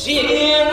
Yeah.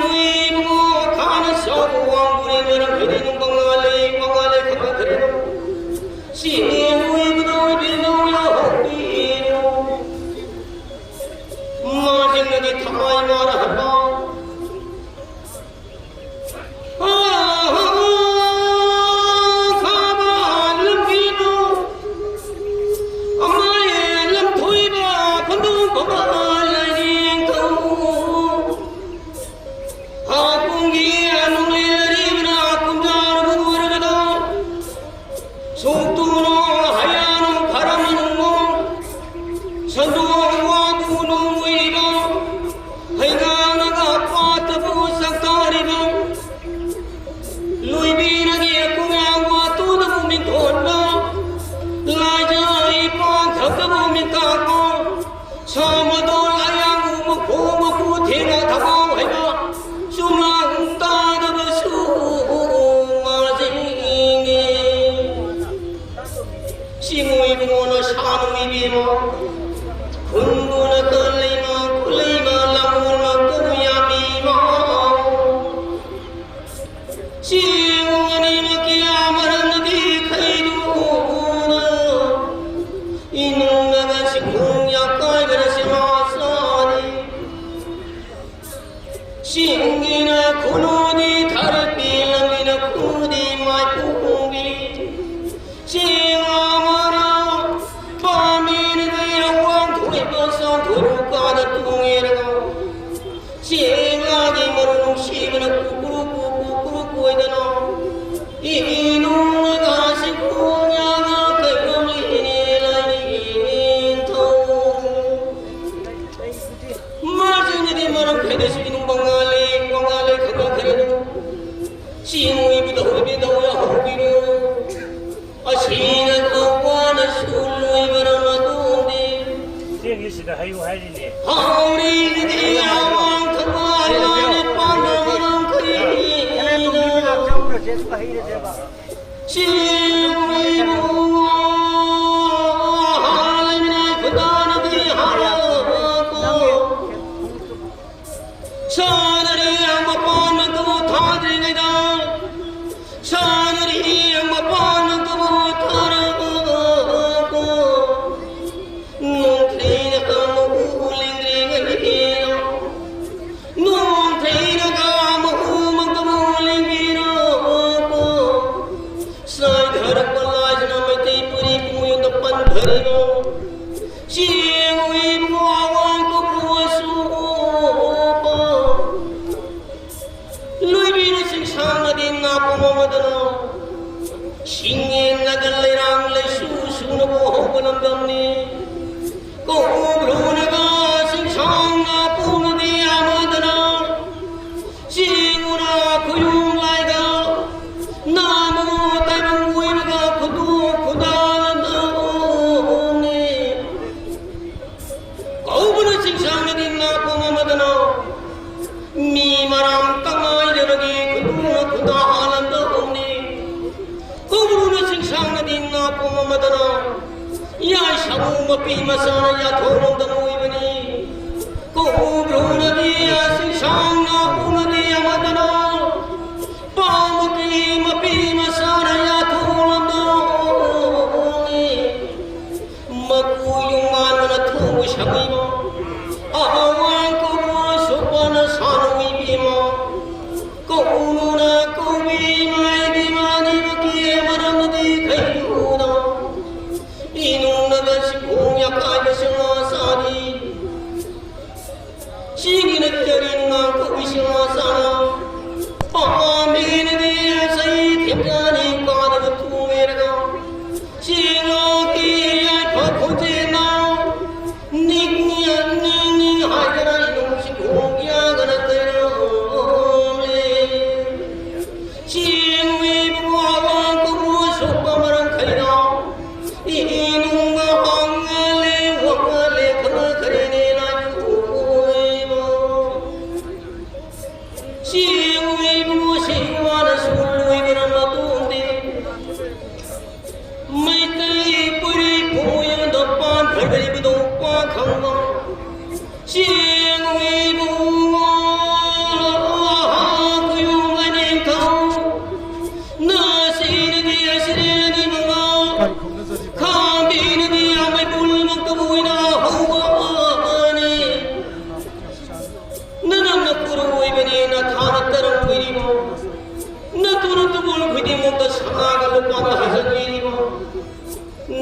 The सनागल पर हजनी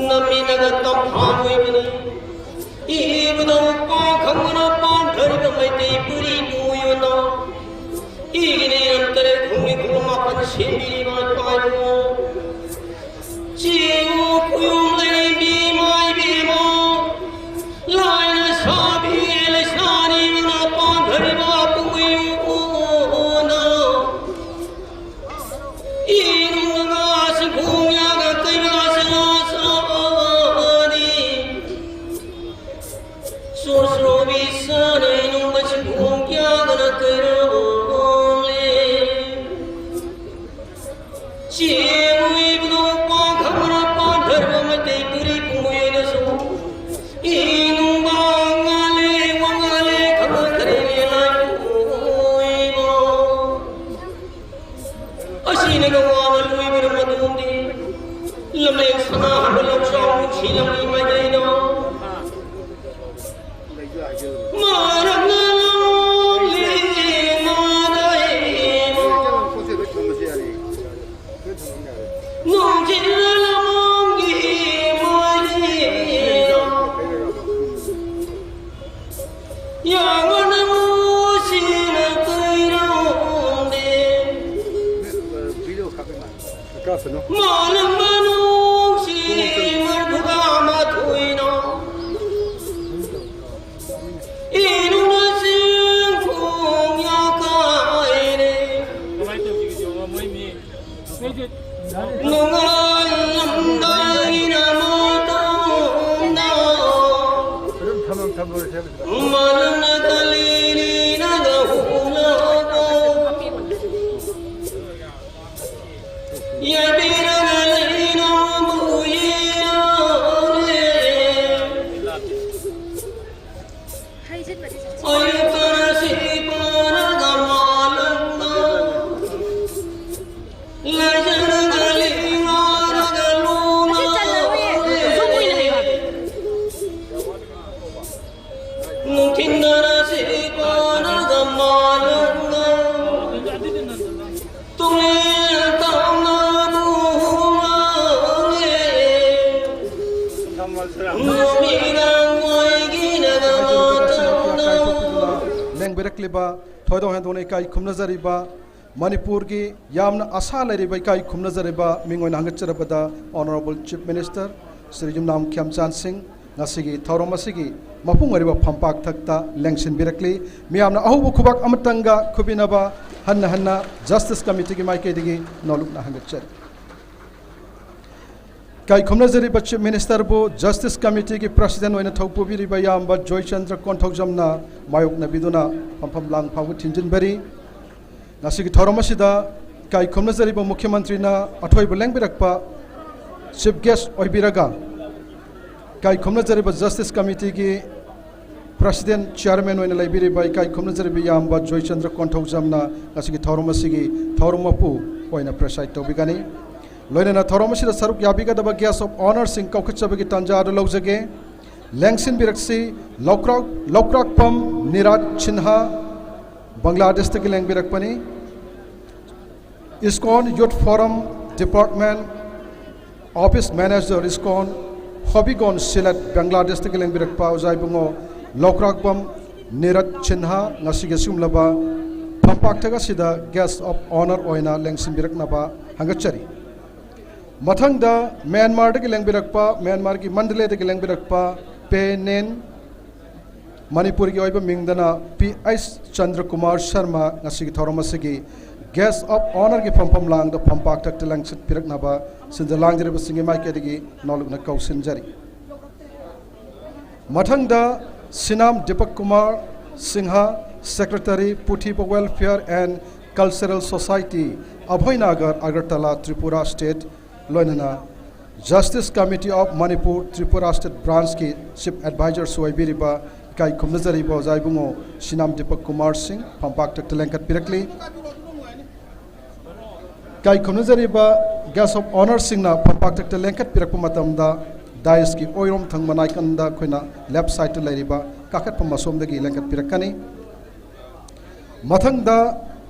नमी नगर तम भामुई बनी इबदो को खंगना पांढर गमते पुरी मुयो ना इगने अंतरे घूमी घूमा पन सिंबी माय पायो जीवो कुयुम ले बी माय बी मो लाइन साबी लसानी ना पांढर बाप मुयो ना इनुगास घूमिया गतयास लासानी सोसरो विसाने नुमच घूमिया गतरो kai khumnazariba Manipur gi yamna asa lariba kai khumnazariba mingoina hangacharabada Honorable Chief Minister Sri Jumnam Khyamchan Singh ngasigi thauromasigi mapung ariba phampak thakta lengsin birakli miyamna ahubu khubak amatanga khubinaba hanna Justice Committee gi maike digi nolukna hangachar kai khumnazariba Chief Minister bu Justice Committee gi President oina thokpubiriba yamba Joy Chandra Konthokjamna mayokna biduna phampham lang phawu thinjinbari ngasigi thauromasida kai khumnazariba Mukhyamantri na athoiba lengbirakpa Chief Guest oibiraga kai khumnazariba Justice Committee gi President Chairman oina laibiriba kai khumnazariba yamba Joy Chandra Konthokjamna ngasigi thauromasigi thauromapu oina preside tobigani loinana thauromasida saruk yabiga daba Guest of Honor sing kaukachabagi tanja adu lawjage lengsin biraksi lokrak pam Niraj Chinha Bangladesh tagi leng birakpani ISKCON Youth Forum Department Office Manager ISKCON Hobigon Silat Bangladesh tagi leng birakpa ujai bungo lokrak pam Niraj Chinha ngasige sumlaba phampak taga sida Guest of Honor oina lengsin biraknaba hangachari mathangda Myanmar tagi leng birakpa Myanmar ki Mandalay tagi leng birakpa Penen Manipur ki oiba mingdana P.S. Chandra Kumar Sharma ngasigi thauromasigi Guest of Honor ki phampham lang da phampak tak telang sit pirak naba sinja lang jere basingi mai kedigi nolukna kausinjari mathangda Sinam Deepak Kumar Singha Secretary Puthipa Welfare and Cultural Society Abhoynagar Agartala Tripura State loinana Justice Committee of Manipur Tripura State Branch ki Chief Advisor Suwaibiriba kai khumnazariba zaibungo Sinam Deepak Kumar Singh phampak tak telengkat pirakli kai khumnazariba Guest of Honor Singh na phampak tak telengkat pirakpa matamda dais ki oirom thangmanai kanda khoina left side lairiba kakat pamasom dagi lengkat pirakani mathangda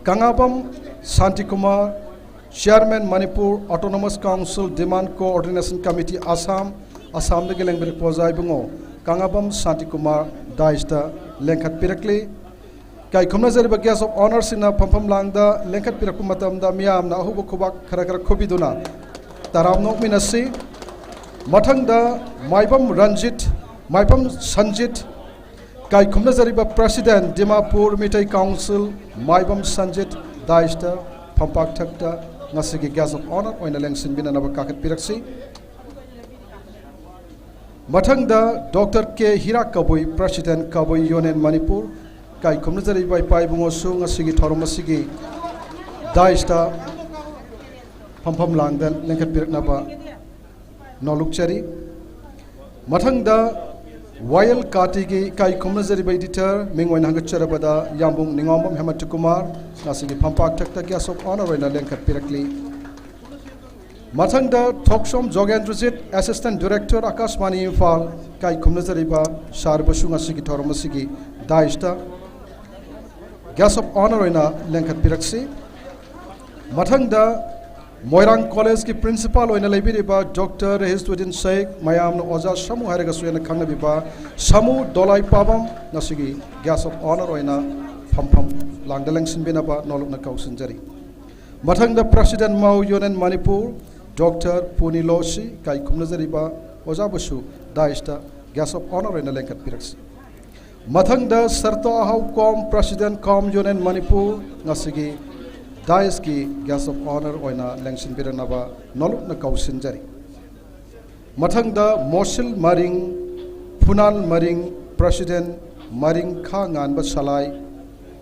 Kangabam Santi Kumar Chairman Manipur Autonomous Council Demand Coordination Committee Assam the Geleng Pozai Bungo Kangabam Santi Kumar Daista Lenkat Pirakli Kai Kumnazari Bagas of Honors in a Pampam Langda Lenkat Pirakumatam da Miam na Hubu Kubak Karakara Kubiduna Taram no Minasi Matangda Maibam Ranjit Maibam Sanjit Kai Kumnazariba President Dimapur Mitai Council Maibam Sanjit Daista Pampak Takta Nasigi Gas of Honor Oina Lengsin Binanaba Kakat Piraksi Matangda Dr. K. Hirakabui President Kabui Yonen Manipur Kai Kumnazariba Pai Bungosu Nasigi Toromasigi Daista Pampam Langdan Lenkat Piraknaba Nolukchari Matangda Wayal Katigi Kai Kumnazari by Editor Mingwan Hangacharabada Yambung Ningomam Hamatukumar Nasigi Pampak Takta Gas of Honor in a Lenkat Pirakli Matangda Tokshom Jogandrajit Assistant Director Akashmani Infal Kai Kumnazariba Sharbashu Nasigi Toromasigi Daista Gas of Honor in a Lenkat Piraksi Matangda Moirang College ki principal oina leibiriba Dr. Hizduddin Sheikh Mayam no Oza Samu Haragasu na Kangnabiba Samu Dolai Pabam Nasigi Gas of Honor oina Pampam Langdalang Sinbinaba Nolok na Kausinjari Matangda President Mao Yonen Manipur Dr. Puni Losi Kai Kumnazariba Oza Basu Daista Gas of Honor oina Lenkat Piraksi Matangda Sarto Ahau Kom President Kom Yonen Manipur Nasigi Daeski Gas of Honor oina Lengshin Biranaba Noluk na Kausinjari Matangda Mosil Maring Punal Maring President Maring Khangan Basalai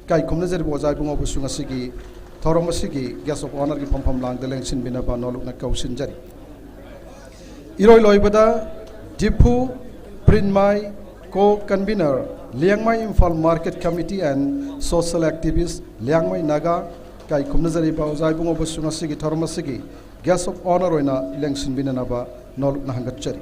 Kai Kumnazari Bozai Bungo Busungasigi Toromasigi Gas of Honor ki Pampam Lang the Lengshin Binaba Noluk na Kausinjari Iroi Loibada Dipu Prinmai Co-Convener Liangmai Imphal Market Committee and Social Activist Liangmai Naga Kai Kumnazari Bauzai Bungo Busungasigi Toromasigi Gas of Honor oina Lengshin Binanaba Noluk na Hangachari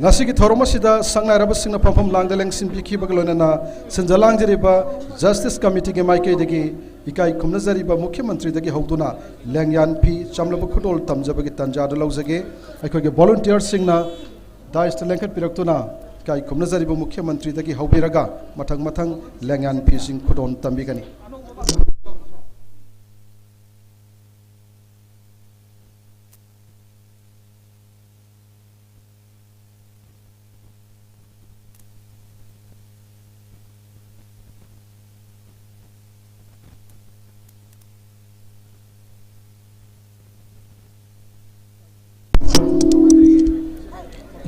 Nasigi Toromasida Sangna Rabasina Pampam Lang the Lengshin Biki Bagalona Sinjalang Jariba Justice Committee ke Maike degi Ikai Kumnazari ba Mukhyamantri degi Hauduna Langyan P Chamlaba Khudol Tamjabagi Tanjada Lauzage Aikoge volunteer singna Daista Lenkat Piraktuna Kai Kumnazari ba Mukhyamantri dagi Haubiraga Matang Langyan P Sing Khudon Tambigani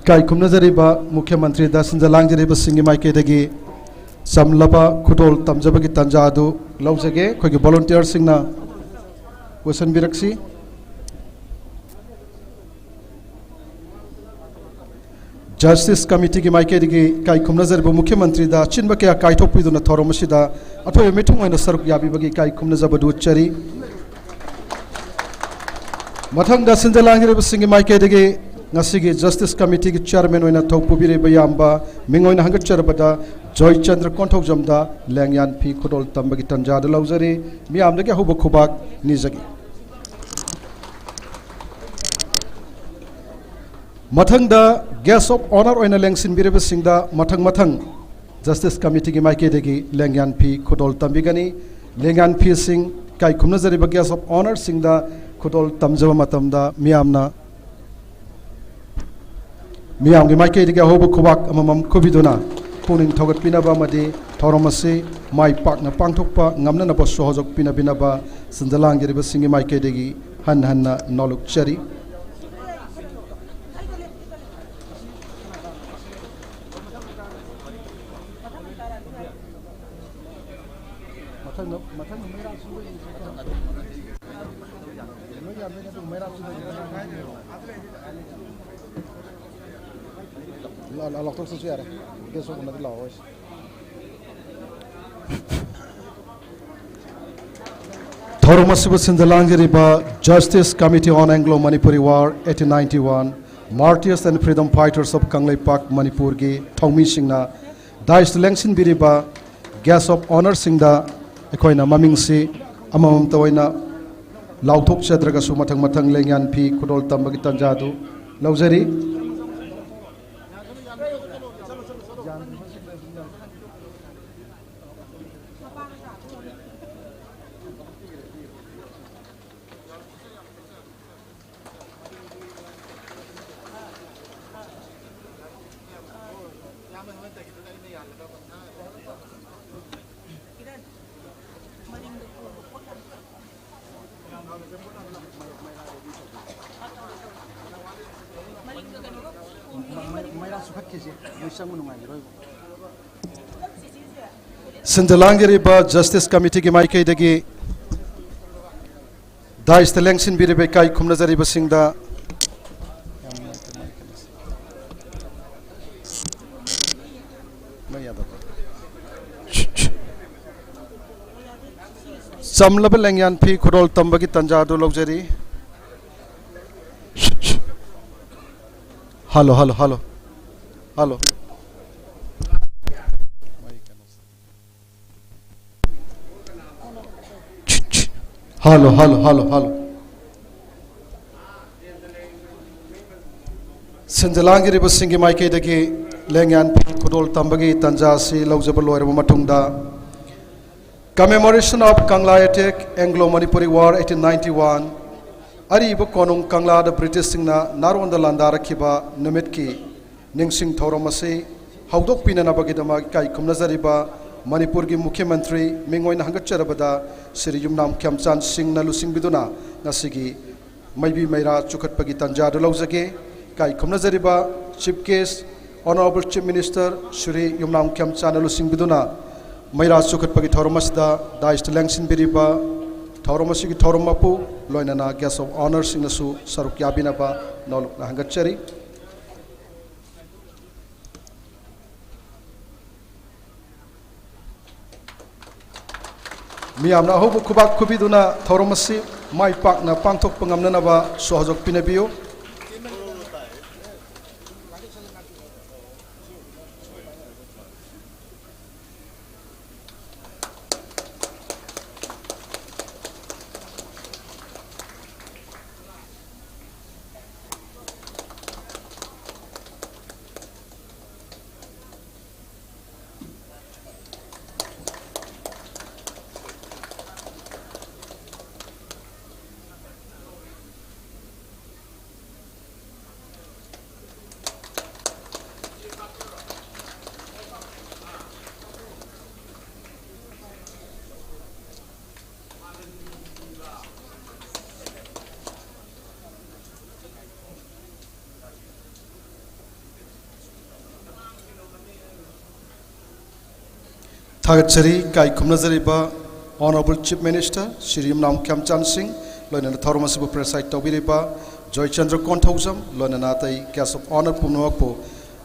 Kai Kumnazari ba Mukhyamantri da Sinjalang Jariba Singi Maike degi Samlaba Khudol Tamjabagi Tanjadu Lauzage Khogi volunteer singna Wasan Biraksi Justice Committee ki Maike degi Kai Kumnazari ba Mukhyamantri da Chinba ke Kai Thopiduna Thoromasida Athoy Metung oina Saruk Yabi bagi Kai Kumnazaba Duchari Mathang da Sinjalang Jariba Singi Maike degi Ngasigi Justice Committee ki Chairman oina Thopubiri Bayamba Mingoina Hangacharabada Joy Chandra Konthok Jamda Langyan P Khudol Tambagi Tanjada Lauzari Miam dagi Hubu Khubak Nizagi Mathang da Gas of Honor oina Lengsin Bireba Singda Mathang Justice Committee ki Maike degi Langyan P Khudol Tambigani Langyan P Sing Kai Kumnazari ba Gas of Honor Singda Khudol Tamjaba Matamda Miamna Miam ki Maike degi Hubu Khubak amamam Kubiduna Puning Thogat Pinaba Madi Thoromasi Mai Pakna Pangthokpa Ngamna na Sohojok Pinabinaba Sinjalang Jariba Singi Maike degi Hanna Noluk Chari Thoromasiba Sinjalang Jariba Justice Committee on Anglo-Manipuri War 1891 Martyrs and Freedom Fighters of Kanglei Pak Manipur ki Thongmi Singna Daist Lengshin Biriba Gas of Honor Singda Ekoina Mamingsi um तवैना लाउथोक चद्रगसु मथंग मथंग लेंयान fee खुदोल तंबगी तंजादु लौजरी Sinjalanggiriba Justice Committee ki maikaidagi daista lengsin biribe kai khumnajariba singda samlaba lengyan phi khurol tambagi tanjadu lojari hello hello hello hello hello hello hello hello Sinjalanggiriba singi maikaidagi lengyan phi khurol tambagi tanjasi lojaba loiraba matungda Commemoration of Kangla Attack, Anglo-Manipuri War 1891. Ariba konung Kangla the British singna narwanda landara kiba numitki ningsing thoromase haudok pinana bagidama kai kumnazariba Manipur gi Mukhya Mantri Mingoin Hangacharabada Sri Yumnam Khyamchan Singh na lusing biduna nasigi maybi mayra chukhat pagi tanjadu lawjage kai kumnazariba Chief Guest Honorable Chief Minister Sri Yumnam Khyamchan na lusing biduna Mayra Sukhat Pagi Thoromasda, Daist Langsin Biriba, Thoromasi Thoromapu, Loinana, Guest of Honor Sinasu, Saruk Yabinaba, Noluk Hangachari. Miamna Hobu Kubak Kubiduna, Thoromasi, Mai Pakna, Pantok Pangamnanaba, Sohazok Pinabio. Thagachari kai khumnajariba Honorable Chief Minister Shri Yumnam Khyamchan Singh loinana thoromasibu preside tawbiriba Joy Chandra Konthojam loinana tai Guest of Honor pumnawakpo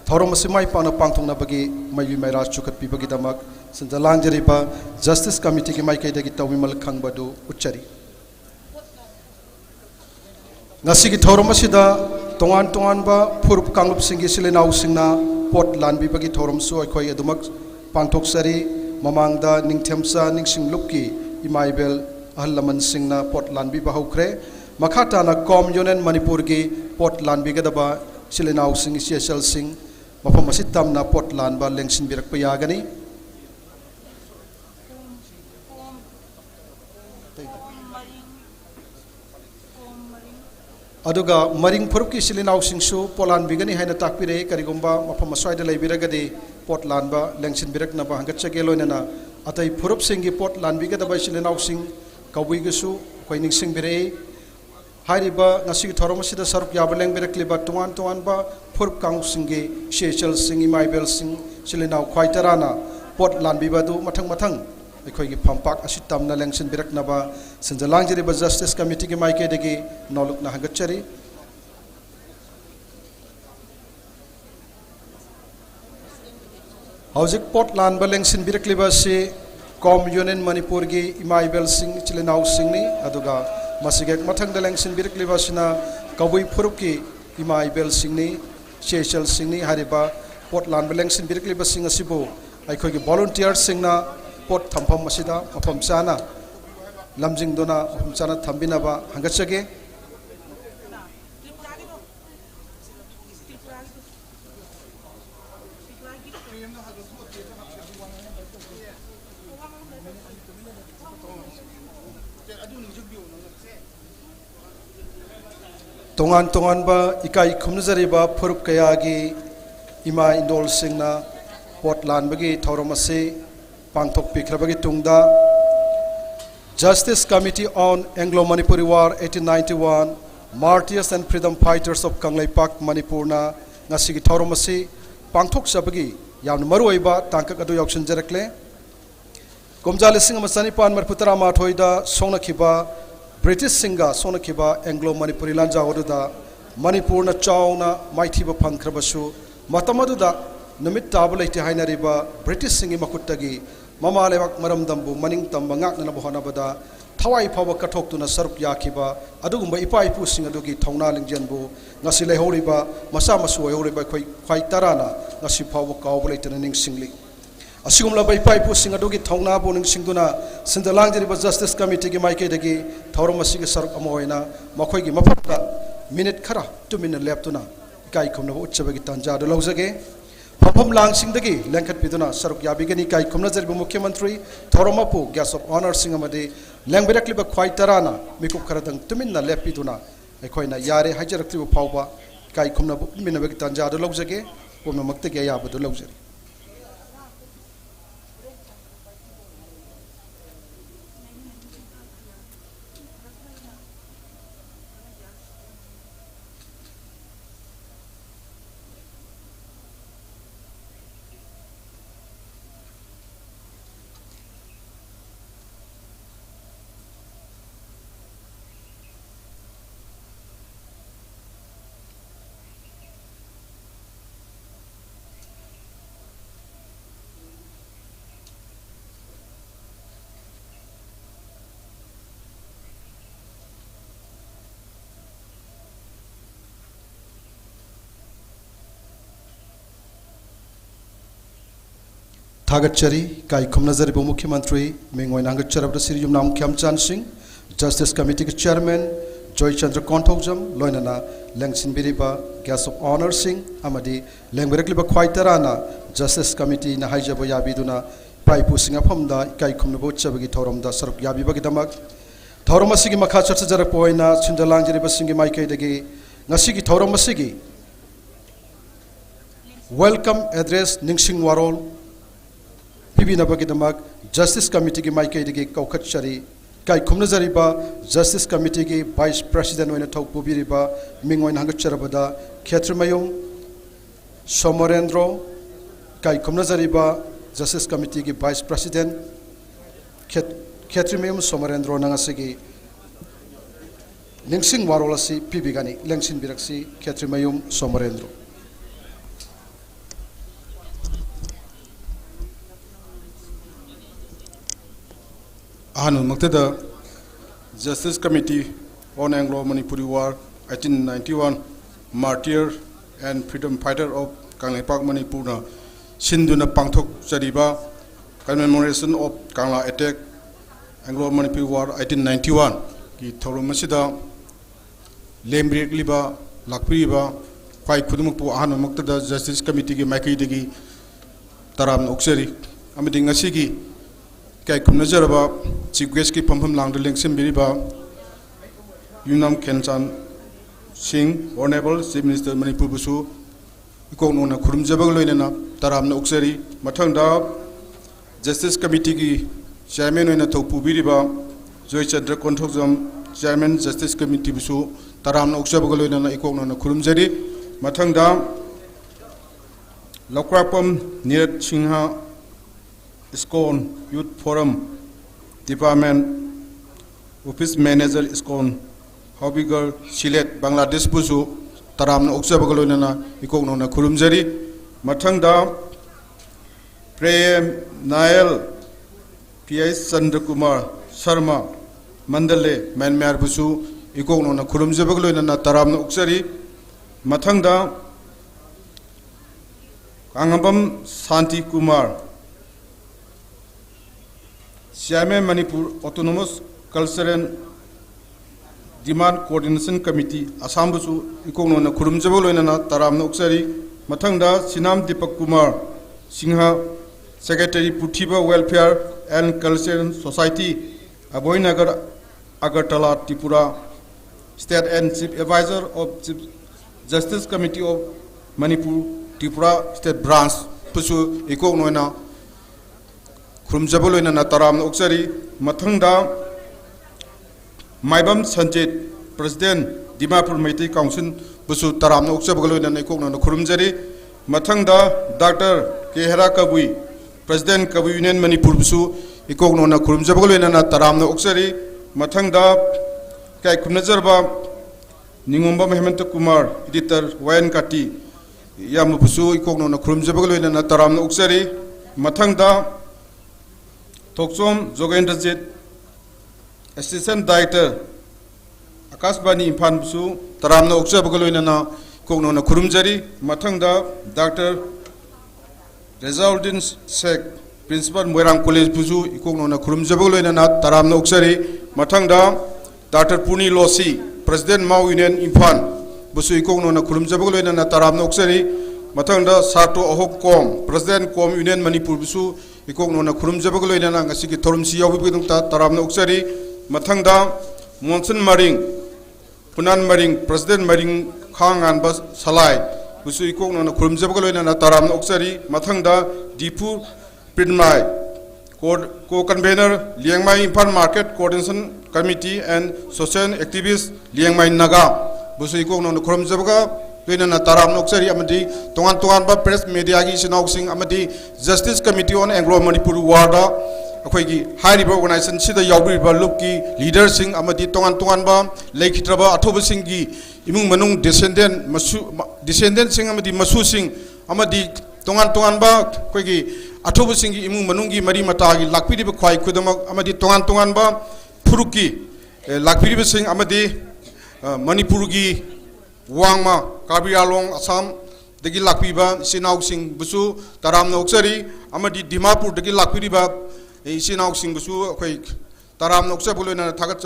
thoromasi mai pana pangthongna bagi maybi mayra chukhat pibagi damak sinjalangjariba Justice Committee ki maikaidagi tawbimal khangbadu uchari ngasigi thoromasida tongan tonganba phurup kanglup singgi silinau singna pot lanbi bagi thoromsu akhoi adumak pangthoksari Mamangda Ningthemsa Ningsing Lupki Imaibel Ahalaman Singna Port Lanbi Bahukre Makata na Kom Yunen Manipur gi Port Lanbi Gadaba Silinau Sing CSL Sing Mapamasitam na Port Lanba Lengsin Birak Payagani Aduga Maring Purki Silinau Sing Su Polan Bigani Haina Takpire Karigumba Mapamaswaida Labiragadi Port Lanba Lengsin Birak na Bahangachagelo Atai Purup Singi Port Lanbiga the Basilinau Sing Kawigasu Quaining Sing Bire Hariba Nasi Toromasida Saruk Yabaleng Birakliba Tuan Tuanba Purup Kang Singi Shechel Sing Imaibel Sing Silinau Quaitarana Port Lanbibadu Matang Matang Equigi Pampak Asitam na Lengsin Birak Naba Sinjalangjariba Justice Committee ki Maike Degi Noluk Nahagachari Hauzik Port Lanba Lengsin Birakliba si Kom Yunen Manipur gi Imaibel Sing Chilinau Sing ni Aduga Masigek Matang da Lengsin Birakliba sina Kawui Purup ki Imaibel Sing ni Shechel Sing ni Hariba Port Lanba Lengsin Birakliba Sing asibo Equigi volunteer sing na Port Thampam Masida Mapam Sana lamjingdona humchana thambinaba hangachage tongan tongan ba ikai khumnazari ba phurup kaya gi ima indol singna potlan bagi thoromase pangthok pikhrabagi tungda Justice Committee on Anglo-Manipuri War 1891 Martyrs and Freedom Fighters of Kanglaipak Manipur na ngasigi thoromase pangthok sabagi yamna maruiba tangkak adu yakshin jarakle komjali singa masani pan marputara mathoida songna khiba British Singa Sona Kiba Anglo Manipuri Lanja Oduda Manipur na Chauna Maithiba Pankrabasu Matamaduda Namit Tabulati Hainariba British Singi Makutagi Mama Levak Maramdambu Maning Tambangak Nabuhanabada Tawai Power Katok to Nasaruk Yakiba Adugumba Ipaipu Singadugi Tona Lingjanbu Nasile Horiba Masamasu Horiba Quai Tarana Nasi Power Kawlate and Singli Asumla by Paipu Singadogi Tona Boning Singuna, Sindalang Justice Committee Maike Tauromasiga Sark Amoina, Makogi Mapaka, Minute Kara, 2 minute leptuna, Kai Kumna Chabagitanja, the Lozage, Papam Lang Singdagi, Lankat Piduna, Saruk Yabigani Kai Kumnazar Mukhyamantri, Toromapu, Gas of Honor Singamadi, Langberakli Quai Tarana, Miku Karadang, 2 minute lepiduna, Equina Yare, Hajarakti Pauba, Kai Kumna Minabitanja, the Lozage, Pumamaktegaya, the Lozage. Thagachari, Kai Kumnazari Mukhyamantri, Mingwai Nangacharab Siri Yumnam Khyamchan Singh, Justice Committee Chairman, Joy Chandra Konthokjam, Loinana, Lengsin Biriba, Gas of Honor Singh, Amadi, Lengberakliba Quaitarana, Justice Committee Nahajabo Yabiduna, Paipu Singapamda, Kai Kumnabo Chabagi Toromda, Saruk Yabibagi Damak, Toromasigi Makachar Jarapoina, Chindalang Jiribasingi Maike Degi, Nasigi Toromasigi. Welcome address Ningsing Warol. Pibinabagidamak Justice Committee ki Maike digi Kaukachari Kai Kumnazariba Justice Committee ki Vice President Wena Tau Pubiriba Mingwain Hangacharabada Khetrimayum Somarendro Kai Kumnazariba Justice Committee ki Vice President Khetrimayum Somarendro Nangasigi Ningsing Warolasi Pibigani Lengsin Biraksi Khetrimayum Somarendro Ahanu Maktada Justice Committee on Anglo-Manipuri War 1891 Martyr and Freedom Fighter of Kanglaipak Manipur Sinduna Pangthok Jariba Commemoration of Kangla Attack Anglo-Manipuri War 1891 Ki Thoromasida Lembrik Liba Lakpriba Kwai Kudumuktu Ahanu Maktada Justice Committee ki Maiki Digi Taram Okseri Amadi Ngasigi Kai Kumnajaraba Chief Guest ki Pampam Lang the Lengsim Biriba Yunam Kenchan Singh Honorable Chief Minister Manipur Busu Ikon Kurum Jabagloina Taram Okseri Matanga Justice Committee ki Chairman Wena Topu Biriba Joy Chandra Konthokjam Chairman Justice Committee Busu Taram Oksabagloina Ikon Kurum Jari Matanga Lokrapam Nirat Singha ISKCON Youth Forum Department Office Manager ISKCON Hobigar Silet Bangladesh Busu Taram Oksabagaloina Ikogno Kurumjari Matanga Prem Nail P.S. Chandrakumar Sharma Mandale Manmar Busu Ikogno Kurumjabagaloina Taram Oksari Matanga Angabam Santi Kumar Chairman Manipur Autonomous Cultural Demand Coordination Committee Asambusu Ikono Kurumjaboloina Taram Noksari Matanga Sinam Deepak Kumar Singha Secretary Puthiba Welfare and Cultural Society Aboynagar Agartala Tripura State and Chief Advisor of Chief Justice Committee of Manipur Tripura State Branch Pusu Ikonoina Kurumjaboloina Taram Noksari Matanga Maibam Sanjit, President Dimapur Meitei Council, Busu Taram Oksabagalo and Nikon Kurumjari, Matanga, Dr. Kehara Kabui, President Kabu Union Manipur Busu, Ikon on a Kurumjabagalo and Taram Oksari, Matanga, Kai Kunazarba, Ningumba Mehmenta Kumar, Editor, Wayan Kati, Yamupusu, Ikon on a Kurumjabagalo and Taram Oksari, Matanga, Toksom, Zogendazit, Assistant Director Akasbani Impan Busu Taramna Oksabagaloina Kognona Kurumjari Matanga Dr. Rezauddin Sheikh Principal Moirang College Busu Kognona Kurumjabagaloina Taramna Oksari Matanga Dr. Puni Losi President Mau Union Impan Busu Kognona Kurumjabagaloina Taramna Oksari Matanga Sato Ohok Kom President Kom Union Manipur Busu Kognona Kurumjabagaloina Ngasiki Torumsi Yawibidungta Taramna Oksari Matanga Monson Maring Punan Maring President Maring Khang and Bas Salai Busu Ikon on a Kurumjabagaloina Taram Oksari Matanga Dipu Pidmai Co-Convener Liangmai Impan Market Coordination Committee and Social Activist Liangmai Naga Busu Ikon on the Kurumjabaga Lina Taram Oksari Amadi Tongan Press Media Sinausing Amadi Justice Committee on Anglo Manipur Warda Akwegi high organization sida yawriba lupki leadersing amadi tongan ba leikitraba athobasingi imung manung descendant sing amadi masu sing amadi tongan ba akwegi athobasingi imung manungi mari matagi lakpiriba khwai khudamak amadi tongan ba phuruki lakpiriba sing amadi manipurgi wangma kabialong assam dagi lakpiba sinau sing busu taram noksari amadi dimapur dagi lakpiriba Sinau Singusu, Quake, Taram Noxabulina, Tagat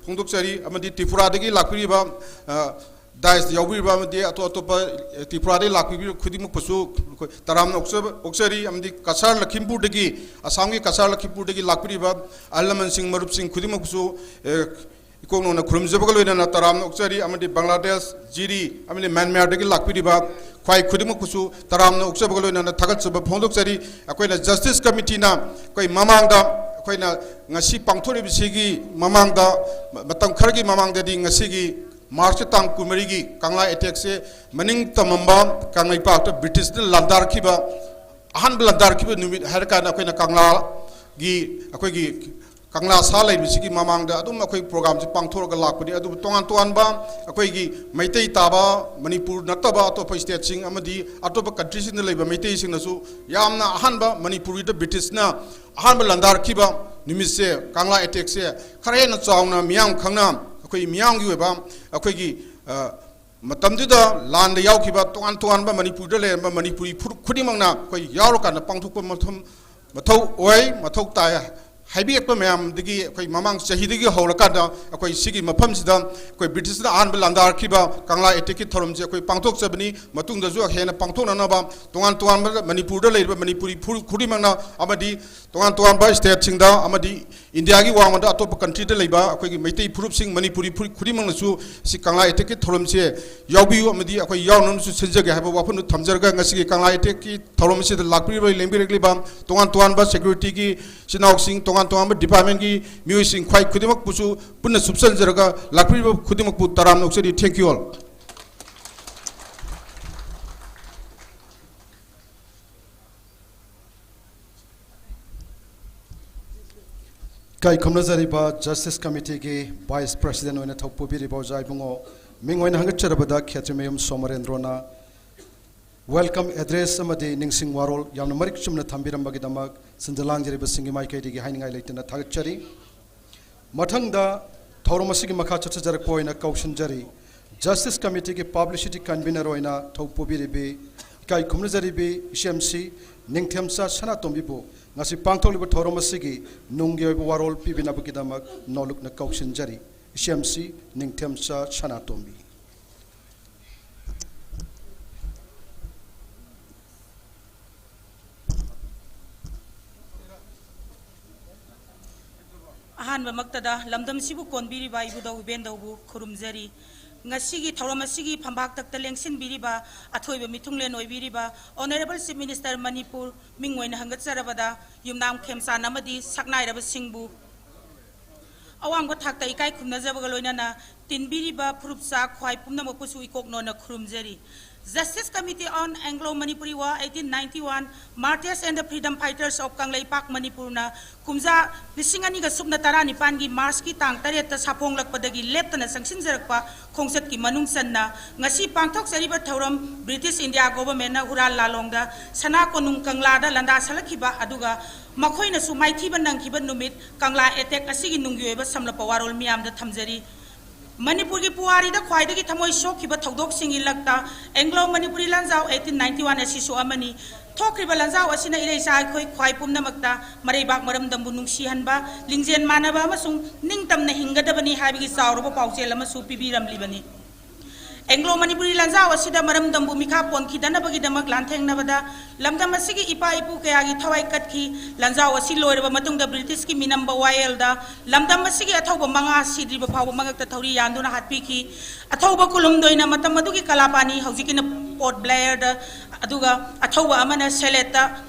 Pundukari, Amadi Tipuradi, Lakriba, Dice Yawiba, Atopa, Tipuradi, Lakri, Kudimupusu, Taram Oxari, Amdi Kasar Lakimpurdegi, Asangi Kasar Lakimpurdegi, Lakriba, Alaman Sing Marup Sing Kudimupusu, Ikono Kurumzabalina, Taram Oxari, Amadi Bangladesh, Jiri, Amadi Manmardegi, Lakriba. Quite Kudimukusu, Taram Oksabagolo and Tagat of Pondoksari, a Justice Committee na, quite Mamanga, quite Nasi Pangtori Sigi, Mamanga, Matam Kargi Mamanga di Nasigi, Marchetang Kumarigi, Kangla Etexe, Maning Tamamba, Kangai Pata, British Landarkiba, Hanbel Landarkiba, Haraka, Quena Kangla, Gi, Aquagi. Kangla Salai Bisiki Mamanga, Adum Aquay programs, Pangtorga Lakudi, Adu Tongan Aquagi, Maitei Taba, Manipur, Nataba, Topa State Sing, Amadi, Atopa countries in the labor, Maitei Sinasu, Yamna, Hanba, Manipuri, the British na, Hanba Landar Kiba, Nimise, Kangla Etexe, Karena Sauna, Miang Kangnam, Aquay Miang Yuba, Aquagi, Matamduda, Land Yaukiba, Tongan, Manipur, Manipuri, Kudimana, Quay Yarokan, the Pangtuka Matau Oi, Matok Taya. Habi Ma'am, the Mamang Shahidi Holakada, a quay Sigi Mapamsida, quay British Anbelandar Kiba, Kangla Etiki Torums, quay Pangtok Sabani, Matung the Zuhana, Pangtona Naba, Tongan Manipur, Manipuri, Kudimana, Amadi, Tongan by State Singda, Amadi, Indiagi Wamada, top country the labor, quay Mete Purupsing, Manipuri, Kudimanasu, Sikanga Etiki Torums here, Yabi, Amadi, a quay Yanum Sinjaga, have a weapon to Tamzerga, Nasi Kangla Etiki, Torums, the Lakri, Limbi, Tongan by Security, Sinausing, Tongan Department ki music quite Kudimak Pusu, Puna Subsan Zeraga, Lakri Kudimak Taram Oxidi, thank you all. Kai Komnazariba Justice Committee ki Vice President when a Topubiri Bozai Bungo, Mingwin Hangacherabada, Katrimeum Somarendrona. Welcome address Amadi Ningsing Warol, Yamarik Chumna Tambiram Bagidamag, Sindalangi Singi Maikati, Hanging Islet in a Tagachari. Matanga, Tauromasiki Makacha Poina Kaushan Jari, Justice Committee ki Publicity Convener Roina, Topubiri, इकाई खुमनजरीबी इसीएमसी निंगथेमसा सनातोंबीबु ngasi pangtholiba thorom asigi nunggi oiba warol pibinabagidamak nolukna kauksinjari इसीएमसी निंगथेमसा सनातोंबी अहानबा मक्तदा लमदम सिबु कोनबिरिबा इबुदा उबेंदौबु खुरुमजरी ngasi thauram asigi phambak takta lengsin biriba athoiba mithunglen oibiriba honorable chief minister manipur mingoina hangat sarabada yumnam khemsa namadi saknairaba singbu awangba thakta ikai khumna jabaga loinana tinbiriba phurupsa khwai pumna mopusu ikokno na khurumjari Justice Committee on Anglo-Manipuri War 1891, Martyrs and the Freedom Fighters of Kangleipak Manipur na kumza lisingani ga subna tarani pangi Mars ki tang tareta sapong lakpadagi leptana sangsinjarakpa khongsat ki manungsan na ngasi pangthok sariba thauram British India government na hural lalongda sana konung kanglada landa salakhiba aduga makhoina su maithiba nangkhiba numit kangla attack asigi nungyoiba samlapa warol miam da thamjari Manipur ki puari da khwai da ki thamoi shok khiba thodok singi lakta Anglo Manipuri lanjao 1891 asi so amani thokriba lanjao asina irei sai khoi khwai pumna makta marei bak maram dambu nungsi hanba lingjen manaba amasung ningtam na hingadabani habi ki saurba paujel amasu pibiram libani Anglo Manipuri lanjao asida maram dambu mikha pon khidana bagi damak lantheng nabada lamdam asigi ipa ipu kaya gi thawai katki lanjao asi loirba matung da British ki minamba wael da lamdam asigi athauba manga sidriba phawba mangakta thori yanduna hatpi ki athauba kulum doina matam madu ki kalapani haujikina Port Blair da aduga athauba amana seleta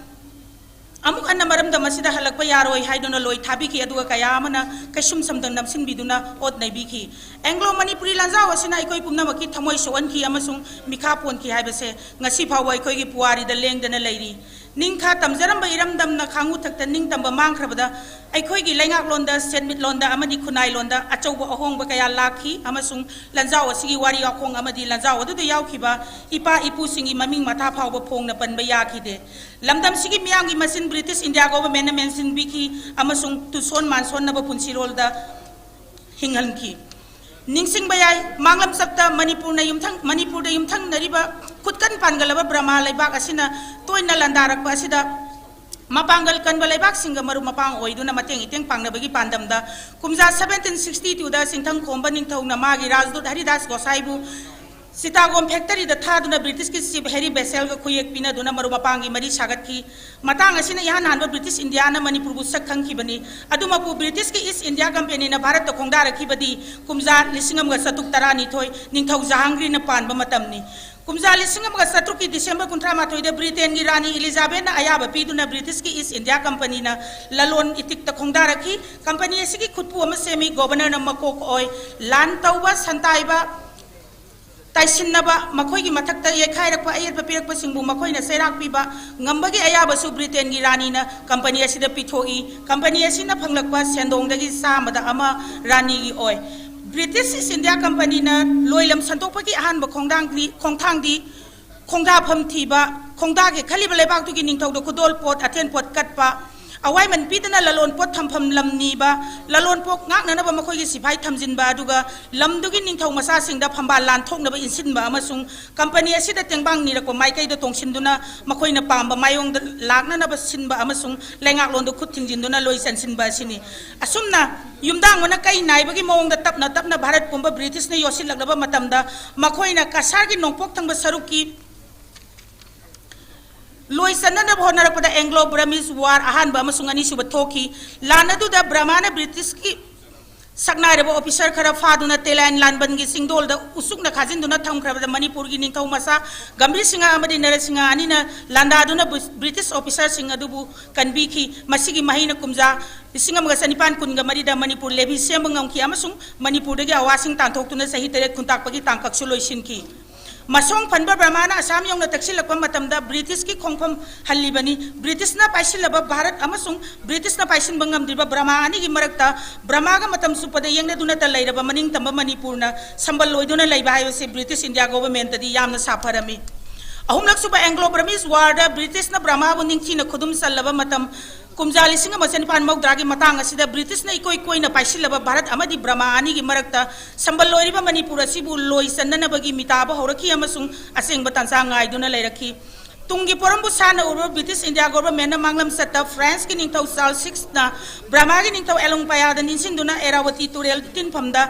amuk anna maram da masida halakpa yaroi haidona loi thabi ki aduga kaya amana kasum samdang namsin biduna ot nai bi ki Anglo Manipuri lanjao asina ikoi pumna maki thamoi soan ki amasung mikha pon ki haibase ngasi phawai ikoi gi puari da lengdana leiri ningkha tamjaramba iramdam na khangu thakta ningtamba mangkhrabada aikoi gi laingak londa senmit londa amadi khunai londa achauba ahongba kaya lakhi amasung lanjao asigi wari akhong amadi lanjao adu de yaukhiba ipa ipu singi maming matha phawba phongna panba yakhide lamdam sigi miyangi masin British India government na mention biki amasung tuson manson na ba punsirol da hingalki ningsing bayai manglam sabta Manipur da yumthang nariba khutkan pangalaba Brahma laibak asina toina landarak ba asida mapangal kanba laibak singa maru mapang oiduna mateng iteng pangnabagi pandamda kumja 1762 da singthang khomba ningthau na magi rajdut Haridas Gosaibu Sitagom factory da thaduna British ki ship Harry Bessel ga khuyek pina duna maru mapangi mari sagat ki matang asina yahan hanba British India na Manipur bu sakhang ki bani aduma pu British ki East India Company na Bharat ta khongda rakhi badi kumja lisingam ga satuk tarani thoi ningthau Jahangir na panba matamni kumja lisingam ga satuk ki December 18 da Britain gi Rani Elizabeth na ayaba piduna British ki East India Company na lalon itik ta khongda rakhi company asigi khutpu ama semi governor na makok oi lan tauba santaiba Taisinaba Makogi Matakta Yakairakpa Ayapa Pirakpa Singbu Makoina Serak Piba Ngambagi Ayaba Su Britain Giranina Company Asida Pitoi Company Asina Panglakpa Sendong Dagi Samada Ama Rani Oi British East India Company na Loilam Santopaki Ahan Kongtangdi Kongda Pamtiba Kongda ke Kaliba Lebak to Ginning to Kudol Port Aten Port Katpa awai man pitana lalon pot thampam lamni ba lalon pok ngak na ba makhoi gi sipai thamjin ba duga lamdugi ningthau masa singda phamba lan thok na ba insin ba amasung company asida tengbang ni ra ko mai kai do tongsin duna makhoi na pamba mayong lakna na ba sin ba amasung lengak lon do khut thingjin duna loi san sin ba sini asumna yumdang wana kai nai ba gi mong da tapna Bharat pumba British na yosil lagba matam da makhoi na kasar gi nongpok thang ba saruki Loi sanana bhona pada Anglo-Burmese war ahan ba masungani suba thoki lana du da Brahmana British ki sakna reba officer khara faduna telan lanban gi singdol da usuk na khajin duna tham khara da Manipur gi ningthau masa Gambhir Singha amadi Narasingha ani na landa duna British officer singa dubu kanbi ki masigi mahina kumja lisingam ga sanipan kun ga mari da Manipur lebi semangam ki amasung Manipur da gi awasing tanthok tuna sahi tere kuntak pagi tangkak suloi sin ki Masong panba Brahmana Assam yung nataksilakpa matamda British ki khongpham halibani British na paisilaba Bharat amasung British na paisin bangam diba Brahma ani gi marakta Brahma ga matam supada yengna duna ta lairaba maning tamba Manipur na sambal loi duna laiba hayose British India government di yamna saparami ahumlak suba Anglo-Burmese war da British na Brahma bu ningchi na khudum sallaba matam kumjali singa masani pan mogdragi matang asida British na ikoi na paisilaba Bharat amadi Brahma ani gi marakta sambal loiriba Manipur asibu loi sanna bagi mitaba horaki amasung aseng batansa ngai duna lairaki Tungi porambu sana uro British India government na manglam seta France ki ningtau sal 6 na Brahma ki ningtau elong paya da ninsin duna Erawati turel tin phamda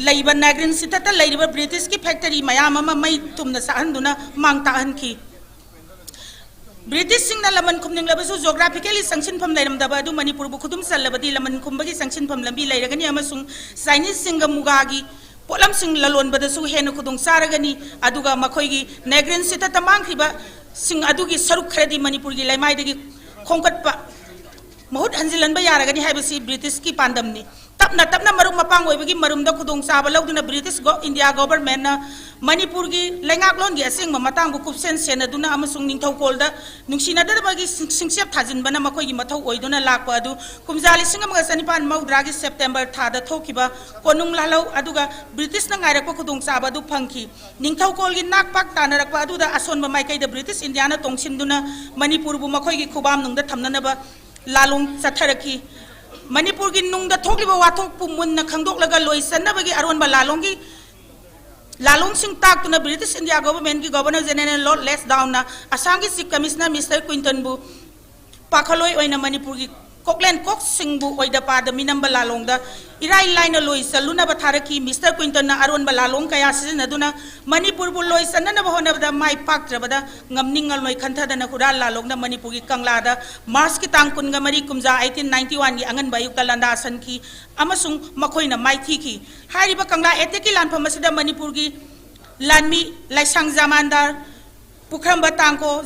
laiba nagrin sitata laiba British ki factory mayam ama mai tumna sahan duna mang tahan ki British sing na laman kum ning labasu geographically sanction pham lairam da badu Manipur bu khudum sal labadi laman kum bagi sanction pham lambi lairagani amasung Chinese singa mugagi polam sing lalon badasu henu khudung saragani aduga makhoi gi nagrin sitata mang khiba sing adugi saruk khredi Manipur gi laimai dagi khongkat pa mahut hanjilan ba yaragani haibasi British ki pandam ni tapna marum mapang oibagi marum da khudung saba lauduna British India government na Manipur gi lengak lon gi asing mamatang bu kupsen sena duna amasung ningthau kol da nungsina da bagi singsep thajin bana makhoi gi mathau oiduna lakpa adu kumjali singam ga sanipan maudra gi September tha da thokiba konung lalau aduga British na ngairak pa khudung saba du phangki ningthau kol gi nakpak tanarakpa adu da ason ba mai kai da British India na tongsin duna Manipur bu makhoi gi khubam nung da thamna ba lalung satharaki Manipur ki nung da thokli ba wathok pumun na khangdok laga loisan na bagi arwan ba lalong sing tak tu na British India government ki Governor General Lord Lansdowne na Assam ki Chief Commissioner Mr. Quinton bu pakhaloi oina Manipur ki Cockland Cox sing bu oida pa da minam ba lalong da irai line loisa luna ba tharaki Mr. Quinton na arwan ba lalong kaya sin na duna Manipur bu loisa na ba hona da mai pak tra ba da ngamningal noi khantha da na khural lalong na Manipur ki kangla da Mars ki tangkun ga mari kumja 1891 gi angan bayu kalanda san ki amasung makhoi na mai thi ki hari ba kangla eteki lan pham asida Manipur gi lanmi laisang zamandar Pukram batangko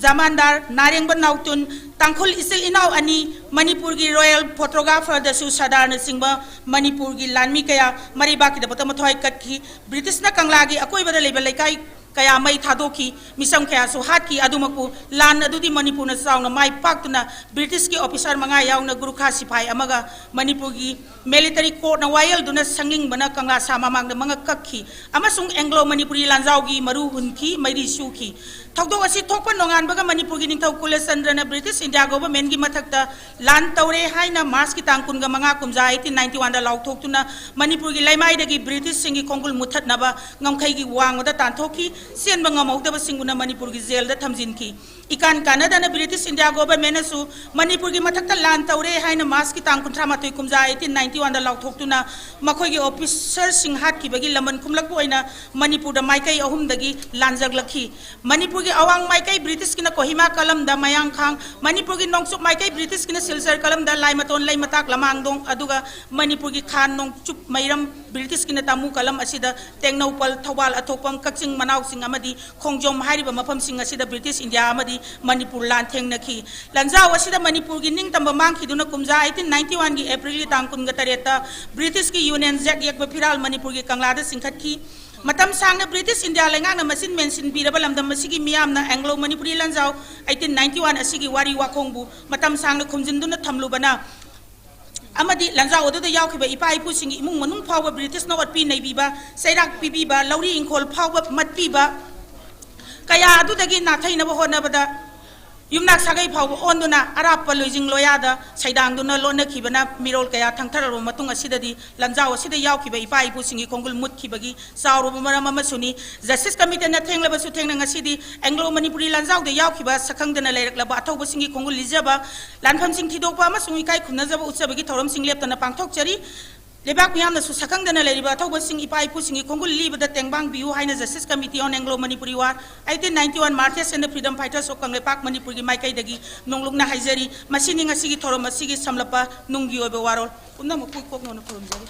zamandar nareng banautun tangkul isil inaw ani Manipur gi royal photographer da su sadar na singba Manipur gi lanmi kaya mariba ki da bata mathoi katki British na kanglagi akoi bada level laikai kaya mai thadoki misam kaya su hat ki adumaku lan adudi Manipur na sauna mai paktuna British ki officer manga yauna gurukha sipai amaga Manipur gi military court na wayal duna sangling bana kangla sama mang da mga kakki amasung Anglo Manipuri lanjau gi maru hunki mairi suki thokdo asi thokpa nongan baga Manipur gi ningthau kulasandra na British India government gi mathakta lan taure haina Mars ki tangkun ga manga kumja 1891 da laukthoktuna Manipur gi laimai dagi British singi kongul muthat naba ngamkhai gi wang da tanthoki sen banga maudaba singuna Manipur gi jail da thamjin ki ikan Canada na British India government su Manipur gi mathakta lan taure haina Mars ki tangkun thramatoi kumja 1891 da laukthoktuna makhoi gi officer sing hat ki bagi laman kumlak boina Manipur da maikai ahum dagi lanjak lakhi Manipur gi awang maikai British kina Kohima kalam da mayang khang Manipur gi nongsuk maikai British kina Silsar kalam da laimaton laimatak lamang dong aduga Manipur gi khan nong chup mairam British kina tamu kalam asida Tengnopal Thawal athopam Kakching Manaw sing amadi Khongjom hariba mafam sing asida British India amadi Manipur lan thengnaki lanjaw asida Manipur gi ning tamba mangki duna kumja 1891 gi April gi tangkun ga tareta British ki Union Jack yak ba phiral Manipur gi kanglada singkhatki matam sang na British India lengang na masin mensin biraba lamdam masigi miyam na Anglo Manipuri lanjaw 1891 asigi wari wakongbu matam sang na khumjindu na thamlubana amadi lanjaw odu da yaukhiba ipa ipu singi imung manung phawba British na watpi naibiba sairak pibiba lauri ingkhol phawba matpiba kaya adu dagi na thaina ba honabada yumnak sagai phawba onduna arapa loijing loyada saidang duna lona khibana mirol kaya thangthararo matung asidadi lanjaw asida yaukhiba ipa ipu singi kongul mutkibagi sauro marama masuni justice committee na thenglaba su thengna ngasidi Anglo Manipuri lanjaw de yaukhiba sakhangdana leiraklaba athauba singi kongul lijaba lanpham sing thidokpa amasung ikai khunajaba utsabagi thorom sing leptana pangthokchari lebak miyam na su sakhangdana leiriba athauba sing ipa ipu singi kongul libada tengbang biu haina justice committee on Anglo Manipuri war 1891 Martyrs and the freedom fighters of Kanglepak Manipur gi maikai dagi nonglukna haijari masini ngasigi thorom masigi samlapa nunggi obe warol unna mo kok no khurumjari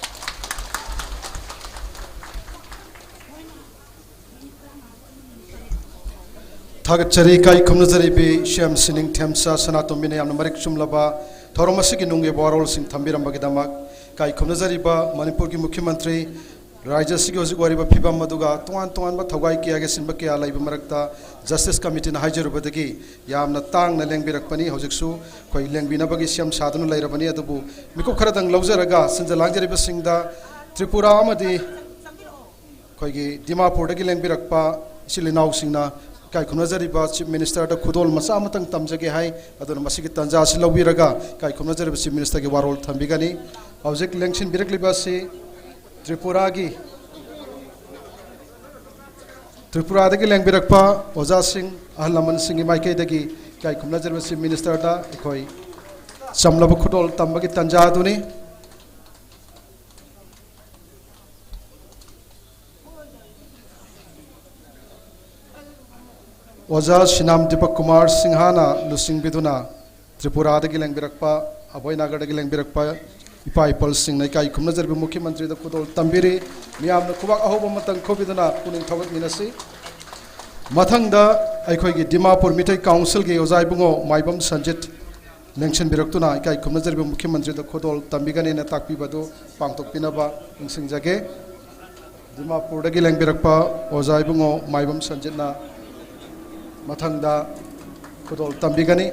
Thagachari kai khumnajari be Shyam Sining Themsa Sanatomine yamna marik chumlaba thorom asigi nungge warol sing thambiram bagidamak kai khumnajari ba Manipur ki Mukhyamantri Raja Sigi Hosi Wariba Pibam Maduga Tuan ba Thawai Kia Simba Kia Laiba Marakta Justice Committee na Hajarubadagi Yamna Tang na Lengbirakpani Hojiksu Koi Lengbinabagi Siam Sadunu Lairabani Adubu Miko Karadang Lauzaraga Sinjalangari Singda Tripura Amadi Koi Dimapur Dagi Lengbirakpa Silinau Singna kai khunajari ba Chief Minister da khudol masa amatang tamjage hai aduna masigi tanja silawiraga kai khunajari ba Chief Minister ge warol thambigani object election birakli ba se Tripura Tripura दगी लेंबिरक्पा ओजा सिंह अहल लमन सिंह माइके दगी काई खुमना जरबसी minister दा इखोई समलब खुदोल तंबगी तंजा दुनी ओजा शिनाम दीपक कुमार सिंहाना लुसिंग बिदुना त्रिपुरा दगी लेंबिरक्पा अभयनगर दगी लेंबिरक्पा इपा इपल सिंह ने काई खुमना जरबी मुख्यमंत्री दा खुदोल तंबिरी मियाम खुबाक अहोब मतंग खोबिदुना पुनिंग थवत मिनसी मथंगदा अखोई दिमापुर मिठै काउंसिल के ओजाइबुंगो माइबम संजित लेंशन बिरक्तुना इकाई खुमना जरबी मुख्यमंत्री दा खुदोल तंबिगने ने ताकपीबदु पांगतोकपिनबा निंसिंगजगे दिमापुर दगी लेंबिरक्पा ओजाइबुंगो माइबम संजितना मथंगदा खुदोल तंबिगनी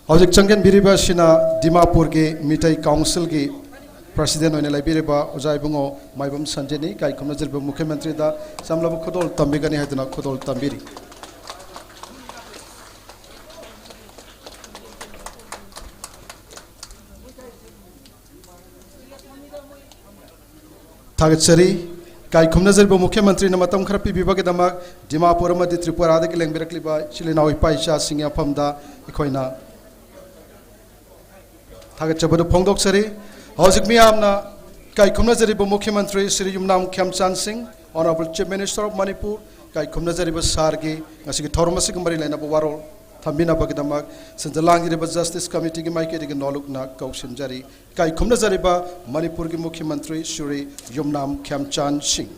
हौजिक चंगन बिरिबा सिना दिमापुर के मिठै काउंसिल की प्रेसिडेंट होने लाइबिरिबा ओजाइबुंगो माइबम संजेनी काई खुमना जरबी मुख्यमंत्री दा समलब खुदोल तंबिगनी हाइदना खुदोल तंबिरी थागतसरी काई खुमना जरबी मुख्यमंत्री ने मतम खर पीबीबगे दमक दिमापुर अमदि त्रिपुरा दगी लेंबिरक्लिबा चिलिनाव इपाइचा सिंह फमदा इखोइना थागतचबदु फोंदोकसरी हौजिक मियामना काई खुमना जरबी मुख्यमंत्री Shri Yumnam Khemchand Singh honourable chief minister of Manipur काई खुमना जरबी सारगी ngasi थौरमसी गमरी लेना वारोल थम्बिनाबगे दमक संजलांगिरिबा जस्टिस कमिटी की माइके दगी नोलुकना कौशनजरी काई खुमना जरबा मणिपुर की मुख्यमंत्री श्री युमनाम खेमचांद सिंह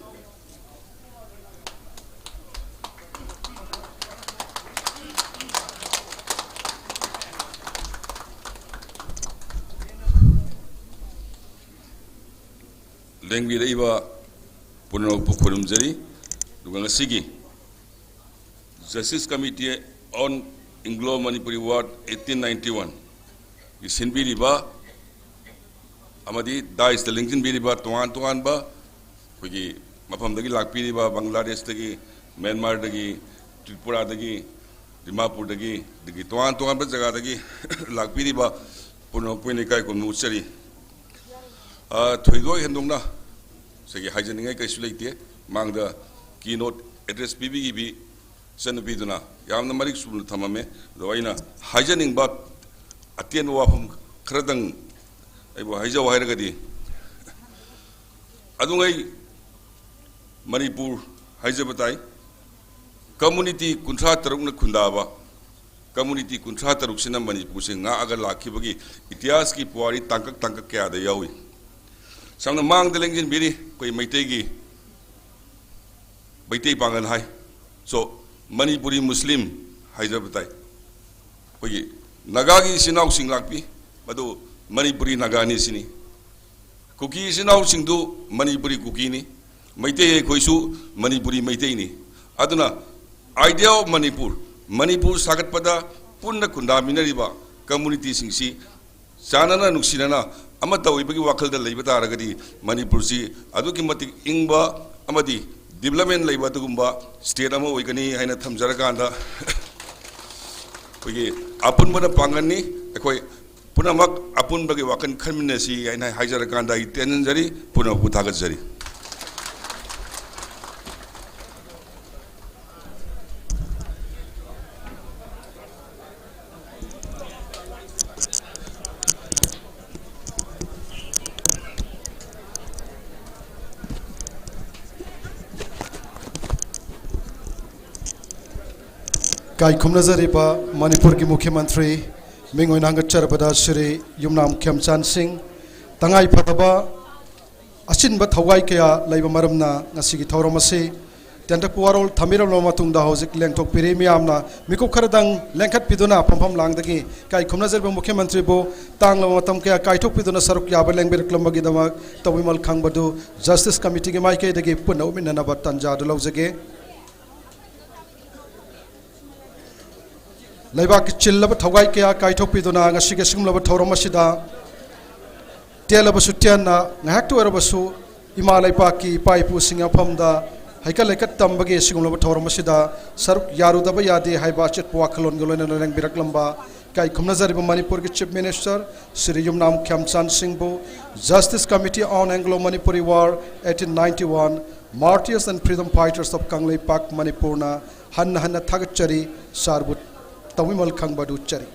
लेंबिरइबा पुनरपु खुरुमजरी दुगंगसिगी justice committee on Anglo Manipuri war 1891 इसिनबिरिबा अमदी दाइस लिंकिन बिरिबा तोआन तोआन बा कोगी मफमदगी लाकपिरिबा बांग्लादेश दगी म्यांमार दगी त्रिपुरा दगी दिमापुर दगी तोआन तोआन बा जगह दगी लाकपिरिबा पुनरपुनि काय को नुचरी थोइगो हेंदोंना सगी हाइजनिंग कैसु लेते मांगदा की नोट एड्रेस पीबी भी चनबीदुना यामना मरिक सुन थममे दोइना हाइजनिंग बा अत्यन वाफम खरदंग अइबो हाइजो हाइरगदी अदुंगै मणिपुर हाइजबताई कम्युनिटी 53 न खुंदाबा कम्युनिटी 53 सिना मणिपुर से nga aga लाखिबगी इतिहास की पुवारी तांकक क्या दा यावी सामने मांग द लेंजिन बिरी कोई मैतेई पांगन हाय सो मणिपुरी मुस्लिम हाइजबताई कोई नगागी सिनाउ सिंग लाकपी मदु मणिपुरी नगानी सिनी कुकी सिनाउ सिंगदु मणिपुरी कुकी नि मैतेई कोइसु मणिपुरी मैतेई नि अदुना आइडिया ऑफ मणिपुर सागतपदा पुन्न खुंदामिनरिबा कम्युनिटी सिंगसी चानना नुक्सिनना अमत ओइबगी वाखलदा लैबा तारगदी मणिपुर सी अदुकी मति इंगबा अमदी डेवलपमेंट लैबा दुगुंबा स्टेट अमा ओइगनी हाइना थमजरकांदा कोई अपुनबना पांगनी अखोय पुनमक अपुनबगी वाकन खनमिनसी हाइना हाइजरकांदा इतेनजरी पुनः पुथागजरी काई खुमना जरीबा मणिपुर की मुख्यमंत्री मिंगोइनांग चरबदा श्री युमनाम खेमचांद सिंह तंगाई फतबा अचिनबा थवाई कया लैबा मरमना ngasi थौरमसे तेंटक वारोल थमिरम मतुंगदा हौजिक लेंथोक पिरे मियामना मिको खरदंग लेंखत पिदुना फमफम लांगदगी काई खुमना जरीबा मुख्यमंत्री बो तांगलो मतम कया काइथोक पिदुना सरुक याबा लेंबिरक्लमबगी दमक तविमल खांगबदु जस्टिस कमिटी के माइके दगी पुनौ मिननबा तंजा दलौजगे लैबाक चिल्लब थवाई कया काइथोकपीदुना ngasiga सिगमलब थौरमसिदा तेलब सुटियाना ngahak to erbasu ima laipaki paipu singa phamda haikal lekat tambagi sigumlaba thorom asida saruk yarudaba yade haiba chet puakhalon goloina leng birak lamba kai khumnazari Manipur ki Chief Minister Sri Yumnam Khyamchan Singh bu Justice Committee on Anglo-Manipuri War 1891 Martyrs and Freedom Fighters of Kanglei Pak Manipur na hanna thagachari sarbut tawimal khangbadu chari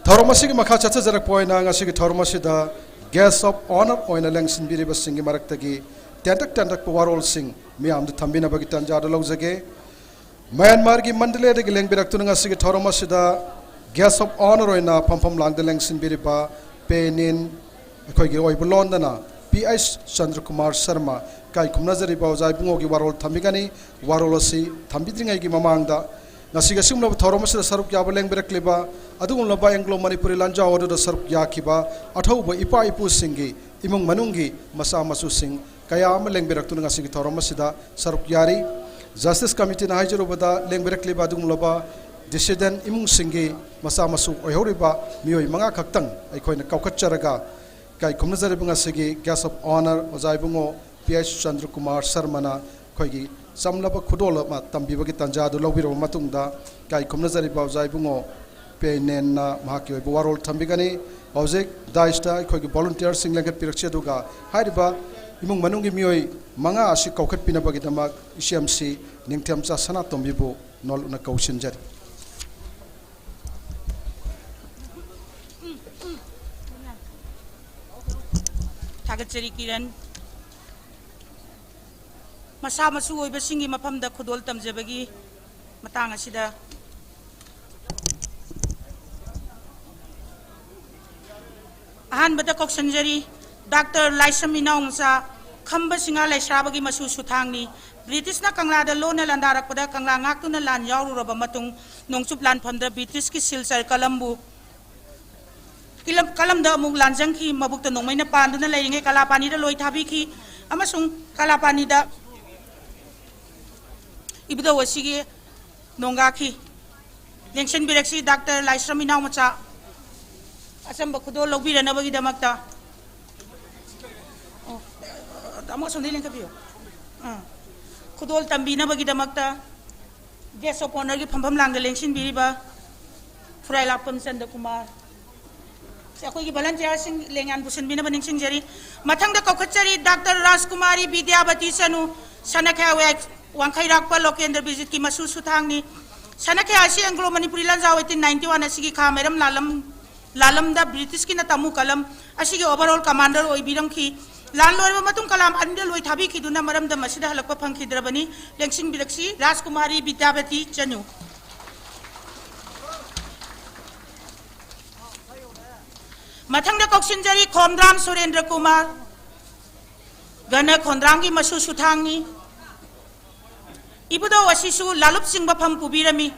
thorom asigi makha chacha jarak poina ngasigi thorom asida guest of honor oina lengsin biriba singi maraktagi tentak warol sing miam de thambina bagi tanja do lawjage Myanmar ki mandale de leng birak tu ngasigi thorom asida guest of honor oina phampham lang de lengsin biriba penin khoi gi oi bulondana P.I. Chandra Kumar Sharma kai kumnazari bauzai bungo gi warol thambigani warol asi thambidringai gi mamangda nasiga simlo thorom asida saruk ya leng birak leba adugum laba Anglo-Manipuri lanja odo da saruk ya khiba athauba ipa ipu singi imung manungi masa masu sing kaya ama leng birak tu ngasigi thorom asida saruk yari Justice Committee na haijaru bada leng birak leba adugum laba dissident imung singi masa masu oihoriba mioi manga khaktang aikhoina kaukacharaga kai kumnazari bunga sigi guest of honor ozai bungo P.I. Chandra Kumar Sharma na khoigi samlaba khudola ma tambibagi tanja do lobiro matungda kai kumnazari bauzai bungo penen na mahaki oi warol thambigani object daista khoigi volunteer singlengkat pirakche duga hariba imung manungi mioi manga asi kaukhat pinabagi damak ICMC ningthamcha sana tombibu nol una kausinjari Thagachari Kiran masa masu oiba singi mafamda khudol tamjabagi matang asida ahanbada koksanjari Dr. Laisam Inaungsa khamba singa laisrabagi masu suthangni British na Kangla da lona landarak pada Kangla ngaktu na lan yauru raba matung nongchup lan phamda British ki silsar kalambu kalam da amung lanjang ki mabukta nongmai na pandu na lairinge kalapani da loi thabi ki amasung kalapani da ibda wasigi nonga ki lengsen bireksi Dr. Laisam Inaungsa asamba khudo lobira na bagi damakta amo sonde leng kapiyo khudol tambi na bagi damakta guest of honor gi phampham lang de lengsin biriba Furai Lapam Chandra Kumar se akoi gi volunteer sing lengan busen bina baning sing jari mathang da kokachari Dr. Rajkumari Vidyavati Sanu sanakha we wangkhai rakpa lokendra visit ki masu suthangni sanakha asi Anglo-Manipuri lanja 1891 asigi khameram lalam da British ki na tamu kalam asigi overall commander oi biram ki landlord matung kalam andel oi thabi ki duna maram da masida halakpa phangki drabani lengsing bilaksi Rajkumari Vidyavati Chanu mathang da koksinjari Khondram Surendra Kumar gana Khondram ki masu suthangni ibudo wasisu lalup sing bafam pubirami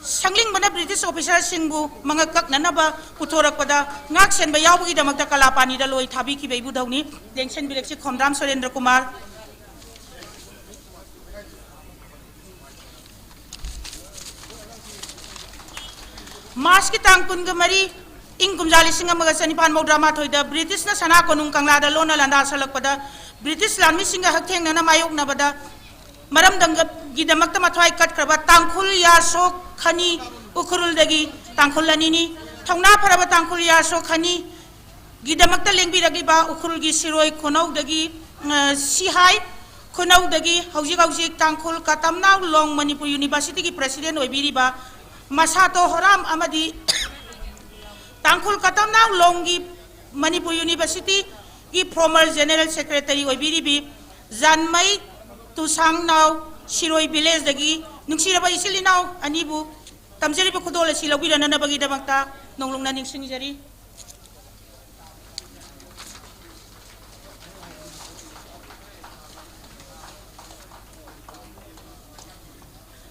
sangling bana British officer singbu manga kaknanaba putorakpada ngak senba yawgi damakta kalapani da loi thabi ki beibu dauni lengsen bileksi Khondram Surendra Kumar Mars ki tang kunga mari ing kumjali singa maga sanipan modrama thoida British na sana konung Kangla da lona landa salakpada British lami singa haktheng na mayok na bada maram danga gidamakta mathwai kat kraba tangkhul ya so khani ukhurul dagi tangkhul lanini thongna pharaba tangkhul ya so khani gidamakta lengbi dagi ba ukhurul gi siroi khonau dagi sihai khonau dagi hauji tangkhul katamna long Manipur University ki president oibiri ba Masato Horam amadi tangkhul katamna long gi Manipur University ki former general secretary oibiri bi Janmai Tusang now Shiroi village dagi nungsiraba isili now anibu tamjari ba khudol si lawira na bagi damakta nonglong na ningsing jari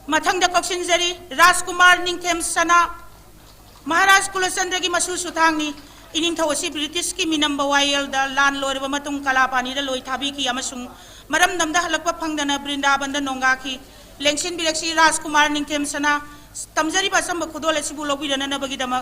mathang da koksin jari Rajkumar Ningthem Sana Maharaj Kulachandra gi masu suthangni ining thawasi British ki minamba wayel da lan lorba matung kalapani da loi thabi ki amasung maram namda halakpa phangdana Brindaban da nonga ki lengsin bilaksi Rajkumar Ningthem Sana tamjari ba samba khudol asibu lobira na bagi dama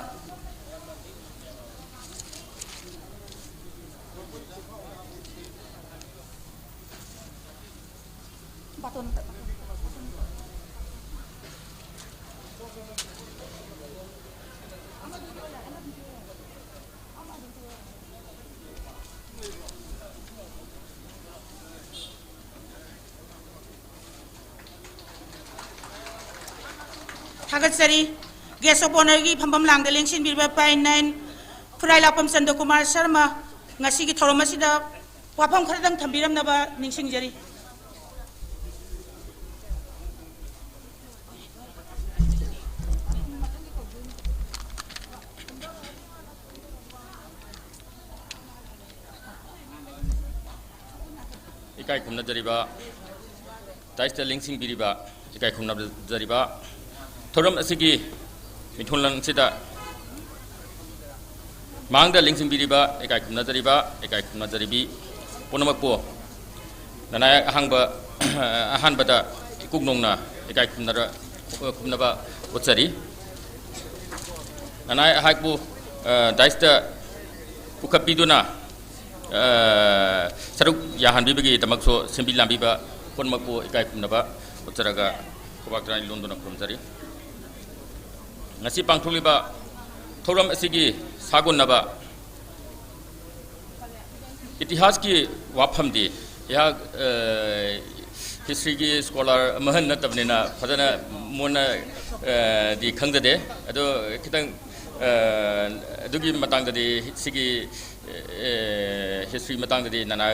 थागतसरी guest of honour की फंबम लांग लेंसिन बिरबा पाइनाइन फुराई लापम चंद्र Kumar Sharma ngasi ki thorom asida wafam khardang thambiram naba ningsing jari ikai khumna jariba taista lingsing biriba ikai khumna jariba thorom asigi mithunlang sida mangda lingsing biriba ikai khumna jaribi punamakpo nanaya ahangba ahanbada ikugnongna ikai khumna ba utsari nanaya ahakbu daista ukapiduna saruk yahan bibagi tamakso sembi lambiba punamakpo ikai khumna ba utsaraga kubaktrani londona krumsari ngasi pangthuliba thoram asigi सागुन नबा इतिहास की वाफम दी यह history की scholar महन नतबनेना फजना मोना दी खंगदे अदो खितंग दुगी Matang ददी सिगी history Matang ददी नना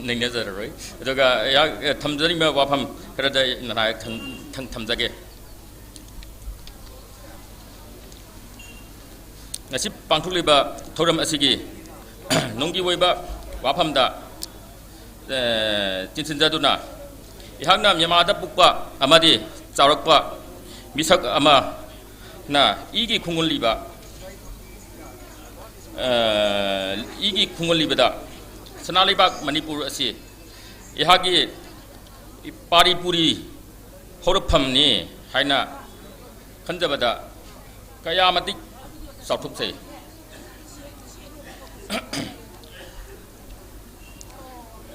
नंगनजर रोय अदोगा या थमजरी में वाफम करदा नना थमजगे ngasi pangthuliba thoram asigi nonggi woiba waphamda tinsinjaduna ihakna myamada pukpa amadi chaurakpa misak ama na igi khungulliba da sanalibak manipur asi ihagi paripuri horuphamni haina khanjabada kayamati sautuk say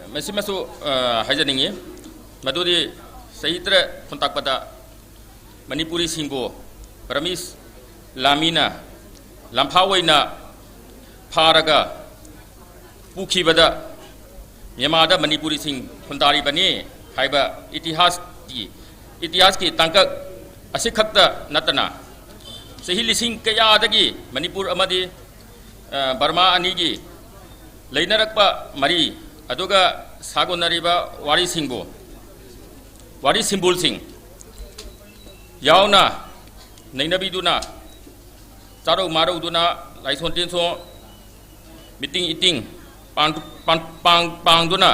masih masuk haja ningi maduri sahitra kontak pada manipuri singgo Paramis lamina lampawai paraga puki bada Yamada manipuri sing kontari bani haiba itihas ki tangkak asikakta natana Sehili sing kaya adagi Manipur amadi Burma anigi Lainarakpa mari aduga sagonariba wari simbol sing yauna nainabiduna charo maru duna laison tinso meeting eating pang duna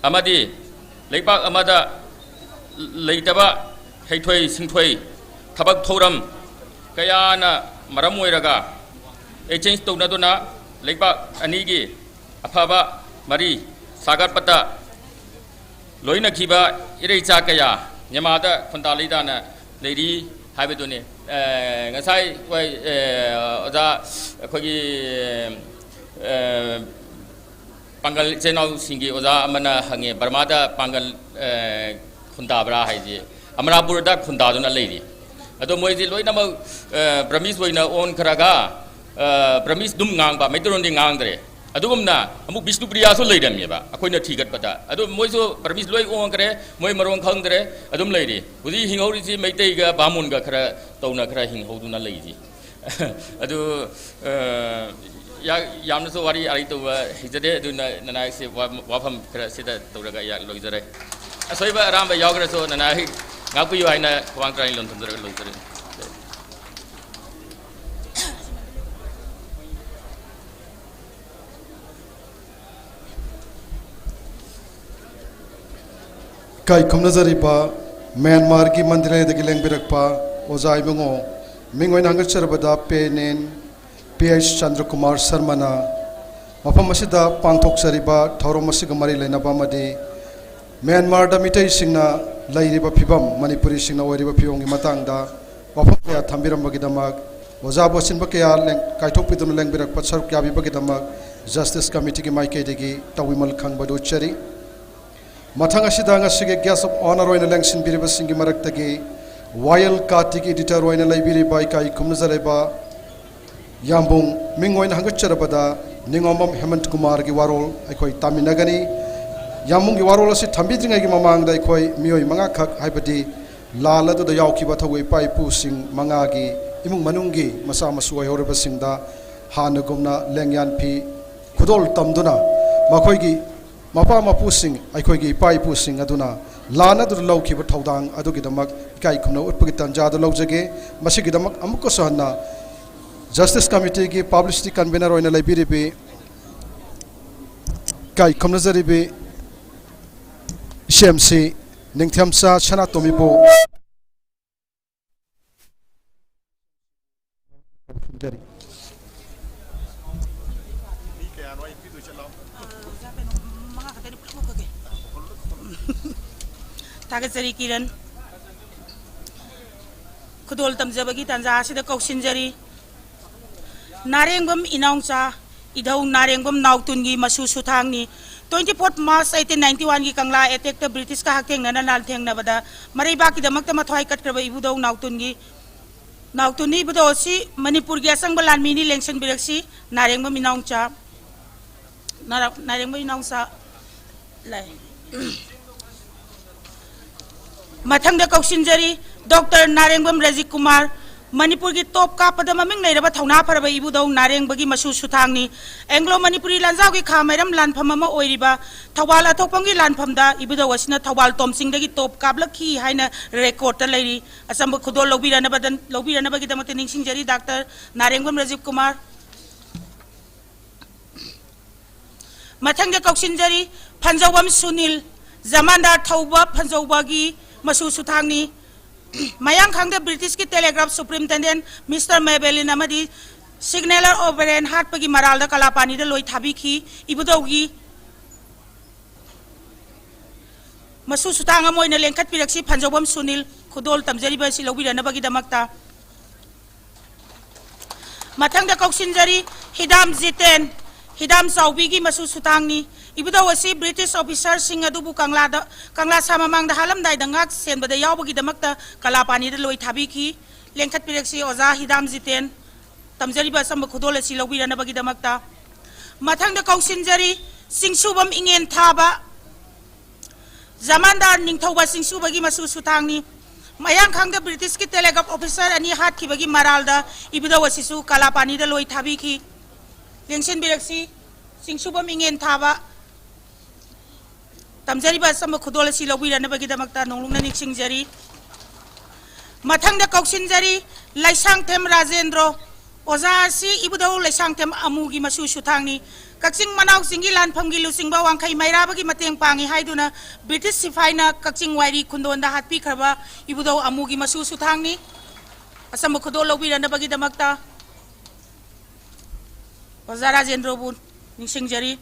amadi leipak amada leitaba heithoi singthoi thabak thoram kaya na maramoy raga change to na duna legba anigi afaba mari sagar pata loina khiba irei cha kaya nyamada khondalida na leiri haibedone ngasai wai oda khogi pangal chenau singi oda amana hange barmada pangal khondabra haiji amarapur da khondaduna leiri Ado moizi loi nama Bramis woina on karaga Bramis dum ngang ba metron di ngang dre ado gumna amuk Vishnu Priya so lei dam ba akoi na thigat pata ado moiso Bramis loi on kare moi marong khang dre adum lei ri udi hingori si meitei ga bamun ga khara tauna khara hinghodu na lei ji ado ya yamna so wari ari to hijade adu na se wafam khara sida toraga ya loi jare asoiba ramba yagra so na ngapuyo ay na kuwang try lon tundra lo tare kai khumnazari pa Myanmar ki mandire de gileng birakpa ozai bungo mingoi nangar charbada penen PH Chandra Kumar Sarmana mafam asida pangthok sariba thorom asiga mari lainaba madi Myanmar da mitai singna lairiba phibam Manipuri singna oiriba phibam gi matangda wafam kya thambiram bagi damak ozabo sinba kya leng kaithok pidun leng birak patsar kya bi bagi damak Justice Committee ki maike degi tawimal khang badu chari mathang asida ngasige gas of honor oina lengsin biriba singi marak tagi Royal Kartik editor oina laibiri bai kai kumnazareba yambung mingoina hangacharabada ningomam Hemant Kumar gi warol aikoi taminagani Yamung warol asi thambidringai gi mamang dai khoi mioi manga khak haibadi लाल अदुदा यावखिबा थौगै पाइपुसिंग मंगागी इमुंग मनुंगी मसा मसुय होरबसिंगदा हानगुमना लेंयान फी खुदोल तमदुना मखोयगी मपा मपुसिंग अखोयगी पाइपुसिंग अदुना लाना दु लौखिबा थौदांग अदुगिदमक इकाई खुमना उत्पगी तंजाद लौजगे मसिगिदमक अमुक सहना justice committee की publicity convener होइना लेबिरिबे काई खुमनजरिबे शेमसी निंगथमसा सना तोमिबो थागतजरी किरण खुदोल तमजबगी तंजा सिदा कौशिनजरी नारेंगबम इनाउंचा इधौ नारेंगबम नाउतुनगी मसु सुथांगनी 24 मार्च 1891 की कंगला एटेक ब्रिटिश का हकथेंगना नालथेंगनबदा मरैबाकी दमकत मथवाई कटक्रब इबुदौ नाउतुनगी नाउतुनी बुदोसी मणिपुर की असंग लानमीनी लेंसन बिरक्सी नारेंगबम इनाउंचा नारेंगबम इनाउंचा लाई मथंग कौशिनजरी डॉक्टर नारेंगबम रजिक कुमार मणिपुर की टॉप कापद ममिंग लेरबा थौना फरब इबुदौ नारेंगबगी मसु सुथांगनी एंग्लो मणिपुरी लांजाव की खामैरम लानफम अमा ओइरिबा थौबाल अथोपंगी लानफमदा इबुदौ असिना थौबाल तोमसिंगदगी टॉप कापलखी हाइना रेकॉर्ड लैरी असंब खुदो लौबिरनबगी दमते निंगसिंगजरी डॉक्टर नारेंगबम रजिक कुमार मथंग कौशिनजरी फंजौबम सुनील जमानदार थौबा फंजौबगी मसु सुथांगनी मयांग खांग ब्रिटिश की टेलीग्राफ सुप्रिंटेंडेंट मिस्टर मेबेलिन अमदी सिग्नलर ओवरेन हाटपगी मराल कलापानी लोई थाबीखी इबुदौगी मसु सुथांग अमोइना लेंखत पिरक्सी फंजौबम सुनील खुदोल तमजरीबा सि लौबिरनबगी दमकता मथंग कौशिनजरी हिदाम जितेन हिदाम चाउबीगी मसु सुथांगनी इबुदौ असी ब्रिटिश ऑफिसर सिंह अदुबु कंगला साममांग हालमदाय दंगाक सेनबदा यावबगी दमकता कलापानी लोई थाबीखी लेंखत पिरक्सी ओजा हिदाम जितेन तमजरीबा सम खुदोल असी लौबिरनबगी दमकता मथंग कौशिनजरी सिंगसुबम इंगेन थाबा जमानदार निंगथौबा सिंगसुबगी मसु सुथांगनी मयांग खांग ब्रिटिश की टेलीग्राफ ऑफिसर अनी हाटखिबगी मरालदा इबुदौ असीसु कलापानी लोई थाबीखी लेंसन बिरक्सी सिंगसुबम इंगेन थाबा तमजरीबा सम खुदोल असी लौबिरनबगी दमकता नोंलुंगना निंगसिंगजरी मथंग कौशिनजरी लाइसांगथेम राजेंद्र ओजा असी इबुदौ लाइसांगथेम अमुगी मसु सुथांगनी कक्चिंग मनाव सिंगी लानफमगी लुसिंगबा वांखै मैराबगी मतेंग पांगी हाइदुना ब्रिटिश सिफाइना कक्चिंग वाइरी खुंदोंदा हाटपीखरबा इबुदौ अमुगी मसु सुथांगनी असम खुदोल लौबिरनबगी दमकता ओजा राजेंद्र बु निंगसिंगजरी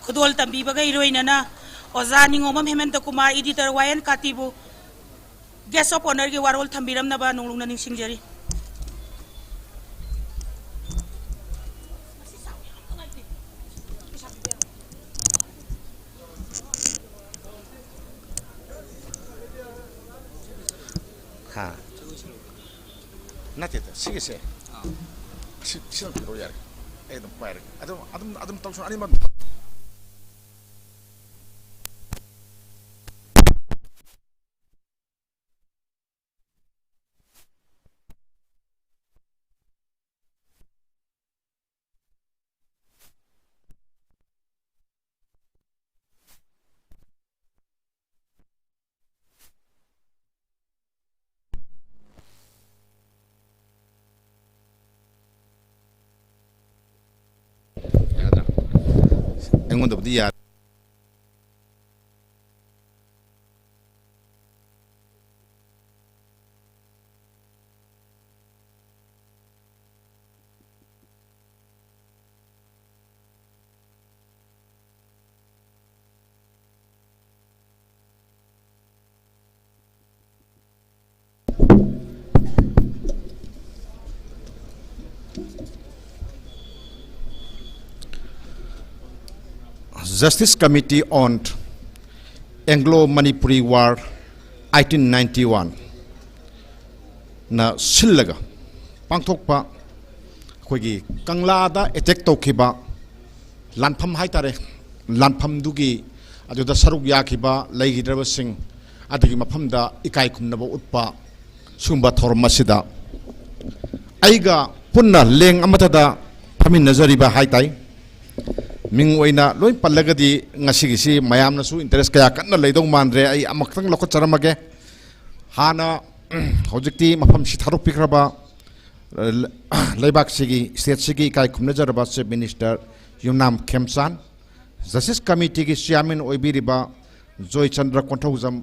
खुदोल तंबीबगा इरोइनना ओजा निंगोमम हेमंत कुमार एडिटर वायन कातिबु गेस्ट ऑफ ऑनर के वारोल थंबीरमनबा नोंलुंगना निंगसिंगजरी हाँ नते सिगेसे सिन बिरो यार एकदम पायर अदम तौसन अनिमन ऐंगोंदबदी यार Justice Committee on Anglo-Manipuri War 1891 na sillaga pangthokpa khoigi Kangla da attack tokhiba lanpham haitare lanpham dugi aduda saruk yakhiba leigidraba sing adagi maphamda ikai khumnaba utpa sumba thormasida aiga punna leng amatada phamin nazariba haitai ming oina loi pallagadi ngasigi si mayamna su interest kaya kanna leidong mandre ai amaktang lokot charamage hana hojikti mafam si tharuk pikraba leibak sigi state sigi kai khumna jaraba chief minister Yumnam Khemsan Justice Committee ki chairman oibiriba Joy Chandra Konthojam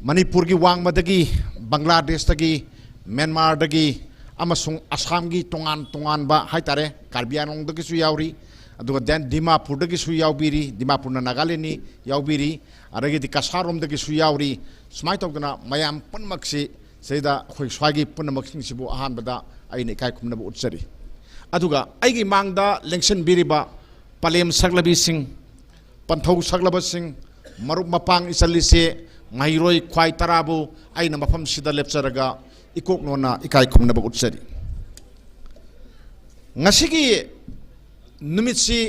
Manipur gi wangmadagi Bangladesh dagi Myanmar dagi amasung Assam gi tongan ba haitare Karbi Anong dagi su yauri aduga den Dimapur dagi su yaubiri Dimapur na Nagaland ni yaubiri aragi di Kasarom dagi su yauri smai tokdana mayam punmaksi seida khoi swagi punmaksi sibu ahan bada aine kai khumna bu utsari aduga aigi mangda lengsen biriba palem saglabi sing panthau saglaba sing marup mapang isalise mairoi khwai tarabu aina mafam sida lepcharaga ikok nona ikai khumna ba utsari ngasigi numitsi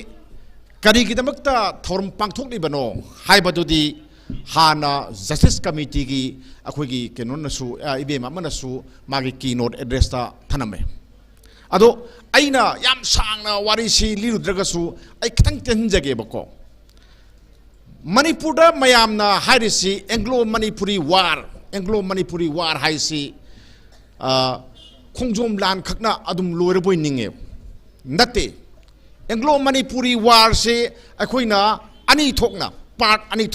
karigidamakta thorum pangthokli bano haibadudi hana Justice Committee gi akhoigi kenonnasu ibem amanasu magi keynote address ta thaname ado aina yam sangna warisi lirudragasu ai khitang tenjage bako Manipur da mayamna hairisi Anglo-Manipuri War haisi khongjom lan khakna adum loiraboi ninge nate Anglo-Manipuri War se akhoina ani thokna part ani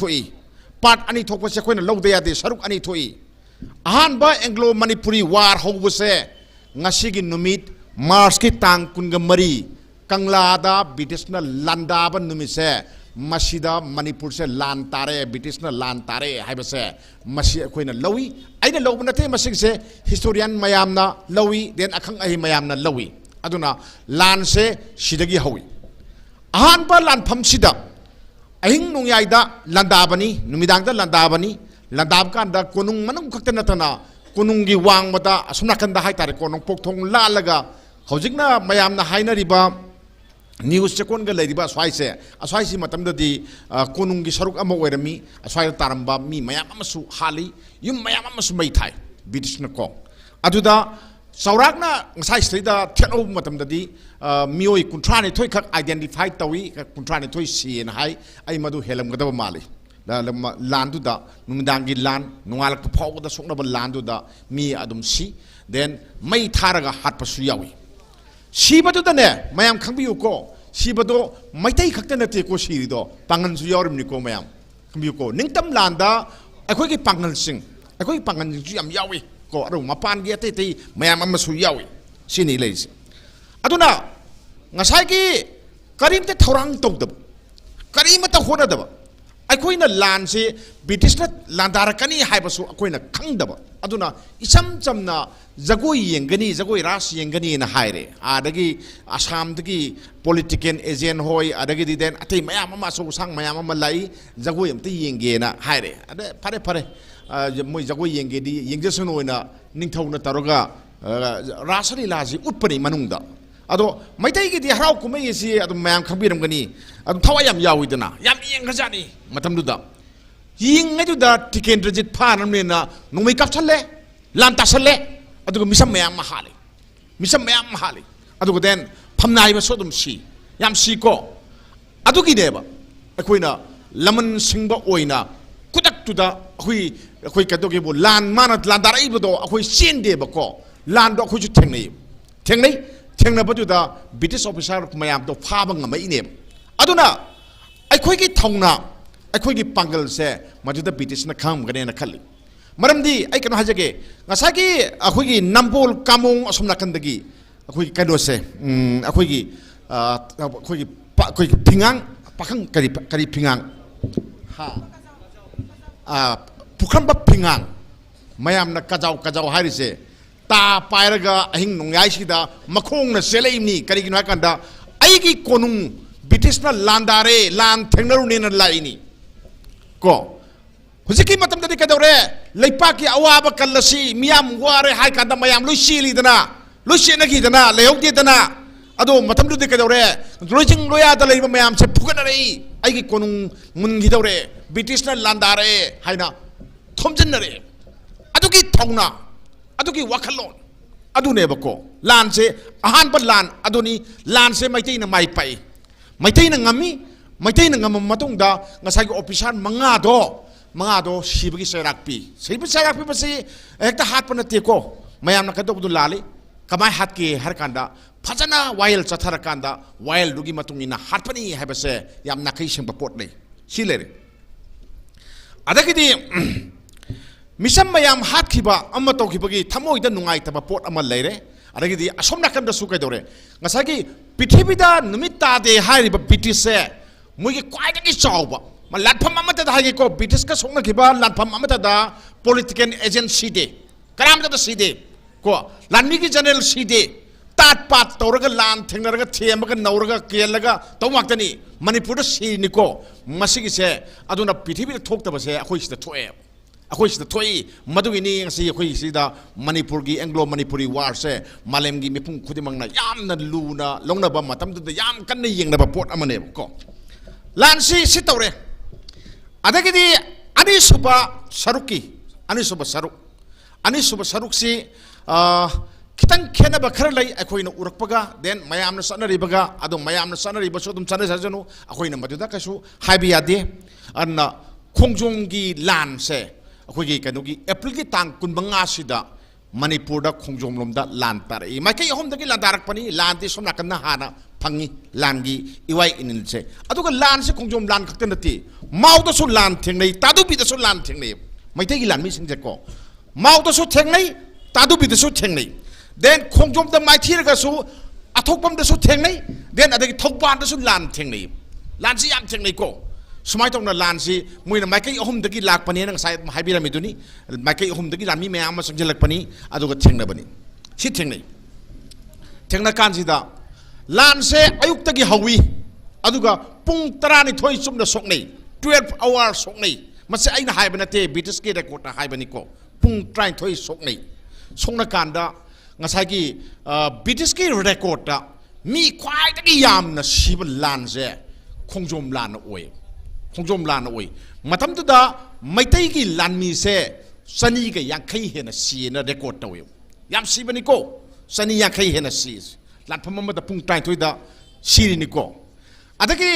thokpa se akhoina logde yade saruk ani thoi ahanba Anglo-Manipuri War hobuse ngasigi numit Mars ki tang kunga mari Kangla da British na landaba numise masida Manipur se lan tare British na lan tare haibase masi akoina lawi aina lawbna te masing se historian mayamna lawi den akhang ahi mayamna lawi aduna lan se sidagi hawi ahan ba lan pham sida ahing nungyaida landabani numidang da landab kan da konung manung khakta natana konungi wang mata asumna kan da haitare konung pokthong la laga hojikna mayamna hainariba news chekon ga leriba swaise aswaisi matamdadi konungi saruk ama oirami aswai taramba mi mayam amasu hali yum mayam amasu mai thai British na ko aduda saurakna ngasai strida thelo matamdadi mioi kuntrani thoi khak identify tawi kuntrani thoi sin hai ai madu helam gadaba mali landu da numidangi lan nungalak phawda da soknaba landu da mi adum si then mai tharaga hatpasu yawi Shibado dane mayam khangbiyu ko shibado maitai khakta nate ko sirido pangan su yawrim ni ko mayam khangbiyu ko ningtam landa akhoi ki pangan sing ju yam yawi ko aro mapan gi ate mayam am su yawi sini leisi aduna ngasai ki karim te thorang tokdab karim ta honadaba akhoi na lan se British na landara kani haibasu akhoi na khangdaba aduna isam chamna jagoi yengani jagoi ras yengani na haire adagi Assam dagi political agent hoi adagi di den atei mayam ama so sang mayam ama lai jagoi amte yenge na haire ade pare moi jagoi yenge di yengjesun oina ningthau na taroga rasari laji utpani manungda ado maitai gi di harau kumai si adu mayam khabiram gani adu thawayam yawidana yam yengrajani matamduda yingaiduda tikendrajit phanamne na nomai kapchalle lantasale aduga misam mayam mahali aduga den phamnai ba sodum si yam si ko adugi deba akoina laman singba oina kudak tuda akoi kadoge bo lan manat landarai bodo akoi sende ba ko lan do akoi ju thengnai baduda British officer mayam do phaba ngamai ne aduna akoi ki thongna akoi ki pangal se majuda British na kham gane na khali maramdi ai kano hajage ngasaki akhoigi Nambol Kamung asumna kandagi akhoigi kano se akhoigi pingang pakang kari pingang ha pukhamba pingang mayam na kajau harise ta pairaga ahing nongyai sida makhong na seleimni kari gina kanda aigi konung ब्रिटिशना लांदारे लान थेंगनरुनेना लाइनी को हुजिकी मतमददी कदौरे लेपाकी अवाब कल्लसी मियाम वारे हाय कांदा मयाम लुइ सीलीदना लुइ सेनगीदना लेहौदेदना अदो मतमददी कदौरे लोइजिंग लोयादा लेबा मयाम से फुगनरे आइगी कोनुंग मुनगिदौरे ब्रिटिशना लांदारे हायना थोमजनरे अदुगी थौना अदुगी वखलोन अदुनेबको लान से अहानब लान अदुनी लान से मैतैना माइ पाइ मैतैना ngami मैतैना ngam मतुंगदा ngसागी officer मंगादो सिबगी सेराकपी बसे हेक्ता हातप नतेको मयामना कदोबदु लाली कमाय हातके हर कांदा फजना वायल चथर कांदा वायल दुगी मतुंगिना हातपनी हाबसे याम नाखै सेंबा पोट ले सिलेरे अदगिदी मिसम मयाम हातखिबा अम्मा तौखिबगी थमोइदा नुंगाइतबा पोट अमा लेरे अदगिदी असोम नाकंदा सु कैदोरे ngसागी पृथ्वीदा नुमित तादे हारिबा ब्रिटिश से मुगी क्वाइदगी चावबा लाटफम अमतदा हागे को ब्रिटिश का सोंग खिबा लाटफम अमतदा पॉलिटिकल एजेंसी दे करामदा सीदे को लानमी की जनरल सीदे तात पात तौरगा लान थेंगनरगा थेमगा नौरगा केलगा तौमाक्तनी मणिपुर सीनिको मसिगी से अदुना पृथ्वी थोक्तबसे अखोइसिदा थोए अखोइसिदा थोई मदुगिनी ngasi अखोइसिदा मणिपुर की एंग्लो मणिपुरी वार से मालेमगी मिपुंग खुदिमंगना यामना लूना लोंगनबा मतमददा याम कन्ना येंगनबा पोट अमने को लानसी सितौरे अदगिदी अनिसुबा सरुकी अनिसुबा सरुक से खितंग खेनब खर लई अखोइना उरकपगा देन मयामना सनरिबगा अदो मयामना सनरिबसो दुम सनरे सजनु अखोइना मदुदा कसु हाइबि यादे अन्ना खोंजोंगी लान से अखोइगी कनुगी एप्रिल की तांग कुनबंगा सिदा मणिपुर खोंजोम लोमदा लान तारे माइकई अहोमदगी लांदारकपनी लानदि सोम नाकन्ना हाना फंगी लानगी इवाई इनिलसे अदुगा लान से खोंजोम लान खक्ते नति माउदसु लान थेंगनै तादुबिदसु लान थेंगनै मैथैगी लानमी सिंजेको माउदसु थेंगनै तादुबिदसु थेंगनै देन खोंजोम द माइथिरगसु अथोकपमदसु थेंगनै देन अदगी थौपानदसु लान थेंगनै लानसि याम थेंगनै को सुमाय तौना लानसि मोइना माइकई अहोमदगी लाकपने नंग साइ हाइबिरामिदुनी माइकई अहोमदगी लानमी मयाम संजलकपनी अदुगा थेंगनबनी सि थेंगना कानसिदा लान से अयुक्तगी हवी अदुगा पुंग 12 चुमना सोकनै 12 आवर सोकनै मसे आइना हाइबा नते ब्रिटिश के रेकॉर्ड हाइबनी को पुंग 13 सोकनै सोकना कांदा ngसागी ब्रिटिश के रेकॉर्ड मी ख्वाइदगी यामना सिब लान से खोंजोम लान ओय मतमदुदा मैतैगी लानमी से सनी के यांखै हेना सीना रेकॉर्ड तवे याम सिबनी को सनी यांखै हेना सी लाटफम अमदा पुंग 13 दा सिरिनी को अदगी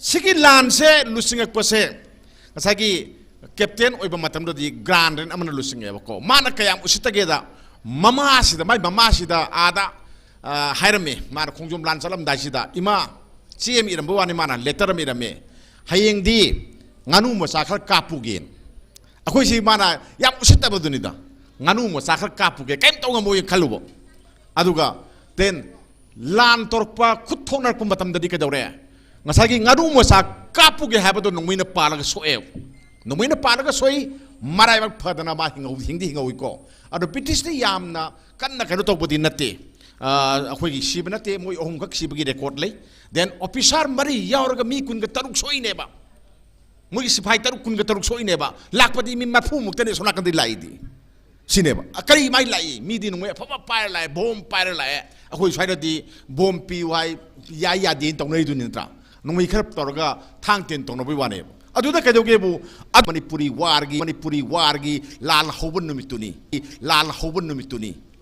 सिगी लान से लुसिंगकपसे ngसागी कैप्टन ओइबा मतमददी ग्रांड रेन अमना लुसिंगेबको माना कयाम उसितगेदा ममासिदा माइ ममासिदा आदा हायरमे माना खोंजोम लान चलम दासिदा इमा चेम इरमबो वानी माना लेटर इरमे हयेंगदी nganu मसा खर कापुगेन अखोइसि माना याम उसितबदुनिदा nganu मसा खर कापुगे कैम तौंगमो खलुबो अदुगा देन लान तोरपा खुथोनरप मतमददी कदौरे ngसागी nganu मसा कापुगे हाबदो नोंमिना पालगा सोई मराइबा फदना मा हिंदी हिंगौइको अदो ब्रिटिशनि यामना कन्ना कनो तौबदि नते अखोइगी सिब नते मोइ अहुम खक सिबगी रेकॉर्ड लै देन ऑफिसर मरी यावरगा मी कुनगा तरुक सोइनेबा मोइ सिफाई तरुक कुनगा तरुक सोइनेबा लाकपदि मी मफु मुक्तने सोना कंदि लाइदी सिनेबा करी माइ लाई मी दि नोंगे फबा पायर लाय बोम पायर लाय अखोइ स्वाइदि बोम पी वाइ या दिन तौनै दुनि नत्रा नोंमै खरप तौरगा थांग तेन तौनबै वाने अदुदा कदौगेबु मणिपुरी वारगी लाल हौबन नुमितुनी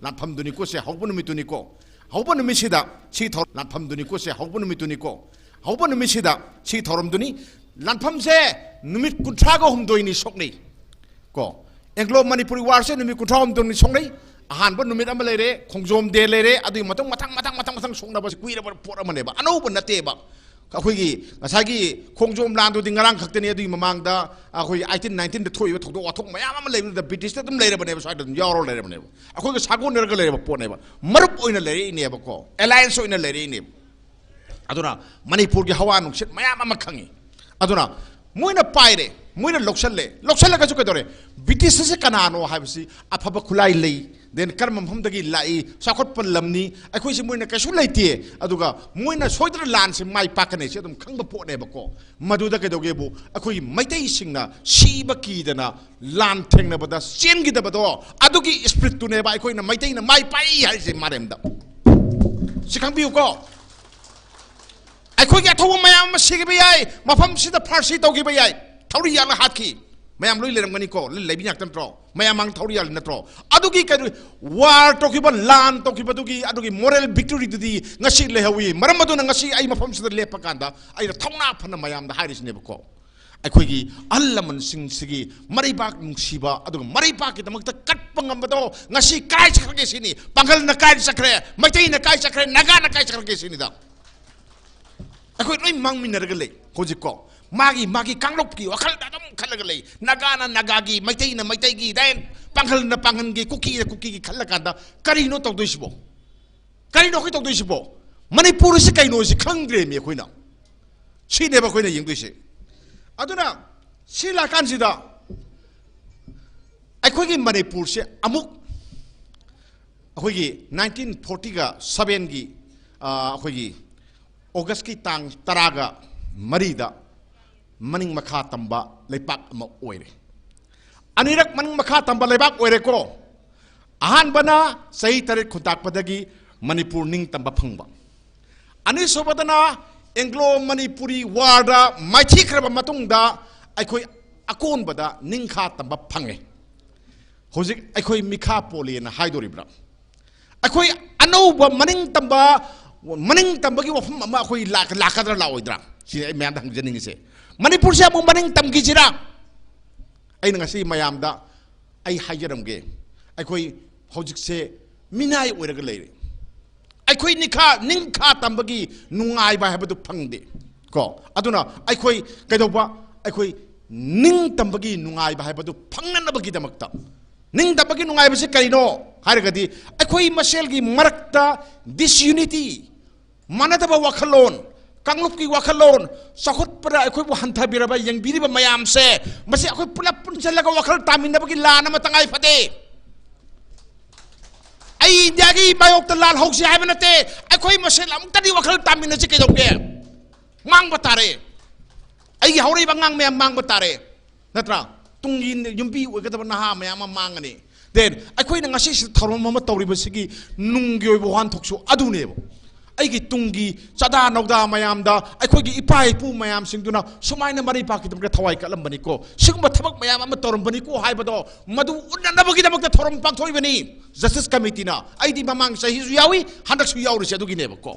लाफम दुनि को से हौबन नुमितुनी को हौबन नुमिसिदा सी थौ लाफम दुनि को से हौबन नुमितुनी को हौबन नुमिसिदा सी थौरम दुनि लाफम से नुमित कुंथ्रागो हमदोइनी सोकनै को एंग्लो मणिपुरी वार से नुमित कुंथ्रा हमदोइनी सोकनै अहानब नुमित अमा लेरे खोंजोम दे लेरे अदुइ मतंग सोंनाबा कुइरब पोर अमनेबा अनौब नतेबा अखोइगी ngसागी खोंजोम लांदो दिंगरांग खक्तने अदुइ ममांगदा अखोइ 1819 द थोइबा थोदो वाथोक मयाम अमा लेबदा ब्रिटिश दा दम लेरबनेबा साइड दम यावरो लेरबनेबा अखोइगी सागोन नरगा लेरबा पोनेबा मरुप ओइना लेरे इनेबा को अलायंस ओइना लेरे इने अदुना मणिपुर की हवा नुक्सित मयाम अमा खंगी अदुना मोइना पाइरे मोइना लोक्सले कसु कदोरे ब्रिटिश से कनानो हाबसी अफबा खुलाई लई देन कर्म मफमदगी लाई साखोटप लमनी अखोइसे मोइना कैसु लेते अदुगा मोइना सोइदर लान से माइ पाकने से अदुम खंग पोने बको मदुदा केदोगेबु अखोइ मैतै सिंगना सीब कीदना लान थेंगनबदा सेमगिदबदो अदुगी स्पिरिट तुने बा अखोइना मैतैना माइ पाइ हाइसे मारेमदा सिखंबियुको अखोइ के अथौ मयाम सिगबे याय मफम सिदा फारसी तौगिबे याय थौरी याला हाथकी मैम लोई लेरमगनी को लेबी नाक्तंत्रो मैम मांग थौरी याल नत्रो अदुगी के वार तोकिबा लान तोकिबा दुगी अदुगी मोरल विक्टोरी दुदी ngasi लेहवी मरम मदुना ngasi आई मफम सिदा लेप कांदा आई थौना फन मैम दा हारिसने बको अखोगी अल्लमन सिंग सिगी मरिबाक नुसीबा अदुग मरिबाक की दमकता कटप ngambado ngasi काय चखरगे सिनी पंगल न काय चखरे मैतै न काय चखरे नगा न काय चखरगे सिनी दा अखोई लोई मांग मिनरग ले होजिको मागी मागी कांगलोप की वखल दादम खलग ले नगाना नगागी मैतै न मैतैगी दैन पंगल न पंगनगी कुकी न कुकी की खल्ला कांदा करिनो तौदोइसबो करिनो खै तौदोइसबो मणिपुर से कैनो से खंग्रे मे खोइना सिनेबा खोइना यंगदोइसे अदुना सिला कानसिदा अखोगी मणिपुर से अमुक अखोगी 1940 का 7 की अखोगी अगस्त की तांग तरागा मरीदा मनिंग मखा तंबा लेपाक अमा ओइरे अनिरक मनिंग मखा तंबा लेपाक ओइरे को अहान बना सही तरह खुदाक पदगी मणिपुर निंग तंबा फंगबा अनि सोबदना एंग्लो मणिपुरी वार्डा माइथी खरबा मतुंगदा अखोई अकोन बदा निंखा तंबा फंगे होजिक अखोई मिखा पोलेना हाइदोरिब्रा अखोई अनौबा मनिंग तंबगी वफम अमा अखोई लाकदरा लाओइद्रा सि मैम हंगजनिंगसे मणिपुर से अमु मनिंग तमगिजिरा अइना ngasi mayamda ai hajaramge अखोई होजिक से मिनाय ओइरगा लेरे अखोई निंखा तंबगी नुंगाई बा हबदु फंगदे को अदुना अखोई कैदोबा अखोई निंग तंबगी नुंगाई बा हबदु फंगनबगी दमक्ता निंग तंबगी नुंगाई बसे करिनो हारगदी अखोई मसेलगी मरक्ता डिसयूनिटी मानदबा वखलोन कांगलुप की वखलोन सखुत पर अखोई बु हंथाबिरबा यंगबिरिबा मयाम से मसे अखोई पुला पुनचलगा वखल तामिनबगी लान म तंगाई फते आई इंडिया की बायोक लाल हौसे है नते अखोई मसेल अमुक्तदी वखल तामिन से केदोगे मांग बतारे आई हौरी बंगांग में मांग बतारे नत्रा तुंगी युम्बी ओगदब नहा मयाम मांगने देन अखोई ngasi थरोम म तौरिबसिगी नुंगी ओइबो हान थोकसु अदुनेबो अगी तुंगी चदा नौदा मयामदा अखोगी इपाई पु मयाम सिंगदुना सुमाइना मरि पाकी दमके थवाई कलमबनी को सिगम थबक मयाम अम तौरमबनी को हाइबदो मदु उन्ननबगी दमके थोरम पांथोइबनी जस्टिस कमिटी ना आईदी ममांग सही यावी हंदक सु यावरसे अदुगी नेबको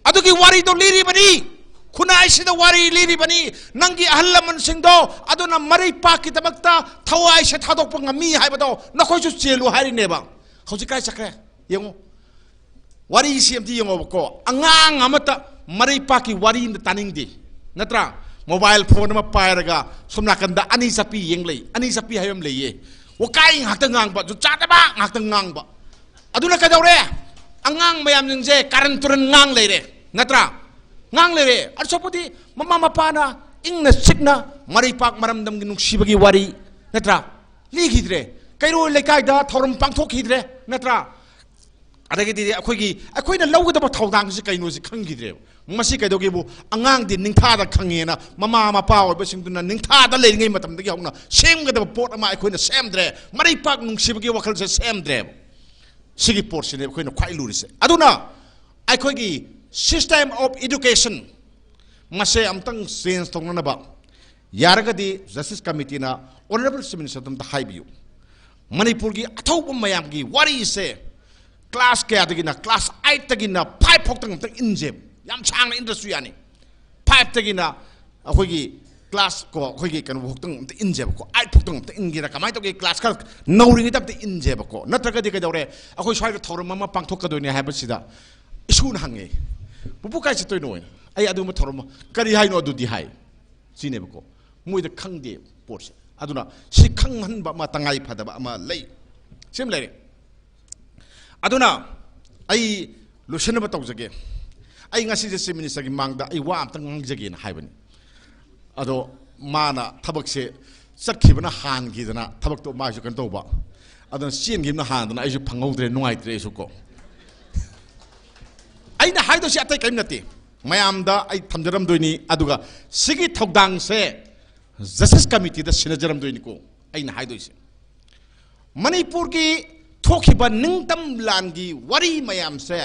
अदुगी वारी दो लिरिबनी खुनाई सिदा वारी लिरिबनी नंगी अहलमन सिंगदो अदुना मरि पाकी दमकता थवाई से थादोक पंगमी हाइबदो नखोइसु चेलु हारिनेबा हौजिकाय चक्रे यंगो वारी सिमती यंगोबको अंगांग अमता मरि पाकी वारी न तानिंगदि नत्रा मोबाइल फोन म पायरगा सोमनाकंदा अनि सपी यंगलै अनि सपी हायम लेये वकाई हातंग ngang जु चादबा हातंग ngang बा अदुना कदौरे अंगांग मयाम जिंगजे कारण तुरन ngang लेरे नत्रा ngang लेरे अरसोपुदी मम्मा मपाना इंगना सिकना मरि पाक मरमदम गि नुक्सिबगी वारी नत्रा लिखिद्रे कैरो लेकाइदा थौरम पांथोखिद्रे नत्रा अदगी अखोइना लौगदब थौदांग से कैनो से खंगिद्रे मसी कैदोगेबु अंगांग दि निंथादा खंगेना ममा मपा ओइबसिंगदुना निंथादा लेरिङै मतमदगी हौना सेमगदब पोट अमा अखोइना सेमद्रे मरै पाक नुंसिबगी वखल से सेमद्रे सिगी पोट सिने अखोइना ख्वाइ लुरिसे अदुना अखोइगी सिस्टम ऑफ एजुकेशन मसे अमतंग चेंज तोंगनबा यारगदी जस्टिस कमिटी ना ऑनरेबल चीफ मिनिस्टर तम हाइबियु मणिपुर की अथौब मयाम की वारी से क्लास क्या तगिना क्लास 8 तगिना 5 फोक्तंग तक इंजे याम चांग इंडस्ट्री यानी 5 तगिना अखोगी क्लास को अखोगी कन फोक्तंग तक इंजे को 8 फोक्तंग तक इंगिरा कमाय तोगी क्लास का नौरिंग तक इंजे को नत्रगदी कदौरे अखोई स्वाइ थौरम मा पांथोकदोनि हाइबसिदा इशुन हंगे पुपु काय चतोइनो आई अदुम थौरम करी हाइनो अदुदि हाइ सिनेबको मुइद खंगदे पोर्स अदुना सि खंगहनबा मा तंगाई फदबा मा लई सेम लेरे अदुना आई लुसन तौजगे आई चीफ मिनिस्टर की मांगदा आई वा अंगजगे हाइबनी अदो माना थबक से चखिबना हानगिदना थबक तो मासु कन तौबा adon sien gim na han na aisu phangautre nungai tre su ko aina haido si atai kaim nati mayam da ai thamjaram doini aduga sigi thodang se justice committee da sinajaram doini ko aina haido se manipur ki thokhiba ningtam langi wari mayam se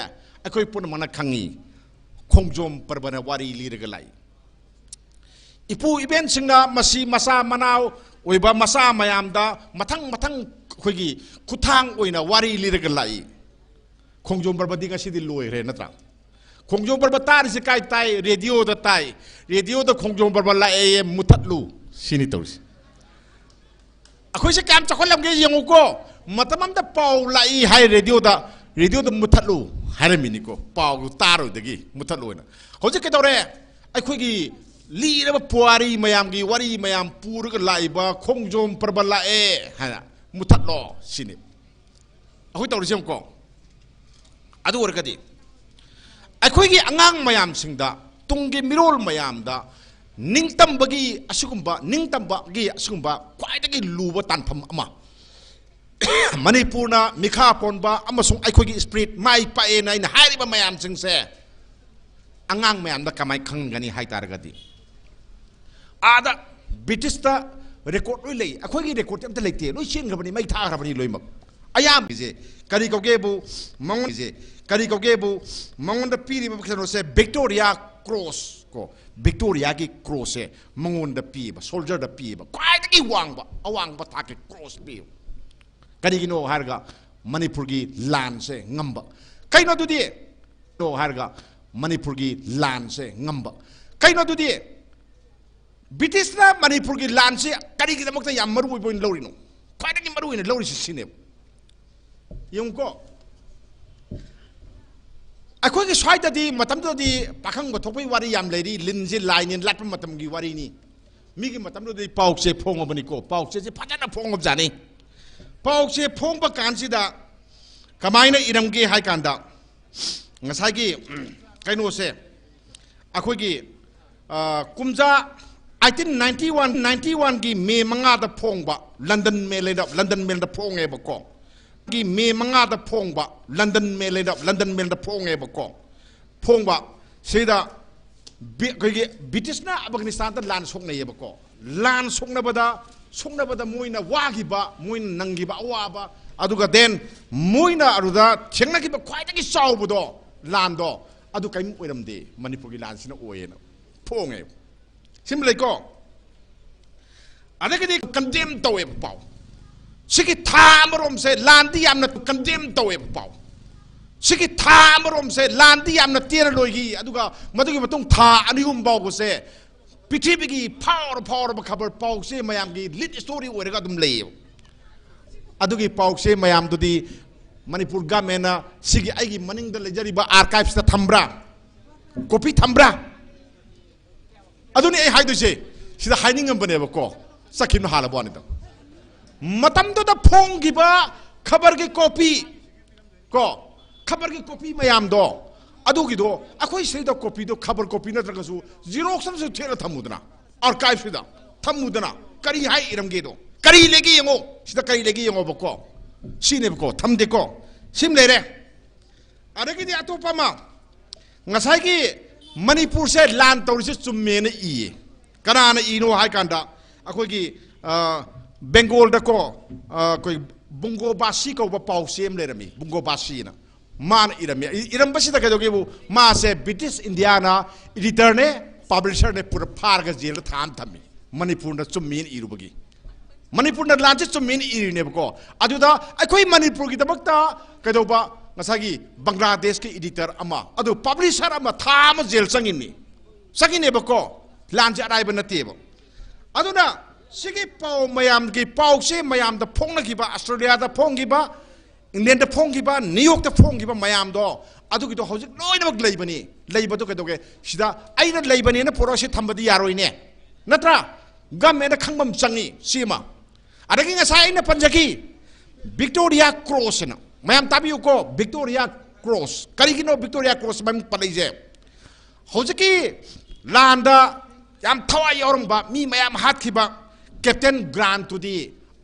akoi pun mana khangi khongjom parbana wari liraga lai ipu event singna masi masa manau oiba masa mayam da mathang mathang khoigi kuthang oina wari liraga lai khongjom parbadi nga sidi loi re natra khongjom parba tar se kai tai radio da khongjom parba la e muthatlu sini tawsi akhoi se kam chakholam ge yengu ko matamam da pau lai hai radio da muthatlu haramini ko pau taro dagi muthatlu na hoje ke dore akhoi gi liraba puari mayam gi wari mayam purga laiba khongjom parba la e ha muthatlo sini akhoi tawri sem ko adu warkadi अखोई अंगांग मयाम सिंगदा तुंगे मिरोल मयाम दा निंगतम बगी असुगुंबा निंगतम बगी असुगुंबा क्वाइदगी लुबा तानफम अमा मणिपुरना मिखा पोनबा अमसुंग अखोई spirit माई पाए nine हारिबा मयाम सिंगसे अंगांग मयाम दा कमाई खंगनी हाई तारगदी आदा ब्रिटिश दा रेकॉर्ड लोई लई अखोई रेकॉर्ड अमता लेते लोई चेनगबनी मई थाखरबनी लोइमक अयाम जे करी कौगेबु मंगन जे करी कौगेबु मंगन द पीरी बखनो से विक्टोरिया क्रॉस को विक्टोरिया की क्रॉस से मंगन द पीब सोल्जर द पीब क्वाइदगी अवांगबा थाके क्रॉस पी करी गिनो हारगा मणिपुर की लान से ngamba कइनो दुदि तो हारगा मणिपुर की लान से ngamba कइनो दुदि ब्रिटिश ना मणिपुर की लान से करी की दमकता याम मरु बोइन लौरिनो क्वाइदगी मरु इन लौरि सिने यंको अखोई की स्वाइद दी मतम तो दी पाखंग बथोपई वारी याम लेरी लिनजे लाइन लाट मतम की वारी नी मी की मतम तो दी पाउक से फोंग बनी को पाउक से फजना फोंग जाने पाउक से फोंग ब कांसिदा कमाइना इरम के हाई कांदा ngасai की कइनो से अखोई की कुमजा 1891 की मे मंगा द फोंग बा लंदन में द फोंग ए बको की मे मंगा द फोंगबा लंदन में द फोंगे बको फोंगबा सेदा कई ब्रिटिश ना अफगानिस्तान द लान सोंगने बको लान सोंगनबदा मोइना वागिबा मोइन नंगिबा अवाबा अदुगा देन मोइना अरुदा थेंगनागिबा ख्वाइदगी चावबदो लानदो अदु कइम ओइरमदे मणिपुर की लान सिना ओयेना फोंगे सिमलेको अदगदी कंडेम तवे पाव सिकी थामरोम से लांदी यामना कंडेम तवे पाव सिकी थामरोम से लांदी यामना तेर लोगी अदुगा मदुगी मतुंग था अनिहुम बाव से पृथ्वी की फावर खबर पाव से मयाम की लिट स्टोरी ओरेगा दुम लेयो अदुगी पाव से मयाम दुदी मणिपुर गवर्नमेंट सिगी आइगी मनिंग द लेजरिबा आर्काइव्स ता थम्ब्रा कॉपी थम्ब्रा अदुनी ए हाइदुसे सिदा हाइनिंगम बनेबको सखिन हालबोनी द मतम तो द फोंगिबा खबर की कॉपी मयाम दो अदुगी दो अखोई से द कॉपी दो खबर कॉपी नत्रगसु जेरोक्स से थेरा थमुदना आर्काइव सिदा थमुदना करी हाई इरमगे दो करी लेगी यंगो सिदा करी लेगी यंगो बको सिने बको थमदे को सिम लेरे अरगी दि अतोपमा ngasai की मणिपुर से लान तौरिसे चुम्मेन ई कनाना इनो हाई कांदा अखोई की बेंगोल दको कोई बुंगो बासी को पाव सेम लेरमी बुंगो बासी ना मान इरम बसी तक जोगेबु मा से ब्रिटिश इंडिया ना एडिटर ने पब्लिशर ने पूरा फार का जेल थाम थमी मणिपुर ना चुम्मीन इरुबगी मणिपुर ना लांचे चुम्मीन इरिने बको अदुदा अखोई मणिपुर की दबकता कदोबा ngasagi बांग्लादेश के एडिटर अमा अदु पब्लिशर अमा थाम जेल संगिने बको लांचे अराइब नतेबो अदुना सिगी पाव मयाम की पाव से मयाम द फोंगनगिबा ऑस्ट्रेलिया द फोंगिबा इंग्लैंड द फोंगिबा न्यूयॉर्क द फोंगिबा मयाम दो अदुगी तो हौजिक लोइनमक लेबतो कदोगे सिदा आइना लेबनी न पोरोसे थंबदी यारोइने नत्रा गवर्नमेंट खंगबम चंगी सीमा अदगी ngасai न पंजकी विक्टोरिया क्रॉस न मयाम ताबियो को विक्टोरिया क्रॉस करिगिनो विक्टोरिया क्रॉस मम पलेजे हौजिकी लांदा याम थवा यौरंबा मी मयाम हातखिबा कैप्टन ग्रांट टू दी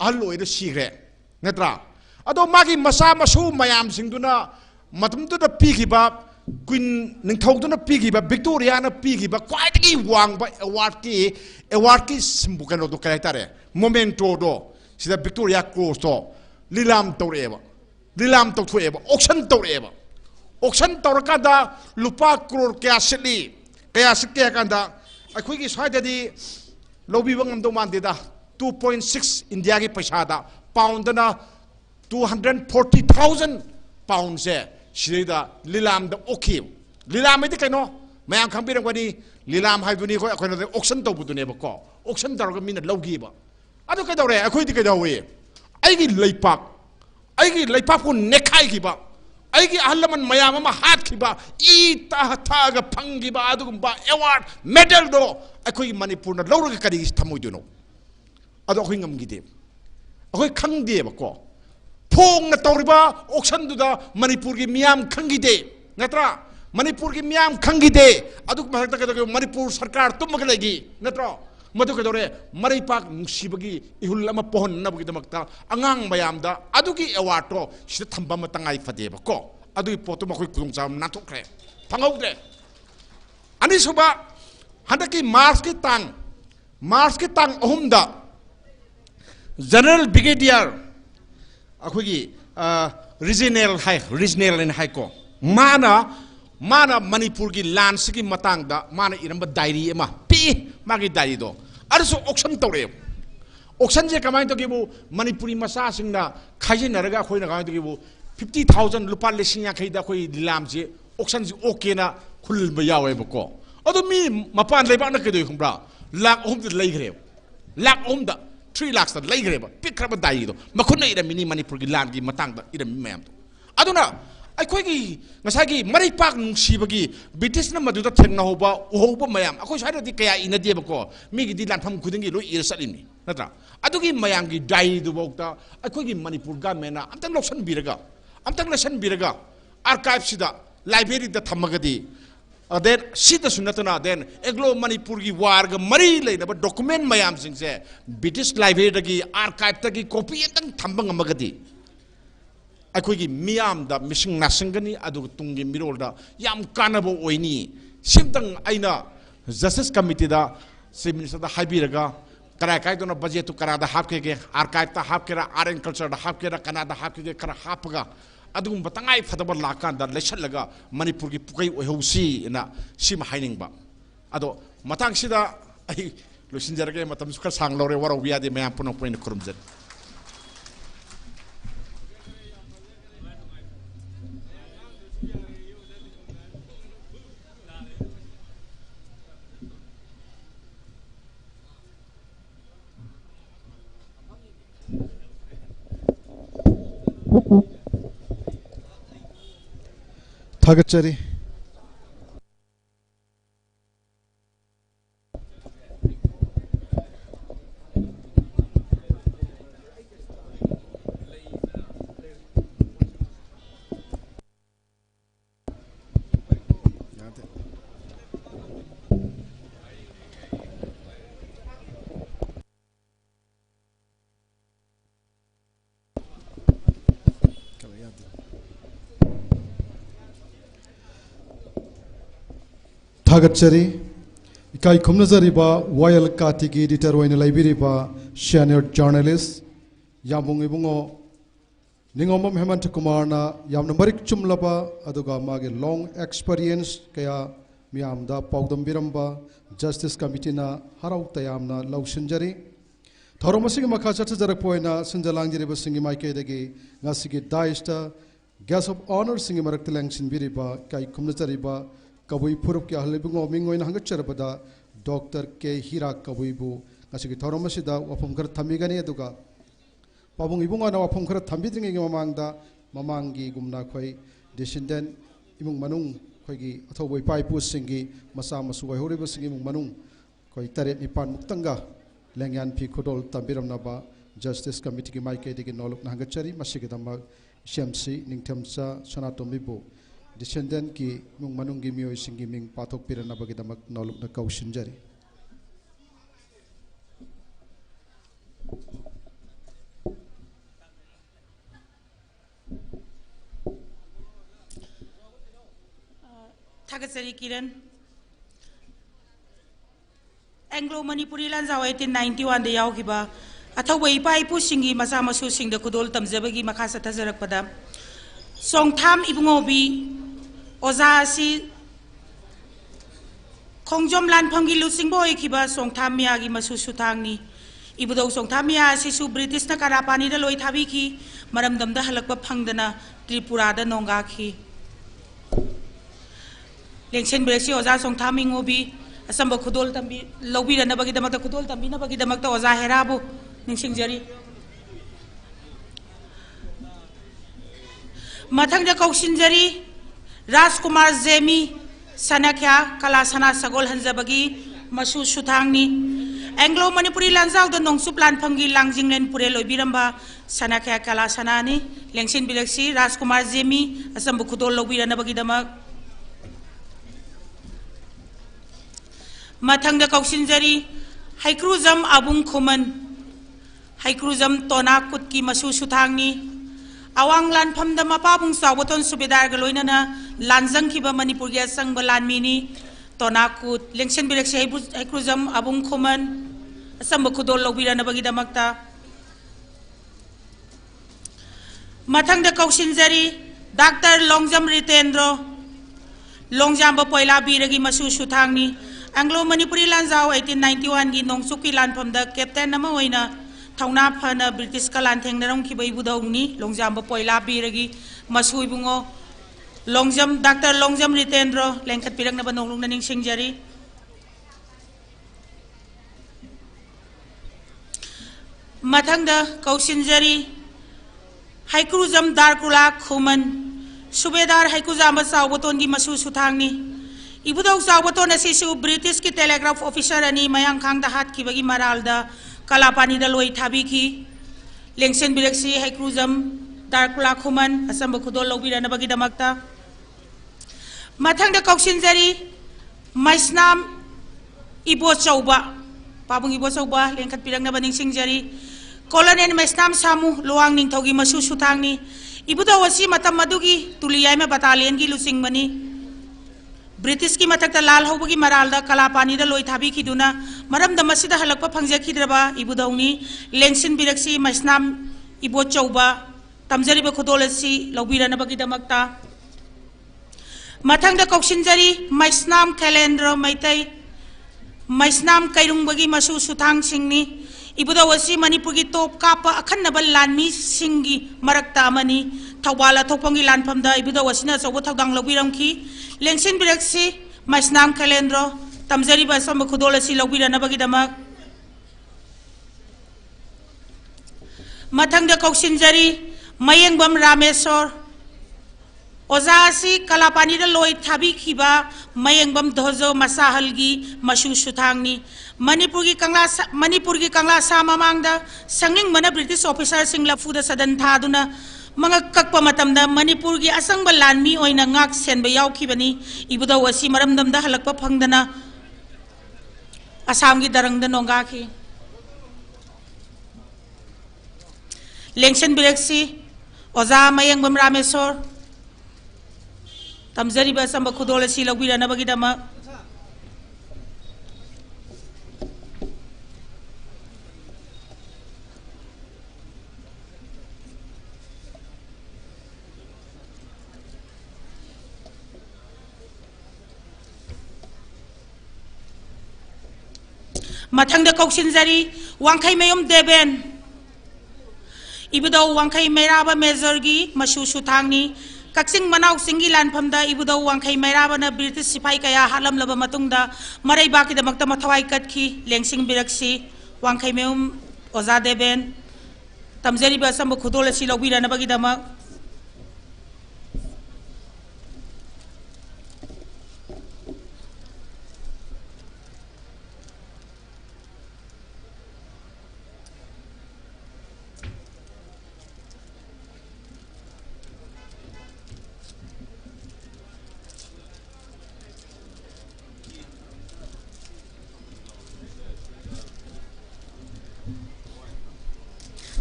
अहल ओइद सीग्रे नत्रा अदो मागी मसा मसू मयाम सिंगदुना मतमदुदा पीखिबा क्वीन निंथौदुना पीखिबा विक्टोरियाना पीखिबा क्वाइदगी वांगबा अवार्ड की सिंबुकनो दो करेक्टारे मोमेंटो दो सिदा विक्टोरिया क्रॉस तो लीलाम तौरेबा लीलाम तौथोएबा ऑक्शन तौरेबा ऑक्शन तौरकादा लुपा करोड़ क्या सिली क्या सिक्के कांदा अखोगी स्वाइददी लोबीबा ngam मानदेदा 2.6 इंडिया की पैसादा पाउंडना 240,000 पाउंड से सिदा लीलाम द ओके लीलाम में कनो मैं खंबीरंगनी लीलाम हाइदुनी को अखोना ऑक्शन तौबुदुनेबको ऑक्शन तौरगा मीना लौगीबा अदो कदौरे अखोइदि कदौवे आइगी लेपाक को नेखाइगिबा आइगी अहलमन मयाम अमा हातखिबा ई ताग फंगिबा अदुगुम्बा अवार्ड मेडल दो अखोई मणिपुर न लौरगा करी थमोइदुनो अदो अखोई ngамगिदे अखोई खंगदेबको फोंग न तौरिबा ऑक्शन दुदा मणिपुर की मियाम खंगिदे नत्रा मणिपुर की मियाम खंगिदे अदुग महरता कदो मणिपुर सरकार तुमग लेगी नत्रा मधु कदौरे मरैपाक नुसिबगी इहुल अमा पोहन्नबगीदमक्ता अंगांग मयामदा अदुगी अवार्डो सिदा थंबा मतंगाई फदेबको अदुगी पोतो मखोई कुदुंगचाम नाथोखरे फंगौदे अनिसुबा हंदकी मार्च की तांग अहुमदा जनरल ब्रिगेडियर अखोगी रीजनल इन हाइको माना मणिपुर की लांस की मतंगदा माना इरंबा डायरी एमा पी मागी डायरी दो अरसो ऑक्शन तौरे ऑक्शन जे कमाई तो गेबु मणिपुरी मसा सिंगना खाइनरगा खोइना कमाई तो गेबु 50,000 लुपा लिसिंग याखैदा खोइ लाम जे ऑक्शन जे ओके ना खुलबा यावेबको अदो मी मपान लेबा न केदो खंब्रा लाख ओम दे लेग्रे लाख ओम दा 3 लाख दा लेग्रेबा पिक्रबा डायरी दो मखुन इरा मिनी मणिपुर की लान की मतंगदा इरा मैम तो अदुना अखोगी ngसागी मरैपाक नुसिबगी ब्रिटिशना मदुदा थेंगनाहोबा उहोबा मयाम अखोई साइदि कया इनदेबको मिगिदि लानफम खुदिंगी लो इर सलिनी नत्रा अदुगी मयांगी डाई दुबोक्ता अखोगी मणिपुर गवर्नमेंटना अमतंग लसन बिरगा आर्काइव सिदा लाइब्रेरी दा थमगदी अदेन सिदा सुनतना देन एग्लो मणिपुर की वार ग मरी लेनबा डॉक्यूमेंट मयाम सिंगसे ब्रिटिश लाइब्रेरी दगी आर्काइव तगी कॉपी एतंग थंबंग मगदी अखोगी मियाम दा मिसिंग नासंगनी अदु तुंगी मिरोल दा याम कानबो ओइनी सिमतंग आइना जस्टिस कमिटी दा चीफ मिनिस्टर दा हाइबिरगा करा काय दोना बजेट तो करा दा हापके आर्काइव ता हापकेरा आर्ट एंड कल्चर दा हापकेरा कना दा हापके खरा हापगा अदुम बतंगाई फदबा लाकान दा लेसलगा मणिपुर की पुकै ओहौसी ना सिम हाइनिंगबा अदो मतंग सिदा आई लुसिनजरगे मतम सुखर सांग लौरे वरो बियादे मयाम पुनो पोइन खुरुमजन थागतचरी थागतचरी इकाई खुमनजरीबा वायल कातिगी एडिटर ओइना लाइब्रेरीबा सीनियर जर्नलिस्ट यामुंग इबुंगो निंगोमम हेमंत कुमार ना यामना मरिक चुमलबा अदुगा मागे लॉन्ग एक्सपीरियंस कया मियामदा पाउदम बिरंबा जस्टिस कमिटी ना हराउ तयामना लौसिनजरी थौरमसिग मखा चचजरपोइना संजलांगजिरिबा सिंगी माइकेदगी गासिगी दाइस्टा गेस्ट ऑफ ऑनर सिंगी मरक तलंगसिन बिरिबा इकाई खुमनजरीबा कबुई फुरुप के हलिबुंगो मिंगोइन हंगचरबदा डॉक्टर के हीरा कबुईबु गासिगी थौरमसिदा वफम खर थमिगनी अदुगा पाबुंग इबुंगना वफम खर थमिद्रिंगी ममांगदा ममांगी गुमना खोई डिसेंडेंट इमुंग मनुंग खोईगी अथौबोई पाइपु सिंगी मसा मसु वैहोरिबु सिंगी इमुंग मनुंग खोई तरेत निपान मुक्तंगा लेंग्यान फी खुदोल तंबिरमनाबा जस्टिस कमिटी की माइकेदिगी नोलुक हंगचरी मसिगिदमक सीएमसी निंगथमसा सनातोमिबु डिसेंडेंट की मुंग मनुंगी मियोई सिंगी मिंग पाथोक पिरनबगिदमक नोलुक कौशिनजरी थागतसरी किरण एंग्लो मणिपुरी लांजाव 1891 दे यावखिबा अथौब इपा इपुसिंगी मसा मसु सिंग द खुदोल तमजबगी मखा सथजरकपदा सोंगथाम इबुंगोबी ओजासी खोंजोम लानफंगी लुसिंगबो ओइखिबा सोंगथाम मियागी मसु सुथांगनी इबुदौ सोंगथाम मिया सिसु ब्रिटिश न करापानी द लोइ थाबीखी मरमदम द हलकप फंगदना त्रिपुरा द नोंगाखी लेंसेन ब्रेसी ओजा सोंगथाम इंगोबी असंब खुदोल तंबी लौबीरनबगी दमक खुदोल तंबीनबगी दमक ओजा हेराबु निंसिंगजरी मथंग कौशिंजरी राजकुमार जेमी सनाख्या कला सना सगोल हंजबगी मसु सुथांगनी एंग्लो मणिपुरी लांजाव द नोंसुप लानफंगी लांजिंगलेन पुरे लोबिरंबा सनाख्या कला सनानी लेंसिन बिलक्सी राजकुमार जेमी असंब खुदोल लौबीरनबगी दमक मथंग कौशिंजरी हैक्रुजम अबुंग खुमन हैक्रुजम तोना कुटकी मसु सुथांगनी अवांग लानफम द मपाबुंग सावतोन सुबेदार गलोइनना लानजंखिबा मणिपुर गे संग लानमीनी तोनाकुत लेंसन बिरक्से हैक्रुजम अबुंग खुमन असंब खुदोल लौबीरनबगी दमक्ता मथंग द कौशिंजरी डॉक्टर लोंगजम रितेंद्र लोंगजाम पोइला बीरगी मसु सुथांगनी एंग्लो मणिपुरी लांजाव 1891 गी नोंगसुकी लानफम द कैप्टन नमा ओइना थौना फना ब्रिटिश का लांथेंगनरम की बैबुदौनी लोंगजाम पोइला बीरगी मसु इबुंगो लोंगजम डॉक्टर लोंगजम रितेंद्र लेंखत पिरंगनब नोंगलुंगना निंगसिंगजरी मथंग द कौशिंजरी हैक्रुजम दारकुला खुमन सुबेदार हैकुजाम सावबतोन की मसु सुथांगनी इबुदौ सावबतोन असिसु ब्रिटिश की टेलीग्राफ ऑफिसर अनि मयांग खांग द हात किबगी मराल द कलापानी द लोइ थाबीखी लेंसेन बिरक्सी हैक्रुजम दारकुला खुमन असंब खुदोल लौबीरनबगी दमक्ता मथंग द कौशिंजरी मैस्नाम इबो चौबा पाबुंग इबो चौबा लेंखत पिरंगनब निंगसिंगजरी कोलोनेल मैस्नाम सामु लोआंग निंगथौगी मसु सुथांगनी इबुदौ असी मतम मदुगी तुलियाइमा बटालियन की लुसिंगमनी ब्रिटिश की मथक लाल होबगी मराल द कलापानी द लोइ थाबीखिदुना मरम द मसिदा हलकप फंगजखिद्रबा इबुदौनी लेंसिन बिरक्सी मैस्नाम इबो चौबा तमजरीब खुदोलसी लौबीरनबगी दमक्ता मथंग द कौशिंजरी मैस्नाम कैलेंद्र मैतै मैस्नाम कैरुंगबगी मसु सुथांग सिंगनी इबुदौ असी मणिपुर की टॉप काप अखन्नब लानमी सिंगी मरक्ता अमनी थौबाल थोपंगी लानफम द इबुदौ असिना चौबो थौदांग लौबीरमखी लेंसिन बिरक्सी मैस्नाम कैलेंद्र तमजरीब असंब खुदोलसी लौबीरनबगी दमक मथंग द कौशिंजरी मयंगबम रामेश्वर ओजासी कलापानी द लोइ थाबीखिबा मयंगबम धोजो मसाहलगी मसु सुथांगनी मणिपुर की कंगला सा ममांग द संगिंग मन ब्रिटिश ऑफिसर सिंग लफू द सदन थादुना मंग कक्प मतम द मणिपुर की असंग लानमी ओइना ngak senba yaukibani ibudau asi maramdam da halakpa phangdana asam gi darang da nonga khi लेंसन बिरक्सी ओजा मयंगबम रामेश्वर तमजरीब असंब खुदोलसी लौबीरनबगी दमक मथंग द कौशिंजरी वांखै मयम देबेन इबुदौ वांखै मैराबा मेजरगी मसु सुथांगनी कक्सिंग मनाउ सिंगी लानफम द इबुदौ वांखै मैराबना ब्रिटिश सिपाही कया हालमलब मतुंगदा मरैबाकी दमक्ता मथवाई कटखी लेंसिंग बिरक्सी वांखै मयम ओजा देबेन तमजरीब असंब खुदोलसी लौबीरनबगी दमक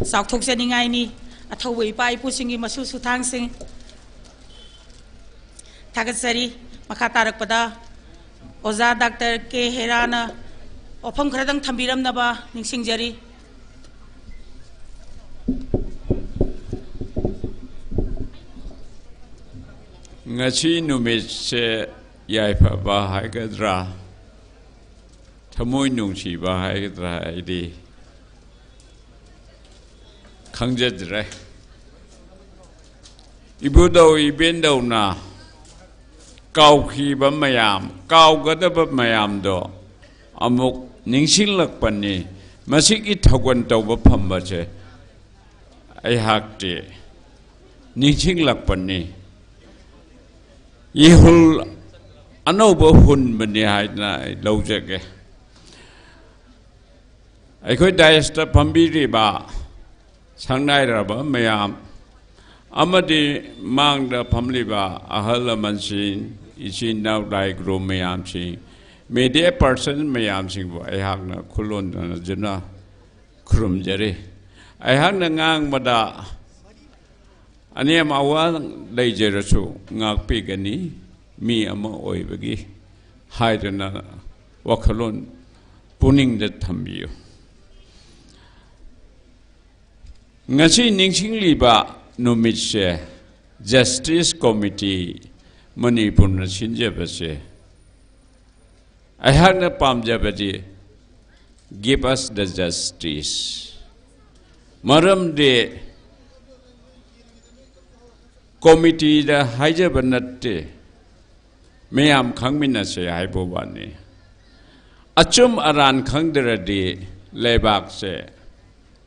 साउथोक्सनिंगाइनी अथौब इपा इपुसिंगी मसु सुथांगसिंग थागतसरी मखा तारकपदा ओजा डॉक्टर के हेराना वफम खरदंग थंबिरमनबा निंगसिंगजरी ngasi numit se yaifa ba haigadra thamoi nungsi ba haigadra idi khangjadre ibudau ibendau na kau khi ba mayam kau gada ba mayam do amuk ningsing lakpani masiki thagwan taw ba phamba che ai hakte ningsing lakpani Ihul anoba hun bani hai na lojake. Aikoi daista pambiri ba sangnai raba mayam amadi mang da pamli ba ahala mansin isin now dai gro mayam sing media person mayam sing ba ai hak na khulon na juna khrum jare ai hak na ngang mada Ani am awa dai jerasu ngak pigani mi ama oi bagi haidana wakhalon puning de thambiyo ngasi ningsing liba numit se justice committee manipur na sinje base I have na pamjabati give us the justice maram de Committee da haja banatte mayam khangmina se haibo bani achum aran khangderadi lebak se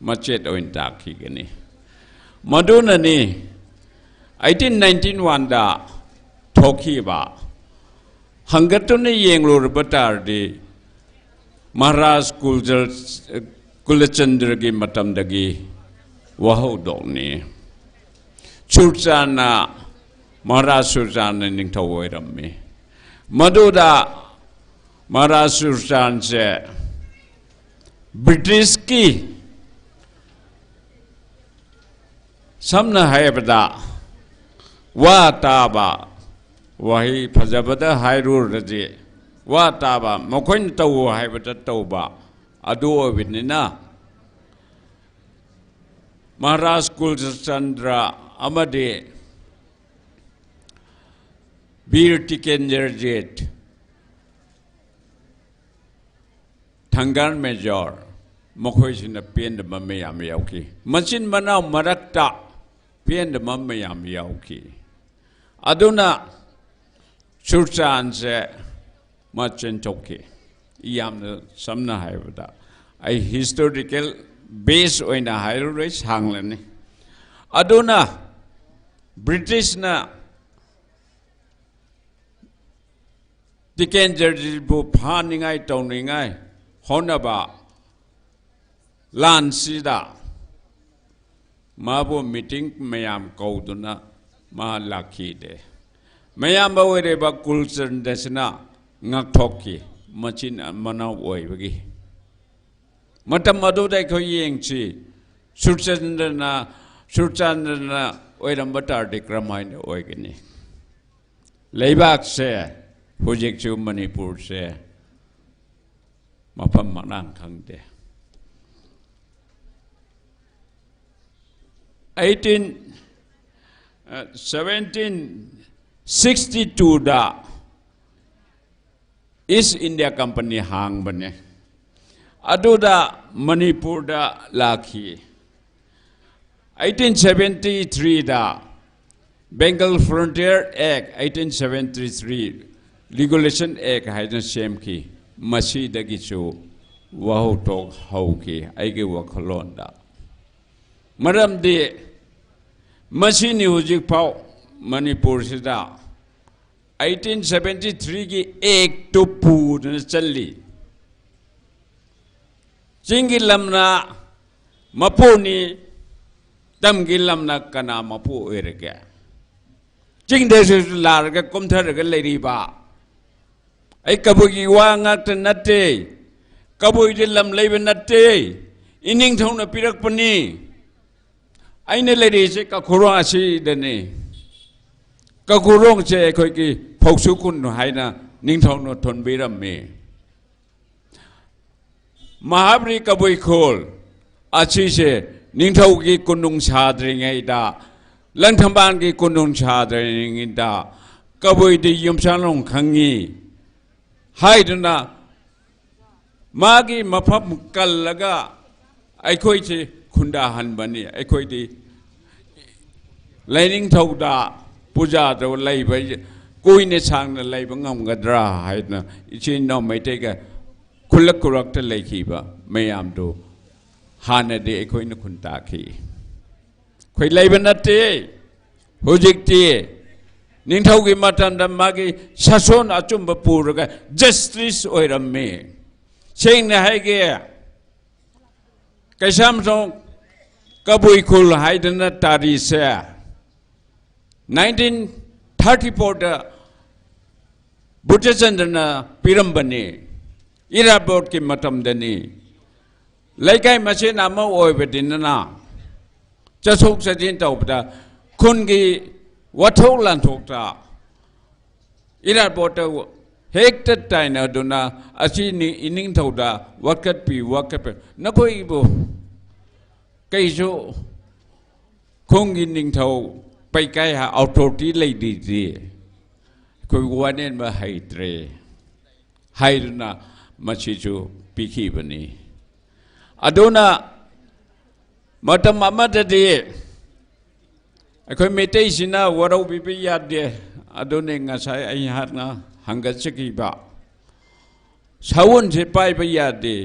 machet oin takhi gani maduna ni 1891 da thoki ba hangatune yenglo batar di Maharaj Kulachandra gi matam dagi wahau doni Surjana Maharaj Surjana ningtawai rammi Maduda Maharaj Surjan se British ki samna haibada wa taba wahi phajabada hairur raji wa taba mokhoin taw haibada tawba adu obinina Maharaj Kulchandra Amade Bir Tikenger Jet Tangan Major Mokoisin a pen the Mamayam Yauki Machin Manau Marakta pen the Mamayam Yauki Aduna Churchan se Machin Toki Yam the Samna Haivada a historical base on a higher race Hanglan Aduna British na Tikenger bu phaningai tawningai honaba lan sida mabu meeting mayam kauduna ma lakhi de mayam ba were ba culture desna ngak thokki machin manau oi bagi matam madu dai kho yeng chi Surchandra oirambatar de kramain oigani Leibak se Hujik chu Manipur se Mapam manang khangde 1762 da East India Company hang bane Aduda Manipur da lakhi 1873 da Bengal Frontier Act 1873 Regulation Act haina semki masi dagi chu wahu tok hauki aige wakhalon da maram de masi ni hujik pau Manipur sida 1873 ki act to pu na challi jingi lamna mapuni tamgilam na kana mapu erga jing desu larga komthar ga leriba ai kabugi wa ngak natte kabui dilam leibe natte ining thongna pirak pani aine leri se ka khurong asi dene ka khurong che khoi ki พกสุกุนให้นะนิ่งทองนทนบิรมีมหาบริกบุยโคลอาชีเชนิ่งทองกีกุนุงชาดริงไงดาลังทำบานกีกุนุงชาดริงไงดากบุยดียมชาลงขังงีให้ดนะมากีมาพับกัลละก็ไอ้คุยที่คุณดาหันบันนี่ไอ้คุยที่ไลนิ่งทองดาปูจาตัวไลไปกุยในช่างนั่นไลบังงำกระดาให้นะอิชินน้องไม่ได้ก็คุณลักกุรักตะไลขีบะไม่ยามดูฮานาเดไอ้คุยนักคุณตาขีคุยไลบันนัดเตหูจิกเตนิ่งทองกีมาทันดามากีชาชนอาจุมบปูรกัน justice โอยรำเมเชิงนะให้เกะกษัมทรงกบุยคุลให้ดนัตตาริเซีย1934 दा बुद्धचंद्रना पिरम्बनी इरा board की मतम दनी लेकाई मचे नाम ओय बदिनना चसोक सजिन तौबदा खुन की वथोक लांथोकता इरा board हेक्ट टाइना दुना असी इनिंग थौदा वकत पी वकत नकोई बो कईसो खुंगी निंग थौไปใกล้หาเอาโทษที่เลยดีคุยวันนี้มาให้เตะให้ดูนะมาชิจูพิคีบันนี้อดูนะมาทำมาจะดีคุยไม่ได้สินะว่าเราไปยาดีอดูนี่งาใช้ไอ้หัดนะหังกัสกีบะชาวน์จะไปยาดี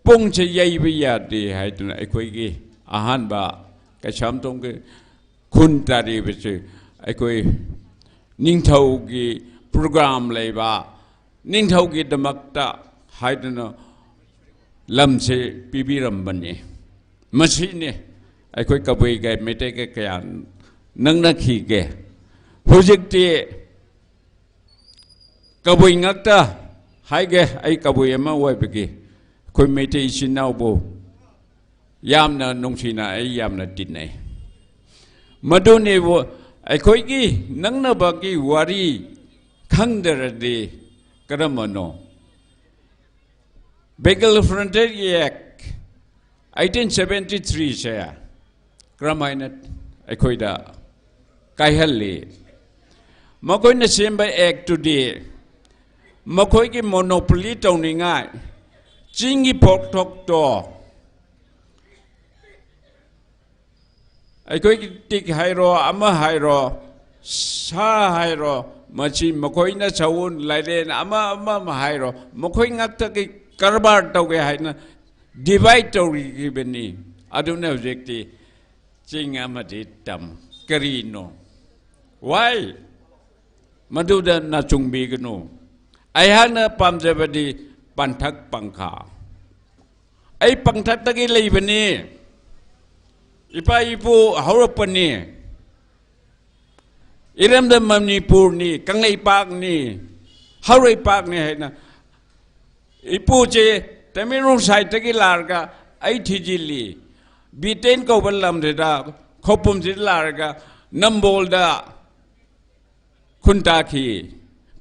ปุ่งจะยัยไปยาดีให้ดูนะไอ้คุยกี่อาหารบะกระชัมตรงกับคุณตาดีไปสิไอ้คุยนิ่งเท่ากี่โปรแกรมเลยบ้านิ่งเท่ากี่ดมักตาให้ดูนะลำเสปีบีรำบันนี่มาสิเนี่ยไอ้คุยกับไปแกไม่ได้แกแกนั่งนักขี่แกผู้จิกตีกับไปงักตาให้แกไอ้กับไปมาไว้ไปกี่คุยไม่ได้ชินเอาโบยามนั้นนงชินาไอยามนั้นติดไหนมาดูนี่ว่าไอ้คนกี้นั่งนับกี้วารีขังเดรดีกระมังโนเบเกลฟรอนเทียร์1873ใช่กระมังนั้นไอ้คนด่าไกฮัลลีมาคนนั้นเชื่อมไปเอกตุดีมาคนกี้โมโนโพลีตรงนี้ง่ายจิงกี้พกทกตัวไอ้คุยติกไฮโรอามาไฮโรชาไฮโรมาชิมคุยน่ะชาวน์ไลเดนอามาไฮโรมาคุยงัดตะกี้คาร์บาร์ตเอาไว้ให้นะดีไวต์ตัวกี้เป็นนี่อดูนะเด็กที่จริงอามาดิตามกรีโนไว้มาดูเดินน่าจุงบีกันโนไอ้ฮันน่ะปั๊มเจบดีปันทักปังขาไอ้ปังทักตะกี้เลยเป็นนี่อีป้าอีปูฮาวร์ปนี่อิรัมเดมัมนีปูนี่กังไอปากนี่ฮาวร์ปากนี่ให้นะอีปูเจแต่ไม่รู้ใส่ตะกี้ลาร์กะไอทีจิลีบีเทนก็บัลลัมเดดาขบุมจิลาร์กะนัมโบลดาคุณตาคี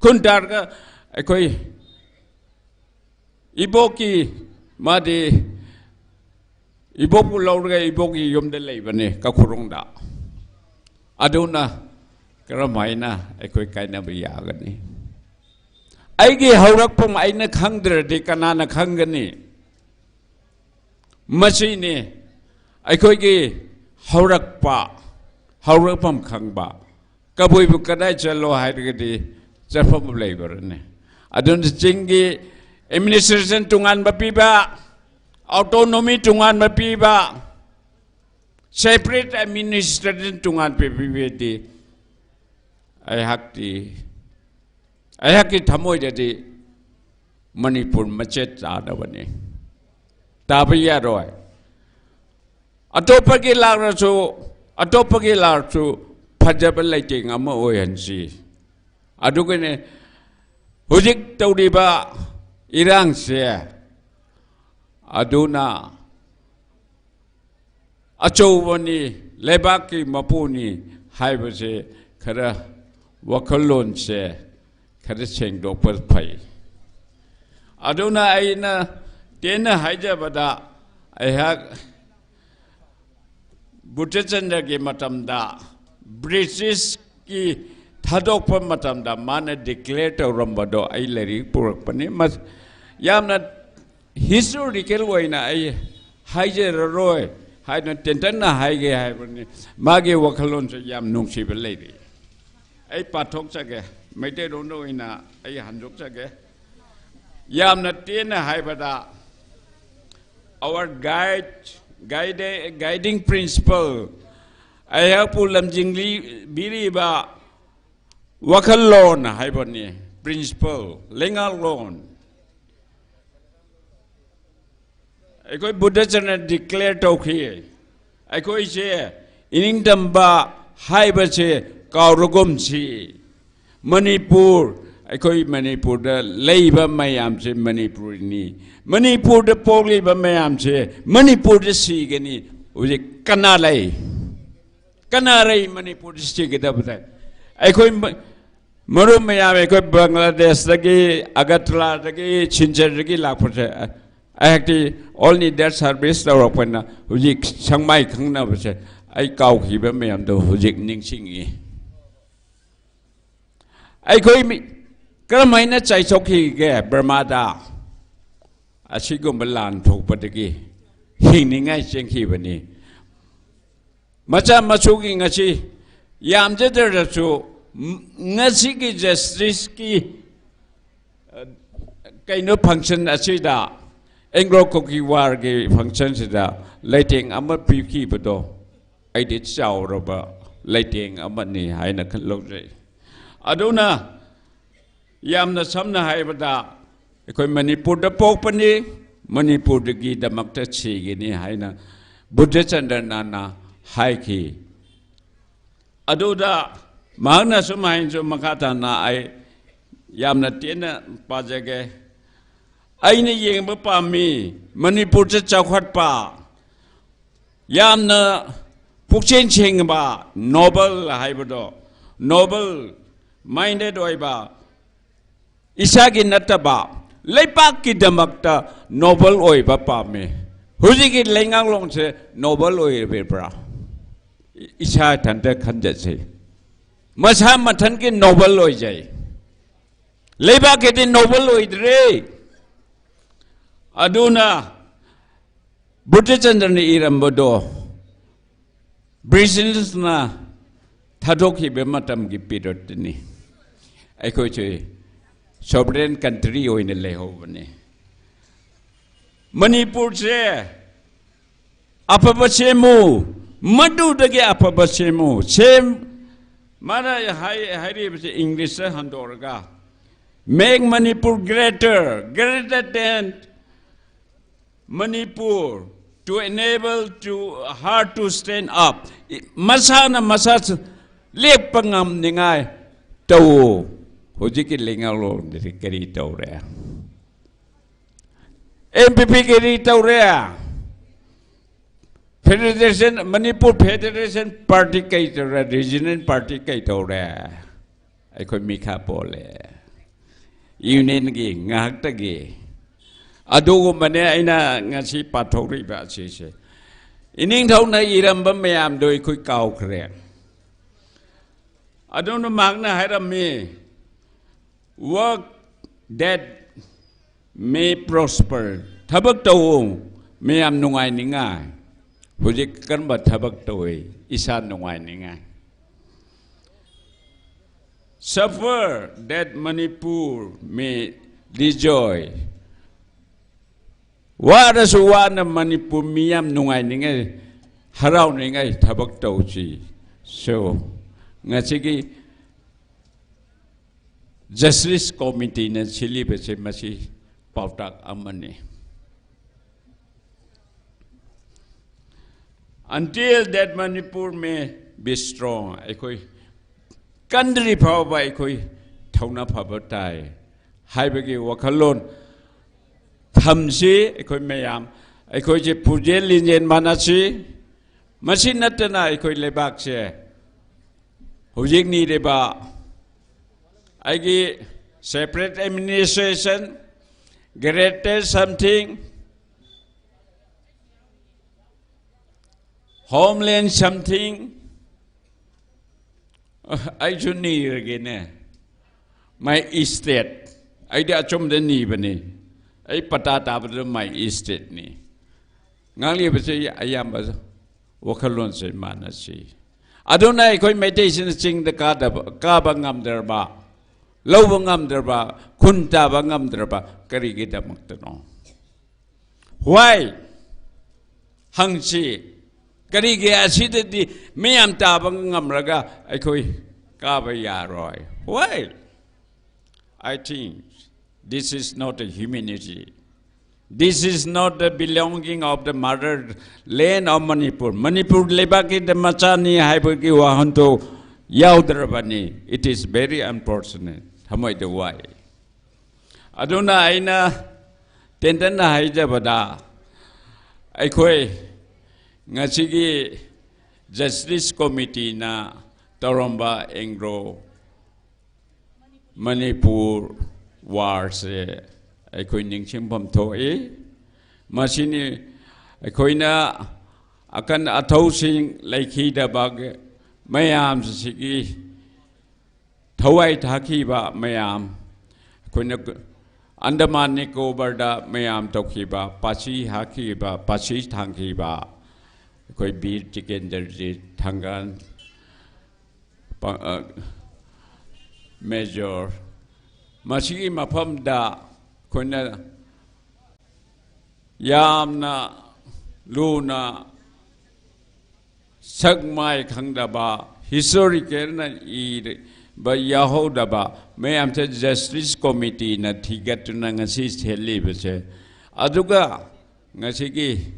คุณตาร์กะไอคอยอีโบกีมาดีอีบกุลาวร์กอีบกียมเดลัยบันนี่ก็ครุงดาอดูนะกระมัยนะไอ้คุยกันนะไปยากันนี่ไอ้กี่ฮารักปุ่มไอ้นักขังเดรดิกันนานักขังกันนี่มาสินี่ไอ้คุยกี่ฮารักป่าฮารักปุ่มขังบ่าก็บุยบุกได้เจริญหายกันดีจะพบเลยบันนี่อดูนะจริงกี่เอมินิสเตอร์ตุงานบัพพีบ้าautonomy tungan mapiba separate administration tungan pipibeti ai hakti thamoi jadi manipur machet ada bani tabiya roi atopagi larsu phajabal laiting ama oyansi adugane hujik tawdiba irang se aduna achowani lebaki mapuni haibase khara वखलोन से खरे सेंग दो पर फै अदुना आइना तेना हाइजा बदा अहक बुद्धचंद्र के मतमदा British की थादोक पर मतमदा माने डिक्लेयर तौरंबदो आई लरी पुरकपने मस यामना हिस्टोरिकल वइना आई हाइजे रोय हाइना टेंटना हाइगे हाइबने मागे वखलोन से याम नुंगसिब लेरी आई पाथोक सके मैते रोनो इना आई हंजोक सके यामना तेना हाइबदा our guiding principle I have pulam jingli biriba wakalon haibani principle lengal lon I koi Buddha chana declare tokhi I koi che ining damba haiba che kaurugum chi Manipur I koi Manipur da leiba mayam che Manipur ni Manipur da pogli ba mayam che Manipur da sigani uje kanalai Manipur da sigada bata I koi maru mayam I koi Bangladesh dagi Agartala dagi Chinchar dagi lakpate I actually only that service la ropana uje Chiangmai khangna bata I kau hi ba mayam do uje ningsingi I koi Karamaina chai chokhi ge Burmada Asigum balan thok patagi hingningai chenghi bani Macha machugi ngachi yam jeder chu ngasi ki justice ki kaino function achida Anglo Koki war ge function sida lighting amma piki bado ai dit chau roba lighting amma ni haina khalojai aduna Yamna samna haibada koi Manipur da pokpani Manipur da gi da makta chigi ni haina Buddha Chandra nana haiki aduda magna sumahin so makata na ai yamna tena pajage aina yengba pami Manipur cha chawkhat pa yamna pukchen cheng ba noble haibado noble minded oiba Isagi nataba leipak ki damakta noble oiba pame hujigi lengang long se noble oibe bra isa thanda khanja se masha mathan ki noble oi jai leipak ke din noble oidre aduna Buddha Chandra ni irambodo British na thadokhi be matam gi period ni ai ko che sovereign country oine leho bane Manipur se apabasemu madu dage apabasemu same mana hari English handorga make Manipur greater than Manipur to enable to her to stand up masana masas lepangam ningai tau Hojiki lingalo dari kiri taurea. MPP kiri taurea. Federation Manipur Federation Party kay taurea, regional party kay taurea. Ay ko mikha pole. Union gi ngak tagi. Adugo mane ay na ngasi pathori ba sise. Ining thau na iram ba mayam doi koy kau kre. Adon magna hairam me. Work that may prosper. Thabak tawong mayam nungai ningai. Hujik kan ba thabak tawi isa nungai ningai. Suffer that Manipur may rejoice. Wara suwana Manipur miyam nungai ningai harau ningai thabak tawchi. So ngasigi Justice Committee na sili bese masi pautak amani. Until that Manipur may be strong, ekoi country power by ekoi thauna phabatai. Haibagi wakalon thamsi ekoi mayam ekoi je puje linjen manasi masi natana ekoi lebak se hujik ni reba Agi separate administration, greatest something, homeland something. I should need again. My estate. I did a chum the knee bani. I patata but my estate ni. Ngali basi ayam wakalon se manasi. Adonai koi meditation sing the kabangam derba. Lowangam derba. Kunta bangam derba. Karigita maktano. Why? Hangsi. Karigi asida di mayam tabangam raga. I koi kabaya roy. Why? I think this is not a humanity. This is not the belonging of the mother land of Manipur. Manipur lebaki the machani haibaki wahanto yaudrabani. It is very unfortunate. Hamoy the why. Aduna aina tendana haijabada. Aikoi ngasigi Justice Committee na Toromba Engro Manipur war se aikoi ningsing pam thoi masini aikoi na akan athau sing laikhi da bag mayam sigi thawai thaki ba mayam aikoi na Andaman Nicobar da mayam tokhi ba pachi haki ba pachi thangki ba aikoi bir tikender ji thangan Major Masigi mafam da kuna yamna luna sagmai khangdaba historical na I ba yahodaba may am Justice Committee na thigatuna ngasi theli bese aduga ngasigi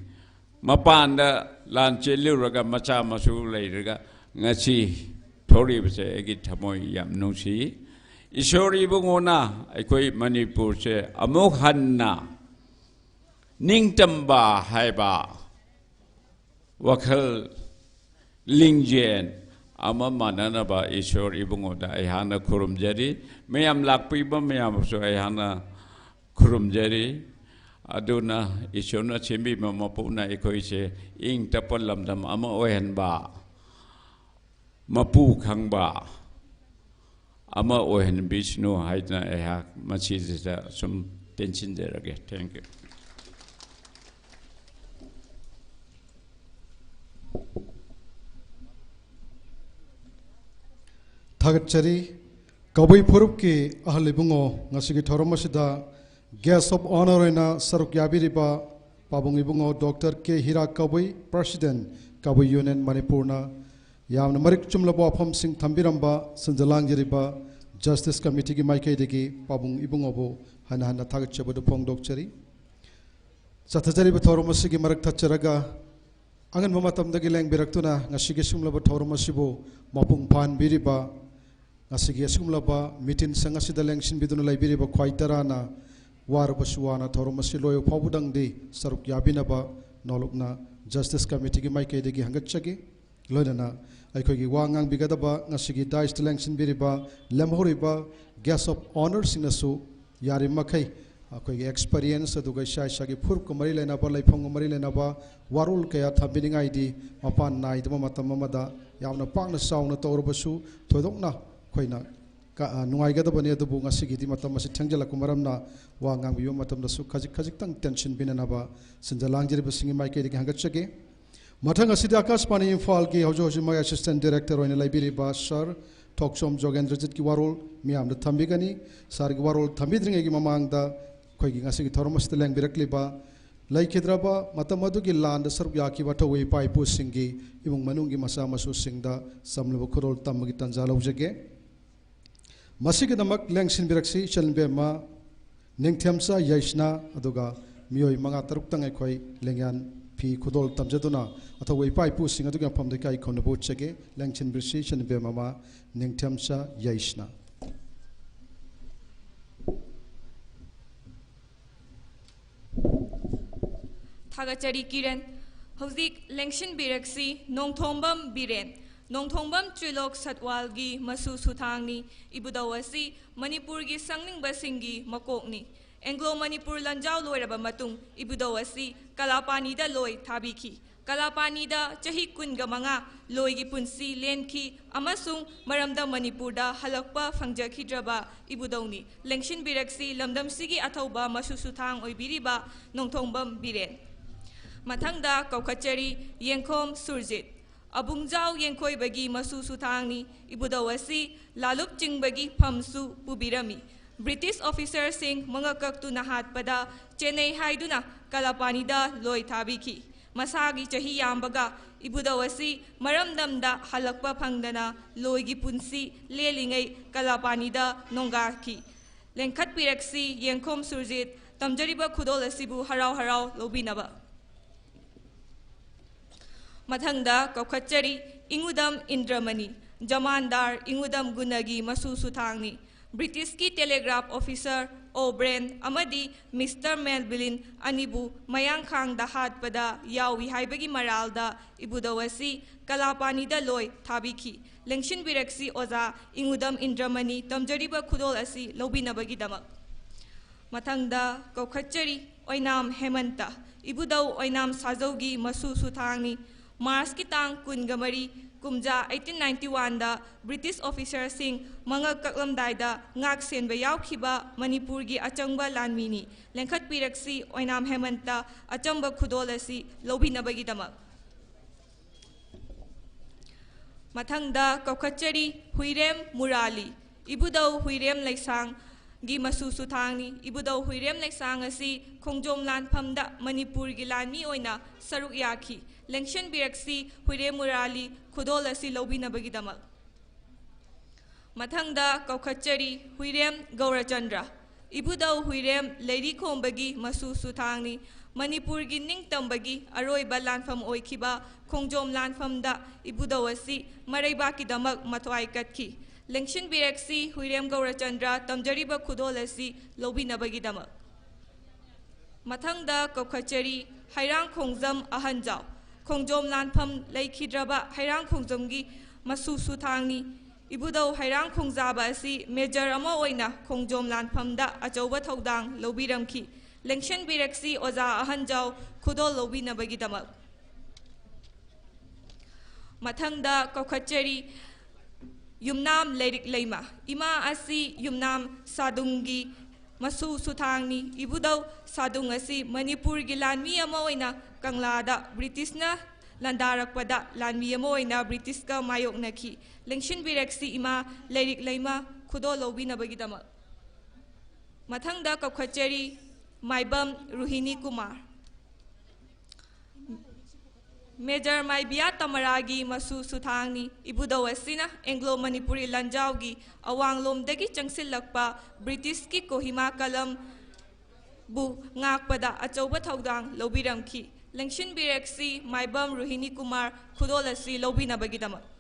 mapanda lanche luraga macha masu leiraga ngasi thori bese egi thamoi yam nusi Ishori bungona aikoi Manipur se amok hanna ningtamba haiba wakal lingjen ama manana ba ishori bungoda ayhana kurum jari mayam lakpi ba mayam so ayhana kurum jari aduna ishona chimbi mamapuna aikoi se ing tapal lamdam ama ohen ba mapu khang ba Ama ohen Vishnu haidna eha machizita sum tension there again. Thank you. Thagachari Kabai Purupki Ahalibungo Nasiki Toromasida Guest of Honor in Saruk Yabiriba Pabungibungo Dr. K. Hira Kabai President Kabai Union Manipurna Yamna Marik Chumlabo Pam Singh Thambiramba Sanjalang Jiriba Justice Committee ki Maikei degi Pabung Ibungobo Hana Hana Thagachabo Pong Dokchari Satajari Batoromasi ki Marak Tacharaga Angan Mamatam dagi Lang Biraktuna Ngasigi Sumlabo Toromasibo Mapung Pan Biriba Ngasigi Sumlaba Mitin Sangasida Langshin Biduna Biriba Kwaitarana War Basuana Toromasi Loyo Pabudang de Saruk Yabinaba Nolokna Justice Committee ki Maikei degi Hangachagi Loidana Aikoi Wangang Bigadaba Ngasigi Dice Telection Biriba Lemhoriba Guest of Honor Sinasu Yari Makai Akoi experience Aduga Shai Shagi Purk Mari Lenaba Laipong Mari Lenaba Warul Kaya Tabining ID Mapan Night Mamatamamada Yamna Pangna Sauna Torobasu Todokna Koina Nungai Gadabani Adabu Ngasigi Matamasi Tangela Kumaramna Wangang Biu Matam the Sukazik Kazik Tang Tension Binanaba Sinjalang Jiriba Singing Maikei Hangachagi Matanga Sidi Akashpani Imphal ki Hojo my Assistant Director in Liberiba Sir Tokshom Jogendrajit ki warol miam the Tambigani Sar ki warol Tambidringi Mamang da Koigi Ngasigi Tormas the Lang Birakliba Laikidraba Matamadu ki land the Serbia ki Wataway Pai Pusingi Imung Manungi Masama Singda Samlukurol Tamagitanzala Ujage Masiki Namak Langshin Biraksi Shalbema Ningtemsa Yashna Aduga Mioi Manga Taruktangai Koi Lengan P. Kudol Tamjaduna, at a way pipe pushing at the Pam the Kai Konabochege, Langchin British and Bemama, Ningtamsa Yashna. Thagachari Kiran, Hosik Langshin Biraksi, Nong Tombam Biren, Nongthongbam Trilok Satwalgi Masu Suthangni Ibudawasi Manipurgi Sangningbasingi Makokni Anglo Manipur Lanjao Loiraba Matung Ibudawasi Kalapanida Loi Tabiki Kalapanida Chahi Kunga Manga Loigi Punsi Lenki Amasung Maramda Manipurda Halakpa Fangjakidraba Ibudawni Lengshin Biraksi Lamdam Sigi Atauba Masu Suthang Oibiriba Nongthongbam Biren Matangda Kaukachari Yenkom Surjit Abungjao Yenkoi Bagi Masu Suthangni Ibudawasi Lalup Jingbagi Pamsu Pubirami British officer Singh Mangakaktu Nahat Pada Chennai Haiduna Kalapanida Loi Tabiki Masagi Chahi Yambaga Ibudawasi Maramdamda Halakpa Pangdana Loigi Punsi Lelingai Kalapanida Nongaki Lenkat Piraksi Yenkom Surjit Tamjariba Kudolasibu Harau Harau Lobinaba Mathangda Kaukachari Ingudam Indramani Jamandar Ingudam Gunagi Masu Suthangni British ki Telegraph Officer O'Brien Amadi Mr. Melvin Anibu Mayangkhang Dahat Pada Yawi Haibagi Maralda Ibudawasi Kalapanida Loi Tabiki Lengshin Biraksi Oza Ingudam Indramani Tamjariba Kudol Asi Lobinabagi Damak Mathangda Kaukachari Oinam Hemanta Ibudaw Oinam Sazogi Masu Suthangni Mars ki tang Kungamari Kumja 1891 da British officer Singh Manga Kaklamdai da Ngak Senba Yaukhiba Manipur gi Achangba Lanmini Lengkhat Piraksi Oinam Hemanta Achamba Khudolasi Lobinabagi Damak Mathangda Kaukachari Huirem Murali Ibudaw Huirem Laisang gi Masu Suthangni Ibudaw Huirem Laisang asi Khongjom Lanphamda Manipur gi Lanmi Oina Saruk Yaki Lengshin Biraksi Huirem Murali Khudolasi Lobinabagi Damak Mathangda Kaukachari Huirem Gaurachandra Ibudaw Huirem Lady Khombagi Masu Suthangni Manipur gi Ningtambagi Aroiba Lanfam Oikiba Khongjom Lanfamda Ibudawasi Maraibaki Damak Matwai Katki Lengshin Biraksi Huirem Gaurachandra Tamjariba Khudolasi Lobinabagi Damak Mathangda Kaukachari Hairang Khongjam Ahanjao Khongjom Lanfam Laikhidraba Hairang Khongjamgi Masu Suthangni Ibudaw Hairang Khongjaba asi Major Ama Oina Khongjom Lanfamda Achauba Thodang Lobiramki Lengshin Biraksi Oza Ahanjao Khudol Lobinabagi Damak Mathangda Kaukachari Yumnam Leirik Leima Ima asi Yumnam Sadungi Masu Suthangni Ibudaw Sadung asi Manipur gi Lanmi ama oina Kanglada British na Landarakpada Lanmi ama oina British ka mayoknaki Lengshin Biraksi Ima Leirik Leima Khudol Lobinabagi Damak Mathangda Kaukachari Maibam Ruhini Kumar Major Maibia Tamaragi Masu Suthangni Ibudawasina Anglo Manipuri Lanjaugi Awang Lomdagi Changsilakpa British ki Kohima Kalam Bu Ngakpada Achauba Thodang Lobiramki Lengshin Biraksi Maibam Ruhini Kumar Khudolasi Lobinabagi Damak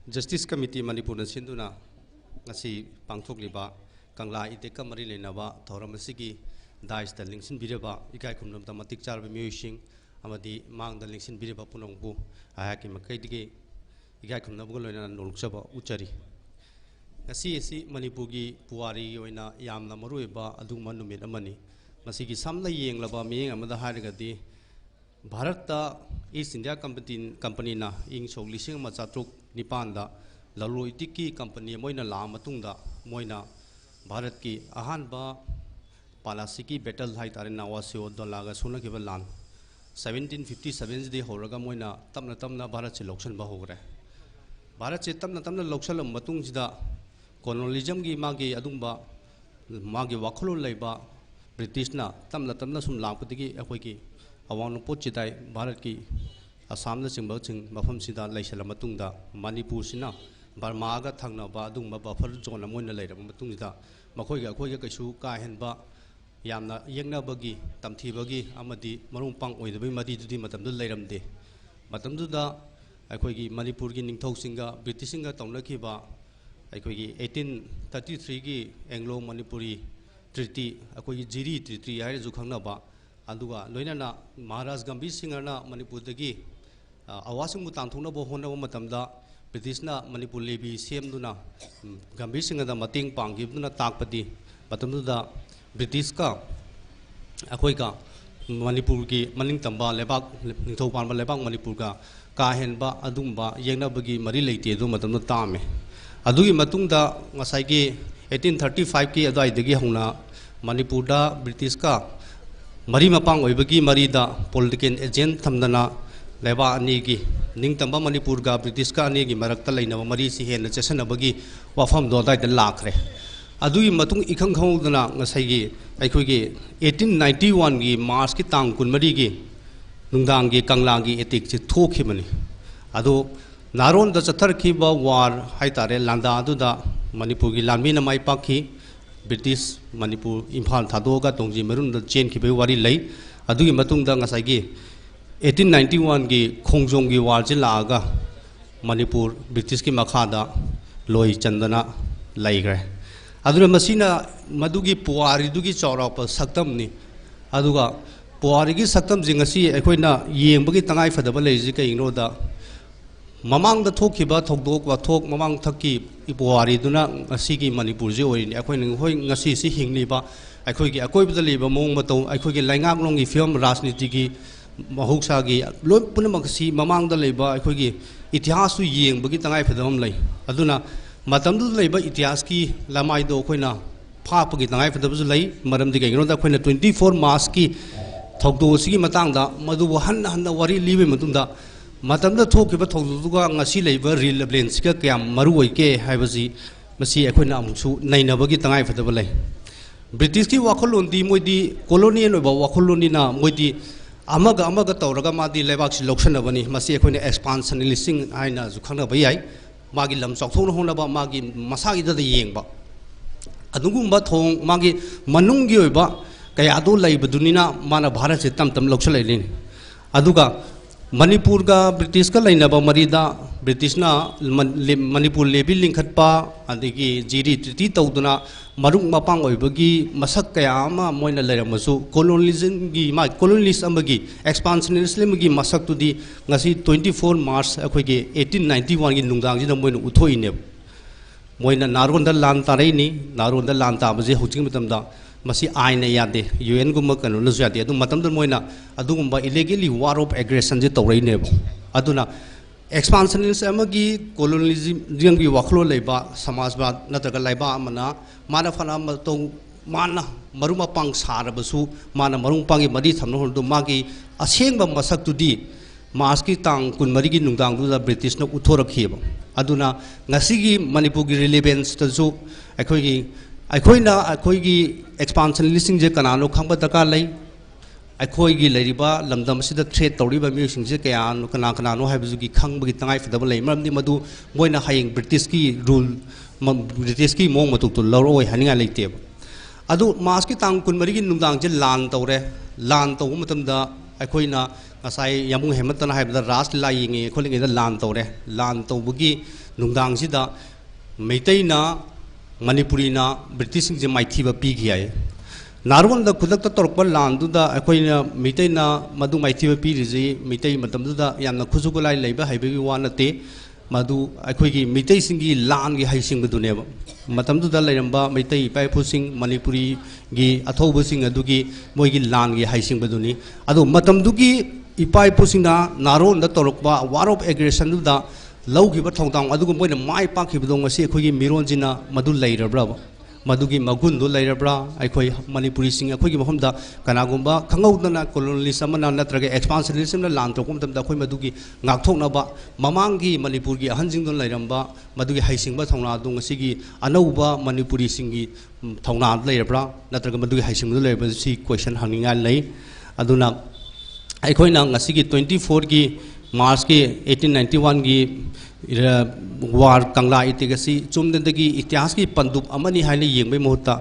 Justice Committee Manipur Sinduna ngasi pangthokliba Kangla Iteka Mari Lenaba Thoramasigi Dais the Linksin Bireba Ikai Kumnam Tamatik Charbi Musing Amadi Mang the Linksin Bireba Punongbu Ahaki Makaidi Ikai Kumnabulana Nulksaba Uchari ngasi Manipugi Puari Yoina Yam Namarueba Adumanu Midamani Masigi Samla Ying Laba Ming Amada Harigadi Bharata East India Company na ing Solising Machatruk Nipanda Laluitiki Company Moina Lamatunga Moina Bharat ki Ahanba Palasiki Battle Haitarina Wasio Dolaga Suna Kivalan 1757 de Horaga Moina Tamna Bharat selection Bahogre Bharat से तमना तमना लौसलम मतुंगसिदा colonialism की मागी अदुंबा मागी वाखलो लेबा ब्रिटिशना तमना तमना सुम लांपदगी अखोई अवांग नोपोत चिताई भारत की असम चिंग मफम सिदा लैसल मतुंगदा मणिपुर सिना Burma थंगनबा अदुंबा buffer zone अमोइना लेरब मतुंगदा मखोइगा अखोइगा कैसु काहेनबा यामना येंगनाबगी तमथीबगी अमदी मरुंग पांग ओइदबई मदीदुदी मतमदु लेरमदे मतमदुदा अखोइगी मणिपुर की निंगथौसिंगा ब्रिटिशिंगा तौनखिबा अखोइगी 1833 की एंग्लो मणिपुरी ट्रीटी अखोइगी जिरी ट्रीटी हाइरे जु खंगनबा अदुगा लोइनाना महाराज गंभीर सिंहना मणिपुरदगी अवासिंगबु तांथोनबो होनबो मतमदा ब्रिटिशना मणिपुर लेबी सेमदुना गंभीर सिंहदा मतेंग पांगिबदुना ताकपदी मतमदुदा ब्रिटिश का अखोइगा मणिपुर की मनिंग तंबा लेबाक निथौ पानबा लेबाक मणिपुर का काहेनबा अदुंबा येंगनाबगी मरी लेते दो मतमदु तामे अदुगी मतुंगदा ngसाइगी 1835 की अदाइदगी होना मणिपुरदा ब्रिटिश का मरी मपांग ओइबगी मरीदा पॉलिटिकल एजेंट थमदना लेबा अनी की निंगतंबा मणिपुर का ब्रिटिश का अनी की मरक्ता लेनबा मरी सि हेन चेसनबगी वाफम दोदाइद लाखरे अदुगी मतुंग इखंग खौदना ngसाइगी अखोइगी 1891 की मार्च की तांग कुनमरी की नुंदांग की कंगलांग की एतिक से थोखिबनी अदो नारोन द चथरखिबा वार हाइतारे लांदा अदुदा मणिपुर की लानमीना माइ पाखी ब्रिटिश मणिपुर इम्फाल थादोगा तोंजी मरुन द चेन खिबे वारी लई अदुगी मतुंगदा ngसाइगी 1891 की खोंगजोंग की वार जे लागा मणिपुर ब्रिटिश की मखादा लोई चंदना लईग्रे अदुना मसीना मदुगी पुवारीदुगी चौराप सक्तमनी अदुगा पुवारीगी सक्तम जिंगसी अखोइना येंबगी तंगाई फदबा लेजि कइनोदा ममांगदा थोखिबा थोकदोक वाथोक ममांग थकी पुवारीदुना ngasiगी मणिपुर जे ओइनि अखोइना होय ngasi सि हिंगलिबा अखोइगी अकोइबदा लेबा मोंग मतौ अखोइगी लाइंगाक लोंगी फिल्म राजनीतिगी महौसागी लोय पुनमकसी ममांगदा लेबा अखोइगी इतिहासु येंबगी तंगाई फदबम लई अदुना मतमदु लेबा इतिहास की लमाइदो अखोइना फापगी तंगाई फदबसु लई मरमदि कइनोदा अखोइना 24 मार्च की थौदोसिगी मतंगदा मदुबु हन हन वारी लिबे मतुंदा मतमदा थोखिबा थौदोदुगा ngasi लेबा रिलेवेंस का क्याम मरु ओइके हाइबसि मसी अखोइना अमुसु नैनबगी तंगाई फदब लई ब्रिटिश की वाखलोंदी मोइदी कॉलोनियल ओइबा वाखलोनिना मोइदी अमगा अमगा तौरगा मादी लेबाक्सि लौसनबनी मसी अखोइना एक्सपांशनलिस्टिंग हाइना जु खंगनबा याई मागी लम चौथोन होनबा मागी मसागी दद येंबा अदुगुंबा थोंग मागी मनुंगी ओइबा कयादो लैबदुनिना माना भारत से तम तम लौसलैलिन अदुगा मणिपुर का ब्रिटिश का लैनबा मरीदा ब्रिटिशना मणिपुर लेबी लिंखटपा अदगी जिरी ट्रीटी तौदुना मरुंग मपांग ओइबगी मसक कया अमा मोइना लैरमसु कोलोनियलिज्म की मा कोलोनियलिस्ट अमगी एक्सपांशनलिज्म की मसक तुदी ngasi 24 मार्च अखोइगे 1891 की नुंगांग जिना मोइना उथोइने मोइना नारोंदा लान तारैनी नारोंदा लान ताबजे हुजिंग मतमदा मसी आइन यादे UN गुम कनो लजु यादे अदु मतमद मोइना अदुगुंबा इलीगली वार ऑफ एग्रेशन जे तौरैने अदुना एक्सपांशनलिस्ट अमगी कोलोनियलिज्म की वाखलो लेबा समाजवाद नत्रगा लेबा अमना माना फना मतौ माना मरुमा पांग सारबसु माना मरुंग पांगी मदी थमनो होदु मागी असेंगबा मसक्तुदी मार्च की तांग कुनमरी की नुंगांगदुदा ब्रिटिशना उथोरखिबा अदुना ngasiगी मणिपुर की रिलेवेंस तजु अखोइना अखोइगी एक्सपांशनलिस्टिंग जे कनानो खंबा दरकार लई अखोइगी लैरिबा लमदम सिदा थ्रेट तौरिबा म्यूसिंग जे कयानो कना कनानो हाइबजुगी खंबगी तंगाई फदब लई मरमदि मदु मोइना हाइंग ब्रिटिश की रूल ब्रिटिश की मोंग मतुक तो लौरोय हनिंगा लेतेब अदु मार्च की तांग कुनमरी की नुंगांग जे लान तौरे लान तौ मतमदा अखोइना ngасai yamu hematana haibda ras lainge kholinge da lan tore lan taubugi nungdang sida meitaina manipurina british je maithiba pi giyai narwan da khudak ta torpa lan du da akoina meitaina madu maithiba pi riji meitai matam du da yamna khusugulai leiba haibegi wanate madu akoigi meitai singi lan gi haising du ne matam du da leiramba meitai pai phusing manipuri gi athobu sing adugi moigi lan gi haising du ni adu matam du gi इपाई पुसिंगना नारोन द तोरकबा war of aggression दुदा लौगिबा थौदांग अदुगु मोइना माइ पाखिबदो ngasi अखोगी मिरोन जिना मदु लैरब्रा मदुगी मगुन दो लेरब्रा अखोई मणिपुरी सिंह अखोई मफमदा कनागुंबा खंगौदना कोलोनिस्ट अमना नत्रगे एक्सपांशनिज्म लान तोकम तमदा अखोई मदुगी ngakthoknaba mamanggi manipurgi ahanjingdon lairamba madugi haisingba thongna du ngasigi anauba manipuri singi thongna lairabra natraga madugi haisingdu lairba si question hanginga lei aduna aikoina ngasigi 24 gi march ki 1891 gi war kangla itigasi chumdendagi itihas ki pandup amani haile yengbai mohta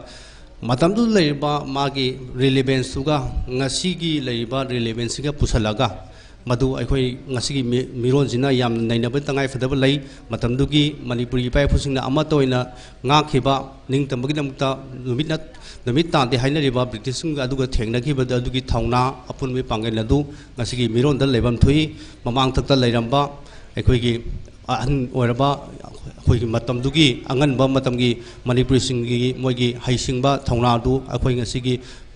matamdu lairba magi relevance suga ngasigi lairba relevance ga pusalaga मधु अखोई ngasi मिरोजिना याम नैनब तंगाई फदब लई मतमदुगी Manipuri पाइफुसिंगना अमतोइना ngakhiba ningtambagi namta numit तांते हाइनरिबा ब्रिटिशिंग अदुगा थेंगनखिबद अदुगी थौना अपुनबे पांगेन अदु ngasi मिरोन दल लेबम Thuy ममांग तक्ता लैरंबा अखोईगी अहन ओरबा अखोईगी मतमदुगी अंगनबा मतमगी मणिपुरी सिंगी मोइगी हाइसिंगबा थौना अदु अखोई ngasi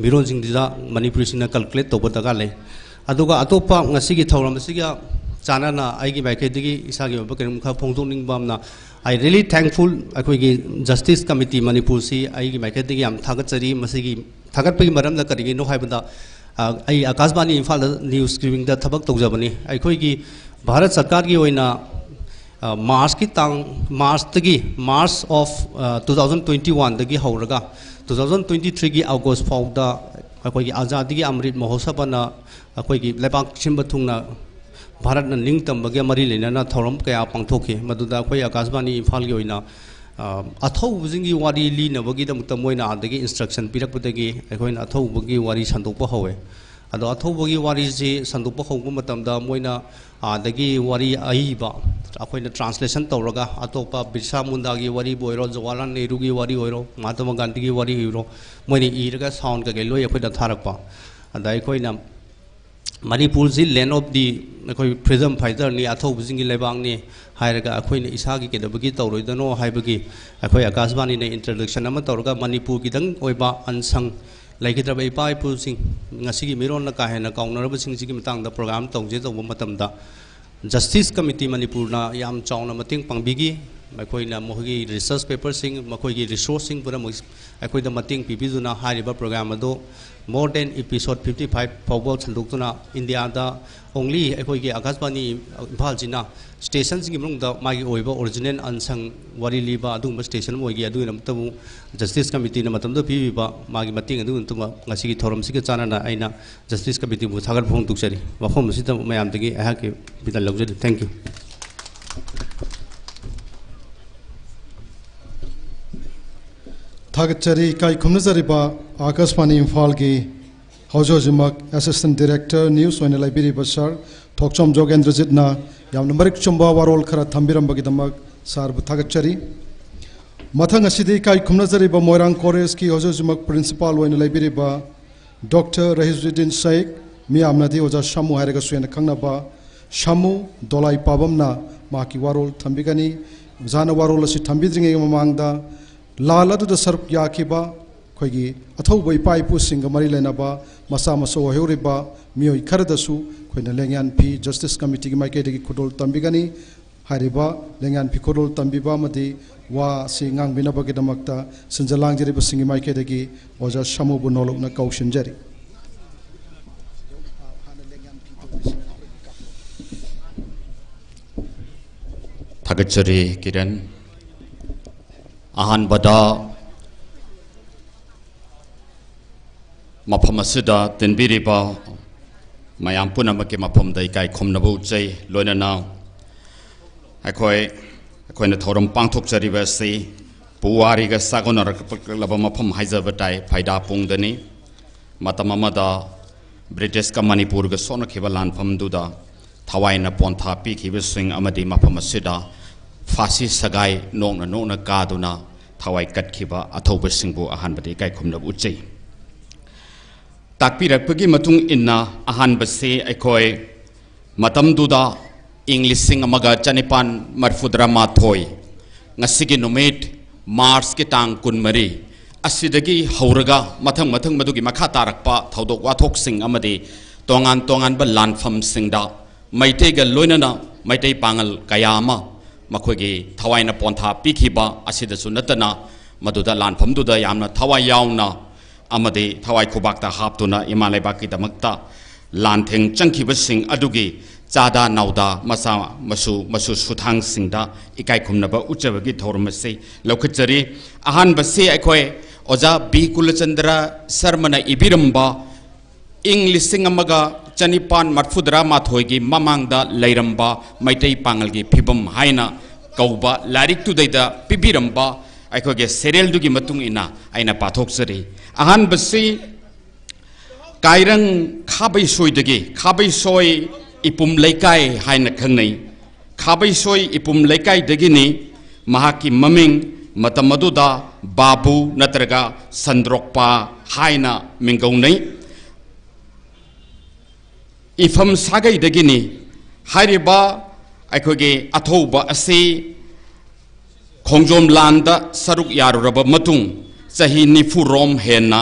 मिरोन सिंगदिजा Manipuri सिंगना calculate तोबदगा लै अदुगा अतोपा ngasi थौरम सिगा चाना आइगी बाइकेदगी इसागी ओबा केरम खा फोंदोनिंगबामना I really thankful अखोईगी जस्टिस कमिटी मणिपुर सी आइगी बाइकेदगी याम थागतचरी मसिगी थागतपगी मरमदा करिगी नो हाइबदा आई आकाशवाणी इम्फाल न्यूज स्क्रीनिंग दा थबक तौजबनी अखोईगी भारत सरकार की ओइना मार्च की तांग मार्च ऑफ 2021 दगी हौरगा 2023 की अगस्त फाउदा अखोईगी आजादी की अमृत महोत्सव ना अखोईगी लेबाक सिंब थुंगना भारत ना निंगतंबगे मरी लेना थौरम कया पांथोखे मदुदा अखोई आकाशवाणी इम्फाल की ओइना अथौबजिंगी वारी लीनबगी दमुक्ता मोइना आदगी इंस्ट्रक्शन पिरकपदगी अखोइना अथौबगी वारी संदोकपा हवे अदो अथौबगी वारी जी संदोकपा हौबा मतमदा मोइना आदगी वारी आइबा अखोइना ट्रांसलेशन तौरगा अतोपा बिरसा मुंडागी वारी बोइरो जवाहरलाल नेहरू वारी ओइरो महात्मा गांधी की वारी ओइरो मोइनी इरगा साउंड का लोय अखोइना थारकपा अदा अखोइना मणिपुर जी लैंड ऑफ दी अखोई फ्रीडम फाइटर नि अथौबजिंगी लेबांगनी हायरगा अखोइना इसागी केदबगी तौरोइदनो हाइबगी अखोई आकाशवाणी ने इंट्रोडक्शन अमा तौरगा मणिपुर गिदंग ओइबा अनसंग लाइकिद्रबा इपा इपुसिंग ngasiगी मिरोन का हेना काउनरबसिंग जिगी मतंग दा प्रोग्राम तौजे तौबा मतमदा जस्टिस कमिटी मणिपुर ना याम चाउना मतिंग पांगबिगी अखोइना मोहगी रिसर्च पेपर सिंग मखोइगी रिसोर्स सिंग पुरा अखोइदा मतिंग पिबिदुना हारिबा प्रोग्राम अदो मोर देन एपिसोड 55 फाउबल छंदोक्तुना इंडिया दा ओनली अखोइगी आकाशवाणी इम्फाल जिना स्टेशन सिंग मनुंगदा मागी ओइबा ओरिजिनल अनसंग वारी लीबा अदुंबा स्टेशन मोइगी अदुना मतबु जस्टिस कमिटी ना मतमदो पिबिबा मागी मतिंग अदुन तुमा ngasiगी थौरम सिग चाना आइना जस्टिस कमिटी बु थागर फोंग तुक्सरी वफम सिदा मयामदगी अहाके बिदल लग्जरी थैंक यू थागतचरी काई खुमनजरिबा आकाशवाणी इम्फाल की हौजोजिमक असिस्टेंट डायरेक्टर न्यूज ओइना लाइब्रेरी सर थोकचोम जोगेंद्रजितना यामना मरिक चुम्बा वारोल खरा थम्बिरमबगिदमक सर बु थागतचरी मथंग असिदि काई खुमनजरिबा मोइरांग कॉलेज की हौजोजिमक प्रिंसिपल ओइना लाइब्रेरीबा डॉक्टर रहीजुद्दीन शेख मियामनादि ओजा शामु हायरगा सुयना खंगनाबा शामु दोलाई पाबमना माकी वारोल थम्बिगनी जाना वारोल असि थम्बिद्रिंगे ममांगदा लाल अदुदा सरुक याखिबा खोगी अथौबा इपा इपुसिंग मरी लेनाबा मसा मसो होरिबा मियोई खरदसु खोइना लेंयान पी जस्टिस कमिटी की माइकेदगी खुदोल तंबिगनी हारिबा लेंयान पी खुदोल तंबिबा मदि वा सि ngang बिनाबगे दमक्ता सिंजलांग जरिबा सिंगी माइकेदगी ओजा शामुबु नोलुकना कौशनजरी थागतचरी किरण अहानबदा मफम असुदा तिनबिरिबा मयाम पुनमके मफम दै काई खुमनबु जै लोइनना अखोइना थौरम पांथोकचरिबा सि पुवारिगा सागोनरकलबा मफम हाइजबताई फायदा पुंगदनी मतममदा ब्रिटिश का मणिपुर गा सोनखिबा लानफमदुदा थवाइना पोंथा पिखिबसिंग अमदि मफम असुदा फासी सगाई नोंना कादुना थवाई कटखिबा अथौबसिंगबु अहानबदि काई खुमनबु उचै ताकपिरकपगी मतुंग इन्ना अहानबसे अखोय मतमदुदा इंग्लिशिंग अमगा चनिपान मरफुद्रा माथोय ngasiगी नुमित मार्च के तांग कुनमरी असिदगी हौरगा मथंग मदुगी मखा तारकपा थौदोक वाथोकसिंग अमदि तोंगान बा लानफम सिंगदा मैतेगा लोइनना मैतै पांगल कयामा मखोगी थवाइना पोंथा पिखिबा असिदसु नतना मदुदा लानफमदुदा यामना थवाई यावना अमदे थवाई खुबाकता हापतुना इमा लेबाकीदमक्ता लानथेंग चंखिबसिंग अदुगी चादा नाउदा मसा मसु सुथांगसिंगदा इकाई खुमनबा उच्चबगी थौरमसे लौखचरी अहानबसे अखोय ओजा बी कुलचंद्र शर्मना इबिरंबा इंग लिसिंग अमगा चनिपान मरफुदरा माथोगी ममांगदा लैरंबा मैतै पांगलगी फिबम हाइना कौबा लारिक तुदैदा पिबिरंबा अखोगे सेरेल दुगी मतुंग इना आइना पाथोक्सरी अहानबसे कायरंग खाबै सोयदगी खाबै सोय इपुम लैकाय हाइना खंगनै खाबै सोय इपुम लैकाय दगिनी महाकी ममिंग मतमदुदा बाबू नत्रगा संद्रोकपा हाइना मिंगौनै इफम सागै दगिनी हारिबा अखोगे अथौबा असे खोंजोम लांदा सरुक यारुरबा मतुंग सही निफु रोम हेना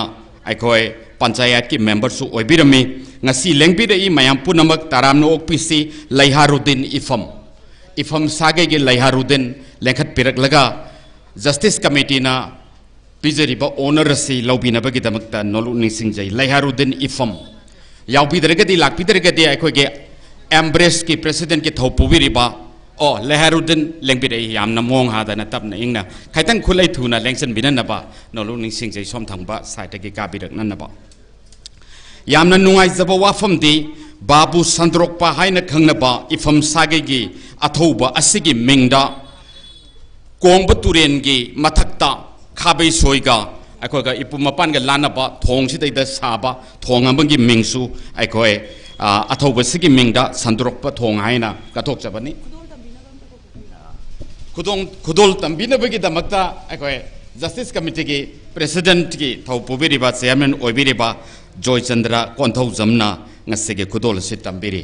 अखोय पंचायत की मेंबर सु ओइबिरमी ngasi lengpidai mayam punamak taramno okpisi Laiharuddin ifam sagai ge Laiharuddin lengkhat pirak laga justice committee na pijariba honor si lobina bagi damakta nolu nisingjai Laiharuddin ifam yaupidregadi lakpidregadi akhoi ge embrace ki president ki thopubiriba o Laiharuddin lengpidai yamna mong hada na tapna ingna khaitang khulai thuna lengsen binanaba nolu nisingjai som thangba site gi kabirak nanaba यामना नुंगाई जब वाफम दी बाबू संद्रोकपा हाइना खंगनबा इफम सागेगी अथौबा असिगी मिंगदा कोंब तुरेनगी मथक्ता खाबै सोयगा अखोगा इपु मपानगा लानबा थोंगसिदैदा साबा थोंगंबगी मिंगसु अखोय अथौबा सिगी मिंगदा संद्रोकपा थोंग हाइना कथोकचबनी खुदोल तंबिनबगी दमक्ता अखोय justice committee की president की थौपुबिरिबा chairman ओइबिरिबा Joy Chandra कोंथौ Jamna ngase khudol se tambiri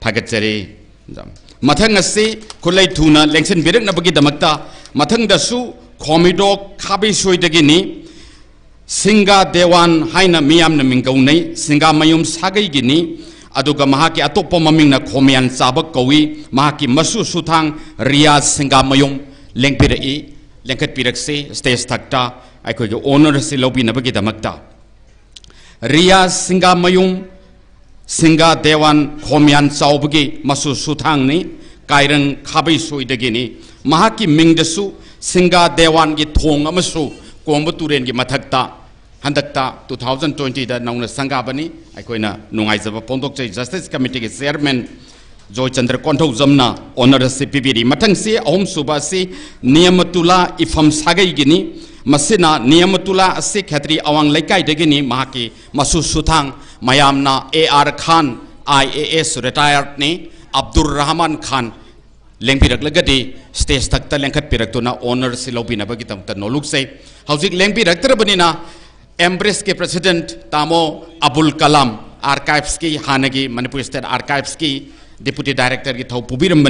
thagachari mathang ngase khulai thuna lengsen birak na bagi damakta mathang da su khomidok khabi soidagi ni singa dewan haina miyam na mingau nei singa mayum sagai gi ni aduga mahaki atoppa maming na khomian sabak kawi mahaki masu suthang riyaz singa mayum lengpirai lengkat pirak se stage thakta aikoi ge honor se lobi na bagi damakta Riyaz singa mayum singa dewan khomian chaubagi masu suthang ni kairang khabai soidagi ni mahaki mingdasu singa dewan gi thong amasu kombuturen gi mathakta handakta 2020 da nauna sangabani aikoina nungai jaba pondok chai justice committee gi chairman Joy Chandra Konthau Jamna honor CPBD mathang si ahum suba si niyamatula ifam sagai gini masina niyamatula ase khatri awang laikai degini mahaki masu suthang mayamna AR Khan IAS retired ni Abdur Rahman Khan lengpirak lagadi stage takta lengkhat pirak tuna honor silobi na bagi tamta noluk sei haujik lengpirak terbanina embrace ke president tamo Abul Kalam archives ki hanagi Manipur State archives ki deputy director ki thau pubiram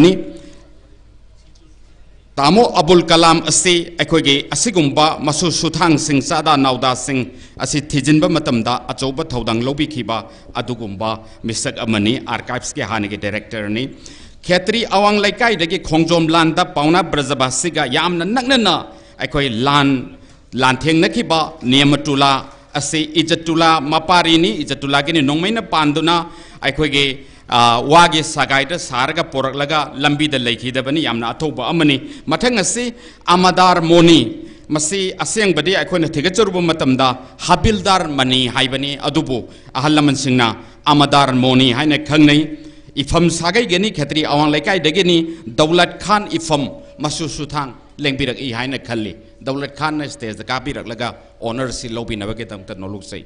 Tamo Abul Kalam ase akoge asigumba masu suthang sing sada nauda sing asi thijinba matamda achoba thodang lobi khiba adugumba misak amani archives ke hanige director ni khetri awang laikai dagi khongjom landa pauna brajabasiga yamna naknana akoi lan theng nakhiba niyamatula ase ijatula maparini ijatula gini nongmaina panduna akoge wage sagaida sarga poraklaga lambi da laikhidabani yamna athoba amani mathang ase amadar moni masi aseng badi akhona thigacharuba matamda habildar mani haibani adubu ahallaman singna amadar moni haina khangnai ifam sagai geni khatri awang laikai dageni Daulat Khan ifam masu suthang lengbirak I haina khalli Daulat Khan na stage ka birak laga honor si lobi na bage tamta noluk sei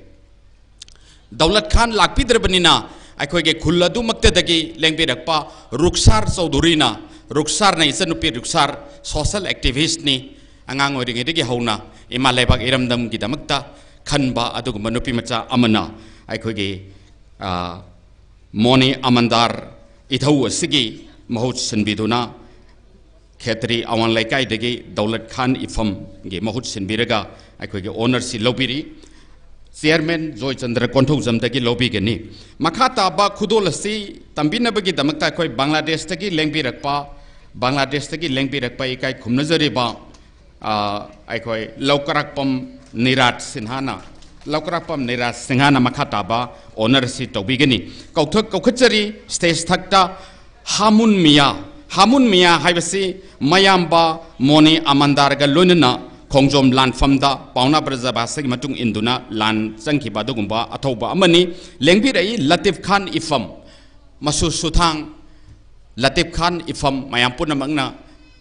Daulat Khan lakpidrabanina aikoge khuladu maktadagi lengbirakpa Ruksar Chaudhurina Ruksar na isanupi Ruksar social activist ni angang oringe degi hauna ima lebak iramdam gidamakta khanba adugu manupi macha amana aikoge Moni Amandar ithau asigi mahut sinbiduna khetri awan laikai degi Daulat Khan ifam ge mahut sinbiraga aikoge honor si lobiri Chairman Joy Chandra Konthau Jamdagi lobby gani makhata ba khudolasi tambina bagi damakta koi Bangladesh tagi lengbi rakpa ikai khumnajari ba अखोई लौकरकपम eras सिन्हाना लौकरकपम eras सिन्हाना मखाताबा honour से तौबीगनी कौखचरी stage थक्ता हामुन मिया हाइबसी मयाम्बा मोनी अमंदारगा लोनना खोंजोम लानफमदा पाउना ब्रजबासगी मतुंग इंदुना लान चंखिबा दुगुंबा अथौबा अमनी लेंबिरई लतीफ खान इफम मसु सुथांग लतीफ खान इफम मयाम पुनमंगना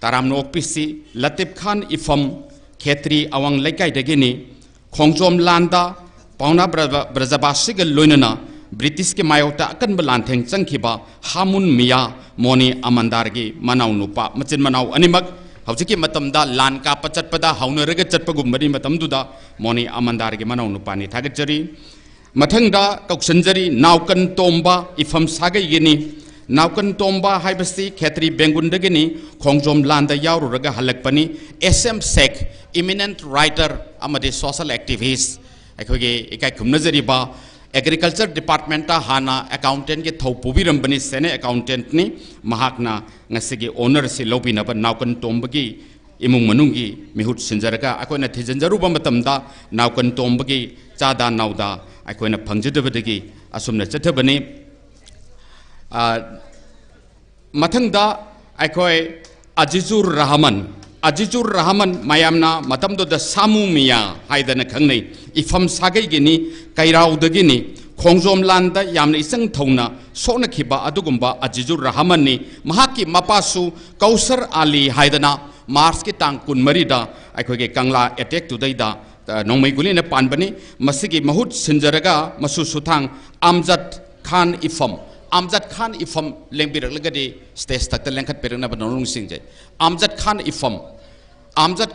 ताराम नोकपिसी लतीफ खान इफम खेत्री अवंग लेकाइदगिनी खोंजोम लांदा पाउना ब्रजबासगी लोनना British के मायोता अकनब लांथेंग चंखिबा हामुन मिया मोनी अमंदारगी मनाव नुपा मचिन मनाव अनिमक हौजिकी मतमदा लान का पचटपदा हौनरग चटपगुमबनी मतमदुदा मोनी अमंदारगी मनाव नुपानी थागचरी मथंगदा कौसंजरी नावकन तोंबा इफम सागैगिनी नावकन तोंबा हाइबसी खेत्री बेंगुंदगिनी खोंजोम लांदा यावरुरगा हलकपनी एसएम सेक इमिनेंट राइटर अमदे सोशल एक्टिविस्ट अखोगे इकाय खुमनजरीबा एग्रीकल्चर डिपार्टमेंट हाना अकाउंटेंट के थौ पुबिरंबनी सेने अकाउंटेंट नि महाकना ngasiगी ओनर से लोबिनब नावकन तोंबगी इमुंग मनुंगी मिहुत सिंजरगा अकोइना थिजंजरुबा मतमदा नावकन तोंबगी चादा नावदा अकोइना फंगजदबदगी असुमना चथबनी मथंगदा अकोय अजीजुर रहमान मायामना मतमदो द सामू मिया हाइदना खंगनै इफम सागैगिनी कैराउदगिनी खोंजोम लांदा यामना इसंग थौना सोनखिबा अदुगुंबा अजीजुर रहमाननी महाकी मपासु कौसर आली हाइदना मार्च के तांग कुनमरीदा अखोगे कंगला अटैक तुदैदा नोंमैगुलीना पानबनी मसिगी महुत सिंजरगा मसु सुथांग आमजद खान इफम लेंबिरगदी स्टेज तक लेंखत पेरना बनोंग सिंजे आमजद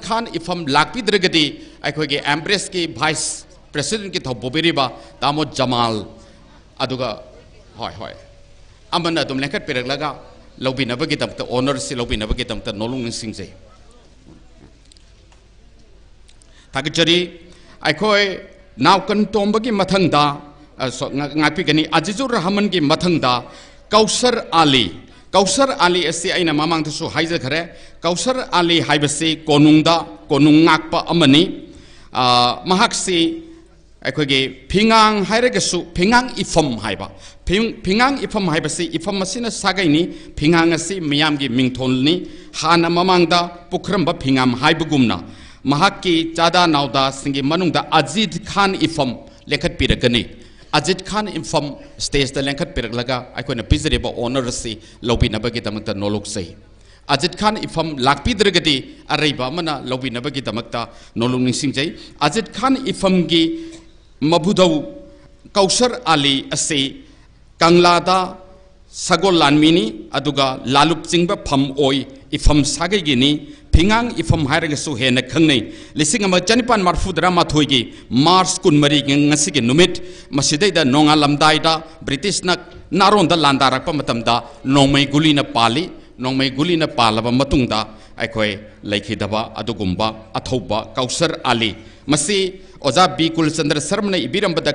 खान इफम लाकपिद्रगदी अखोगे एम्ब्रेस की वाइस प्रेसिडेंट की थौ बोबेरिबा तामो जमाल अदुगा होय अमन अदुम लेंखत पेरगलगा लौबिनबगी तमत ऑनर से लौबिनबगी तमत नोलुंग सिंजे थागचरी अखोय नावकन तोंबगी मथंगदा ngapi अजीजुर रहमान की मथंगदा कौसर आली ऐसे आइना मामांग तसु हाइजखरे कौसर आली हाइबसे कोनुंग ngakpa amani mahaksi अखोगे फिंगांग हाइरगसु फिंगांग इफम हाइबा फिंगांग इफम हाइबसे इफम मसिना सागैनी फिंगांग असि मियामगी मिंगथोलनी हाना ममांगदा पुखरंबा फिंगाम हाइबगुमना महाकी चादा नावदा सिंगी मनुंगदा अजीज खान इफम लेखत पिरगनी अजीत खान इफम स्टेज द लेंखत पिरगलगा अखोना पिजरेबा ऑनर से लौबिनबगी दमकता नोलुकसै अजीत खान इफम लाकपिद्रगदी अरैबा मना लौबिनबगी दमकता नोलुक निसिंजै अजीत खान इफम गी मबुदौ कौसर आली असे कंगलादा सगोल लानमिनी अदुगा लालुप चिंगबा फम ओय इफम सागैगिनी फिंगांग इफम हाइरगसु हेन खंगनै लिसिंग अमा चनिपान मार्फुदरा माथोयगी मार्च कुनमरी ngasiगी नुमित मसिदैदा नोंगा लमदाइदा ब्रिटिश न नारोंदा लांदारकपा मतमदा नोंमै गुलीना पालबा मतुंगदा अखोय लैखिदबा अदुगुंबा अथौबा कौसर आली मसी ओजा बी कुलचंद्र शर्मने इबिरंबदा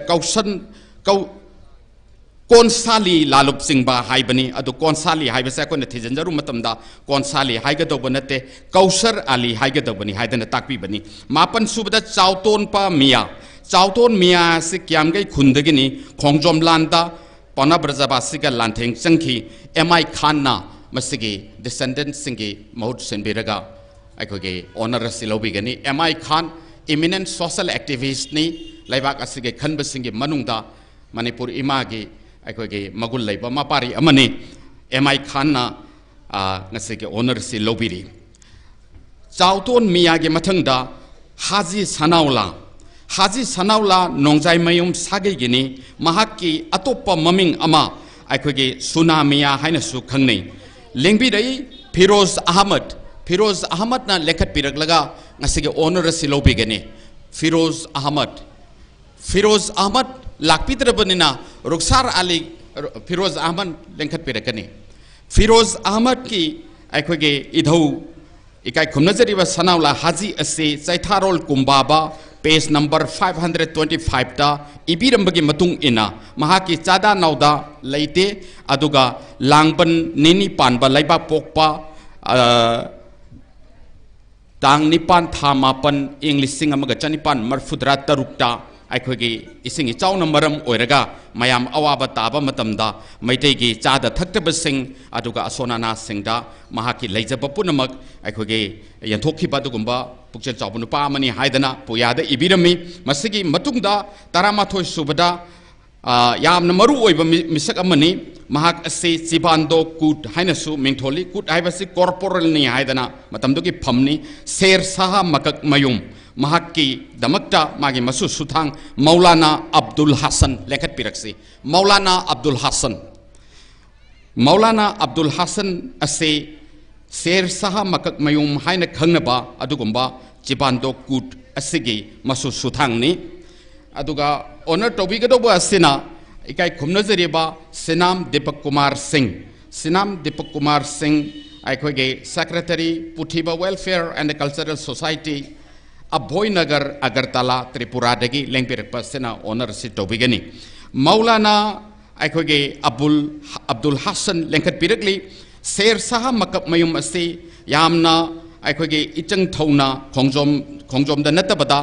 कोनसाली लालुप सिंबा हाइबनी अदु कोनसाली हाइबसे कोन थिजंजरु मतमदा कोनसाली हाइगदोब नते कौसर आली हाइगदोबनी हाइदना ताकपीबनी मापन सुबदा चाउतोन मिया से क्यामगै खुंदगिनी खोंजोम लांदा पना ब्रजबासिगा लांथेंग चंखी एमआई खानना मसिगी डिसेंडेंट सिंगी महुत सेनबिरगा अखोगे ऑनर सिलोबिगनी MI Khan eminent social activist नि लाइबाक असिगे खनबसिंगी मनुंगदा मणिपुर इमागी अखोगे मगुल लैबा मापारी अमनी एमआई खानना ngasiगे ऑनर से लोबिरी चाउतोन मियागे मथंगदा हाजी सनाउला नोंजाय मयुम सागैगिनी महाकी अतोप्पा ममिंग अमा अखोगे सुनामिया हाइनसु खंगनै लेंबिरै फिरोज अहमद ना लेखत पिरगलगा ngasiगे ऑनर से लोबिगनी फिरोज अहमद लाकपिद्रबनिना रुखसार आली फिरोज अहमद लेंखत पिरगनी फिरोज अहमद की अखोगे इधौ इकाय खुमनजरीबा सनाउला हाजी असे चैथारोल कुंबाबा पेज नंबर 525 ता इबिरंबगी मतुंग इना महाकी चादा नावदा लैते अदुगा लांगबन निनी पानबा लैबा पोकपा तांग निपान था मापन इंग्लिश सिंग अमग चनिपान मरफुद्रा तरुक्ता अखोगी इसिंग इचाउन मरम ओइरगा मयाम अवाब ताबा मतमदा मैतेगी चादा थक्तबसिंग अदुगा असोनाना सिंगदा महाकी लैजब पुनमक अखोगी यंथोखिबा दुगुंबा पुक्चल चाबु नुपा अमनी हाइदना पुयादा इबिरमी मसिगी मतुंगदा तरामाथोय सुबदा यामना मरु ओइबा मिसक अमनी महाक असे चिबांदो कुट हाइनसु मिंथोली कुट हाइबसि कॉर्पोरल नि हाइदना मतमदुगी फमनी शेर शाह मकक मयुम महाकी दमकता मागी मसु सुथांग मौलाना अब्दुल हसन लेखत पिरक्सी मौलाना अब्दुल हसन असे शेर शाह मकक मयुम हाइन खंगनबा अदुगुंबा चिबांदो कुट असिगी मसु सुथांगनी अदुगा ऑनर टोबिगदोबा असिना इकाई खुमनजरिबा सिनाम दीपक कुमार सिंह अखोगे सेक्रेटरी पुथिबा welfare and cultural society Abhoy Nagar Agartala Tripura दगी लेंपिरपा सेना ऑनर से टोबिगनी मौलाना अखोगे अब्दुल हसन लेंखत पिरगली शेर शाह मकब मयुम असे यामना अखोगे इचंग थौना खोंजोम द नतबदा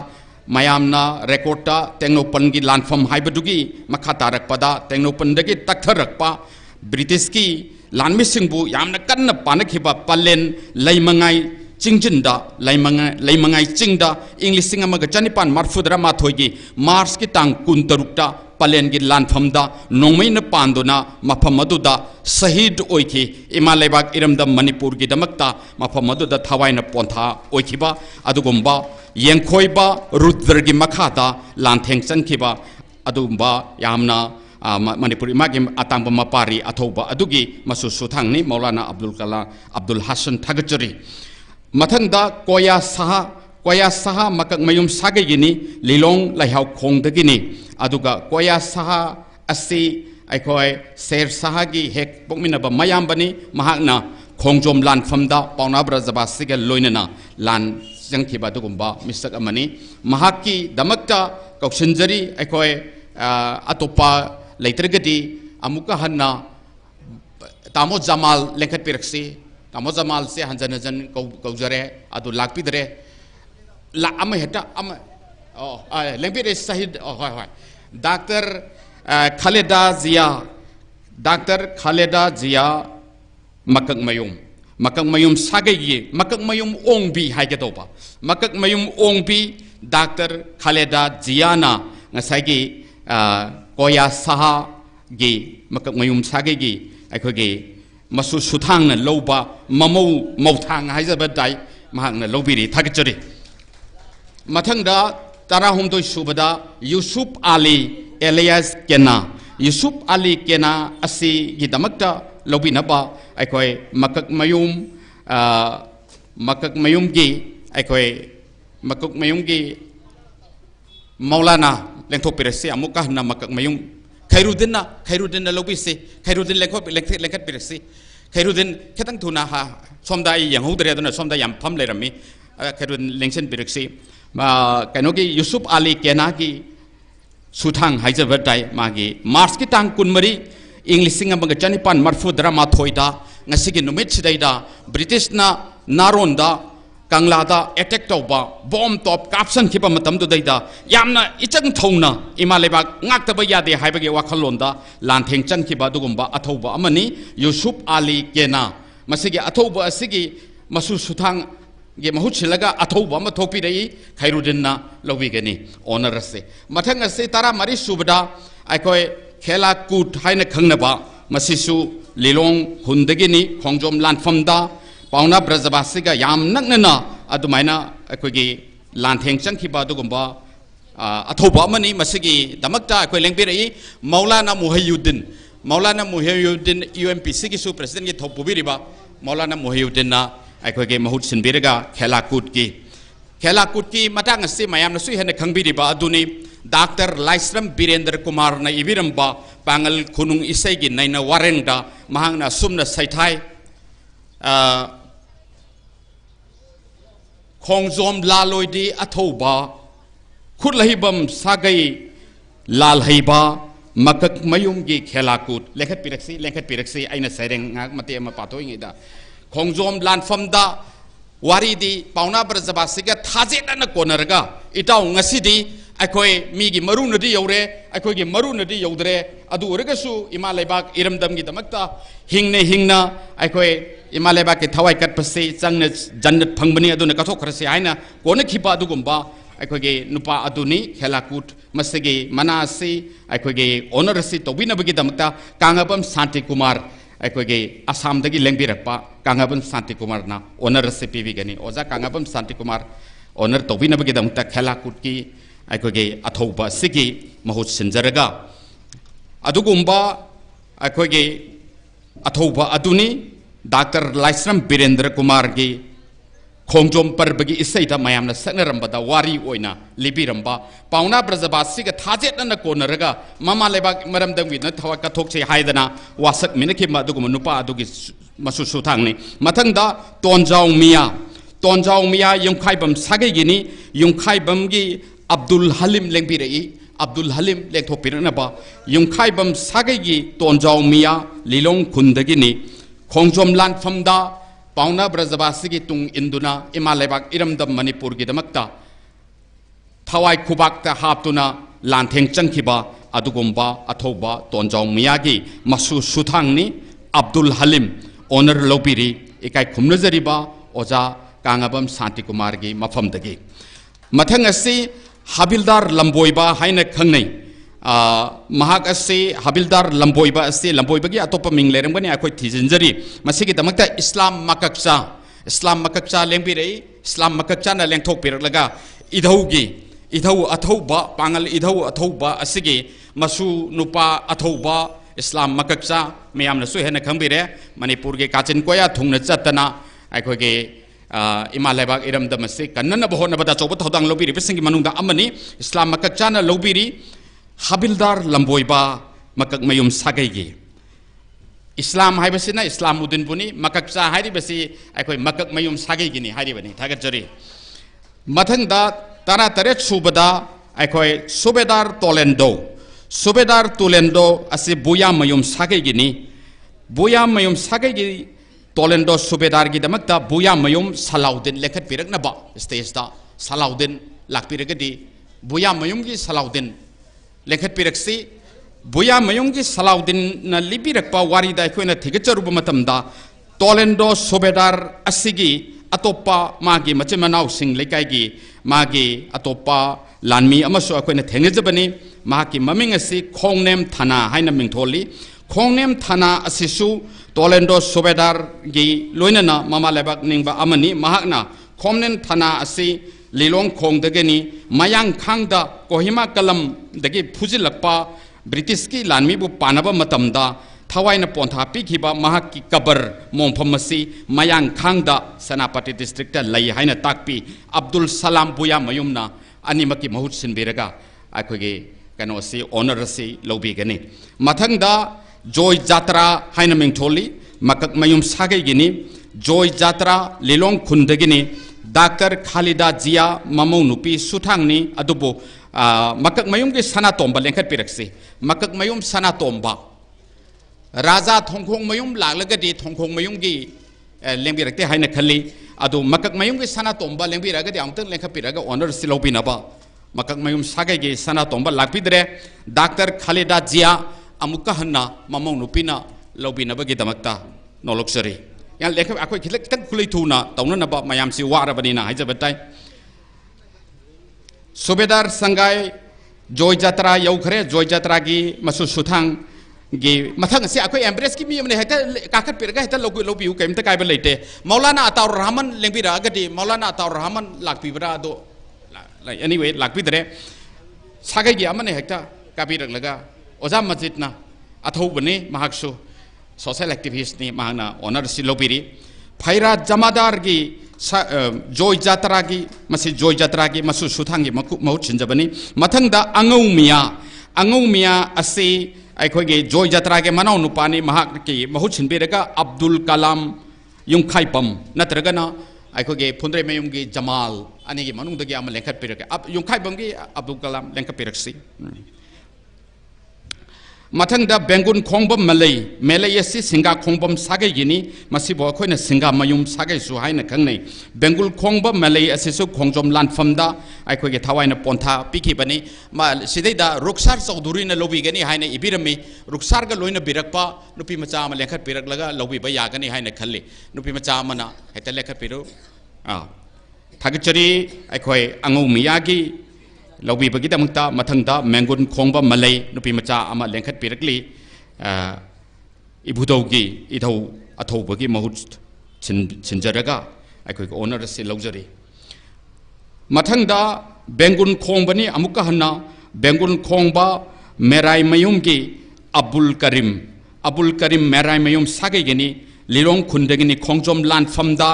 मयामना रेकॉर्डा तेंगनोपन की लानफम हाइबदुगी मखा तारकपदा तेंगनोपन दगी तक्थरकपा ब्रिटिश की लानमिसिंगबु यामना कन्न पानखिबा पलेन लैमंगाई चिंजिंदा लैमंगाई चिंगदा इंग्लिश सिंग अमग चनिपान मरफुद्रा माथोगी मार्च की तांग कुंतरुक्ता पलेन की लानफमदा नोंमैन पांदुना मफम अदुदा शहीद ओइखि इमा लेबाक इरमदम मणिपुर की दमकता मफम अदुदा थवाइन पोंथा ओइखिबा अदुगुंबा येंखोइबा रुद्र की मखादा लांथेंग चनखिबा अदुगुंबा यामना मणिपुरी मागी अतांब मपारी अथौबा अदुगी मसु सुथांगनी मौलाना अब्दुल हसन थगचरी मथंगदा कोया साहा मकक मयुम सागैगिनी लिलोंग लाइहाव खोंगदगिनी अदुगा कोया साहा असी अखोय शेर शाह की हेक पोकमिनबा मयामबनी महाकना खोंजोम लानफमदा पावना ब्रजबासिगा लोइनना लान जंखिबा दुगुंबा मिसक अमनी महाकी दमकता कौशनजरी अखोय अतोपा लेत्रगदी अमुका हन्ना तामो जमाल लेखत पिरक्सी तामो जमाल से हंजन हंजन कौजरे अदु लाकपिदरे ला अम हेटा अम लेंपिरे शहीद होय डॉक्टर खालेदा जिया मकक मयुम सागैगी मकक मयुम ओंबी हाइगेदोबा मकक मयुम ओंबी डॉक्टर खालेदा जियाना ngसाइगी कोया साहा गी मकक मयुम सागैगी अखोगे मसु सुथांगना लौबा ममौ मौथांग हाइजबदाई महांगना लौबिरी थागचरी मथंगदा तराहुमदोय सुबदा यूसुफ अली एलियास केना असी गी दमकता लौबिनबा अखोय मकक मयुम की मौलाना लेंथोपिरसे अमुका हन्ना मकक मयुम खैरुद्दीन लौबिसे खैरुद्दीन लेंखत पिरसे खैरुद्दीन खतंग थुना हा सोमदा यंगौदरे अदुना सोमदा याम फम लेरमी खैरुद्दीन लेंसन पिरसे कनोगी यूसुफ अली केना की सुथांग हाइजबदाई मागी मार्च की तांग कुनमरी इंग्लिश सिंग अमग चनिपान मरफुद्रा माथोइदा ngasiगी नुमित सिदैदा ब्रिटिशना नारोंदा कंगलादा अटैक तौबा बॉम्ब टॉप काप्सन खिबा मतम दुदैदा यामना इचंग थौना इमा लेबाक ngaktaba yade haibage wakhalonda lantheng changkiba dugumba athauba amani Yusuf Ali केना masigi athauba asigi masu suthang ge mahut silaga athauba ma thopi rei khairuddinna lobigani honor ase mathang ase tara mari subada aikoi khela kut haina khangnaba masisu lilong hundagini khongjom lanfamda पावना ब्रजबासिगा याम नगनना अदुमाइना अखोगी लांथेंग चंखिबा दुगुंबा अथौबा अमनी मसिगी दमकता अखोय लेंबिरई मौलाना मुहय्युद्दीन यूएमपीसी की सु president की थौपुबिरिबा मौलाना मुहय्युद्दीन ना अखोगे महूत सिनबिरगा खेलाकूट की मतांग से मयामना सु हेन खंगबिरिबा अदुनी doctor Laishram Birendra Kumar ना इबिरंबा पांगल खुनुंग इसैगी नैना वारेंगदा महांगना सुमना सैथाई खोंजोम लालोइदी अथौबा खुदलहिबम सागै लालहैबा मकक मयुम की खेलाकूट लेखत पिरक्सी आइना सैरेंग मते अमा पाथोइङैदा खोंजोम लानफमदा वारीदी पाउना ब्रजबासिगा थाजेना कोनरगा इटाउ ngasiदी अखोई मीगी मरुनदी यौरे अखोई मरुनदी यौदरे अदु ओरगसु इमा लेबाक इरमदम गी दमकता हिंगना अखोई इमा लेबाक के थवाई कटपसे चंगने जन्नत फंगबनी अदुने कथोखरसे हाइना कोन खिपा अदुगुम्बा अखोई नुपा अदुनी खेलाकूट मसगे मनासी अखोई ओनरसी तोबिनबगी दमकता कांगबम शांति कुमार अखोई आसाम दगी लेंबिरपा कांगबम शांति कुमार ना ओनर से पीवीगनी ओजा कांगबम शांति कुमार ओनर तोबिनबगी दमकता खेलाकूट की अखोई अथौबा सिगी महुत सिंजरगा अदुगुम्बा अखोई अथौबा अदुनी डॉक्टर लाइस्रम बीरेंद्र कुमार की खोंजोम पर्बगी इसैदा मयामना सकनरंबदा वारी ओइना लिबिरंबा पाउना ब्रजबासिगा थाजेतना कोनरगा ममा लेबाक मरमदंगी न थवा कथोकसे हायदना वासक मिनखि मदुगुम नुपा अदुगी मसु सुथांगनि मथंगदा तोंजाउ मिया युंखाइबम सागैगिनी युंखाइबमगी अब्दुल हलीम लेंबिरई अब्दुल हलीम लेंथोपिरनबा युंखाइबम सागैगी तोंजाउ मिया लिलोंग खुंदगिनी खोंजोम लानफमदा पाउना ब्रजबासी की तुंग इंदुना इमा लेबाक इरमदम मणिपुर की दमकता थवाई खुबाकता हापतुना लांथेंग चंखिबा अदुगुम्बा अथौबा तोंजाउ मियागी मसु सुथांगनी अब्दुल हलीम ओनर लोबिरी इकाई खुमनजरिबा ओजा कांगबम शांति कुमार की मफमदगी मथंग असि हबिलदार लंबोइबा हाइना खंगनै महाक असे हबिलदार लंबोइबा असे लंबोइबगी अतोप मिंग लेरंगबनी अखोई थिजिंजरी मसिगी दमकता इस्लाम मकक्चा लेंबिरई इस्लाम मकक्चा ना लेंथोक पिरलगा इधौ अथौबा पांगल इधौ अथौबा असिगी मसु नुपा अथौबा इस्लाम मकक्चा मयामनसु हेना खंबिरे मणिपुर के काचिन कोया थुंगना चतना अखोई इमा लेबाक इरमदम से कन्नना बहोनबदा चौब थौदांग लोबिरी बिसिंगी मनुंगदा अमनी इस्लाम मकक्चा ना लोबिरी हबिलदार लंबोइबा मकक मयुम सागैगी इस्लाम हाइबसिना इस्लामुद्दीन बुनी मकक्चा हाइरिबसि अखोई मकक मयुम सागैगिनी हाइरिबनी थागतजरी मथंगदा तारा तरेत सुबदा अखोई सुबेदार तोलेंडो असे बुया मयुम सागैगी तोलेंडो सुबेदार की दमकता बुया मयुम सलाउद्दीन लेखत पिरकनबा स्टेजदा सलाउद्दीन लाकपिरगदी बुया मयुम की सलाउद्दीन लेखत पिरक्सी बुया मयुम की सलाउद्दीन न लिबिरकपा वारीदा अखोइना थिगचरुब मतमदा तोलेंडो सुबेदार असिगी अतोपा मागी मचिन मनाउ सिंग लेकाइगी मागी अतोपा लानमी अमसु अखोइना थेंगजबनी माकी ममिंग असि खोंगनेम थाना हाइना मिंथोली खोंगनेम थाना असिसु तोलेंडो सुबेदार की लोइनना ममा लेबाक निंगबा अमनी महाकना खोंगनेम थाना असि लिलोंग खोंगदगनी मयांग खांगदा कोहिमा कलम दगी फुजिलकपा ब्रिटिश की लानमीबु पानबा मतमदा थवाइना पोंथा पिखिबा महाक की कबर मोंफमसी मयांग खांगदा सनापति डिस्ट्रिक्ट लई हाइना ताकपी अब्दुल सलाम बुया मयुमना अनिमकी महुत सिनबिरगा अखोगे कनोसी ऑनर से लौबीगनी मथंगदा जॉय जात्रा हाइना मिंथोली मकक मयुम सागैगिनी जॉय जात्रा लिलोंग खुंदगिनी डॉक्टर खालिदा जिया ममौ नुपी सुथांगनी अदुबो मकक मयुम के सना तोंबा लेंखत पिरक्सी मकक मयुम सना तोंबा राजा थोंखोंग मयुम लागलगदी थोंखोंग मयुम की लेंबिरक्ते हाइना खली अदु मकक मयुम के सना तोंबा लेंबिरगदी अमतंग लेंखत पिरगा ऑनर सिलोबिनबा मकक मयुम सागैगी सना तोंबा लाकपिदरे डॉक्टर खालिदा जिया अमुका हन्ना ममौ नुपीना लौबिनबगी दमकता नोलुक्सरी यां लेख अखोई खितक खुलै थुना तौननबा मयामसि वारबनिना हाइजबताय सुबेदार संगाई जॉय जात्रा यौखरे जॉय जात्रा की मसु सुथांग गी मथंग से अखोई एम्ब्रेस की मी मने हेता काखत पिरगा हेता लोबिउ केमता कायब लेते मौलाना अताउर रहमान लेंबिरागदी मौलाना अताउर रहमान लाकपिबरा दो एनीवे लाकपिदरे सागैगी अमने हेता काबिरलगा ओजा मस्जिदना अथौबने महाक्सु सोशल एक्टिविस्ट ने महाना ऑनर सिलोबिरी फैरा जमादार की जॉय जात्रा की मसु सुथांगी महुत सिंजबनी मथंगदा अंगौमिया असे अखोगे जॉय जात्रा के मनाउ नुपानी महाक की महुत सिंबिरगा अब्दुल कलाम युंखाइपम नत्रगना अखोगे फुंद्रे मयुम की जमाल अनेगी मनुंगदगी अम लेंखत पिरगे अब युंखाइपम की Abdul Kalam लेंखत पिरक्सी mathangda bengun khongbam malay melay si singa khongbam sagai gini masibo khoina singa mayum sagai su haina khangnei bengul khongbam malay asisu khongjom lanfamda ai khoge thawaina pontha piki bani ma sidaida ruksar chaudhuri na lobi gani haina ibirami ruksar ga loina birakpa nupi macha ma lekhat pirak laga lobi ba yagani haina khalli nupi macha mana heta lekhat piru thagchari ai khoi angu miyagi lobi bagi damta mathangda mengun khongba malay nupi macha ama lengkhat pirakli ibudogi idau athau bagi mahut chinjaraga aikoi honor se lojari mathangda bengun khongbani amuka hanna bengun khongba merai mayum gi abul karim merai mayum sagai geni lirong khundagini khongjom lan famda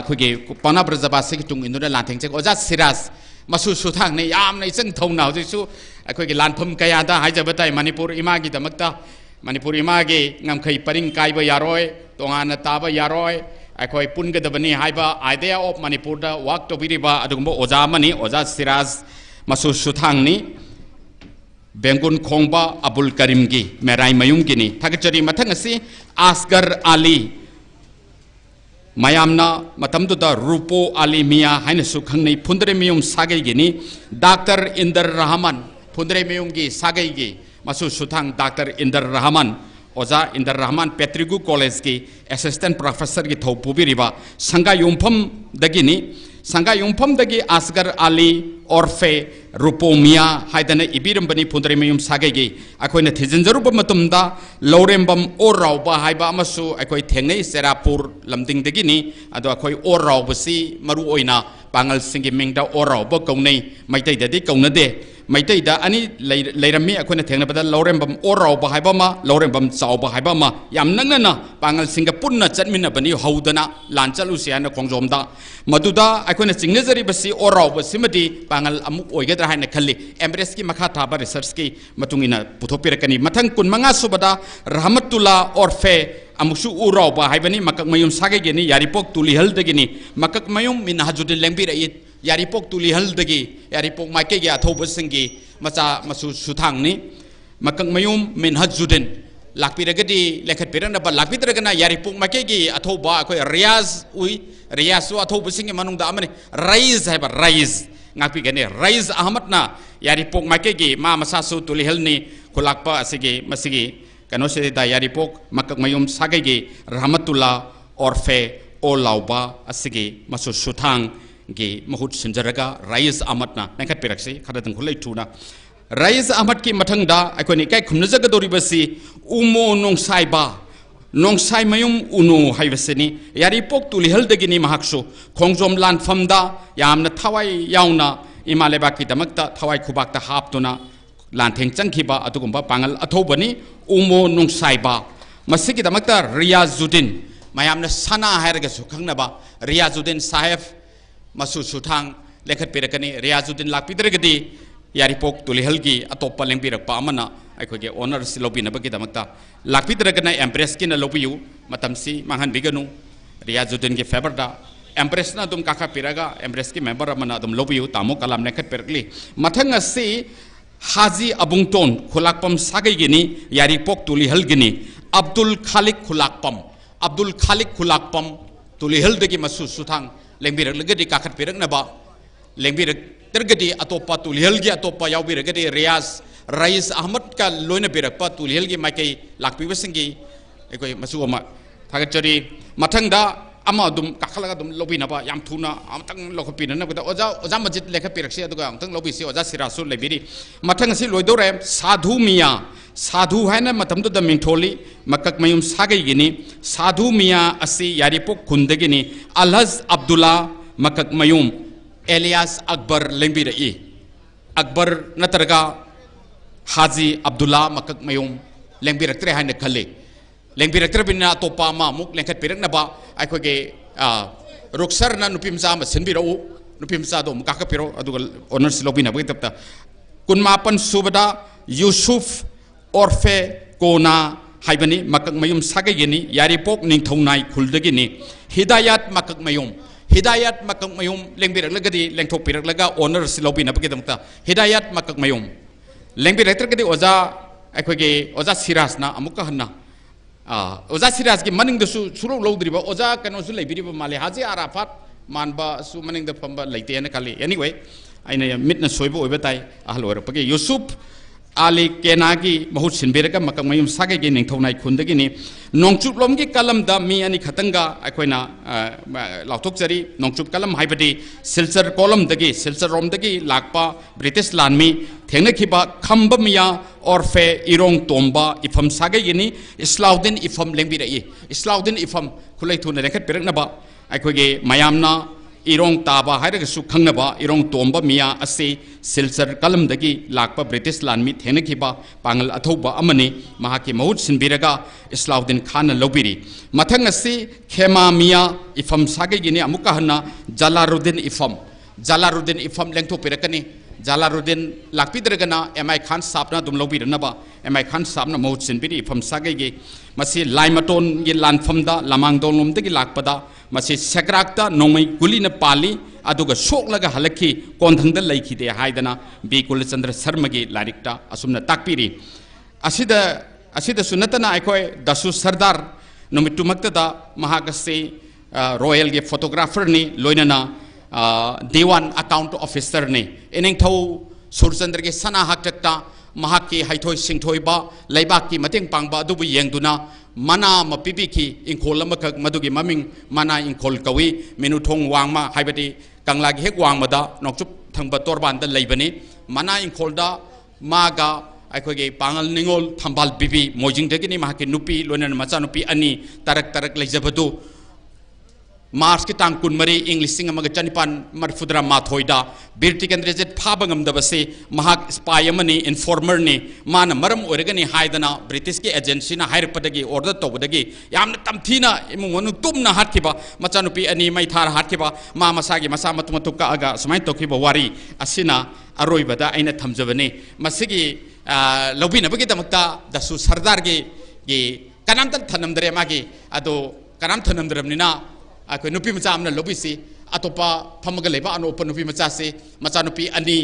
khoge pana brajaba se tung indura lantheng chek oja siras masu suthang ne yam nei chang thau naw ji su akoi gi lanpham kaya da haijaba tai manipur ima gi damakta manipur ima gi ngamkhai paring kai ba yaroi tongana ta ba yaroi akoi pun ga dabani haiba idea of manipur da work to biriba adugumbo oja mani oja siraz masu suthang ni bengun khongba abul karim gi merai mayum gi ni thagchari mathang asi asgar ali mayamna matamduda rupo alimia haina sukhangnei phundre miyum sagai gini dr indar rahman phundre miyum gi sagai gi masu suthang dr indar rahman oja indar rahman petrigu college gi assistant professor gi thopubi riba sanga yumpham dagini sanga yumpham dagi asgar ali orfe rupo mia haidana ibiram bani phundre miyum sagai gi akoina thijanjaruba matumda lorembam orauba haiba amasu akoi thengnei serapur lamding dagini ado akoi orauba si maru oina pangal singi mingda orauba kaunei maitai dadi kaunade maitai da ani leirami akoina thengna bada lorembam orauba haiba ma lorembam chauba haiba ma yam nangnana pangal singa punna chatmina bani haudana lanchalu siana khongjomda maduda akoina chingnejari basi orauba simadi pangal amuk oigedra haina khalli embrace ki makha thaba research ki matungina puthopirakani mathang kun manga subada rahmatullah orfe amusu urauba haibani makak mayum sagai geni yaripok tulihal dagini makak mayum min hajudin lembira it yaripok tulihal dagi yaripok maike gi athoba singi macha masu suthangni makak mayum min hajudin lakpiragadi lekhat pirana ba lakpitragana yaripok maike gi athoba akoi riyaz su athoba singi manungda amani rais haiba rais ngapi gani rais ahmad na yaripok maike gi ma masasu tulihal ni khulakpa asigi masigi kano se da yaripok makak mayum sagai gi rahmatullah orfe olauba asigi masu suthang gi mahut sinjaraga rais ahmad na nangkat piraksi khada tang khulai thuna rais ahmad ki mathangda akoni kai khumna jaga dori basi umo nongsai mayum unu haibasini yaripok tulihal dagini mahaksu khongjom lan famda yamna thawai yauna imaleba ki damakta thawai khubakta haptuna lantheng changkhiba atugumba pangal athobani umo nungsaiba masiki damakta riyazuddin mayamna sana hairaga su khangnaba riyazuddin sahib masu suthang lekhat pirakani riyazuddin lakpidragadi yaripok tulihalgi atopa lengbirakpa amana aikhoge honor silobi nabagi damakta lakpidragana empress kina lobiyu matamsi manghan biganu riyazuddin ge favor da empress na dum kaka piraga empress ki member amana dum lobiyu tamo kalam lekhat pirakli mathang asi haji abungton khulakpam sagai gini yaripok tulihal gini abdul khalik khulakpam tulihal degi masu suthang lengbirak legadi kakat pirak naba lengbirak tergadi atopa tulihal gi atopa yaubirak gadi riaz rais ahmad ka loina birak pa tulihal gi makai lakpi wasingi ekoi masu ama thagachari mathangda ama dum kakhalaga dum lobi naba yam thuna amtang lokopina na kuda oja majid lekha pirak se aduga amtang lobi se oja sirasul lebiri mathang si loidore sadhu haina matam du da mingtholi makak mayum sagai gini sadhu miya asi yaripok khundagini alhaz abdullah makak mayum elias akbar lembira e akbar natarga haji abdullah makak mayum lembira tre haina khalle lembira tre binna topa ma muk lengkhat pirak na ba aikhoge ruksar na nupimsa ma sinbira u nupimsa do mukaka piro aduga honors lobina bagi tapta kunmapan subada yusuf orfe kona haibani makak mayum sagai gini yaripok ningthaunai khuldagini hidayat makak mayum lengbirak lagadi lengthok pirak laga honor silobi na bagidamta hidayat makak mayum lengbirak tergadi oja अखोगे ओजा सिराजना अमुका हन्ना ओजा सिराज की मनिंग दसु सुरो लौद्रिबा ओजा कनोसु लेबिरिबा माले हाजी आराफात मानबा सु मनिंग the फंबा लेते न खाली anyway आइना मिटना सोइबो ओइबा ताई आहल ओरपगे यूसुफ आली केनागी बहुत सिनबेरगा मकम मयुम सागे गे निंथौनाय खुंदगिनी नोंचुप लोमगी कलम दा मी अनि खतंगा अखोइना लाउथोकजरी नोंचुप कलम हाइबदी सिलचर कॉलम दगी सिलचर रोम दगी लाकपा ब्रिटिश लानमी थेंगनखिबा खंब मिया ओरफे इरोंग तोंबा इफम सागे गिनी इस्लाउद्दीन इफम लेंबिरई इस्लाउद्दीन इफम खुलैथुन रेखत पिरकनबा अखोगे मयामना इरोंग ताबा हाइरगसु खंगनबा इरोंग तोंबा मिया असे सिलचर कलम दगी लाकपा ब्रिटिश लानमी थेंगनखिबा पांगल अथौबा अमनी महाकी महुत सिनबिरगा इस्लाउद्दीन खान लौबिरी मथंग असे खेमा मिया इफम सागे गिनी अमुका हन्ना जलारुद्दीन इफम लेंथो पिरकनी जलारुद्दीन लाकपिद्रगना एमआई खान साहबना दुम लौबिरनबा एमआई खान साहबना महुत सिनबिरी इफम सागे गे मसी लाइमटोन गे लानफमदा लामांगदोंलोमदगी लाकपदा मसी सेक्राक्ता नोंमै गुलिना पाली अदुगा सोकलगा हलखी कोंथंग लैखिदे हाइदना बी कुलचंद्र शर्मा की लारिक्ता असुमना ताकपिरी असिदा सुनतना अखोय दसु सरदार नुमितुमक्तदा महाकसे रॉयल के फोटोग्राफर ने लोइनना देवान अकाउंट ऑफिसर ने इनिंगथौ सुरचंद्र के सना हकटता महाकी हाइथोय सिंथोयबा लेबाक की मतेंग पांगबा अदुबु येंगदुना मना मपिबिखी इंखोल अमखक मदुगी ममिंग मना इंखोल कवी मेनुथोंग वांगमा हाइबदी कंगलागी हेक वांगमदा नोकचुप थंगबा तोरबानदा लेबनी मना इंखोलदा मागा अखोगे पांगल निंगोल थंबाल बिबी मोजिंगदगिनी महाकी नुपी लोनन मचा नुपी अनि तरक लेजबदु मार्च की तांग कुनमरी इंग्लिशिंग अमग चनिपान मरफुद्रा माथोइदा बीर टिकेंद्रजेट फाबंगम दबसे महाक स्पाई अमनी इन्फॉर्मर ने मान मरम ओरगनी हाइदना ब्रिटिश की एजेंसी ना हाइरपदगी ऑर्डर तौबदगी यामना तमथीना इमुंगनु तुमना हाटखिबा मचानुपी अनि मैथार हाटखिबा मा मसागी मसा मतुमतु कागा समाय तोखिबा वारी असिना अरोइबदा आइना थमजबने मसिगी लौबिनबगी दमक्ता दसु सरदार गे कनामत थनमदरे मागी अदो कनाम थनमदरमनिना अखोई नुपी मचा अमना लोबिसी अतोपा फमग लेबा अनोपा नुपी मचा से मचा नुपी अनि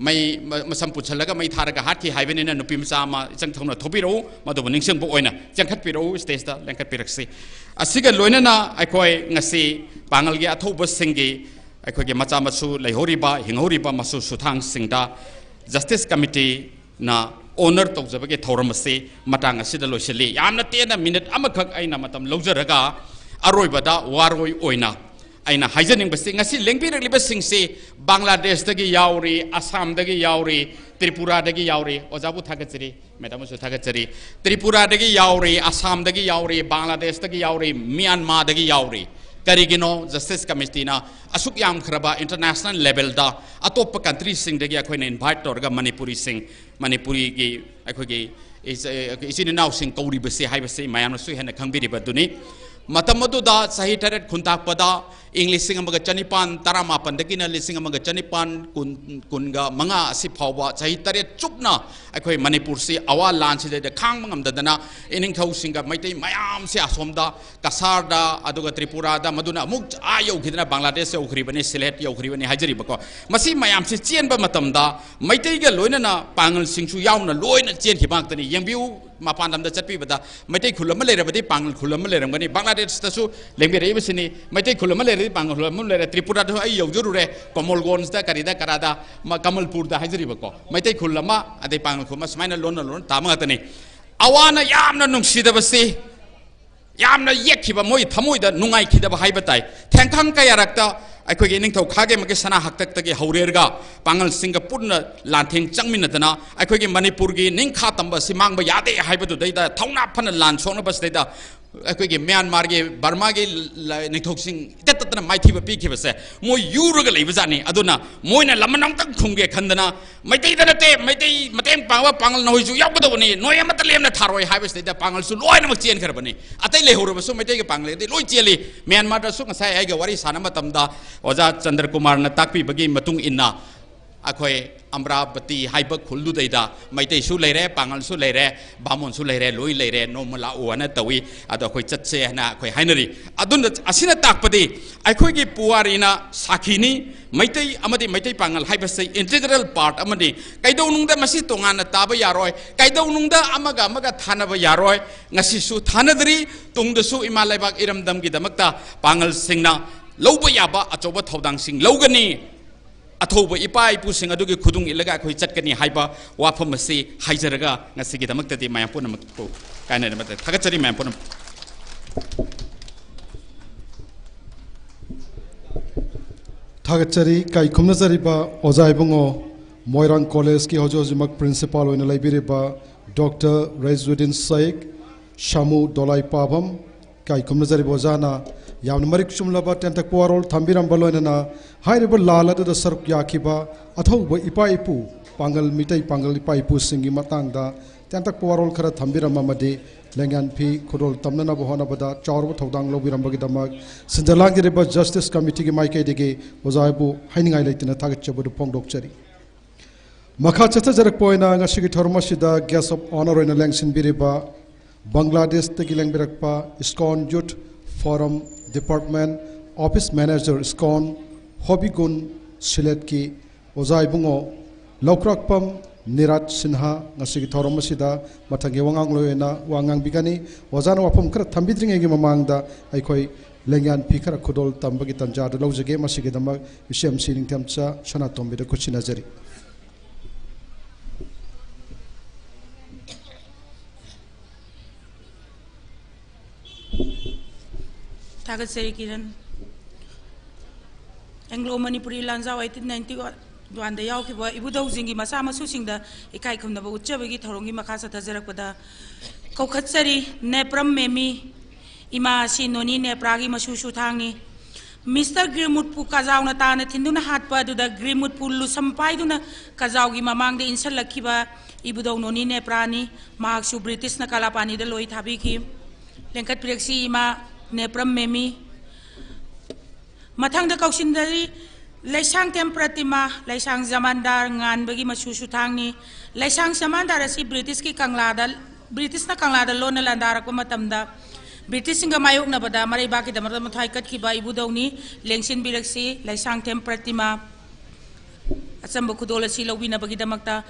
मई मसम पुछलगा मई थारगा हाटकी हाइबेनेना नुपी मचा अमा इचंग थौना थोबिरो मदुबो निंगसंग बो ओइना चंखत पिरो स्टेज दा लेंखत पिरक्सी असिगा लोइनना अखोई ngasi पांगलगे अथौबा सिंगी अखोगे मचा मसु लेहोरिबा हिंगोरिबा मसु सुथांग सिंगदा जस्टिस कमिटी ना ओनर तौजबगे थौरम से मतांग असिदा लोइसली यामना तेना मिनिट अमखक आइना मतम लौजरगा अरोइबदा वारोइ ओइना आइना हाइजनिंग बसे ngasi लेंबिरलिबा सिंगसे बांग्लादेश दगी यावरी असम दगी यावरी त्रिपुरा दगी यावरी ओजाबु थागचरी मेदामसु थागचरी त्रिपुरा दगी यावरी असम दगी यावरी बांग्लादेश दगी यावरी म्यांमार दगी यावरी करिगिनो जस्टिस कमिटीना असुक याम खरबा इंटरनेशनल लेवल दा अतोप कंट्री सिंग दगी अखोइना इनवाइट तोरगा मणिपुरी की अखोगे इसिन नाउ सिंग कौरी बसे हाइबसे मायामसु हेना खंबिरिबदुनी मतमदुदा सही तरह खुंताकपदा इंग्लिशिंग अमग चनिपान तरामापनदगिना लिसिंग अमग चनिपान कुनगा मंगा असि फावबा सही तरह चुपना अखोई मणिपुर से अवा लान से खांग मंगमदना इनिंगथौ सिंगा मैतै मयाम से असोमदा कसारदा अदुगा त्रिपुरादा मदुना अमुक आ यौखिदना बांग्लादेश यौखरिबने सिलेट यौखरिबने हाजरिबको मसी मयाम से चेनबा मतमदा मैतैगा लोइनना पांगल सिंगसु यावना लोइना चेनखिबांगतनी यंबिउ मापान दमदा चटपीबदा मैतै खुलम लेरबदि पांगल खुलम लेरमगनी बांग्लादेश तसु लेंबिरेबसिनी मैतै खुलम लेरदि पांगल खुलम लेर त्रिपुरा दो आई यौजुरुरे कमलगंज दा करिदा करादा कमलपुर दा हाजरिबको मैतै खुलम अदे पांगल खुलम समायना लोन तामगतनी अवाना यामना नुंगसिदबसे यामना येखिबा मोय थमोयदा नुंगाइखिदबा हाइबताई थेंखांग कयारक्ता अखोगे निंगथौ खागे मगे सना हक्तक्तगे हौरेरगा पांगल सिंग पुरना लांथेंग चंगमिनदना अखोगे मणिपुर की निंखा तंबा सिमांगबा यादे हाइबदु दैदा थौना फन लान सोनबस दैदा अखोगे म्यांमार के बर्मा के निंगथौसिंग इततना माइथीबा पीखिबसे मोय यूरगा लेबजानी अदुना मोयना लमनंगतंग खुंगे खंदना मैतैदा नते मैतै मतेंग पांगबा पांगल नहोइजु यावगदबनी नोय अमत लेमना थारोय हाइबस दैदा पांगल सु लोयनमक चेन खरबनी अतै लेहोरबसु मैतैगे पांगले दे लोय चेली म्यांमार दसु ngасai आइगा वारी साना मतमदा ओजा चंद्र कुमार न ताकपीबगी मतुंग इन्ना अखोई अमरावती हाइब खुलदुदैदा मैतैसु लेरे पांगलसु लेरे बामोनसु लेरे लोई लेरे नोमला ओना तवी अदो अखोई चतसे हना अखोई हाइनरी अदुन असिना ताकपदि अखोईगी पुवारीना साखीनी Meitei अमदि Meitei Pongal हाइबसे integral part अमदि कैदौनुंगदा मसि तोंगाना Taba यारोय कैदौनुंगदा अमगा अमगा थानबा यारोय ngasisu thanadri tungdasu imalaiba iramdam gi damakta pangal singna lawba yaba achoba thodang sing lawgani athoba ipai pu sing adugi khudung ilaga khoi chatkani haiba wafam se haijaraga ngasi gi damakta ti mayapun namakpo kaina namata thagachari mayapun thagachari kai khumnazari ba ojai bungo moirang college ki hojojimak principal oina laibiriba Dr. Rezudin Saik Shamu Dolai Pabam kai kumnazari bozana yamna marik chumlaba tentak puarol thambiram baloina hairiba lala da saruk yakiba athoba ipaipu pangal mitai pangal ipaipu singi matangda tentak puarol khara thambiram amadi lengan phi khudol tamnana bohana bada chawrbu thodang lobiram bagi damak sinjalang direba justice committee gi maikai dege ozaibu hainingai leitina thagachbu pongdok chari makha chatha jarak poina ngasigi thormasida guest of honor oina lengsin biriba Bangladesh tegi lengbirakpa ISKCON Youth Forum Department Office Manager ISKCON Hobigun Silet ki ozai bungo lokrakpam Nirat Sinha ngasigi thormasida mathangi wangang loena wangang bigani ozana wapam kra thambidring egi mamangda aikoi lengyan phikara khudol tambagi tanja da lojage masigi damak vishem sining tamcha shana tombida kuchina jari Tagat Seri Kiran Anglo Manipuri Lanzao 1891 da yaw kiba ibudau jingi masa masu singda ikai khumna ba uchabagi thorongi makasa tajarakpada kokhatsari nepram memi ima sinoni nepragi masu suthangi Mr. Grimutpu kazauna tana thinduna hatpa duda Grimutpu lusampai duna kazaugi mamangde insalakhiba ibudau noni neprani mahaksu British na kalapani da loi thabi ki lengkat preksi ima nepram memi mathang da kaushindari laisang tem pratima laisang zamandar ngan bagi masu sutangni laisang zamandar asi British ki kanglada British na kanglada lona landara ko matamda British singa mayok na bada marai baki da maram thai kat ki ba ibudawni lengsin bilaksi laisang tem pratima asamba kudola si lawina bagi damakta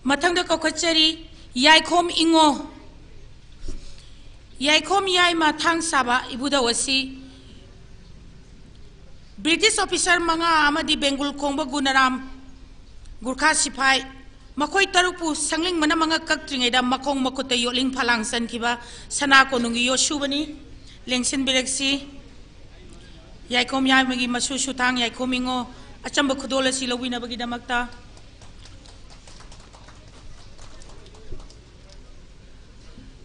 mathang da kaukhachari yaikhom ingo Yaikhom yai mathang saba ibudawasi British officer manga amadi Bengal Kongba Gunaram Gurkha Sipai makoi tarupu sangling mana manga kaktringai da makong makote yoling phalang san kiba sana ko nungi yoshubani lengsin bireksi Yaikhom yai magi masu sutang Yaikhom ingo achamba khudola silawina bagi damakta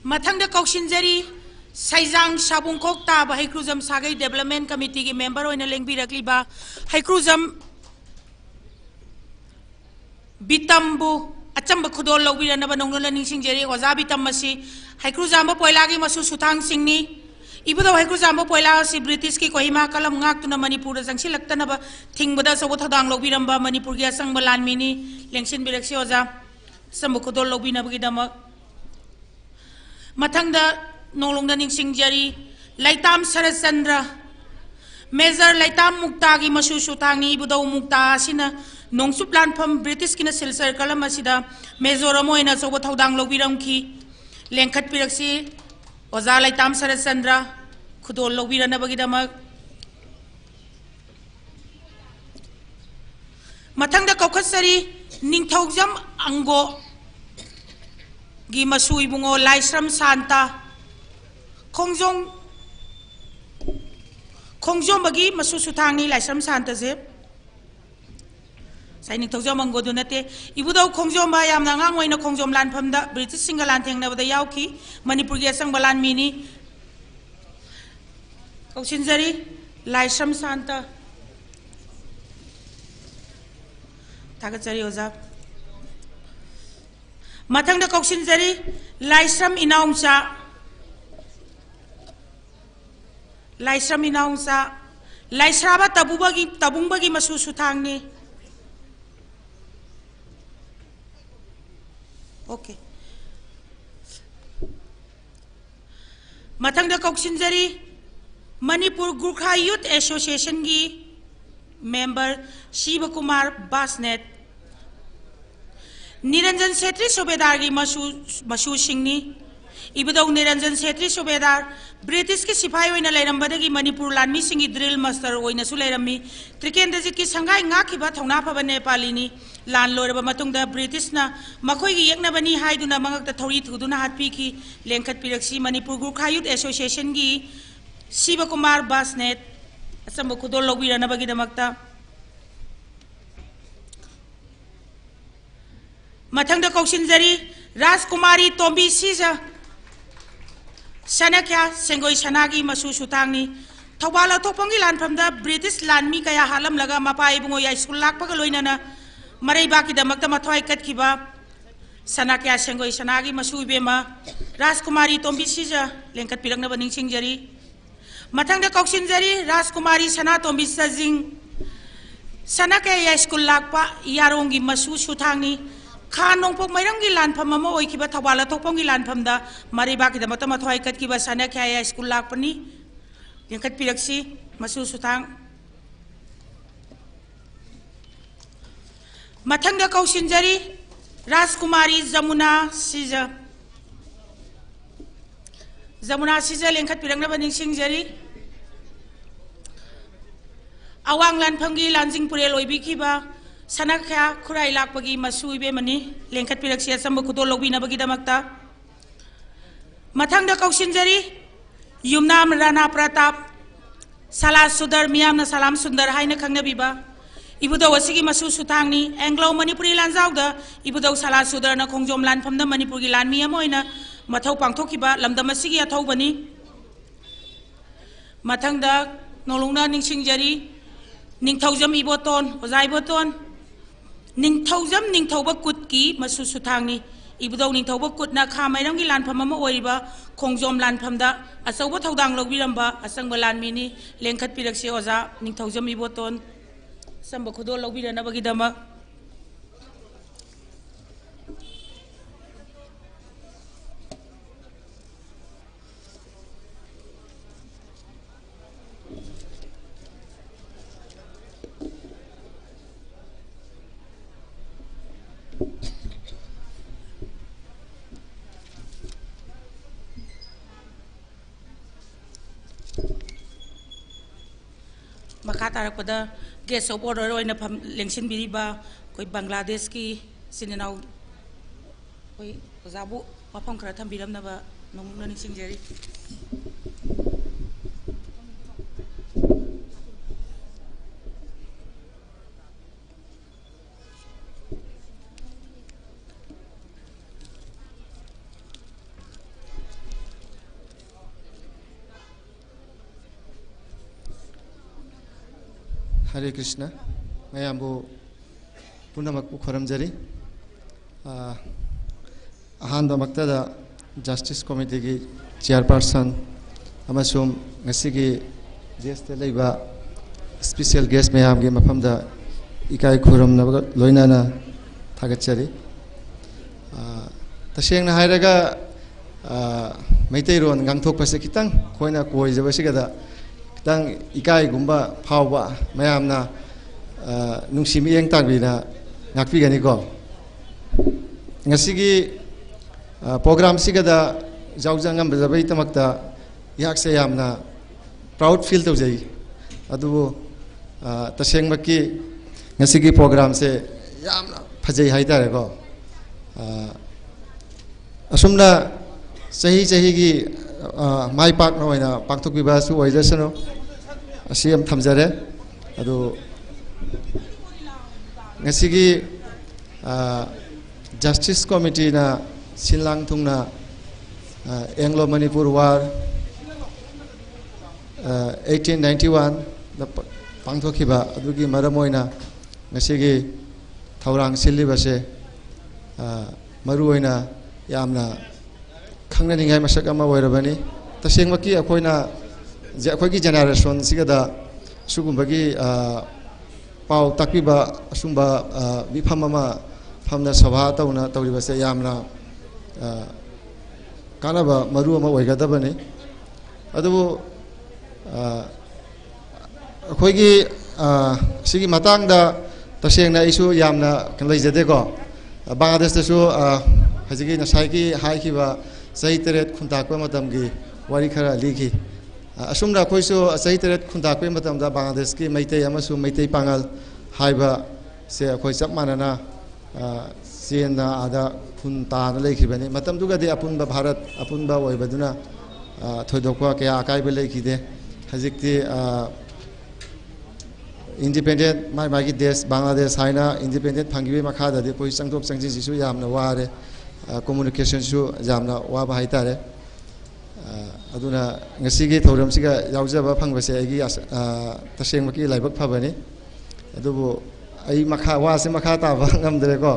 Mathang da kaukshinjari Saizang Sabungkok ta ba Haikruzam Sagai Development Committee ki member oina lengbirakli ba Haikruzam Bitambu achamba khudol lawira na ba nongla ningsingjari oza bitam masi Haikruzam ba poilagi masu sutang singni ibudo Haikruzam ba poila si British ki Kohima kalam ngak tuna Manipur jangsi laktana ba thingbada sobo thadang lawiram ba Manipur gi asang balan mini lengsin biraksi oza sambu khudol lawina bagi dama Mathangda nolongda ningsing jari Laitam Sarachandra Major Laitam Mukta gi masu sutangi ibudau Mukta sina nongsu platform British kina sil circle masida Major amoina sobo thodang lobiram ki lengkhat piraksi oza Laitam Sarachandra khudol lobirana bagidama Mathangda kaukhasari ningthaujam ango gi masui bungo laisram santa khongjong bagi masu sutangni laisram santa je saining thojom mango dunate ibudau khongjom ba yamna ngangoina khongjom lan phamda British singalan thengna bada yauki Manipur gi asang balan mini kausinjari laisram santa thagachari oza Mathang da kausinjari Laisram inaungsa Laisraba tabungbagi masu sutangni okay मथंग कौशिनजरी Manipur Gurkha youth association की member Shiv Kumar Basnet Niranjan Chhetri Subedar की मसू सिंहनी इबदौ निरंजन सेत्री सुबेदार British की सिपाही होइना लेरंबदगी Manipur लानमी सिंगी drill master होइनासु Laramie त्रिकेंद्रजित की Sangai ngakiba थौना फबा नेपालीनी लान लोरबा मतुंगदा ब्रिटिशना मखोइगी येकनबनी हाइदुना मंगकता थौरी थुदुना हातपीखी लेंखत पिरक्सी Manipur Gurkha youth association की शिव कुमार बासनेट असम खुदोल लौबिरनबगीदमक्ता मथंग कौशिनजरी राजकुमारी तोंबी सीजा सनख्या सेंगोई सनागी मसू सुतांगनी थौबाल अथोपंगी लानफमदा ब्रिटिश लानमी कया हालम लगा मपा इबुंगो या स्कूल लाकपग लोइनना मरैबाकीदमक्ता मथवाई कटखिबा सनख्या सेंगोई सनागी मसू इबेमा राजकुमारी तोंबी सीजा लेंकत पिरंगनब निंगसिंगजरी मथंग कौशिनजरी राजकुमारी सना तोंबी सजिंग सनख्या या स्कूल लाकपा यारोंगी मसू सुतांगनी खा नोंपोक मैरंगी लानफम अमा ओइखिबा थौबाल थोपंगी लानफमदा मरैबाकीदमक्ता मथवाई कटखिबा सनख्या या स्कूल लाकपनी लेंखत पिरक्सी मसू सुतांग मथंग कौशिनजरी राजकुमारी जमुना सीजा लेंखत पिरंगनब निंगसिंगजरी अवांग लानफमगी लांजिंग पुरेल ओइबिखिबा सनख्या खुराई लाकपगी मसू इबेमनी लेंखत पिरक्सी असम खुदो लौबिनबगीदमक्ता मथंग कौशिनजरी युमनाम राणा प्रताप सला सुदर मियामना सलाम सुंदर हाइना खंगनबीबा इबुदौ असिगी मसू सुतांगनी एंग्लो मणिपुरी लानजाउदा इबुदौ सला सुदरना खोंजोम लानफमदा मणिपुरी लानमी अमा ओइना मथौ पांथोखिबा लमदम असिगी अथौबनी मथंगदा नोलुंगना निंगसिंगजरी निंगथौजम इबोतोन ओजा इबोतोन निंगथौजम निंगथौबा कुटकी मसू सुतांगनी इबुदौ निंगथौबा कुटना खा मैरंगी लानफम अमा ओइरिबा खोंजोम लानफमदा अचौबा थौदांग लौबिरंबा असंग लानमीनी लेंखत पिरक्सी ओजा निंगथौजम इबोतोन संब खुदो लौबिरनबगीदमक मखा तारकपदा गेस्ट ऑफ ऑर्डर ओइना लेंसिनबिरिबा कोई बांग्लादेश की सिनेनाव कोई ओजाबु वफम खरा थंबिरमनबा नोंगुना निंगसिंगजरी हरे कृष्ण मयामबु पुनमकु खोरमजरी अहानबमक्तदा जस्टिस कमिटी की चेयरपर्सन अमसुम ngasiगी जेस्ते लेबा स्पेशल गेस्ट मयामगी मफमदा इकाई खुरमनबा लोइनाना थागतचरी तसेंगना हायरगा मैतैरोन गांथोकपसे खितंग खोइना कोइजबसिगदा तंग इकाई गुम्बा फावबा मयामना नुंसिमियेंग तागबिना नाकपिगनिको ngasiगी प्रोग्राम सिगदा जाउजंगम बजबई तमक्ता याकसे यामना प्राउड फील तौजई अदुबो तसेंगमकी ngasiगी प्रोग्राम से यामना फजई हाइतारेको असुमना सही की माई पाकना होइना पाकथोकबिबासु ओइजसनो असियम थमजरे अदु ngasiगी जस्टिस कमिटी ना सिनलांग थुंगना एंग्लो मणिपुर वार 1891 दा पांथोखिबा अदुगी मरम ओइना ngasiगी थौरांग सिलिबसे मरु ओइना यामना खंगनिंगाय मसक अमा ओइरबनी तसेंगमकी अखोइना जे अखोइगी जेनरेशन सिगदा सुगुंबगी पाव ताकबिबा असुंबा विफम अमा फमना सभा तौना तौरिबसे यामना कानबा मरु अमा ओइगदबनी अदुबो अखोइगी सिगी मतंगदा तसेंगना इशु यामना लैजदेको बांग्लादेशदसु हजिगी नसाइगी हाइखिबा सही तरेत खुंताकपा मतमगी वारी खरा लिखि असुमना अखोइसु सही तरेत खुंताकपा मतमदा बांग्लादेश की मैतै अमसु मैतै पांगल हाइबा से अखोइ चप मानना सेना आदा खुन तान लेखिबनी मतमदुगदि अपुनबा भारत अपुनबा ओइबदुना थोइदोकवा के आकाइबे लेखिदे हजिक्ति इंडिपेंडेंट मागी देश बांग्लादेश हाइना इंडिपेंडेंट फंगिबे मखाददि कोइ संगथोक संजिसिसु यामना वारे कम्युनिकेशन सु यामना वाबा हाइतारे अदुना ngasiगी थौरमसिगा यावजबा फंगबसे आइगी तसेंगमकी लाइबक फबनी अदुबो आई मखा वासे मखा ताबा ngamdreko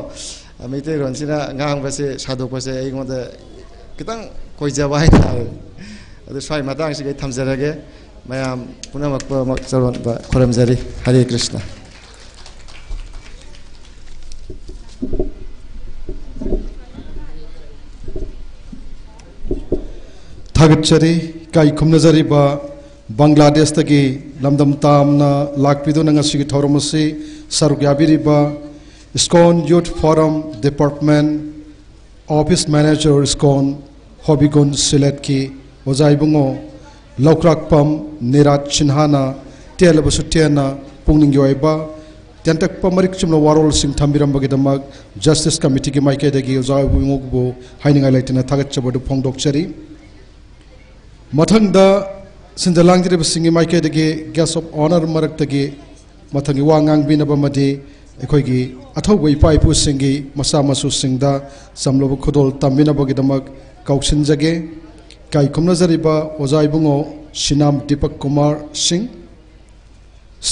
मैतै रोनसिना ngangbase सादोकबसे आइगोंदा खितंग कोइजाबा हाइतारे अदु स्वाइ मतांगसिगे थमजरगे मैम पुनमक मक्सरन खुरमजरी हरे कृष्ण थागतचरी काई खुमनजरी बा बांग्लादेश तगी लमदम तामना लाकपिदो नंगसिगी थौरमसी सरुग्याबिरी बा ISKCON youth forum department office manager ISKCON Habiganj Sylhet की ओजाइबुंगो लौक्राकपम निराज चिन्हाना तेलबसुतेना पुंगनिंग योइबा त्यांतक पमरिक चुमनो वारोल सिंह थम्बिरमबगिदमक जस्टिस कमिटी की माइकेदगी ओजाइबुंगोबो हाइनिंगाइ लाइतना थागतचबदु फोंगदोकचरी मथंगदा सिंदलांगदिरबसिंगी माइकेदगी गेस्ट ऑफ ऑनर मरक्तगी मथंगी वांगांग बिनबमदि एखोइगी अथौबै पाइपु सिंगी मसा मसु सिंगदा समलोब खुदोल तम्बिनबगिदमक कौसिनजगे काई खुमनजरिबा ओजाइबुंगो शिनाम दीपक कुमार सिंह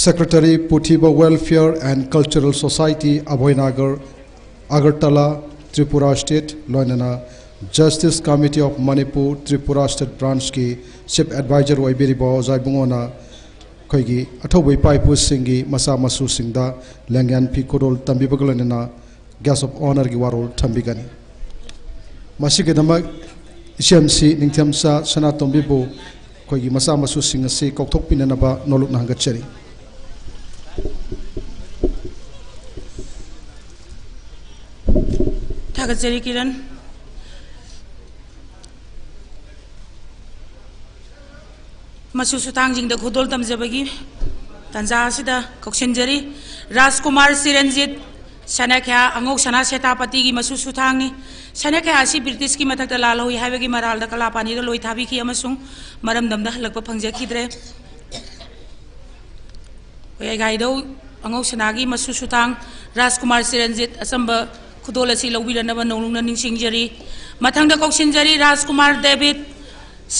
सेक्रेटरी पुथिबा welfare and cultural society Abhaynagar Agartala Tripura state लोनना justice committee of Manipur Tripura state branch की चीफ एडवाइजर ओइबिरिबा ओजाइबुंगोना खोइगी अथौबै पाइपु सिंगी मसा मसु सिंगदा लैंगयान फी खुदोल तम्बिबगलनना गेस्ट ऑफ ऑनर की वारोल थम्बिगनी मसिगदमक इशमसी निंथमसा सनातोंबिबो खोइगी मसा मसु सिंग से कौथोकपिननबा नोलुकना हंगचरी थागतचरी किरण मसु सुथांगजिंगदा खुदोल तमजबगी तंजा असिदा कौशनजरी राजकुमार सिरंजित सनाख्या अंगौ सना सेतापति की मसु सुथांगनी सनाख्या असि ब्रिटिश की मथक लालहोई हाइबगी मरालदा कलापानी लोई थाबीखी अमसुंग मरमदमदा हलकप फंगजखिद्रे ओय गाइदौ अंगौ सनागी मसु सुथांग राजकुमार सिरंजित असंब खुदोल असि लौबिरनबा नौलुंगना निंसिंगजरी मथंगदा कौशनजरी राजकुमार डेविड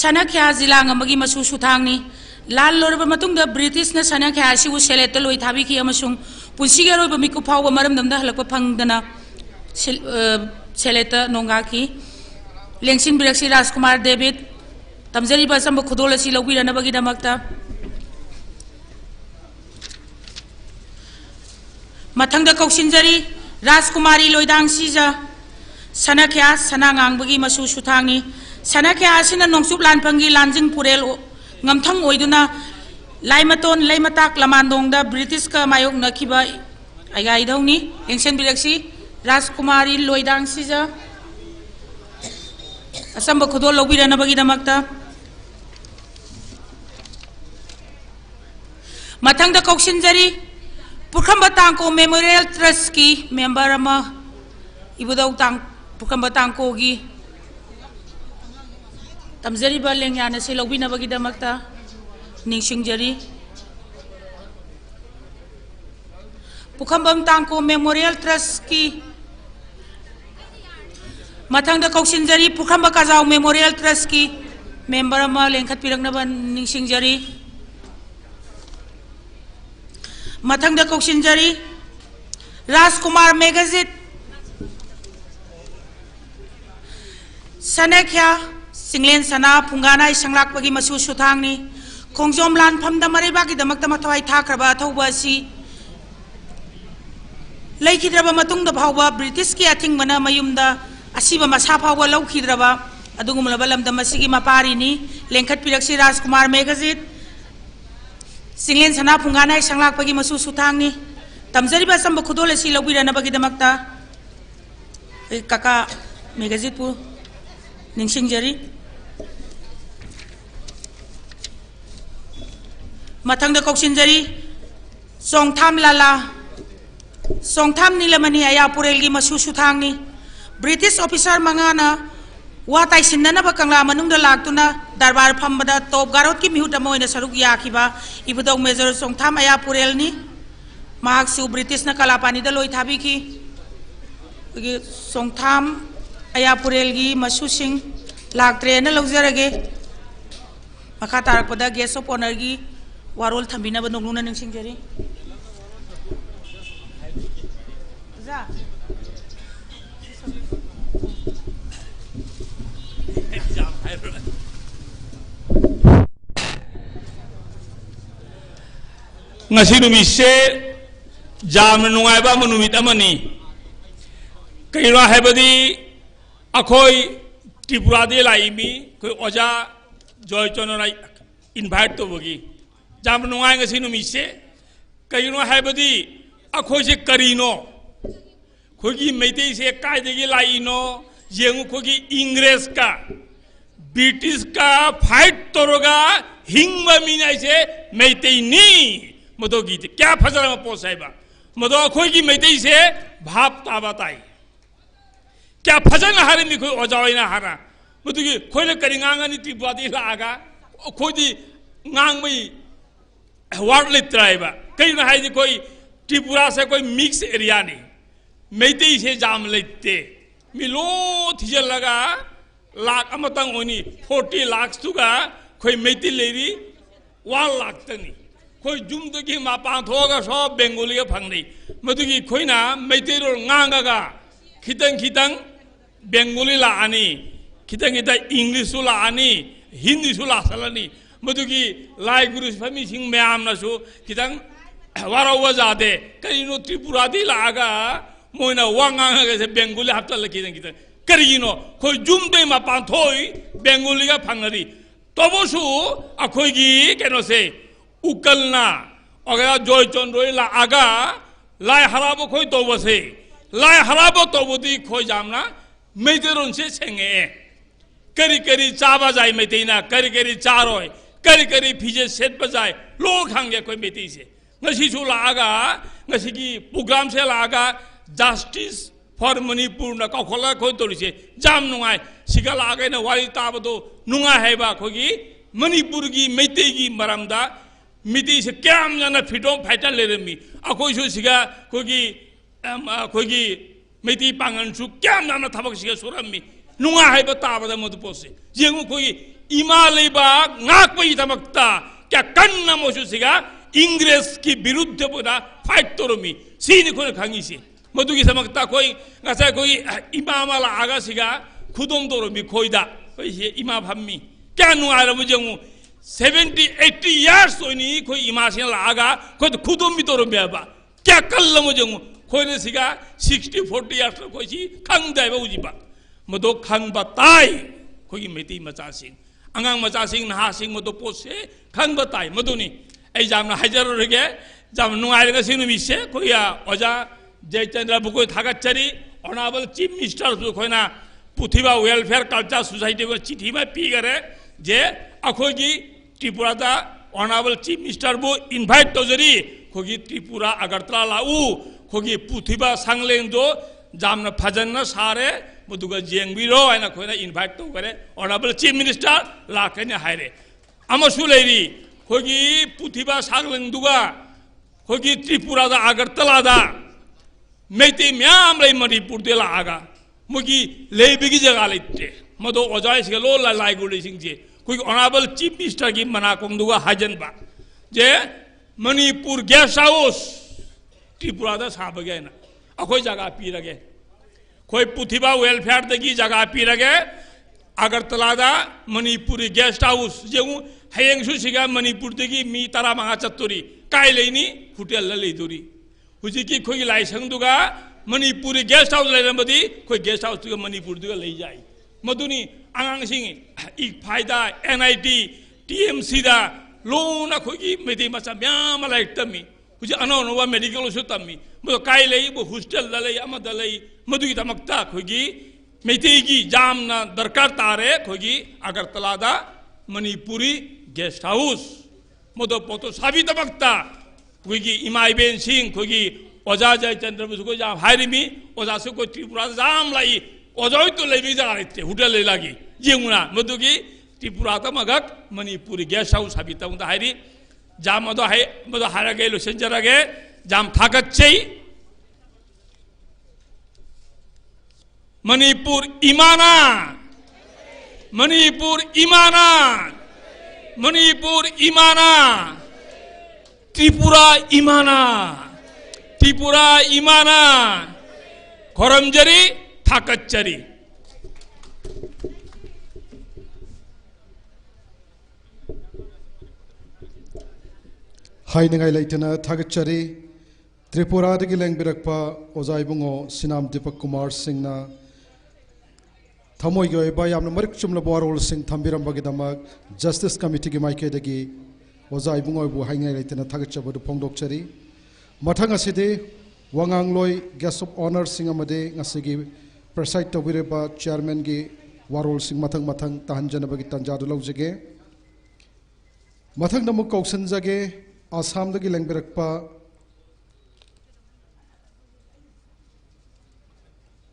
सनाख्या जिलांग अमगी मसु सुथांगनी लाल लोरबा मतुंगदा ब्रिटिश न सनाख्या असिबु सेलेट लोई थाबीखी अमसुंग पुंसिगे रोइबा मिकु फावबा मरमदमदा हलकप फंगदना सेलेट नोंगा की लेंसिन बिरक्सी राजकुमार डेविड तमजरीबा असंब खुदोल असि लौबिरनबगिदमक्ता मथंगदा कौशिनजरी राजकुमारी लोइदांग सिजा सनाख्या सनांगांगबगी मसु सुथांगनी सनाख्या असिना नोंसुप लानफंगी लांजिंग पुरेल ngамथंग ओइदुना लाइमतोन लैमताक लमानदोंगदा ब्रिटिश का मायोग नखिबा आइगाइदौनी एंशन बिरक्सी राजकुमारी लोइदांग सिजा असंब खुदोल लौबिरनबगिदमक्ता मथंगदा कौशिनजरी पुखंबा तांको मेमोरियल ट्रस्ट की मेंबर अमा इबुदौ तांग पुखंबा तांको की तमजरीबा लेंयान से लौबिनबगिदमक्ता निंसिंगजरी पुखंबम तांको मेमोरियल ट्रस्ट की मथंगदा कौशिनजरी पुखंबा काजाव मेमोरियल ट्रस्ट की मेंबर अमा लेंखतपिरंगनबा निंसिंगजरी मथंगदा कौशिनजरी राजकुमार मेगाजित सनाख्या सिंगलेन सना फुंगाना संलाकपगी मसु सुथांगनी खोंजोम लानफमदा मरेबागिदमक्ता मथवाई थाख्रबा अथौबासी लैखिद्रबा मतुंगदा फावबा ब्रिटिश की अथिंगमना मयुमदा असीबा मसा फाव लौखिद्रबा अदुगुमलबा लमदम असिगी मपारिनी लेंखत पिरक्सी राजकुमार मेघजित सिंगलेन सना फुंगानाय संलाकपगी मसु सुथांगनी तमजरिबा संब खुदोल असि लौबिरनबगिदमक्ता काका मेघजित पु निंसिंगजरी मथंग कौशिनजरी सोंगथाम लाला सोंगथाम नीलमणि अयापुरेलगी मसु सुथांगनी ब्रिटिश ऑफिसर मंगाना वा ताइसिन्ननब कंगला मनुंगदा लाक्तुना दरबार फम्बदा टॉप गारोद की मिहुत अमोइना सरुक याखिबा इबुदों मेजर सोंगथाम अयापुरेलनी महाक्सु ब्रिटिश न कलापानीदा लोई थाबिखि सोंगथाम अयापुरेलगी मसुसिंग लाक्त्रेना लौजरगे मखा तारकपदा गेस्ट ऑफ ऑनर की वारोल थंबिनब नोंगलुना निंसिंगजरी ngasi numise jam nuaiba manumit amani kaira hebadi akhoi tripura de laimi koi oja joy chononai invite to bogi jam nuai ngasi numise kaira hebadi akhoi se karino khogi meitei se kai degi laino yengu khogi ingres ka British का fight तोरोगा हिंग मीनाई से मेतई नी मदो गीत क्या फजल में पोसाइबा मदो खोई की मेतई से भाप ताबाताई क्या फजल हारे में कोई ओजावे ना हारा मदो की खोई ले करिंगांगा नी त्रिपुरादी लागा खोई दी ngang में वार्ड लित्राइबा कहीं ना है दी कोई त्रिपुरा से कोई मिक्स एरिया नहीं मेतई से जाम लेते मिलो थिजल लगा लाख अमतंग ओनी 40 लाख तुगा कोई मेती लेरी 1 लाख तनी कोई जुम दगी मा पांथोगा सब बेंगोली का फंगनी मधुगी कोई ना मेती रो ngangaga खितंग बेंगोली ला आनी खितंग इंग्लिश ला आनी हिंदी ला सलानी मधुगी लाई गुरु फमी सिंह में आमना सो खितंग वारा वजादे कहीं नो त्रिपुरा दी लागा मोइना वांगागा से बेंगोली हफ्ता लगी खितंग करीनो कोई जुम दे मा पांथोई बेंगोली का फंगरी तबसु अखोगी केनो से उकलना अगर जॉय चंद्रोई ला आगा लाई हराबो खोई तोबसे लाई हराबो तोबदी खोई जामना मेतेरोन से सेंगे करी करी चाबा जाय मेतेना करी करी चारोय करी करी फिजे सेट बजाय लोग हंगे कोई मेती से ngasi su la aga ngasi की प्रोग्राम से ला आगा जस्टिस फॉर मणिपुर ना कौखला कोई तोड़ी से जाम नुंगाई सिगल आगे ना वाली ताब तो नुंगा है बा कोई मणिपुर की मेते की मरमदा मिटी से क्या हम जाना फिटों फाइटर ले रही अकोई सु सिगा कोई मेती पांगन सु क्या हम जाना थबक सिगा सुरम मी नुंगा है बा ताब दा मधु पोसे जेंगु कोई इमालय बा नाक पे इतमकता क्या कन्ना मोशु सिगा इंग्रेस की विरुद्ध बोला फाइट तोरमी सीन कोई खांगी से मधुगी समकता कोई ऐसा कोई इमाम वाला आगा सिगा खुदों तोरो भी खोईदा कोई ये इमाम हम्मी क्या नुआर मुझे 70-80 years होनी कोई इमाम ला आगा कोई तो खुदों भी तोरो बेबा क्या कल मुझे कोई ने सिगा 60-40 years कोई ची खंग दाय बाउजीबा मधु खंग बताई कोई मेती मचा सिंह अंगांग मचा सिंह नहा सिंह मधु पोसे खंग बताई मधुनी ऐ जामना हज़ार रगे जाम नुआर का सिंह मिसे कोई या ओजा जयचंद्र बुकोई थागचरी ऑनरेबल चीफ मिनिस्टर कोई ना पुथिबा वेलफेयर कल्चर सोसाइटी को चिट्ठी में पी करे जे अखोगी त्रिपुरा दा ऑनरेबल चीफ मिनिस्टर बो इनवाइट तो जरी खोगी त्रिपुरा अगरतला लाऊ खोगी पुथिबा सांगलें दो जामना फजन न सारे मुदुगा जेंगबिरो है ना कोई ना इनवाइट तो करे ऑनरेबल चीफ मिनिस्टर लाके ने हायरे अमसुलेरी खोगी पुथिबा सांगलें दुगा खोगी त्रिपुरा दा अगरतला दा मेती म्याम ले मणिपुर दे ला आगा मुगी ले बिगी जगह लेते मदो ओजाय से लो ला लाई गुली सिंह जे कोई ऑनरेबल चीफ मिनिस्टर की मना कोंदुगा हाजन बा जे मणिपुर गेस्ट हाउस त्रिपुरा दा साब गए ना अखोई जगह पी लगे कोई पुथिबा वेलफेयर दगी जगह पी लगे अगरतला दा मणिपुरी गेस्ट हाउस जे हयेंग सु सिगा मणिपुर दगी मी तरा मंगा चतुरी काय लेनी होटल ले लेदुरी हुजिकी खोई लाइसंग दुगा मणिपुरी गेस्ट हाउस लेरमबदी खोई गेस्ट हाउस दुगा मणिपुर दुगा ले जाई मदुनी आंगांग सिंग इफाइदा एनआईटी टीएमसी दा लोना खोई मेदी मचा म्याम लाइक तमी हुजि अनो नोवा मेडिकल सु तमी मदो काई लेई बो हॉस्टल दा लेई अमदा लेई मदुगी दमकता खोई मेतेगी जामना दरकार तारे खोई अगरतला दा मणिपुरी गेस्ट हाउस मदो पोतो साबी दमकता खोई इमा इबेन सिंह खोई ओजा जयचंद्र बुसको जाम हारिमी ओजा से को त्रिपुरा जाम लाई ओजोय तो लेबी जगा लेते होटल ले लागी जेमुना मदुगी त्रिपुरा ता मगक मणिपुरी गेस्ट हाउस हाबी ता उंदा हारी जाम मदो हाय मदो हारागे लो सेंजरागे जाम थागच्चै मणिपुर इमाना मणिपुर इमाना मणिपुर इमाना त्रिपुरा इमाना त्रिपुरा इमाना खोरमजरी थाकच्चरी हाइनगाई लेटना थागच्चरी त्रिपुरा दगी लेंबिरकपा ओजा इबुंगो सिनाम दीपक कुमार सिंहना थमोई गयोबा यामना मरिक चुमला वारोल सिंह थंबिरमबगिदमक जस्टिस कमिटी की माइकेदगी ओजा इबुंगो बु हाइनगाई लेटना थागच्चबदु फोंदोकचरी मथंग असिदि वांगांगलोय गेस्ट ऑफ ऑनर सिंह अमदे ngasiगी प्रेसाइड तोबिरेबा चेयरमैन की वारोल सिंह मथंग मथंग तहंजनबगी तंजादु लौजगे मथंग नमुक कौसनजगे आसाम दगी लेंबिरकपा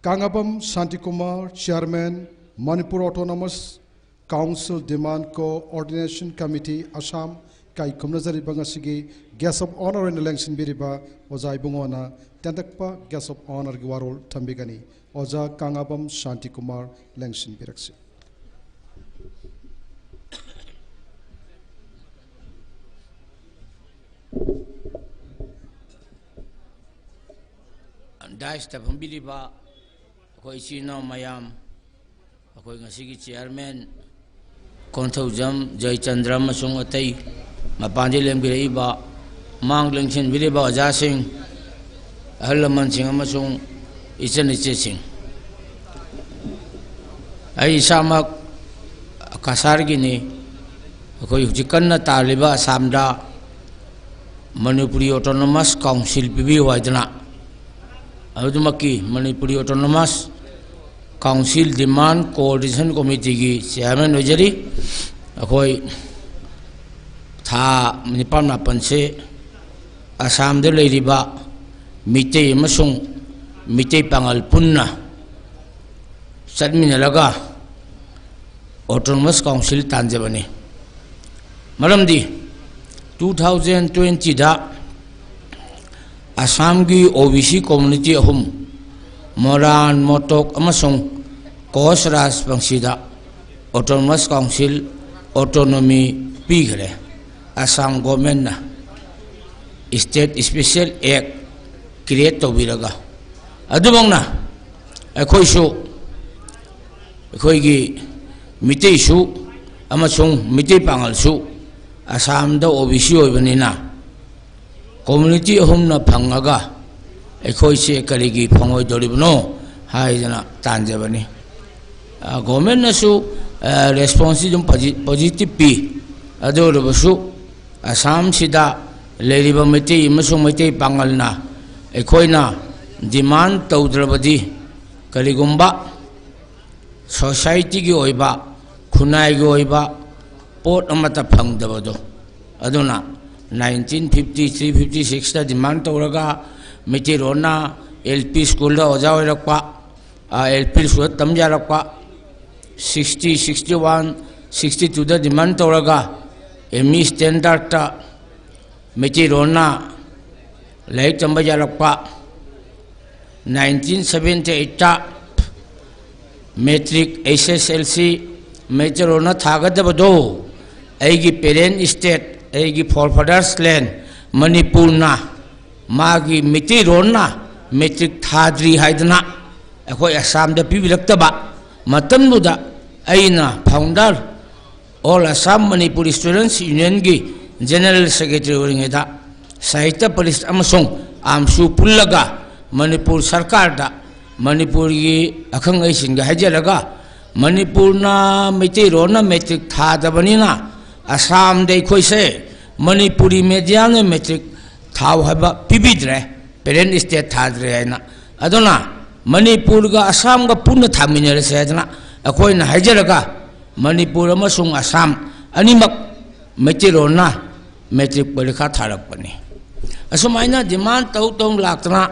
Kangabam Shanti Kumar chairman Manipur autonomous council demand coordination committee Assam काई कुमनजरी बंगसिगी guest of honour in election बिरिबा ओजा इबुंगोना तेंदकपा गेस्ट ऑफ ऑनर की वारोल थंबिगनी ओजा कांगाबम शांति कुमार इलेक्शन बिरक्सी दाइस तफंबिरिबा अखोई चिनो मयाम अखोई ngasiगी चेयरमैन कोंथौजम जयचंद्र मसुंग अतई मपांजे लेंबिरेबा मांग लेंसिन बिरेबा ओजा सिंह अहल लमन सिंह अमसुंग इचन इचे सिंह आई इसामक कासारगिनी अखोई हुजिकन्ना तालिबा आसामदा मणिपुरी ऑटोनोमस काउंसिल पिबी वाइदना अदुमकी Manipuri autonomous council demand coordination committee की चेयरमैन ओजरी अखोई था निपान मापन से आसाम दे लेरिबा मिटे मसुंग मिटे पांगल पुन्ना चटमिनलगा ऑटोनोमस काउंसिल तांजबने मरमदी 2020 दा आसाम की ओबीसी कम्युनिटी अहुम मोरान मोटोक अमसुंग कोस राजबंशीदा ऑटोनोमस काउंसिल ऑटोनोमी पीगरे आसाम गवर्नमेंट ना स्टेट स्पेशल एक्ट क्रिएट तौबिरगा अदुबंगना अखोइसु अखोइगी मितेसु अमसुंग मिते पांगलसु आसाम दा ओबीसी ओइबनिना कम्युनिटी अहुमना फंगागा अखोइसे करिगी फंगोइदोरिबनो हाइजना तांजबनी गवर्नमेंट नसु रेस्पॉन्स जुम पॉजिटिव पी अदोरबसु आसाम सिदा लेरिबा मिते मसुंग मिते पांगलना अखोइना डिमांड तौद्रबदी करिगुंबा सोसाइटी की ओइबा खुनाई की ओइबा पोट अमता फंगदबदो अदुना 1953-56 दा डिमांड तौरगा मितिरोना एलपी स्कूल दा ओजा होइरक्पा एलपी स्कूल तमजारक्पा 60 61 62 दा डिमांड तौरगा एमई स्टैंडर्ड ता मितिरोना लाइक तमजारक्पा 1978 ता मैट्रिक एसएसएलसी मितिरोना थागदबदो एगी पेरेंट स्टेट एगी फॉरफादर्स लैंड मणिपुर ना मागी मितिरोना मैट्रिक थाद्री हाइदना अखोई असम दा पिबिरक्तबा मतमदुदा अइना founder all Assam Manipuri students union की जनरल सेक्रेटरी ओरिंगेदा साहित्य परिषद अमसुंग आमसु पुल्लगा मणिपुर सरकार दा मणिपुर की अखंग ऐसिंग हाइजरगा मणिपुर ना मैत्री रोना मैट्रिक था दबनीना असम दे कोई से मणिपुरी मीडिया ने मैट्रिक था हब पिबिद्रे पेरेंट स्टेट था द्रे है ना अदोना मणिपुर का असम का पुण्य था मिनरे से है ना अकोई ना हाइजरगा मणिपुर अमसुंग असम अनिमक मैत्री रोना मैट्रिक परीक्षा थारक बनी असुमाइना डिमांड तौ लातना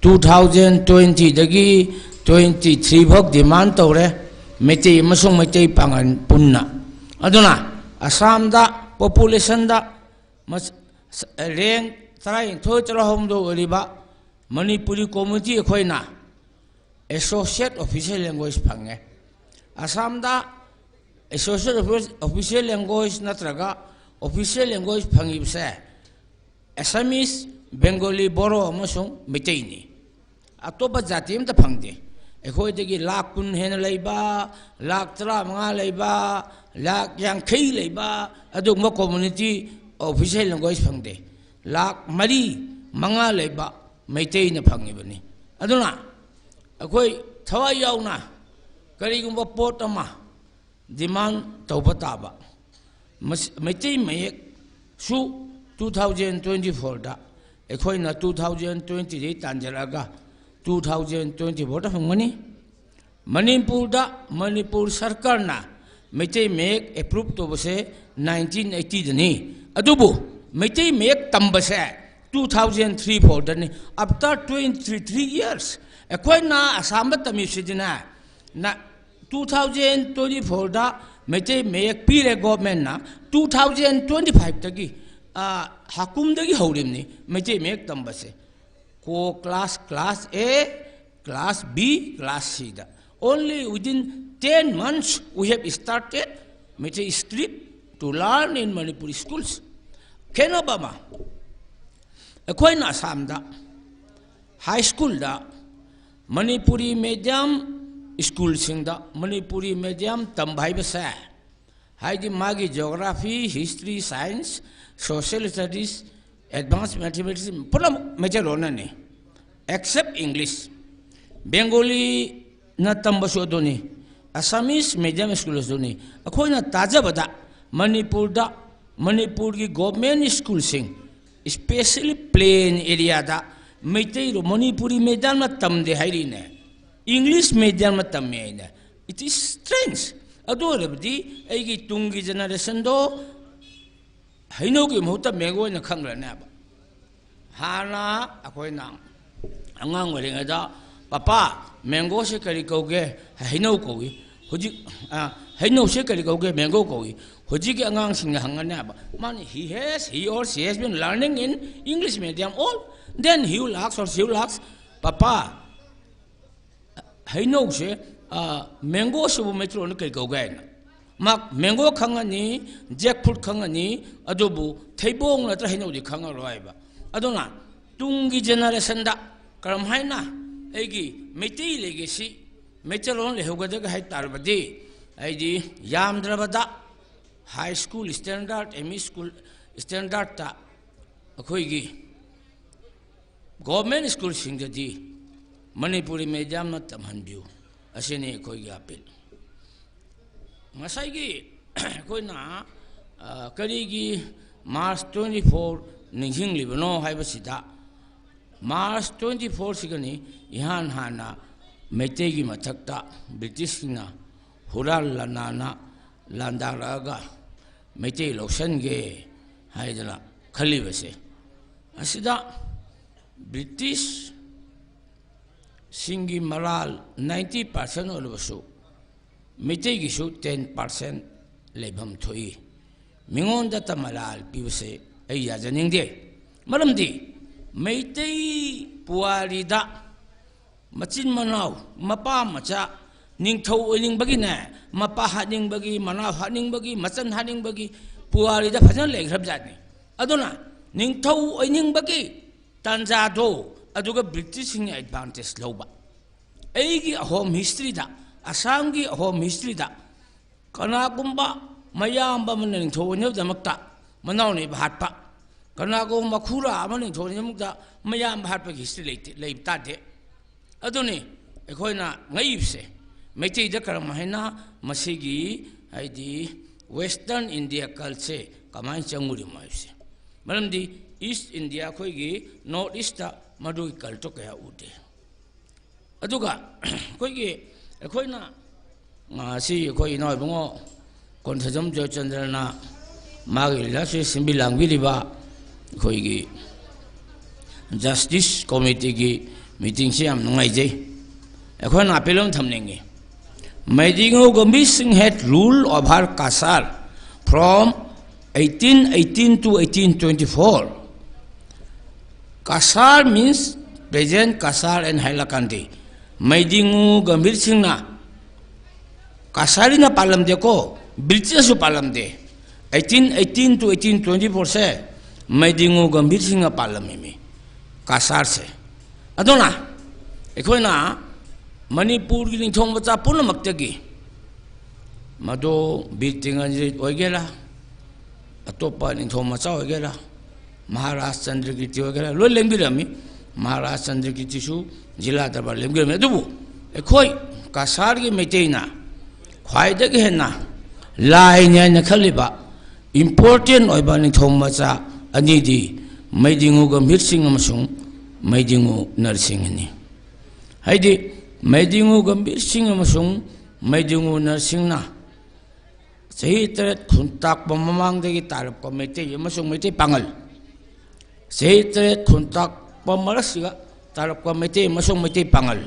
2020 दगी 23 भोग डिमांड तौरे मैत्री अमसुंग मैत्री पांगन पुन्ना अदुना असम दा पॉपुलेशन दा रैंक 34 ओरिबा मणिपुरी कम्युनिटी अखोइना एसोसिएट ऑफिशियल लैंग्वेज फंगे असम दा एसोसिएट ऑफिशियल लैंग्वेज नत्रगा ऑफिशियल लैंग्वेज फंगिबसे असमीज बेंगोली बोरो अमसुंग मितेनी अतोप जाति अमता फंगदे अखोइदगी लाख कुन हेन लेबा लाख 35 लेबा लाख 50 लेबा अदुगम कम्युनिटी ऑफिशियल लैंग्वेज फंगदे लाख 4-5 लेबा मैतेन फंगिबनी अदुना अखोइ थवाई याउना करिगुम्बा पोट अमा डिमांड तौबा ताबा मैतेई मयेक सु 2024 दा अखोइना 2020 दे तांजरागा 2024 दा फंगनी मणिपुर दा मणिपुर सरकार ना मैतेई मयेक अप्रूव तोबसे 1980 दनी अदुबु मैतेई मयेक तंबसे 2003-4 दनी आफ्टर 23 years अखोइना असम तमिसिदिना ना 2024 दा मैतेई मयेक पीरे गवर्नमेंट ना 2025 तगी हाकुम दगी हौरिमनी मैतेई मयेक तंबसे को class A class B class C दा only within 10 months we have started Meitei script to learn in Manipuri schools kenobama अखोइना असम दा हाई स्कूल दा मणिपुरी मीडियम स्कूल सिंदा मणिपुरी मीडियम तंबाई बसे हाइदी मागी geography history science social studies advance mathematics पुनः मेजर होना ने एक्सेप्ट इंग्लिश बेंगोली न तंबसो दोनी असमीज मीडियम स्कूल दोनी अखोइना ताजबदा मणिपुर की गवर्नमेंट स्कूल सिंग स्पेशली प्लेन एरिया दा मैतेई रो मणिपुरी मीडियम में तमदे हाइरीने इंग्लिश मीडियम में तमे ने इट इज स्ट्रेंज अदोरबदी एगी तुंगी जनरेशन दो हैनो की महूत मैंगो ने खंगरनेबा हाना अखोइना अंगांग ओरिंगदा पापा मैंगो से करी कौगे हैनो कोगी हुजी हैनो से करी कौगे मैंगो कोगी हुजी के अंगांग सिंग हंगनेबा मान he or she has been learning in English medium all then he will ask or she will ask papa हैनो से मैंगो से वो मेट्रो ने करी कौगे ना mak mango khangani jackfruit khangani adobu theibong na tra hino di khanga roiba adona tungi generation da karam haina egi meti legacy meteron le hogada ga hai tarbadi aidi yamdrabada high school standard ME school standard ta akhoi gi government school singadi manipuri medium na tamhanbiu asine akhoi gi apel Masai koi na kari gi March 24 ningjing libano hai basida March 24 sigani ihan hana mete gi mathakta British na hural lanana landaraga mete lotion ge hai dana khali base asida British singi maral 90% olbasu मिटे की शू 10% लेभम थोई मिंगों दत्ता मलाल पीवसे ऐया जनिंगे मरम दी मिटे पुआरी दा मचिन मनाव मपा मचा निंगथौ ओइनिंग बगी ने मपा हानिंग बगी मनाव हानिंग बगी मचन हानिंग बगी पुआरी दा फजन लेग्रब जानी अदोना निंगथौ ओइनिंग बगी तंजा दो अदुगा ब्रिटिश सिंग एडवांटेज लौबा एगी होम हिस्ट्री दा असम की होम हिस्ट्री दा कनागुम्बा मयाम बमन निंथो ने दमक्ता मनाव ने भाटपा कनागो मखुरा अमनि थोनि मुक्ता मयाम हाट पे हिस्ट्री लेते तादे अदुनि अखोइना ngayibse मेटी द करम हैना मसिगी हाइदी वेस्टर्न इंडिया कल्चर कमाई चंगुरी माइसे मरमदी ईस्ट इंडिया खोइगी नॉर्थ ईस्ट मदु कल्चर कया उदे अदुगा खोइगी अखोइना मासी खोइ नॉय बंगो कोनथजम जयचंद्रना मागी लासे सिंबी लांगबिलिबा खोइगी जस्टिस कमिटी की मीटिंग से हम नुंगाइजे अखोइना अपेलम थमनेंगे Maidingo Gambhir Singh had rule over Kasar from 1818 to 1824. Kasar means present Kasar and Hailakandi. Maidingo Gambhir Singh na Kasari na palam de ko British su palam de 1818 to 1824 se Maidingo Gambhir Singh na palam me Kasar se adona ekhoina Manipur की निथोंग बच्चा पुनः मक्तगी मदो बीतिंगंजी ओगेला अतोपा निथोंग मचा ओगेला महाराज चंद्र कीर्ति ओगेला लो लेंबिरमी महाराज चंद्र कीर्ति सु जिला दरबार लेंबिरमी दुबु एखोई कासार की मेटेना ख्वाइदगी हेना लाइन्या नखलिबा important ओइबा निथोंग मचा अनिदी मैदिंगु गंभीर सिंह अमसुंग मैदिंगु नरसिंहनी हाइदी मैदिंगु गंभीर सिंह अमसुंग मैदिंगु नरसिंहना सही तरह खुंताक ममांगदगी तारप मेटे अमसुंग मेटे पांगल सही तरह खुंताक मरसिगा तारप मेटे अमसुंग मेटे पांगल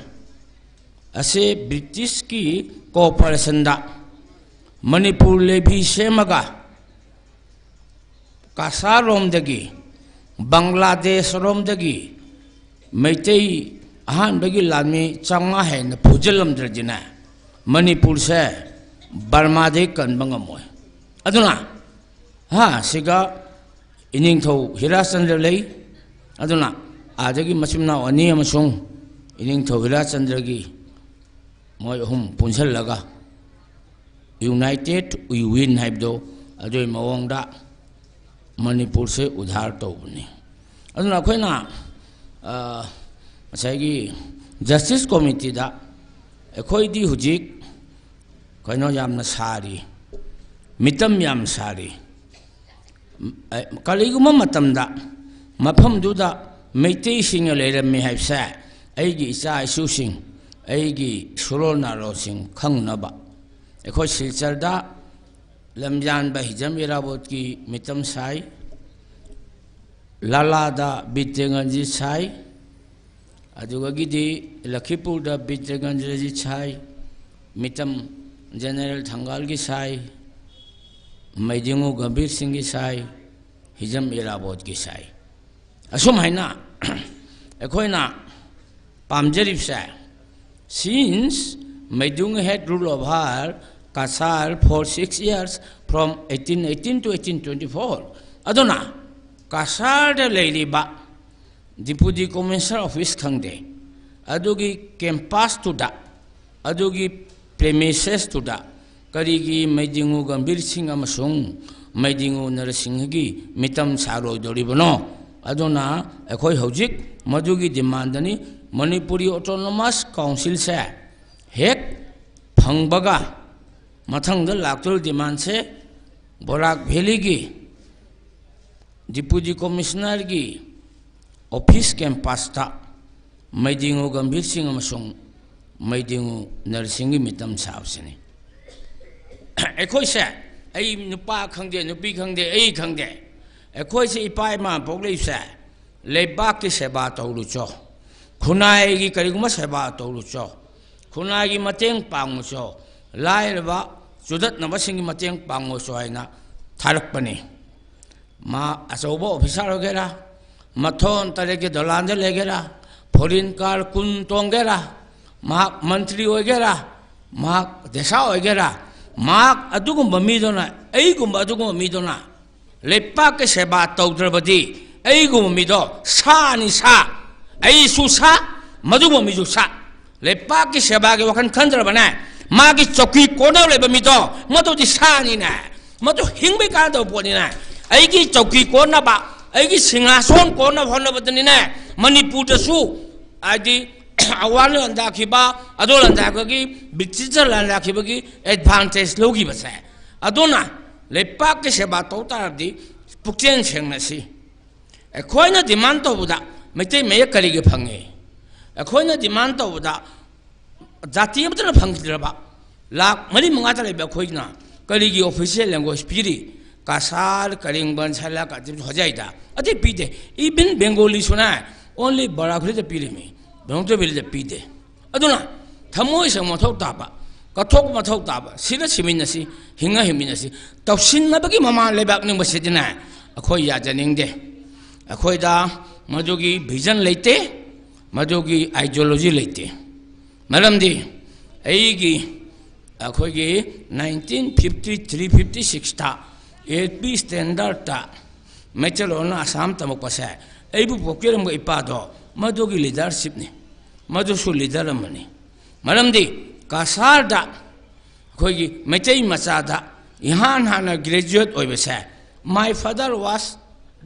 असे ब्रिटिश की कोऑपरेशन दा मणिपुर लेभी सेमगा कासार रोमदगी बांग्लादेश रोमदगी मेटे अहानबगी लामी चंगा है न फुजलमद्रजिना मणिपुर से बर्मा दे कनबंगमोय अदुना हा सिगा इनिंगथौ हिराचंद्र लई अदुना आदगी मचिमना अनी अमसुंग इनिंगथौ हिराचंद्र की मोय हम पुंसल लगा यूनाइटेड वी विन हाइबदो अदोय मवंगदा मणिपुर से उधार तौबनी अदुना खोइना असागी जस्टिस कमिटी दा अखोइदी हुजिक कइनो यामना सारी मितम याम सारी कलिगुम मतमदा मफम दुदा मेइतेइ सिंग लेरमे हाइसा अइगी इचा इसुसिंग अइगी सुरोनारो सिंग खंगनबा अखोइ सिलचरदा लमजान बा हिजम इराबोत की मितम साई लालादा बितेंगंजी साई अदुगगिदी लखीपुर बिजगंज जी छाई मितम जनरल थंगाल की साई मैदिंगु गंभीर सिंह की साई हिजम इराबोत की साई असुम हैना अखोइना पामजरिब से since Meidingu had rule over Cachar for 6 years from 1818 to 1824 अदुना कासार दे लेलिबा डिप्यूटी कमिश्नर ऑफिस खंगदे अदुगी कैंपस टुदा अदुगी प्रेमिसेस टुदा करीगी मैदिंगु गंभीर सिंह अमसुंग मैदिंगु नरसिंहगी मितम सारोदोरिबनो अदुना अखोइ हौजिक मदुगी डिमांडनी मणिपुरी ऑटोनोमस काउंसिल से हेक फंगबगा मथंग लाक्तुल डिमांड से बोराक वैली की डिप्यूटी कमिश्नर की ऑफिस कैंपस था मैदिंगु गंभीर सिंह अमसुंग मैदिंगु नरसिंहगी मितम सावसने अखोइ से आई नुपा खंगदे नुपी खंगदे आई खंगदे अखोइ से इपा इमा पोगलै से लेबाक की सेवा तौरुचो खुनाई की करिगुमा सेवा तौरुचो खुनाई की मतेंग पांगुचो लाइरबा चुदत नबसिंग मतेंग पांगुचो हैना थारकपने मा अचौबा ऑफिसर वगैरह मथोन तरह के दलान लेगेरा फॉरेन कार कुन तोंगेरा माक मंत्री वगैरह माक देशा वगैरह माक अदुगुम मीदोना एगुम अदुगुम मीदोना लेपा के सेवा तौद्रबदी एगुम मीदो सानी सा एई सुसा मदुगुम मीजु सा लेपा के सेवा के वखन खंद्रबना मागी चौकी कोना लेबा मीदो मदुदी सानी ना मदु हिंगबे का दो पोनी ना एगी चौकी कोना बा ꯑꯩꯒꯤ ꯁꯤꯡꯍꯥꯁꯣꯟ ꯀꯣꯟꯅ ꯍꯣꯠꯅꯕꯗꯅꯤꯅꯦ ꯃꯅꯤꯄꯨꯔꯗꯁꯨ ꯍꯥꯏꯗꯤ ꯑꯋꯥ ꯂꯥꯟꯗꯥꯈꯤꯕ ꯑꯗꯣ ꯂꯥꯟꯗꯥꯈꯤꯕꯒꯤ ꯕ꯭ꯔꯤꯇꯤꯁꯅ ꯂꯥꯟꯗꯥꯈꯤꯕꯒꯤ ꯑꯦꯗꯚꯥꯟꯇꯦꯖ ꯂꯧꯈꯤꯕꯁꯦ ꯑꯗꯨꯅ ꯂꯩꯄꯥꯛꯀꯤ ꯁꯦꯕꯥ ꯇꯧ ꯇꯥꯔꯕꯗꯤ ꯄꯨꯛꯆꯦꯜ ꯁꯦꯡꯅꯁꯤ ꯑꯩꯈꯣꯏꯅ ꯗꯤꯃꯥꯟ ꯇꯧꯕꯗ ꯃꯩꯇꯩ ꯃꯌꯦꯛ ꯀꯔꯤꯒꯤ ꯐꯪꯉꯤ ꯑꯩꯈꯣꯏꯅ ꯗꯤꯃꯥꯟ ꯇꯧꯕꯗ ꯖꯥꯇꯤ ꯑꯃꯠꯇꯅ ꯐꯪꯈꯤꯗ꯭ꯔꯕ ꯂꯥꯛ 4-5ꯇ ꯂꯩꯕ ꯑꯩꯈꯣꯏꯅ ꯀꯔꯤꯒꯤ ꯑꯣꯐꯤꯁꯤꯌꯦꯜ ꯂꯦꯡꯒ꯭ꯋꯦꯖ ꯄꯤꯔꯤ कासार करिंगबन सला का हजाइदा अति पीदे इवन बेंगोली सुना ओनली बराखरी पीरी बेंगो बिल पीदे अदुना थमोय से मथौ ताबा कथोक मथौ ताबा सिना सिमिनसी हिंगा हिमिनसी तौसिनबगी ममा लेबाक निंग बसेदिना अखोय याजनिंगदे अखोयदा मदुगी विजन लेते मदुगी आइडियोलॉजी लेते मरमदी एगी अखोयगी 1953-56 ता 8P स्टैंडर्ड ता मेचलोना आसाम तमक पसे एबु पोकेरम ग इपादो मदुगी लीडरशिप ने मदुसु लीडर अमनी मरमदी कासार दा खोगी मेचई मचादा इहान हाना ग्रेजुएट ओइबसे my father was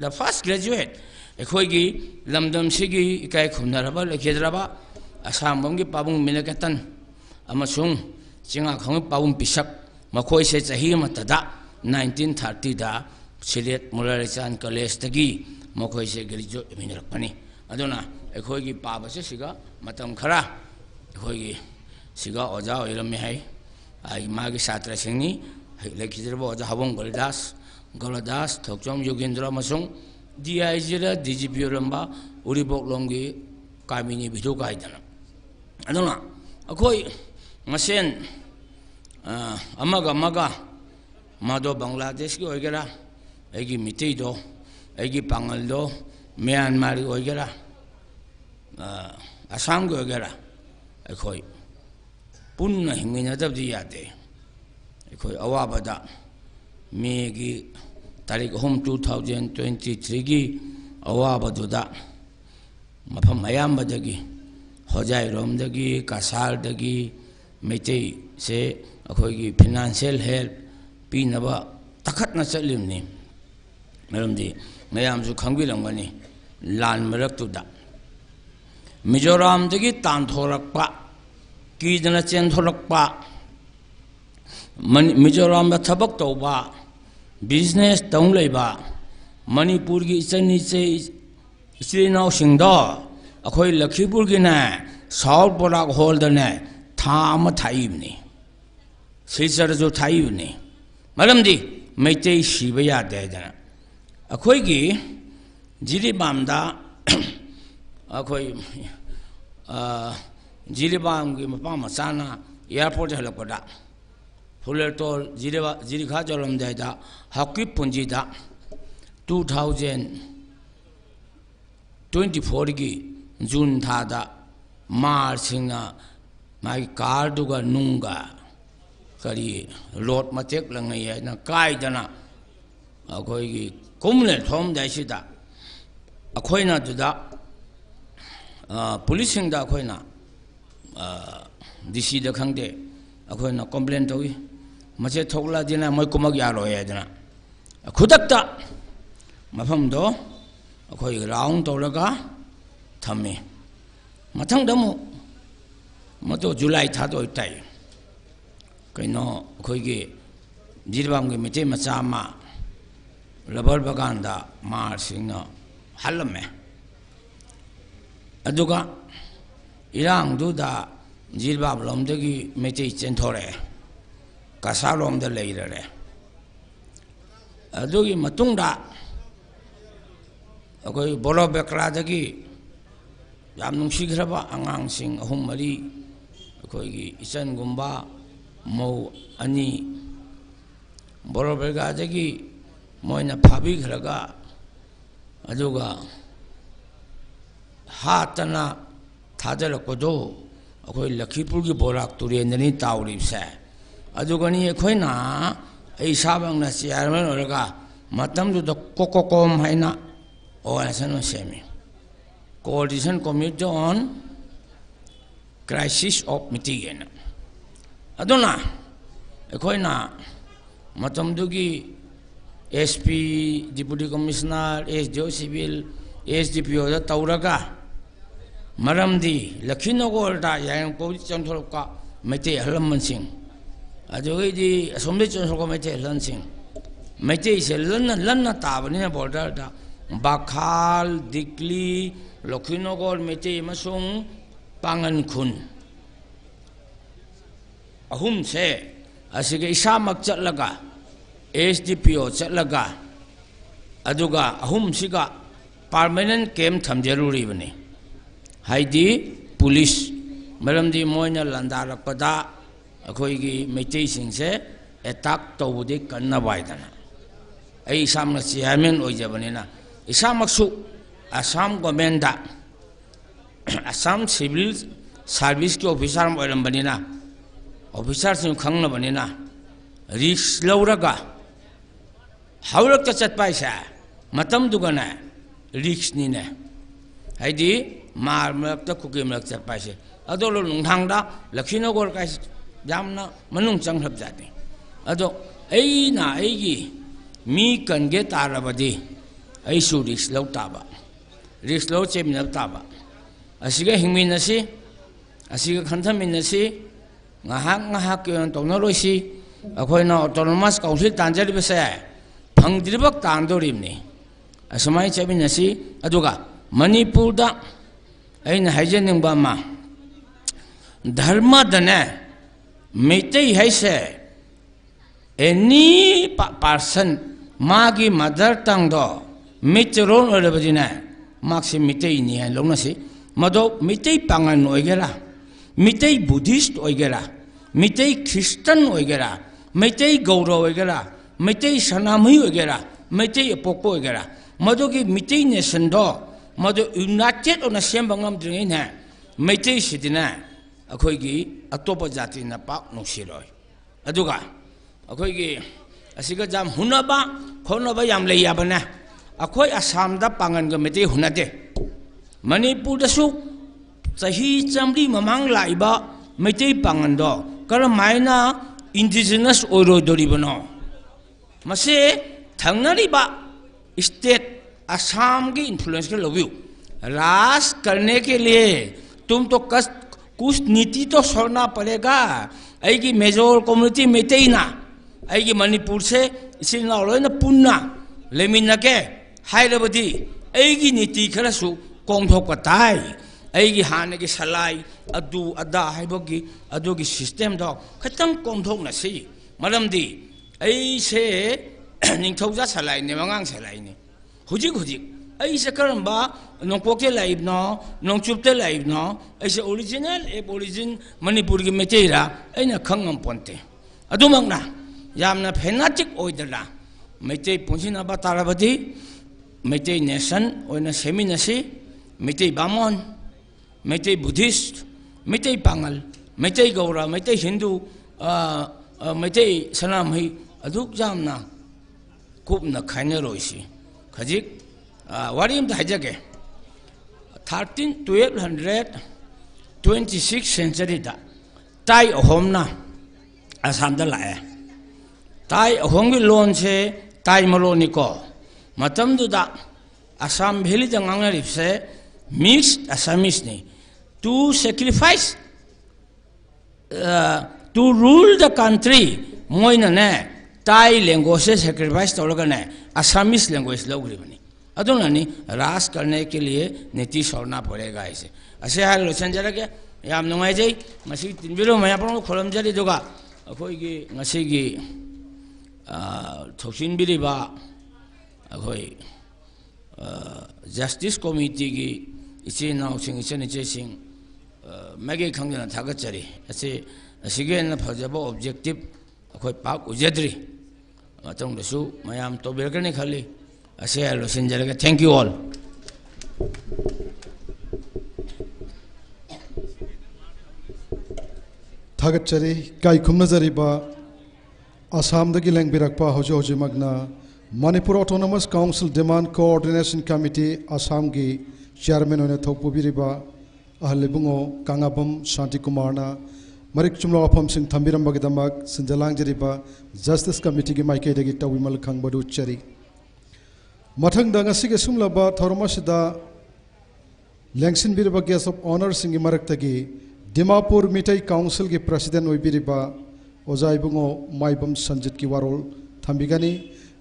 the first graduate खोगी लमदम सिगी इकाय खुनरबा लेखेदरबा आसाम बंगी पाबुंग मिनकतन अमसुंग चिंगा खंग पाबुंग पिसक मखोय से चही मतदा 1930 दा सिलेट मुरारीचान कॉलेज तगी मखोय से ग्रेजुएट मिनरपनी अदुना एखोयगी पाबसे सिगा मतम खरा एखोयगी सिगा ओजा ओइरमे हाय आई मागी छात्र सिंगनी लेखिजरबो ओजा हबोंग गलदास थोकचोम योगेंद्र मसुंग DIG DGP रंबा उरिबोक लोंगी कामिनी भिदो गाइदना अदुना अखोय मसेन अमगा मादो बांग्लादेश की होगेरा एगी मिते दो एगी पांगल दो म्यांमार की होगेरा असम की होगेरा एखोय पुन्ना हिंगिनदबदि यादे एखोय अवाबदा मेगी तारीख 2023 की अवाबदुदा मफम मयामबदगी होजाई रोमदगी कासारदगी मेते से अखोयगी फाइनेंशियल हेल्प पीनबा तखतना चलिमनी मरमदी मयामसु खंगबिलंगनी लान मरक्तुदा मिजोरामदगी तांथोरक्पा कीदना चेंथोरक्पा मिजोराम थबक तौबा बिजनेस तौं लेबा मणिपुर की इचीनाव सिंगदो अखोय लखीपुर की ने साउथ बोराक होल्डने थाम थाइबनी सिलचर जो थाइबनी मरमदी मैते सिब यादे जना अखोयगी जिरीबामदा अखोय जिरीबाम की मपा मचाना एयरपोर्ट हलपदा फुलरटोल जिरीखा जोलमदायदा हकी पुंजीदा 2024 की जून थादा मार्चिंगना माई कारदुगा नुंगा करी लोट मतेक लंगई है ना कायदना अखोयगी कुमले थोम दाइसिदा अखोयना दुदा पुलिसिंग दा अखोयना DC दा खंगदे अखोयना कंप्लेन तोगी मचे थोगला दिना मोय कुमग यारो है जना खुदक्ता मफम दो अखोय राउंड तौलगा थमे मथंग दमु मतो जुलाई था तो इताई कइनो अखोयगी जिरबाम के मिते मचामा रबर बगानदा मार सिंगना हलमे अदुगा इरांग दुदा जिरबाम लोमदगी मिते चेंथोरे कासा लोमद लेइररे अदुगी मतुंगदा अखोय बोलो बेकरादगी याम नुंसिग्रबा आंगांसिंग अहुम मरी अखोयगी इचनगुंबा मौ अनि बोलो बेगादगी मोयना फाबिग्रगा अदुगा हातना थादरकोदो अखोय लखीपुर की बोराक तुरेंदनी ताउरिबसे अदुगनी अखोयना ऐ साबंगना चेयरमैन ओरगा मतमदुदा कोकोकोम हाइना ओएसन सेमी coordination committee on crisis of मिटिगेन अदुना अखोयना मतमदुगी SP Deputy Commissioner SDO Civil SDPO da tauraga maramdi Lakhinagor da yang ko chontholoka mete halam sing ajogi di asombe chontholoka mete halam sing mete se lanna tabani na border da Bakhal Dikli Lakhinagor mete masung pangan khun ahum se asige isamak chatlaga SDPO chatlaga aduga ahum siga permanent camp thamjeruri bani haidi police maramdi moina landarakpada akhoigi meitei singse attack tawudi kanna baidana ai samna chairman oijabanina isamaksu Assam government da Assam civil service ke officer oirambanina officer sing khangna banina risk lauraga haurak ta chatpai sa matam dugana risk ni ne haidi mar mak ta kukim lak chatpai se adolo nunghang da Lakhinagor kai jamna manung changhap jati ado ai na ai gi mi kan ge tarabadi ai su risk lau taba risk lau chemna taba asiga hingmin nasi asiga khanthamin nasi ngahak yon tongnaroi si akhoina autonomous council tanjari bese phangdribak tandorimni asmai chemin nasi aduga Manipur da aina haijening ba ma dharma dane meitei haise any person magi mother tongue do mitron orabadina maxi mitei ni han longna si mado mitei pangan oigera mitei buddhist oigera mitei christian oigera mitei gaura oigera mitei sanamhi oigera mitei pokpo oigera mado ki mitei nation do mado united on assembly ngam dring na mitei sidina akhoi gi atopa jati na pak nusiroi aduga akhoi gi asiga jam hunaba khonaba yam leiyabana akhoi Assam da pangan ga mitei hunade Manipur da su sahi chamri mamang laiba mitei pangan do karamaina indigenous oiro doribano mase thangnari ba state Assam की influence के लोग राज करने के लिए तुम तो कुछ नीति तो छोड़ना पड़ेगा ऐगी मेजोर कम्युनिटी मेते ना ऐगी मणिपुर से इसी नालों ना पुन्ना लेमिन के हाइरबदी ऐगी नीति खरसु कोंगथोक पताई ऐगी हाने की सलाई अदु अदा हाइबोगी अदु की सिस्टम दो खतंग कोंगथोक नसी मरमदी ऐसे निंगथौजा सलाई ने मंगांग सलाई ने हुजिक ऐसे करम्बा नोंपोके लाइव नो नोंचुपते लाइव नो ऐसे ओरिजिनल ओरिजिन मणिपुर की मेतेरा ऐना खंगम पोंते अदुमंगना यामना फेनाटिक ओइदला मेते पुंसिना बताराबदी मेते नेशन ओइना सेमिनसी मेते बामन मेते बुद्धिस्ट मेते पांगल मेते गौरा मेते हिंदू मेते सनामहि अदुक जामना कुपना खाइनरोइसी खजिक वारीम हाइजगे 1226 सेंचुरी दा ताई अहोमना असम दा लाए ताई अहोम की लोन से ताई मलोनिको मतम दुदा असम भेली जंगांग रिप्से मिक्स्ड असमीस ने to sacrifice to rule the country मोइना ने ताई लैंग्वेज से सैक्रिफाइस तौलगा ने असमीस लैंग्वेज लोगरिबनी अदुनानी रास करने के लिए नीति छोड़ना पड़ेगा ऐसे ऐसे हाल लोचन जरा के याम नुंगाई जई मसी तिनबिरो मैं अपन खोलम जरी दोगा अखोई की ngasi की थोसिन बिरिबा अखोई जस्टिस कमिटी की इसे नाउ सिंग इसे निचे सिंग मैगे खंगना थागचरी ऐसे असिगे न फजबो ऑब्जेक्टिव अखोई पाक उजेद्री मतंग दसु मयाम तो बेरकने खाली ऐसे लोचन जरा के थैंक यू ऑल थागचरी काई खुमनजरीबा असम दगी लेंगबिरकपा होजो होजिमगना Manipur autonomous council demand coordination committee Assam की चेयरमैन होने थोपुबिरिबा अहलिबुंगो कांगाबम शांति कुमारना मरिक चुमलो अफम सिंह थम्बिरमबगदमक सिंजलांगजरिबा जस्टिस कमिटी की माइकेदगी तविमल खंगबदु चरी मथंगदा ngasiगे sumlaba thormasida लेंगसिनबिरबा गेस्ट ऑफ ऑनर सिंह की मरक्तगी दिमापुर मिठाई काउंसिल की प्रेसिडेंट ओइबिरिबा ओजाइबुंगो माइबम संजित की वारोल थम्बिगनी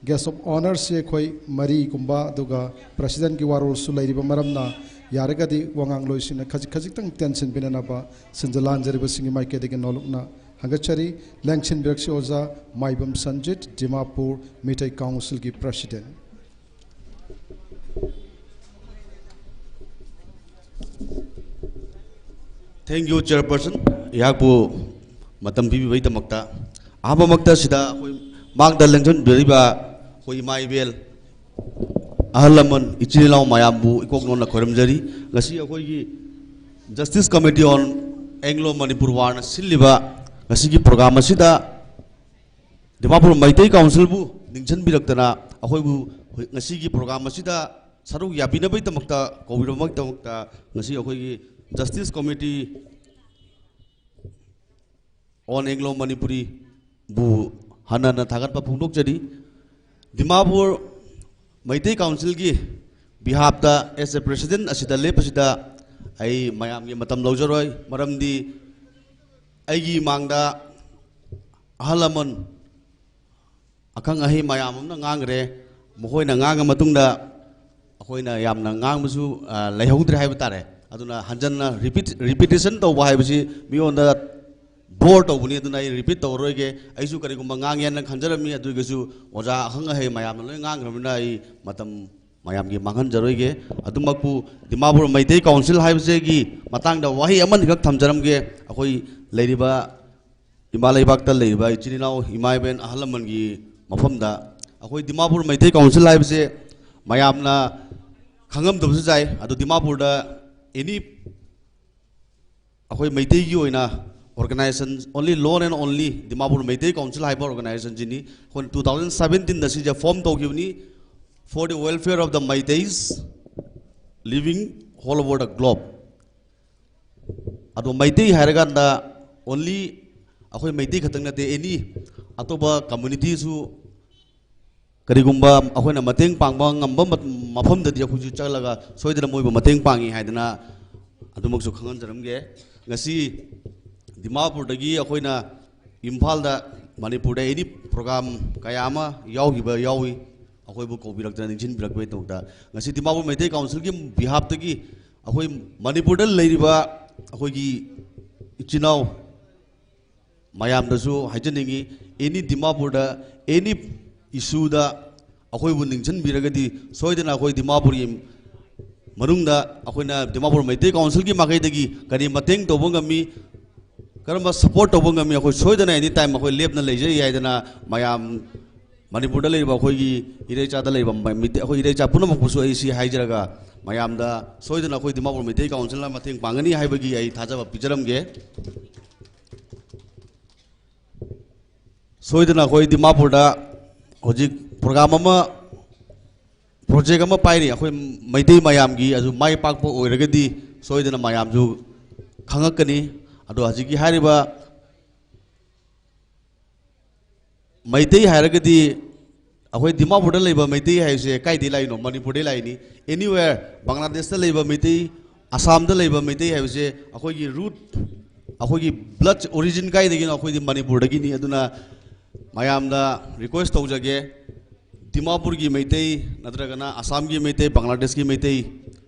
गेस्ट ऑफ ऑनर से खोई मरी गुंबा दुगा प्रेसिडेंट की वारोल सुलाइरिबा मरमना यारगदी वंगांग लोइसिन खजिक खजिकतंग टेंशन बिननाबा सिंजलान जरिबा सिंह माइकेदगी नोलुकना हंगचरी लेंगसिन बिरक्सी ओजा माइबम संजित दिमापुर मिठाई काउंसिल की president Thank you, Chairperson. Yaku matam bibi bai tamakta. Aba makta sida koi magda lengjon beriba koi maibel ahalaman ichinilaw mayambu ikok non na koramjari ngasi akoi gi Justice Committee on Anglo Manipur War na siliba ngasi gi program asida Dimapur Maitai Council bu ningchan biraktana akoi bu ngasi gi program asida saruk yabina bai tamakta kobiro mak tamakta ngasi akoi gi Justice Committee on Anglo Manipuri bu hana na thagat pa phungdok jadi Dimapur Maitai Council gi behalf da as a president asida le pasida ai mayam gi matam lojoroi maramdi ai gi mangda ahalaman akang ahi mayam na ngangre mohoi na ngang matungda akoi na yam na ngang musu leihudre hai batare aduna hanjanna repetition to wahai bisi mi on the board to buni aduna repeat to roige aisu kari gumba ngang yan khanjarami adu gesu oja hanga he mayam loi ngang ramina ai matam mayam gi manghan jaroige adumakpu Dimapur Maitai Council hai bise gi matang da wahi aman gak thamjaram ge akoi leiriba imalai bakta leiriba ichininau imai ben ahalaman gi mafam da akoi Dimapur Maitai Council hai bise mayam na khangam dubsu jai adu Dimapur da any akoi Maitai gi oina organization only loan and only Dimapur Maitai Council hyper organization jini kon 2017 da sija form to givni for the welfare of the Maitais living all over the globe ado Maitai haraganda only akoi Maitai khatang nate any atoba community su karigumba akoi na mateng pangba ngamba mafam da dia khuju chalaga soidana moiba mateng pangi haidana adumuksu khangan jaramge ngasi Dimapur dagi akoi na Imphal da Manipur da any program kayama yaugiba yawi akoi bu ko birak da ningchin birak bai tokda ngasi Dimapur Maitai Council gi behalf dagi akoi Manipur da leiriba akoi gi ichinau mayam da su haijaningi any Dimapur da any issue da akoi bu ningchin biragadi soidana akoi Dimapur yim marungda akoi na Dimapur Maitai Council gi makai dagi kari mateng tobongami karamba support tobongami akoi soidana anytime akoi lepna leijai yaidana mayam Manipur da leiba akoi gi irecha da leiba mite akoi irecha punamuk busu ai si haijaraga mayam da soidana akoi Dimapur Maitai Council la mateng pangani haibagi ai thajaba pijaramge soidana akoi Dimapur da hojik program ama project ama pairi akoi Maitai mayam gi aju mai pakpo oiragadi soidana mayam ju khangakani ado hajiki hariba Maitai haragadi akoi Dimapur da leiba Maitai haise kaidi laino Manipur de laini anywhere Bangladesh da leiba Maitai Assam da leiba Maitai haise akoi gi root akoi gi blood origin kai degi akoi di Manipur dagi ni aduna mayam da request tawjage Dimapur gi Maitai nadragana Assam gi Maitai Bangladesh gi Maitai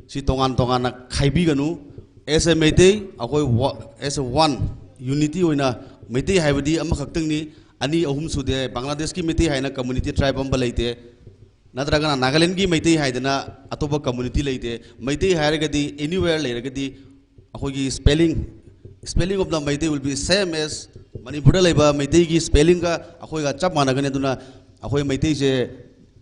si tongan tongana khaibi ganu as a Maitai akoi as a one unity oina Maitai haibadi ama khaktang ni ani ahum sude Bangladesh ki Maitai haina community tribe amba leite nadragana Nagaland gi Maitai haidana atoba community leite Maitai hairagadi anywhere leiragadi akoi gi spelling of the Maitai will be same as Manipur da leiba Maitai gi spelling ga akoi ga chap managane aduna akoi Maitai je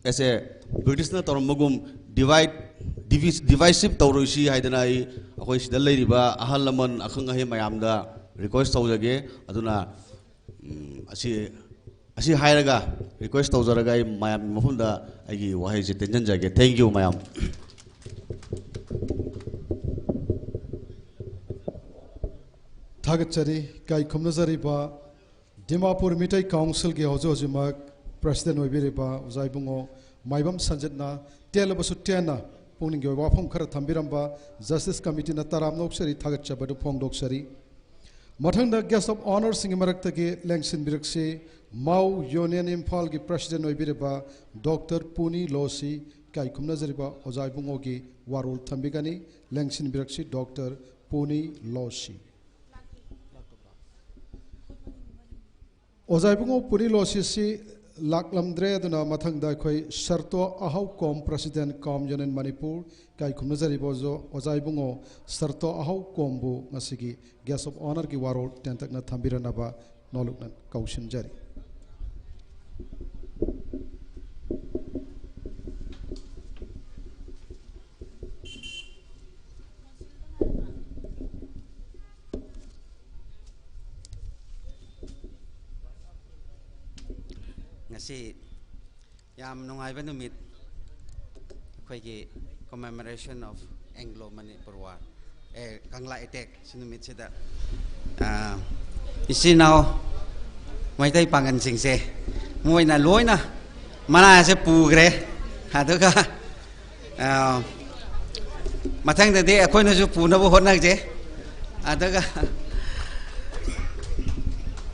as a British na tormagum divisive tawroisi haidana ai akoi sidal leiriba ahal laman akhang ahe mayam da request tawjage aduna asi hairaga request tawjaraga ai mayam mafum da ai wahai je tension jage thank you mayam थागतचरी काई खुमनजरीबा दिमापुर मिठाई council के हजो हजमक president ओइबिरिबा उजाइबुंगो Maibam संजतना तेलबसु तेना पुनिंग के वाफम खर थंबिरंबा justice committee न तराम नोक्सरी थागतचबदु फोंगदोक्सरी मथंग the guest of honour सिंग मरक्ता के लेंगसिन बिरक्सी Maui union Imphal की president ओइबिरिबा doctor पुनी लोसी काई खुमनजरीबा उजाइबुंगो की वारोल थंबिगनी लेंगसिन बिरक्सी डॉक्टर पुनी लोसी ओजाइबुंगो पुनी लोसी लाकलमद्रे अदुना मथंगदा खोई शर्तो अहाउ कॉम प्रेसिडेंट कॉम यूनियन मणिपुर काई खुमनजरीबो जो ओजाइबुंगो शर्तो अहाउ कॉमबु ngasiगी गेस्ट ऑफ ऑनर की वारोल टेंतकना थंबिरनबा नोलुकन कौशनजरी ngasi yam nungai numit khoi commemoration of Anglo Manipur War Kangla attack sinumit sida isi now mai tai pangan sing se moi na loi na mana se pu gre aduga mathang de akhoi na ju pu na bo hot na je aduga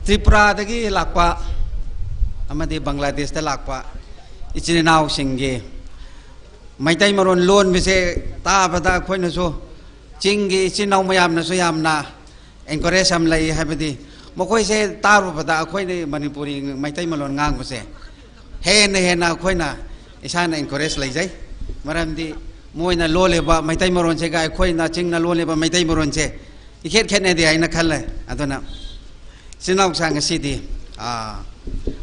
Tripura dagi lakpa amadi Bangladesh da lakpa ichine naw singge maitai maron lon bise ta bada khoi na so chingi ichine naw mayam na so yam na encourage am lai habadi mokoi se taru bada khoi ni Manipuri maitai malon ngang bise he na khoi na isana encourage lai jai maram di moi na lo le ba maitai maron se ga khoi na ching na lo le ba maitai maron se ikhet khet ne di ai na khal le adona sinaw sang si di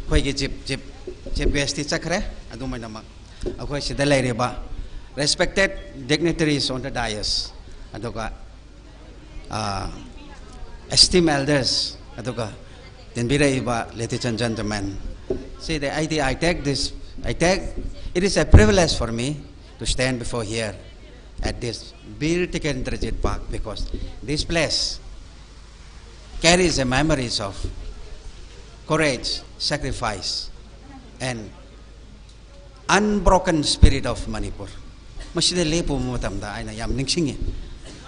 khoi ki chip besti chakre adu mai nama akhoi sida lai re ba respected dignitaries on the dais aduga esteemed elders aduga then birai ba ladies and gentlemen say that I take it is a privilege for me to stand before here at this Bir Ticket Indrajit Park because this place carries the memories of courage, sacrifice, and unbroken spirit of Manipur. Masida lepo mutamda aina yam ningsingi.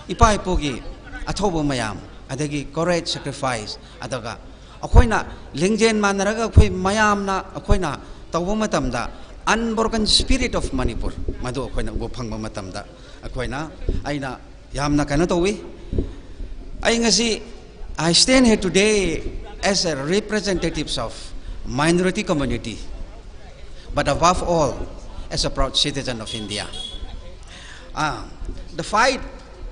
Ipa ipogi athobo mayam adagi courage, sacrifice adaga akoina lingjen manaraga akoi mayam na akoina tawbo matamda unbroken spirit of Manipur madu akoina go phangba matamda akoina aina yamna kana tawi ai ngasi I stand here today as a representatives of minority community, but above all, as a proud citizen of India. The fight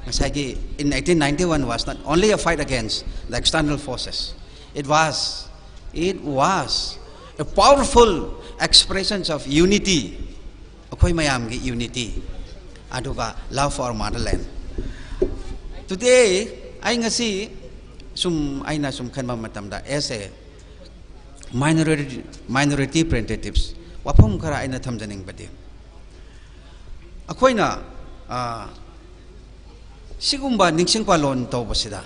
in 1891 was not only a fight against the external forces. It was a powerful expression of unity. Akoy mayamgi unity. Aduga love for our motherland. Today, I ngasi aina sum khanma matamda as a minority representatives wapum khara aina thamjaning bade akoina sigumba ningsing palon tawbasida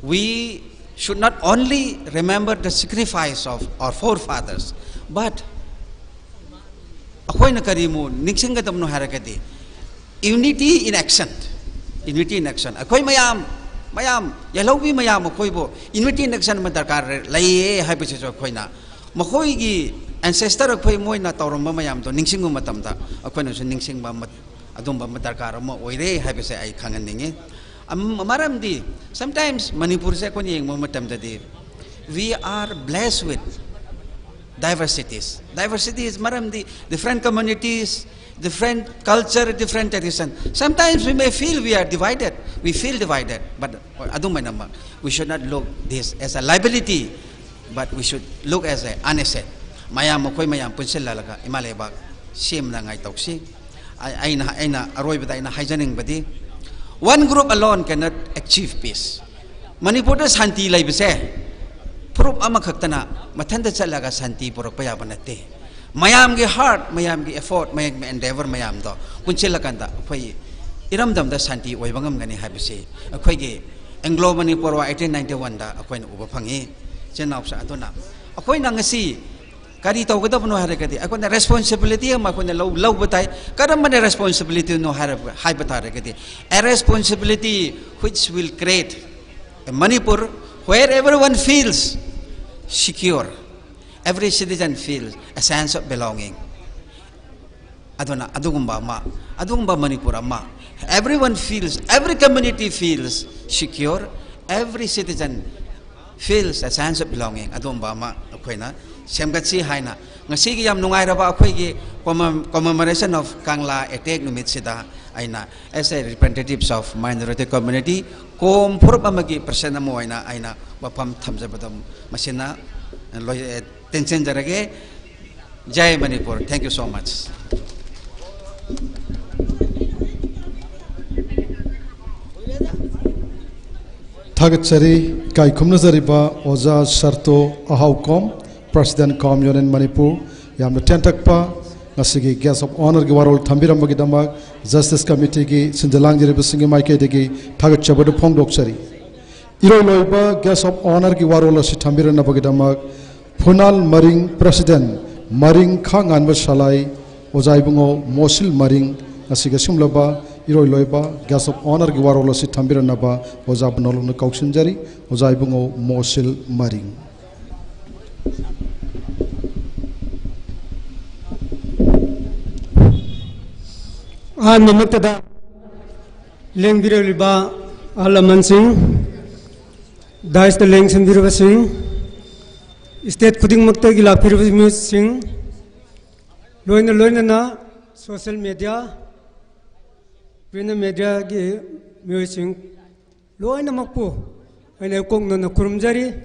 we should not only remember the sacrifice of our forefathers but akoina karimu ningsing ga tamno harakati unity in action akoy mayam yalobi mayam akoibo unity in action madarkar lai hai bise jo khoina makoi gi ancestor akhoi moina tawramba mayam to ningsingu matamda akoina su ningsingba adumba madarkar ma oire hai bise ai khangan ningi amaram di sometimes Manipur se koni yeng matamda di we are blessed with diversity is maram di different communities, different culture, different tradition. Sometimes we may feel we are divided. We feel divided, but we should not look this as a liability, but we should look as an asset. Mayam koi mayam punsil lalaga imaleba sim na ngai toksi. Aina aroy bata aina haijaning badi. One group alone cannot achieve peace. Manipur da santi lai bise. Proof amakhaktana mathanda chalaga santi purak paya banate. Mayam ge heart, mayam ge effort, mayam ge endeavor mayam do punchilakanda akhoi iramdam da santi oibangam gani habise akhoi ge Anglo Manipur wa 1891 da akhoi na uba phangi chenau sa aduna akhoi na ngasi kari tau kada no hare kadi akhoi na responsibility ma akhoi na low batai kada man responsibility no hare hai batare kadi a responsibility which will create a Manipur where everyone feels secure, every citizen feels a sense of belonging. Aduna adugumba Manipur amma. Everyone feels, every community feels secure, every citizen feels a sense of belonging. Adugumba amma akoina semgatsi haina. Ngasi gi yam nungai raba akoi gi commemoration of Kangla attack numit sida aina as a representatives of minority community kom purba magi persena mo aina bapam thamjabadam masina tension jarage Jai Manipur. Thank you so much. Thagachari kai khumnazariba oza sarto ahaukom President Com Union Manipur yamna tentakpa ngasigi guest of honor gi warol thambirambagi damak Justice Committee gi sindalang jiriba singi maike degi thagachabadu phongdokchari iroi loiba guest of honor gi warol asi thambirana bagi damak Funal Maring President Maring Khangan Salai ojaibungo Mosil Maring ngasigi sumlaba iroi loiba guest of honor gi warol asi thambirana ba ojabnoluna kauksinjari ojaibungo Mosil Maring Namaktada Lengbiraliba Alaman Singh Dais the Leng Sambirva Singh State Puding Makta Gila Pirva Singh Loina social media print media gi music Loina Makpu and a Kong na Kurumjari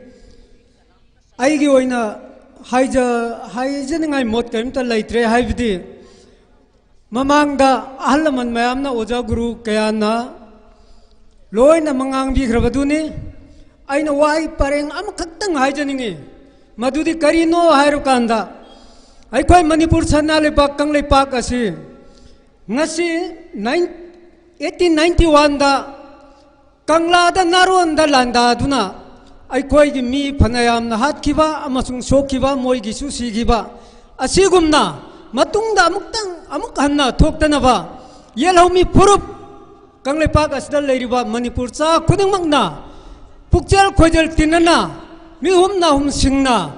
Aigi Oina Haijaning I mot came to Laitre Haividi Mamangda Alaman Mayamna Oja Guru Kayana Loina Mangang Bigrabaduni Aina Wai Pareng Amakatang Haijaningi Madudi Karino Hairukanda I quite Manipur Sanale Bakang Lepak Asi Nasi 1891 da Kangla da Naruan da Landa Duna I quite me Panayam Nahat Kiva Amasung Sokiva Moigi Susi Giva Asigumna Matungda Amukhanna Toktanava Yellow me Purup Kanglepak as the lady Manipur Sa Kuding Magna Pukjal Kojal Tinana Mihumna Hum Singna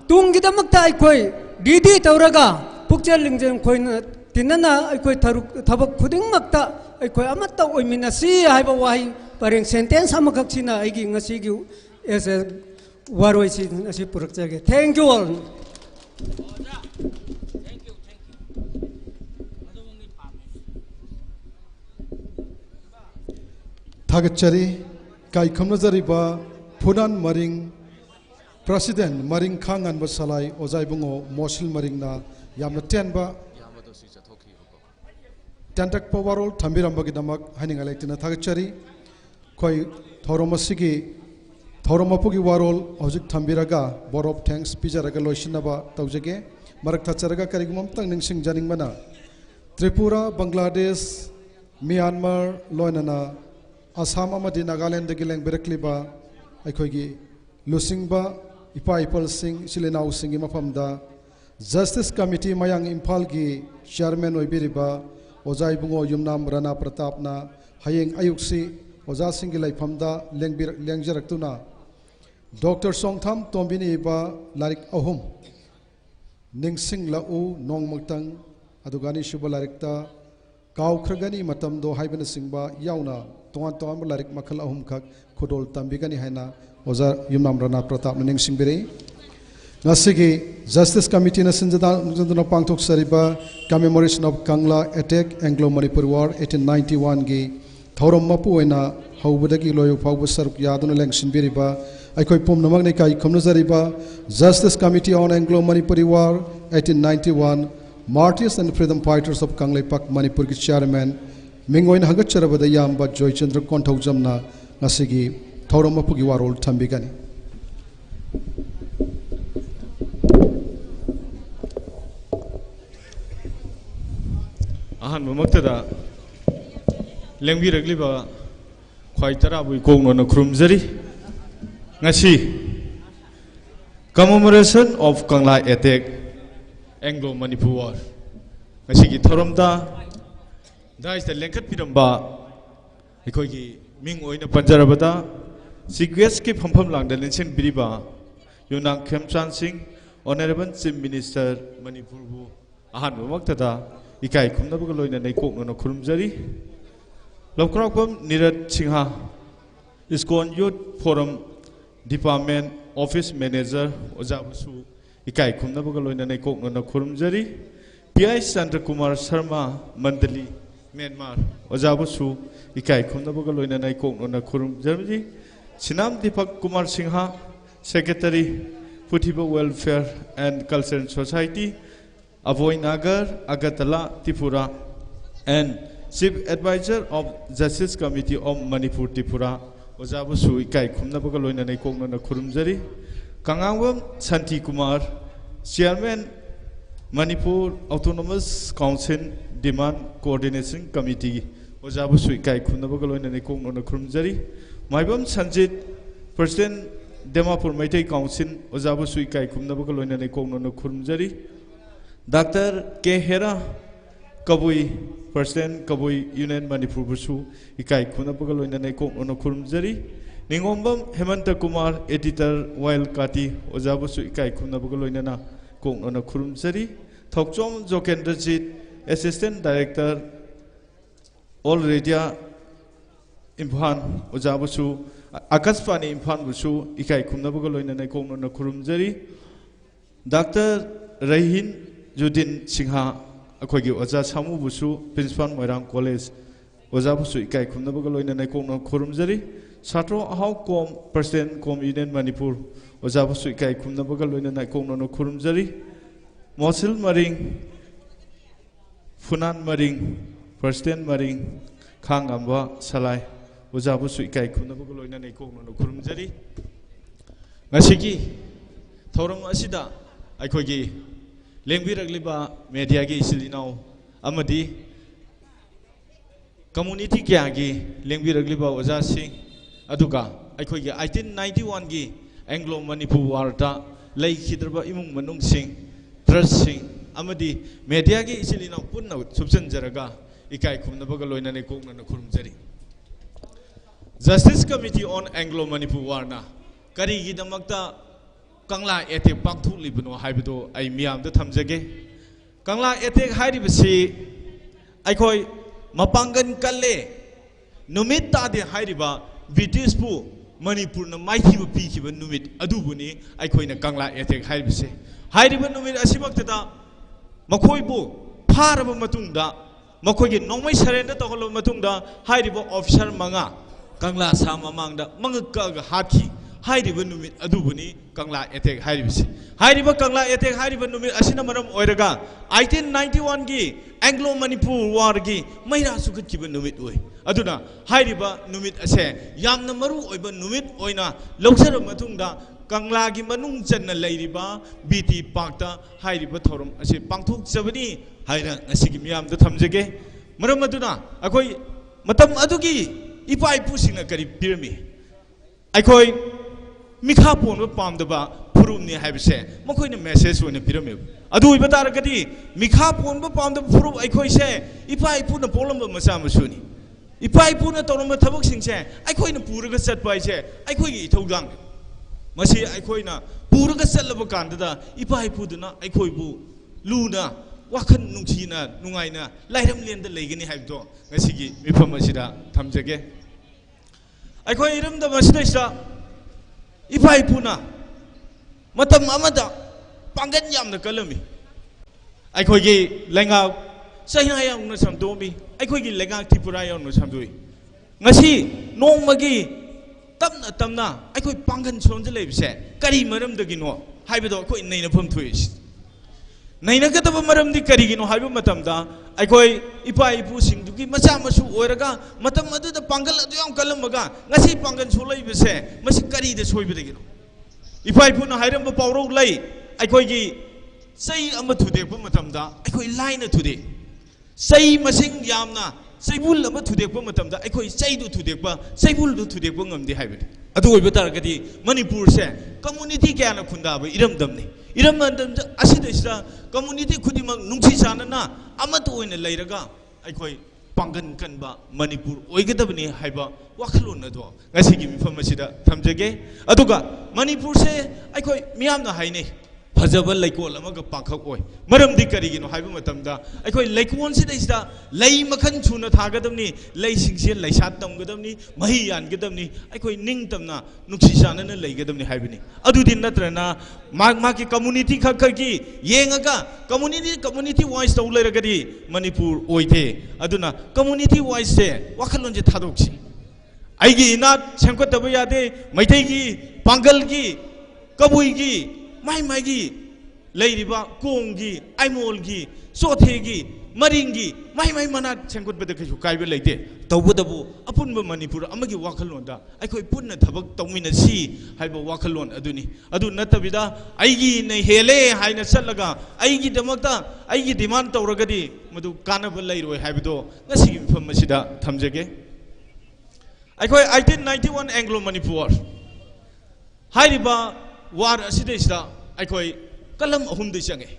Tungida Makta Koi Didi Tauraga Pukjal Lingjan Koina Tinana I quite Tabak Kuding Makta I quite Amata Oimina Si I have a wine Paring sentence Hamakaksina I give a sigu as a Warwisi as a Puraka. Thank you all. Thagachari kai khumnazariba Punan Maring President Maring Khangan Basalai ojaibungo Mosil Maring na yamna tenba tentak powarol thambirambagi damak haninga lektina thagachari koi thoromapugi warol hojik thambiraga borop thanks pijaraga loisinaba taujage marak thacharaga karigumam tang ningsing janing mana Tripura Bangladesh Myanmar loinana Assam amadi Nagaland dagi leng berakliba aikhoigi lusingba ipa ipal sing silenau singi mafamda Justice Committee mayang Imphal gi chairman oibiriba ojaibungo yumnam Rana Pratapna hayeng ayuksi oja singi laifamda lengjaraktuna Dr. Songtham Tombini ba larik ahum ningsing lau nongmagtang adugani shuba larikta kaukhragani matamdo haibana singba yauna Tuan larik makal ahum kak kudol tambigani haina oza yumnam Rana Pratap ningsing bere ngasigi Justice Committee na sinjadana pangthok sariba commemoration of Kangla attack Anglo Manipur War 1891 gi thorom mapu oina haubadagi loyo phawba saruk yaduna lengshin beriba aikoi pomnamak ne kai khomnazariba Justice Committee on Anglo Manipur War 1891 Martyrs and Freedom Fighters of Kangleipak Manipur gi chairman Mingoin Hagacharabada Yamba Joy Chandra Kontaujamna Nasigi Tauromapugi Warol Tambigani. Ahan Mamaktada Lengbi Regliba ख्वाई तराबु कोंगनो खुरुमजरी ngasi commemoration of Kangla attack Anglo Manipur war ngasi gi thoramda dais da lengkat piramba ikoi gi ming oina panjarabada CQS ki phampham langda lensen biriba Yonang Khemchan Singh Honorable Chief Minister Manipur bu ahan waktada ikai khumna bu loina nei kokno khurumjari Lokrakpam Nirat Singha ISKCON Youth Forum Department Office Manager Ojabusu Ikai Kumna Bugaloina Nekokna Kurumjari PI Chandra Kumar Sharma Mandali Myanmar Ojabusu Ikai Kumna Bugaloina Nekokna Kurumjari Sinam Deepak Kumar Singha Secretary Puthiba Welfare and Cultural Society Avoy Nagar Agatala Tripura and Chief Advisor of Justice Committee of Manipur Tripura Ojabusu Ikai Kumna Bugaloina Nekokna Kurumjari Kangawam Santi Kumar Chairman Manipur Autonomous Council Demand Coordination Committee Ojabusu Ikai Kumna Bugaloina Nekokna Kurumjari Maibam Sanjit President Dimapur Meitei Council Ojabusu Ikai Kumna Bugaloina Nekokna Kurumjari Dr. K. Hera Kabui President Kabui Union Manipur Busu Ikai Kumna Bugaloina Nekokna Kurumjari Ningombam Hemanta Kumar Editor Wild Kati Ojabusu Ikai Kumna Bugaloina Kokna Kurumjari Thokchom Jokendrajit Assistant Director All Radio Imphan Ojabusu Akasfani Imphan Busu Ikai Kumna Bugaloina Kokna Kurumjari Dr. Rahin Judin Singha Akogi Oja Samu Busu Principal Moirang College Ojabusu Ikai Kumna Bugaloina Kokna Kurumjari Satro Ahau Kom President Kom Union Manipur Ojabusu Ikai Kumna Bugaloina Kokna Kurumjari Mosil Maring Funan Maring President Maring Khangamba Salai Ojabusu Ikai Kumna Bugaloina Kokna Kurumjari Ngasigi Thoram Asida Akogi Lengbiragliba media gi isilinaw amadi community kya gi lengbiragliba oja sing aduga aikoi gi 1891 gi Anglo Manipur war ta leikhidrba imung manung sing trust sing amadi media gi isilinaw punna subsan jaraga ikai khumna bagaloina ne kokna khurumjari Justice Committee on Anglo Manipur war na kari gi damakta Kangla attack Pangthuk Libano Haibido I Miam the Tamjage Kangla attack Hairibasi Aikoi Mapangan Kale Numita de Hairiba British Pu Manipur na Mighty Piki Numit Adubuni Aikoina Kangla attack Hairibasi Hairiba Numit Asimakta Makoibu Paraba Matunda Makogi Nomai Surrender Tokolo Matunda Hairiba Officer Manga Kangla Sama Mangda Mangaka Haki Hairiba Numit Adubuni Kangla attack Hairibasi Hairiba Kangla attack Hairiba Numit Asinamaram Oiraga 1891 gi Anglo Manipur war gi Maira Sukut Kiba Numit Oi Aduna Hairiba Numit Ase Yamna Maru Oiba Numit Oina Loksara Matungda Kangla gi Manung Channa Lairiba BT Pakta Hairiba Thorum Ase Pangthuk Sabani Haira Asigi Miam the Tamjage Maram Aduna Akoi Matam Adugi Ipai Pusina Kari Pirmi Akoi Mikha Pon Pamdaba Purumni Habse Mokoin message when a pyramid Adu Bataragadi Mikha Pon Pam the Puru Aikoi say if I put a polum of Masamasuni if I put a Toroma Tabuxing say I coin a Puraga set by say I coin it Togang Masi Aikoina Puraga Selabakanda if I put na Aikoibu Luna Wakan Nungina Nungaina Lightam Lian the Legani Habdo Nasigi Mipamasida Tamjage Aikoirum the Masida Ipai Puna Matam Amada Pangan Yam the Kalami Aikogi Lenga Sayaya on some domi Aikogi Lenga Tipuraya on some doing Nasi no Magi Tamna Aiko Pangan Sondelab said Kari Maram the Gino Hybido in Nina Pum Twist Naina Kataba Maram the Karigino Hybu Matamda Aikoi Ipai Pusing to give Masamasu Oraga Matamadu the Pangal Kalamaga Nasi Pangan Sula say Masikari the Soybidino If I put a Hiram Paro lay Aikogi say Amatu de Pumatamda Aikoi line today Say Masing Yamna Saibul ama thudekpa matamda aikoi chaidu thudekpa saibul du thudekpa ngamdi haibani adu oiba taragadi Manipur se community kya na khunda ba iramdamni iramdam asida sida community khudimang nungsi sanana amatu oina leiraga aikoi pangan kanba Manipur oigadabni haiba wakhalon ado ngasigi mifam asida thamjage aduga Manipur se aikoi miyamna haine फजब लैकोल पाखक मरमदी करीगिनो हाइबा मतमदा अखोय लैकोन से दैसदा लै मखन छुना थागदमनी लैसिंगसे लैसात तमगदमनी मही यानगदमनी अखोय निंगतमना नुक्सी सानना लैगदमनी हाइबनी अदुदि नत्रना मा की community खखगी येंगा community wise तौ लेरगदी Manipur ओइथे अदुना community wise से वखलोन जे थादोक्सी आइगी इना संकटब यादे मैथैगी पांगलगी कबुईगी माई माईगी लेरिबा कोंगी आइमोलगी सोथेगी मरिंगी माई माई मना सेंकुटबद कछु काइबे लेते तौबदबु अपुनब मणिपुर अमगी वाखलोनदा अखोय पुन्न थबक तौमिनसी हाइबा वाखलोन अदुनी अदु नतबिदा आइगी नै हेले हाइना चलगा आइगी दमकता आइगी डिमांड तौरगदी मदु कानब लैरोय हाइबदो ngasiगी मिफम मसिदा थमजगे अखोय 1891 एंग्लो मणिपुर हाइरिबा वार असिदैसदा अखोय कलम अहुमदै चंगे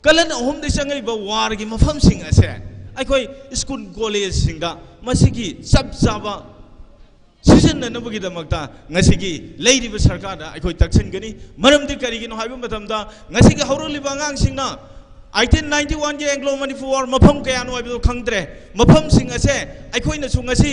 कलन अहुमदै चंगे बा वार की मफम सिंग असे अखोय स्कूल कॉलेज सिंगा मसिगी सब जाबा सीजन नबगी दमकता ngasiगी लेरिबा सरकार दा अखोय तक्सनगनी मरमदि करिगिनो हाइबा मतमदा ngasiगी हौरलिबा ngang singna 1891 के एंग्लो मणिपुर वार मफम कयानो हाइबो खंगद्रे मफम सिंग असे अखोयना सु ngasi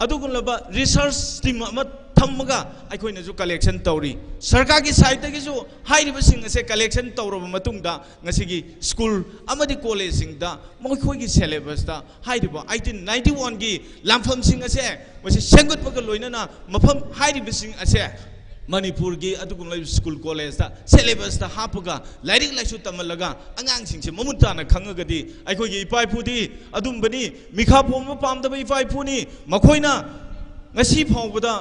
अदुगुलबा रिसर्च टीम अमा थमगा अखोयना जो कलेक्शन तौरी सरकार की साइड तक जो हाइरिबा सिंग असे कलेक्शन तौरबा मतुंगदा ngasiगी स्कूल अमदि कॉलेज सिंगदा मखोयगी सिलेबस दा हाइरिबा 1891 की लामफम सिंग असे मसे सेंगुटबगा लोइनना मफम हाइरिबा सिंग असे मणिपुर की अदुगुम स्कूल कॉलेज दा सिलेबस दा हापगा lyric लाइसु तमलगा अंगांग सिंगसे ममुताना खंगगदी अखोयगी इपाइपुदी अदुमबनी Milkha pome पामदबा इपाइपुनी मखोयना ngasi phawbada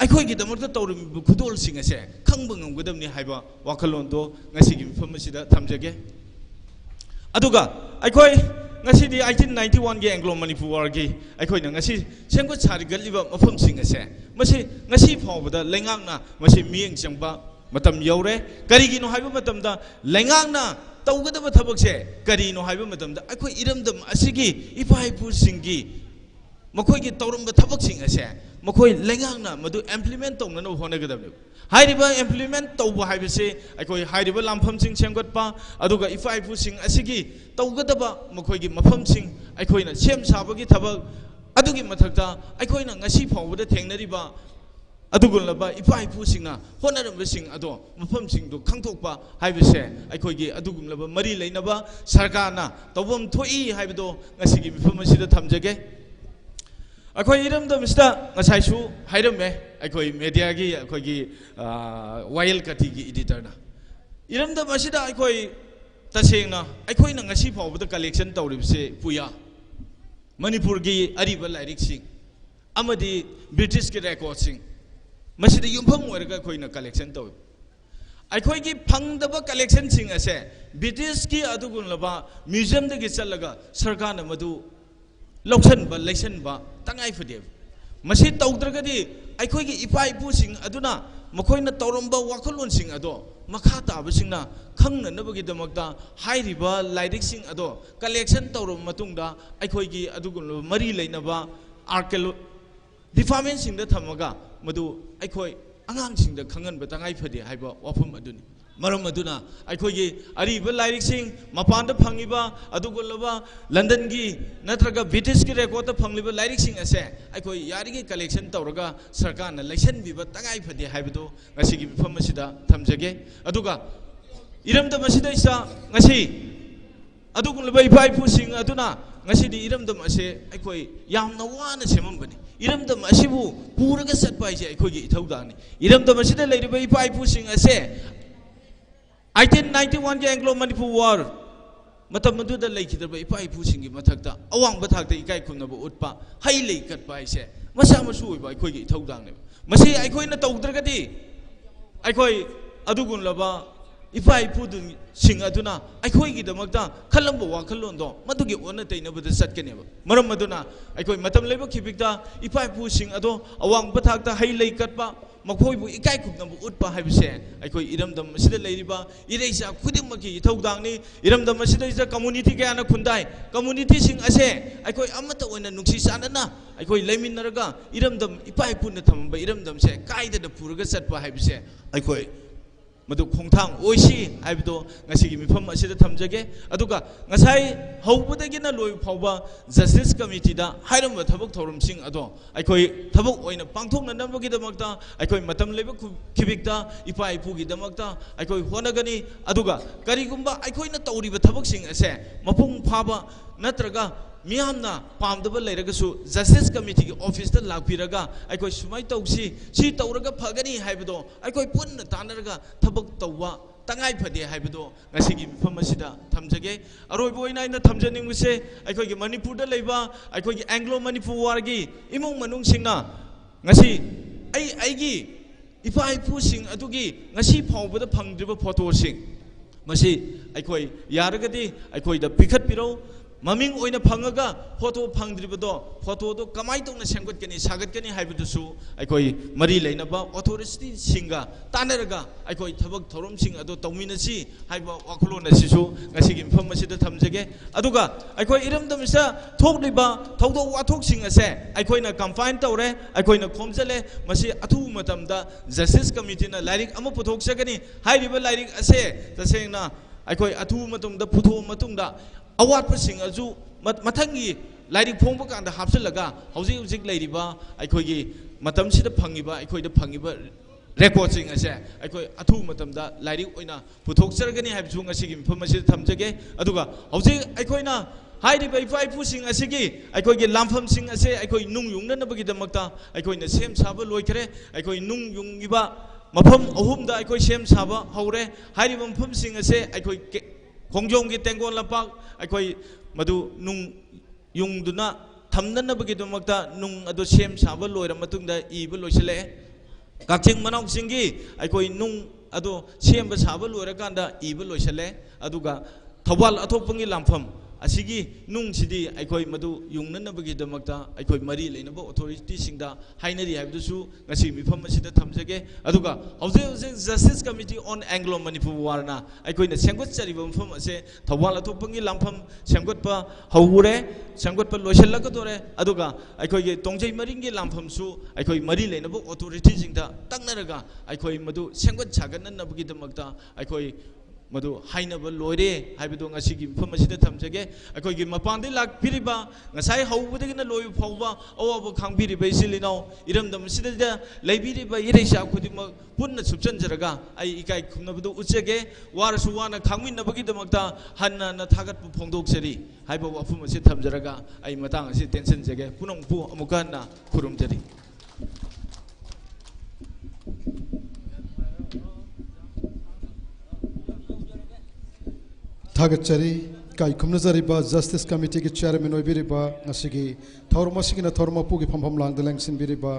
अखोयगी दमकता तौरम खुदोल सिंग असे खंग ngमगदमनी हाइबा वाखलोन दो ngasi gi mifam asida thamjage aduga अखोय ngasi di 1891 ge anglo manipur war gi अखोय na ngasi sengko chari galiba mafam sing ase masi ngasi phawbada lengangna masi mieng changba matam yaure karigi no haiba matam da lengangna tawgadaba thabak se kari no haiba matam da अखोय iramdam asigi ipai pu singi मखोय की तौरम थबक सिंग असे मखोय लेंगांगना मदु implement तौननो होनगदबने हाइरिबा implement तौबा हाइबसे अखोय हाइरिबा लामफम सिंग सेंगतपा अदुगा इफाइफु सिंग असिगी तौगदबा मखोय की मफम सिंग अखोयना same साबगी थबक अदुगी मथक्ता अखोयना ngasi फावबदा थेंगनरिबा अदुगुलबा इफाइफु सिंगना होनरम सिंग अदो मफम सिंग दो खंगथोकपा हाइबसे अखोयगी अदुगुलबा मरी लेनबा सरकारना तौबम थोई हाइबदो ngasiगी मिफम सिदा थमजगे अखोय इरमदम सिदा ngसाइसु हाइरमे अखोय मीडिया की अखोयगी वायल कथि की एडिटरना इरमदम असिदा अखोय तसेंगना अखोयना ngasi फावबदा कलेक्शन तौरिबसे पुया मणिपुर की अरिबा लाइरिक सिंग अमदि ब्रिटिश के रेकॉर्ड सिंग मसिदा युमफम ओरगा अखोयना कलेक्शन तौ अखोयगी फंगदबा कलेक्शन सिंग असे ब्रिटिश की अदुगुलबा म्यूजियम दगी चलगा सरकारना मदु लौसनबा लैसनबा तंगाई फदे मसी तौद्रगदी अखोयगी इपा इपु सिंग अदुना मखोयना तौरंबा वाखलोन सिंग अदो मखा ताब सिंगना खंगनबगी दमकता हाइरिबा लाइरिक सिंग अदो कलेक्शन तौरम मतुंगदा अखोयगी अदुगुन मरी लेनबा आर्कियो डिपार्टमेंट सिंग दा थमगा मदु अखोय अंगांग सिंग दा खंगन बा तंगाई फदे हाइबा वाफम अदुनी मरम अदुना अखोयगी अरिबा लाइरिक सिंग मपान दा फंगिबा अदुगुलबा लंदन की नत्रगा ब्रिटिश की रेकॉर्ड दा फंगलिबा लाइरिक सिंग असे अखोय यारिगी कलेक्शन तौरगा सरकार ना लाइसन बिबा तंगाई फदे हाइबदो ngasiगी बिफम मसिदा थमजगे अदुगा इरमदम मसिदा इसा ngasi अदुगुलबा इफाइफु सिंग अदुना ngasiदी इरमदम असे अखोय यामना वाना सेममबनी इरमदम असिबु पुरगा सतपा इसे अखोयगी इथौदानी इरमदम मसिदा लेरिबा इफाइफु सिंग असे 1891 के एंग्लो मणिपुर वार मतम मदुदा लेखिदबा इपाइपु सिंगी मथक्ता अवांग बथाक्ता इकाई खुनबा उत्पा हई लेकतपा इसे मसा मसु ओइबा अखोयगी इथौदांगने मसी अखोयना तौद्रगदी अखोय अदुगुनलबा इपा इपुदु सिंग अदुना अखोइगिदमक्ता खलंब वाखलोंदो मदुगी ओन तैनबद सटकनेब मरम मदुना अखोइ मतम लेब खिबिकता इपा इपु सिंग अदो अवांग पथाकता हई लई कटपा मखोइबु इकाई खुबनबु उटपा हाइबसे अखोइ इरमदम सिदा लेरिबा इरेसा खुदिमकी इथौदांगनी इरमदम सिदा कम्युनिटी कयाना खुंदाई कम्युनिटी सिंग असे अखोइ अमत ओइना नुक्सी सानना अखोइ लेमिनरगा इरमदम इपा इपुन थमबा इरमदम से काइदा पुरगा सटपा हाइबसे अखोइ मधु खोंथांग ओइसी हाइबदो ngasiगी मिफम असिदा थमजगे अदुगा ngасai हौबदगिना लोय फावबा जस्टिस कमिटी दा हाइरम थबक थौरमसिंग अदो अखोइ थबक ओइना पांथोकना नंबगी दमकता अखोइ मतम लेब खिबिकता इपा इपुगी दमकता अखोइ होनगनी अदुगा करिगुंबा अखोइना तौरिबा थबकसिंग असे मपुंग फाबा नत्रगा मियामना पामदब लेरगसु जस्टिस कमिटी की ऑफिस दा लाखपिरगा अखोइ सुमाइ तौसी सी तौरगा फगनी हाइबदो अखोइ पुन्न तानरगा थबक तौवा तंगाई फदे हाइबदो ngasiगी मिफम असिदा थमजगे अरोइबो ओइना इना थमजनिंगसे अखोइगी मणिपुर दा लेबा अखोइगी एंग्लो मणिपुर वारगी इमुंग मनुंग सिंगना ngasi आइगी इपा इपु सिंग अदुगी ngasi फावबदा फंगद्रिबा फोटो सिंग मसी अखोइ यारगदी अखोइदा पिखत पिरो ममिंग ओइना फंगगा फोटो फंगद्रिबदो फोटोदो कमाई तौना सेंगतकनी सागतकनी हाइबदुसु अखोइ मरी लेनबा ऑथोरिटी सिंगा तानरगा अखोइ थबक थौरम सिंग अदो तौमिनसी हाइबा वाखलोन असिसु ngasiगी मफम असिदा थमजगे अदुगा अखोइ इरमदमसा थोकलिबा थौदो वाथोक सिंग असे अखोइना कंफाइन तौरे अखोइना खोमजले मसी अथु मतमदा जस्टिस कमिटीना लाइरिक अमा पुथोकसगनी हाइरिबा लाइरिक असे तसेंगना अखोइ अथु मतमदा पुथो मतुंगदा अवाटपसिंग अजु मथंगी लाइरिक फोंब कांदा हापसलगा हौजिक हौजिक लेरिबा अखोइगी मतमसिदा फंगिबा अखोइदा फंगिबा रेकॉर्डिंग असे अखोइ अथु मतमदा लाइरिक ओइना पुथोकसरगनी हाइबसु ngasiगी मिफमसिदा थमजगे अदुगा हौजिक अखोइना हाइरिबा इपा इपुसिंग असिगी अखोइगी लामफमसिंग असे अखोइ नुंग युंगनबगी दमक्ता अखोइना सेम साबा लोइखरे अखोइ नुंग युंगिबा मफम अहुमदा अखोइ सेम साबा हौरे हाइरिबा मफमसिंग असे अखोइ खोंजोंग की तेंगोन लंपाक अखोइ मधु नुंग युंगदुना थमननबगी दमक्ता नुंग अदो सेम साबा लोइर मतुंगदा इबा लोइसले काचिंग मनाउसिंगी अखोइ नुंग अदो सेम साबा लोइर कांदा इबा लोइसले अदुगा थवाल अथोपंगी लामफम असिगी नुंग सिदी अखोइ मधु युंगननबगी दमक्ता अखोइ मरी लेनबो अथॉरिटी सिंगदा हाइनरी हाइबदुसु ngasi मिफम असिदा थमजगे अदुगा हौजे हौजे justice committee on Anglo Manipur वारना अखोइना सेंगत चरिबा मफम असे थवाल अथोपंगी लामफम सेंगतपा हौरे सेंगतपा लोइसलगदोरे अदुगा अखोइगे तोंजै मरिंगी लामफमसु अखोइ मरी लेनबो अथॉरिटी सिंगदा तंगनरगा अखोइ मधु सेंगत छागननबगी दमक्ता अखोइ मधु हाइनब लोरे हाइबदो ngasiगी मफम असिदा थमजगे अखोइगी मपांदे लाखपिरिबा ngасai हौबदगिना लोय फावबा अवाबो खांबिरिबा इसिलिनो इरमदम सिदा लेबिरिबा इरेसा खुदिम पुन्न सुपचनजरगा आई इकाई खुमनबदो उचगे वारसु वाना खांमिनबगी दमक्ता हन्ना न थागत फोंदोकसरी हाइबो वाफुम असि थमजरगा आई मतांग असि टेंशन जगे पुनंगपु अमुकाना खुरुमजरी थागतचरी काई खुमनजरिबा जस्टिस कमिटी के चेयरमैन ओइबिरिबा ngasiगी थौरमसिगिना थौरमपुगी फमफम लांगदा लेंसिनबिरिबा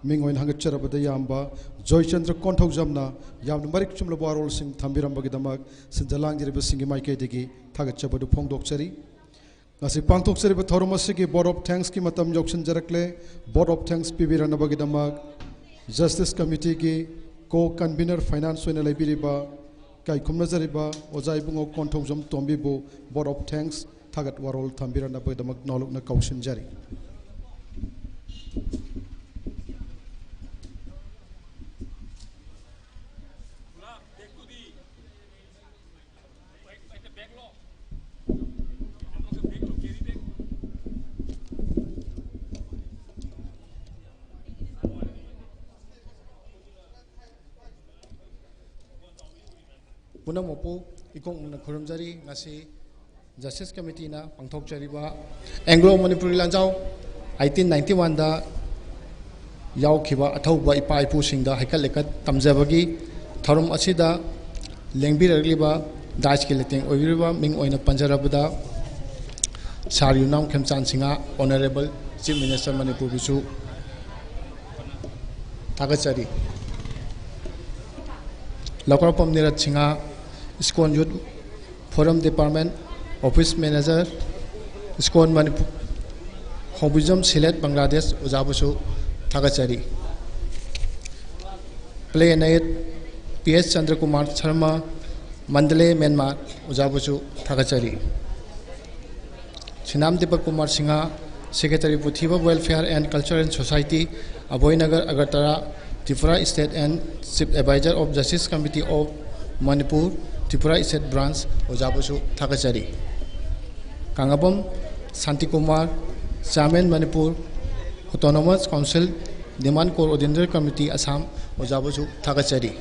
मिंग ओइन हंगचरबदा यामबा जयचंद्र कोंथौजमना यामन मरिक चुमला वारोल सिंग थंबिरमबगिदमक सिंजलांगिरिबा सिंगी माइकेदिगी थागतचबदु फोंदोकचरी ngasi pangthokchariba थौरमसिगी बोर्ड ऑफ थैंक्स की मतम यौसनजरकले बोर्ड ऑफ थैंक्स पिबिरनबगिदमक जस्टिस कमिटी की को कन्वीनर फाइनेंस ओइना लेबिरिबा काई खुमनजरिबा ओजा इबुंगो कोंथौजम तोंबिबु बोर्ड ऑफ थैंक्स थागत वारोल थंबिरनबगिदमक नौलुकना कौशनजरी पुनमपु इकोंग खुरमजरी ngasi justice committee na pangthokchariba anglo manipuri lanjau 1891 da yaukhiba athauba ipai pu singda haikal lekat tamjabagi thorum asida lengbiragliba dais ki leteng oiriba ming oina panjarabada saryunam khemchan singa honorable chief minister manipur bisu thagachari lakorapam nirat singa ISKCON Youth Forum Department Office Manager ISKCON Manipur Hobism Silet Bangladesh Ujabusu Thagachari Play Night PS Chandra Kumar Sharma Mandalay Myanmar Ujabusu Thagachari Sinam Deepak Kumar Singha Secretary Puthiba Welfare and Culture and Society Aboynagar Agartala Tripura State and Chief Advisor of Justice Committee of Manipur Tripura State Branch Ujabusu Thagachari Kangabam Santi Kumar Chairman Manipur Autonomous Council Demand Coordinator Committee Assam Ujabusu Thagachari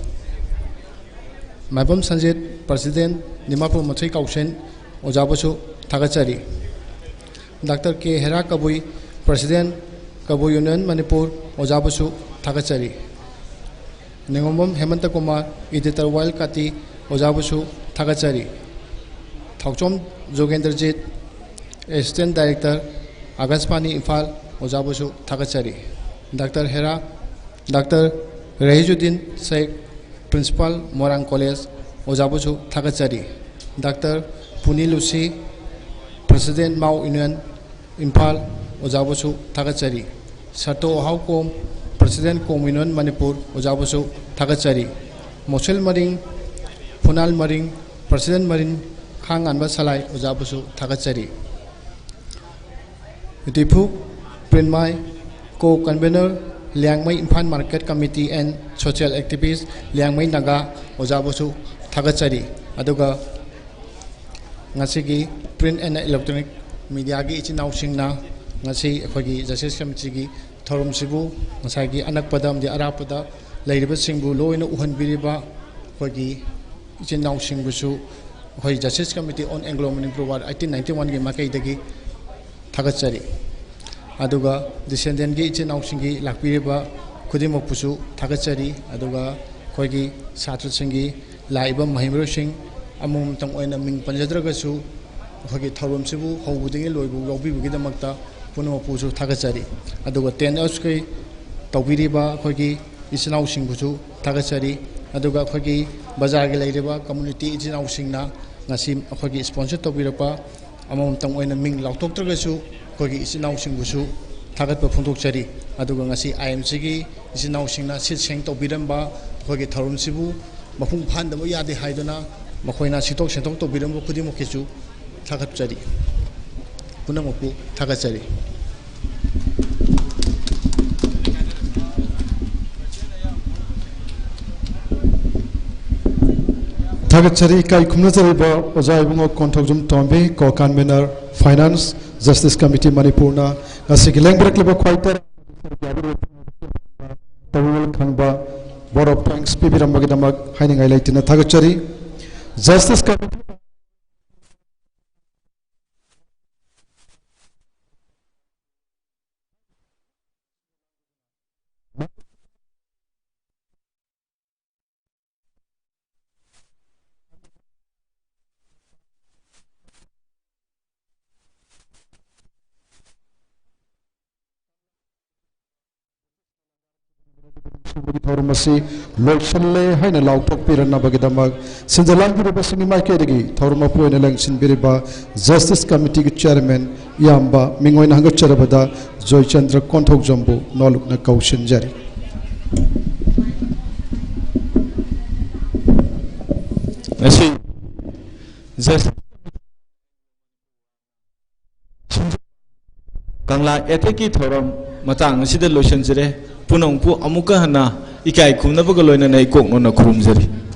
Mabam Sanjit President Dimapur Mathai Kausen Ujabusu Thagachari Dr. K. Hera Kabui President Kabui Union Manipur Ujabusu Thagachari Ningomam Hemanta Kumar Editor Wild Kati Ujabusu Thagachari Thauchom Jogendrajit Assistant Director Agaspani Imphal Ujabusu Thagachari Dr. Hera Dr. Rahijuddin Sheikh Principal Morang College Ujabusu Thagachari Dr. Puni Lucy President Mau Union Imphal Ujabusu Thagachari Sato Haukom President Kom Union Manipur Ujabusu Thagachari Mosul Maring Punal Maring President Maring Khang Anba Salai Ujabusu Thagachari Dipu Prinmai Co-Convener Liangmai Imphal Market Committee and Social Activist Liangmai Naga Ujabusu Thagachari Aduga Ngasigi Print and Electronic Media gi Ichinau Singna Ngasi Akhoi Justice Committee gi Thorum Sibu Ngasagi Anak Padam di Arapada Lairiba Singbu Loina Uhan Biriba Khoi Ichinau Singbusu Khoi Justice Committee on Anglo-Manipur War 1891 gi Makai dagi Thagachari Aduga Descendant gi Ichinau Singi Lakbiriba Khudimokpusu Thagachari Aduga Khoi gi Satru Singi Laiba Mahimro Singh Amum Tang Oina Ming Panjadragasu Hogi Thorum Sibu, Hobuding Loibu, Robi Gidamakta, Punopusu Thagachari, Aduga 10 Oski, Tawiriba, Hogi, Isinau Singbusu, Thagachari, Aduga Hogi, Bazagi Ladiba, Community Isinau Singna, Nasim, Hogi, sponsor Tobirapa, Amum Tang Oina Ming Lautotragasu, Hogi Isinau Singbusu, Tagat Puntukchari, Aduga Nasi, IMCG, Isinau Singna, Sit Sing Tobiramba, Hogi Thorum Sibu, Mapung Panda Yadi Haidona, Makoina Sitok Sentok Tobirambo Kudimukisu. Thagachari Punamoku Thagachari Thagachari Kai Kumnazariba Ozaibungo Kontogjum Tombe Co Convener Finance Justice Committee Manipurna Nasiki Langbrak Leba Quaiter Tawil Khangba Board of Thanks Pibiram Magidamak Hiding Highlightina Thagachari Justice Committee Thormasi Lokshale Haina Lautok Pirana Bagadamak Sinjalangi Basini Makedagi Thormapu and Election Biriba Justice Committee Chairman Yamba Mingoin Hangacharabada Joy Chandra Kontok Jumbo Nolukna Kaushin Jari Kangla Eteki Thorum Matang Sida Lotion Jere Punongpu Amuka Hana Ikai Kumnabagalona Naikok on a Kurumzeri.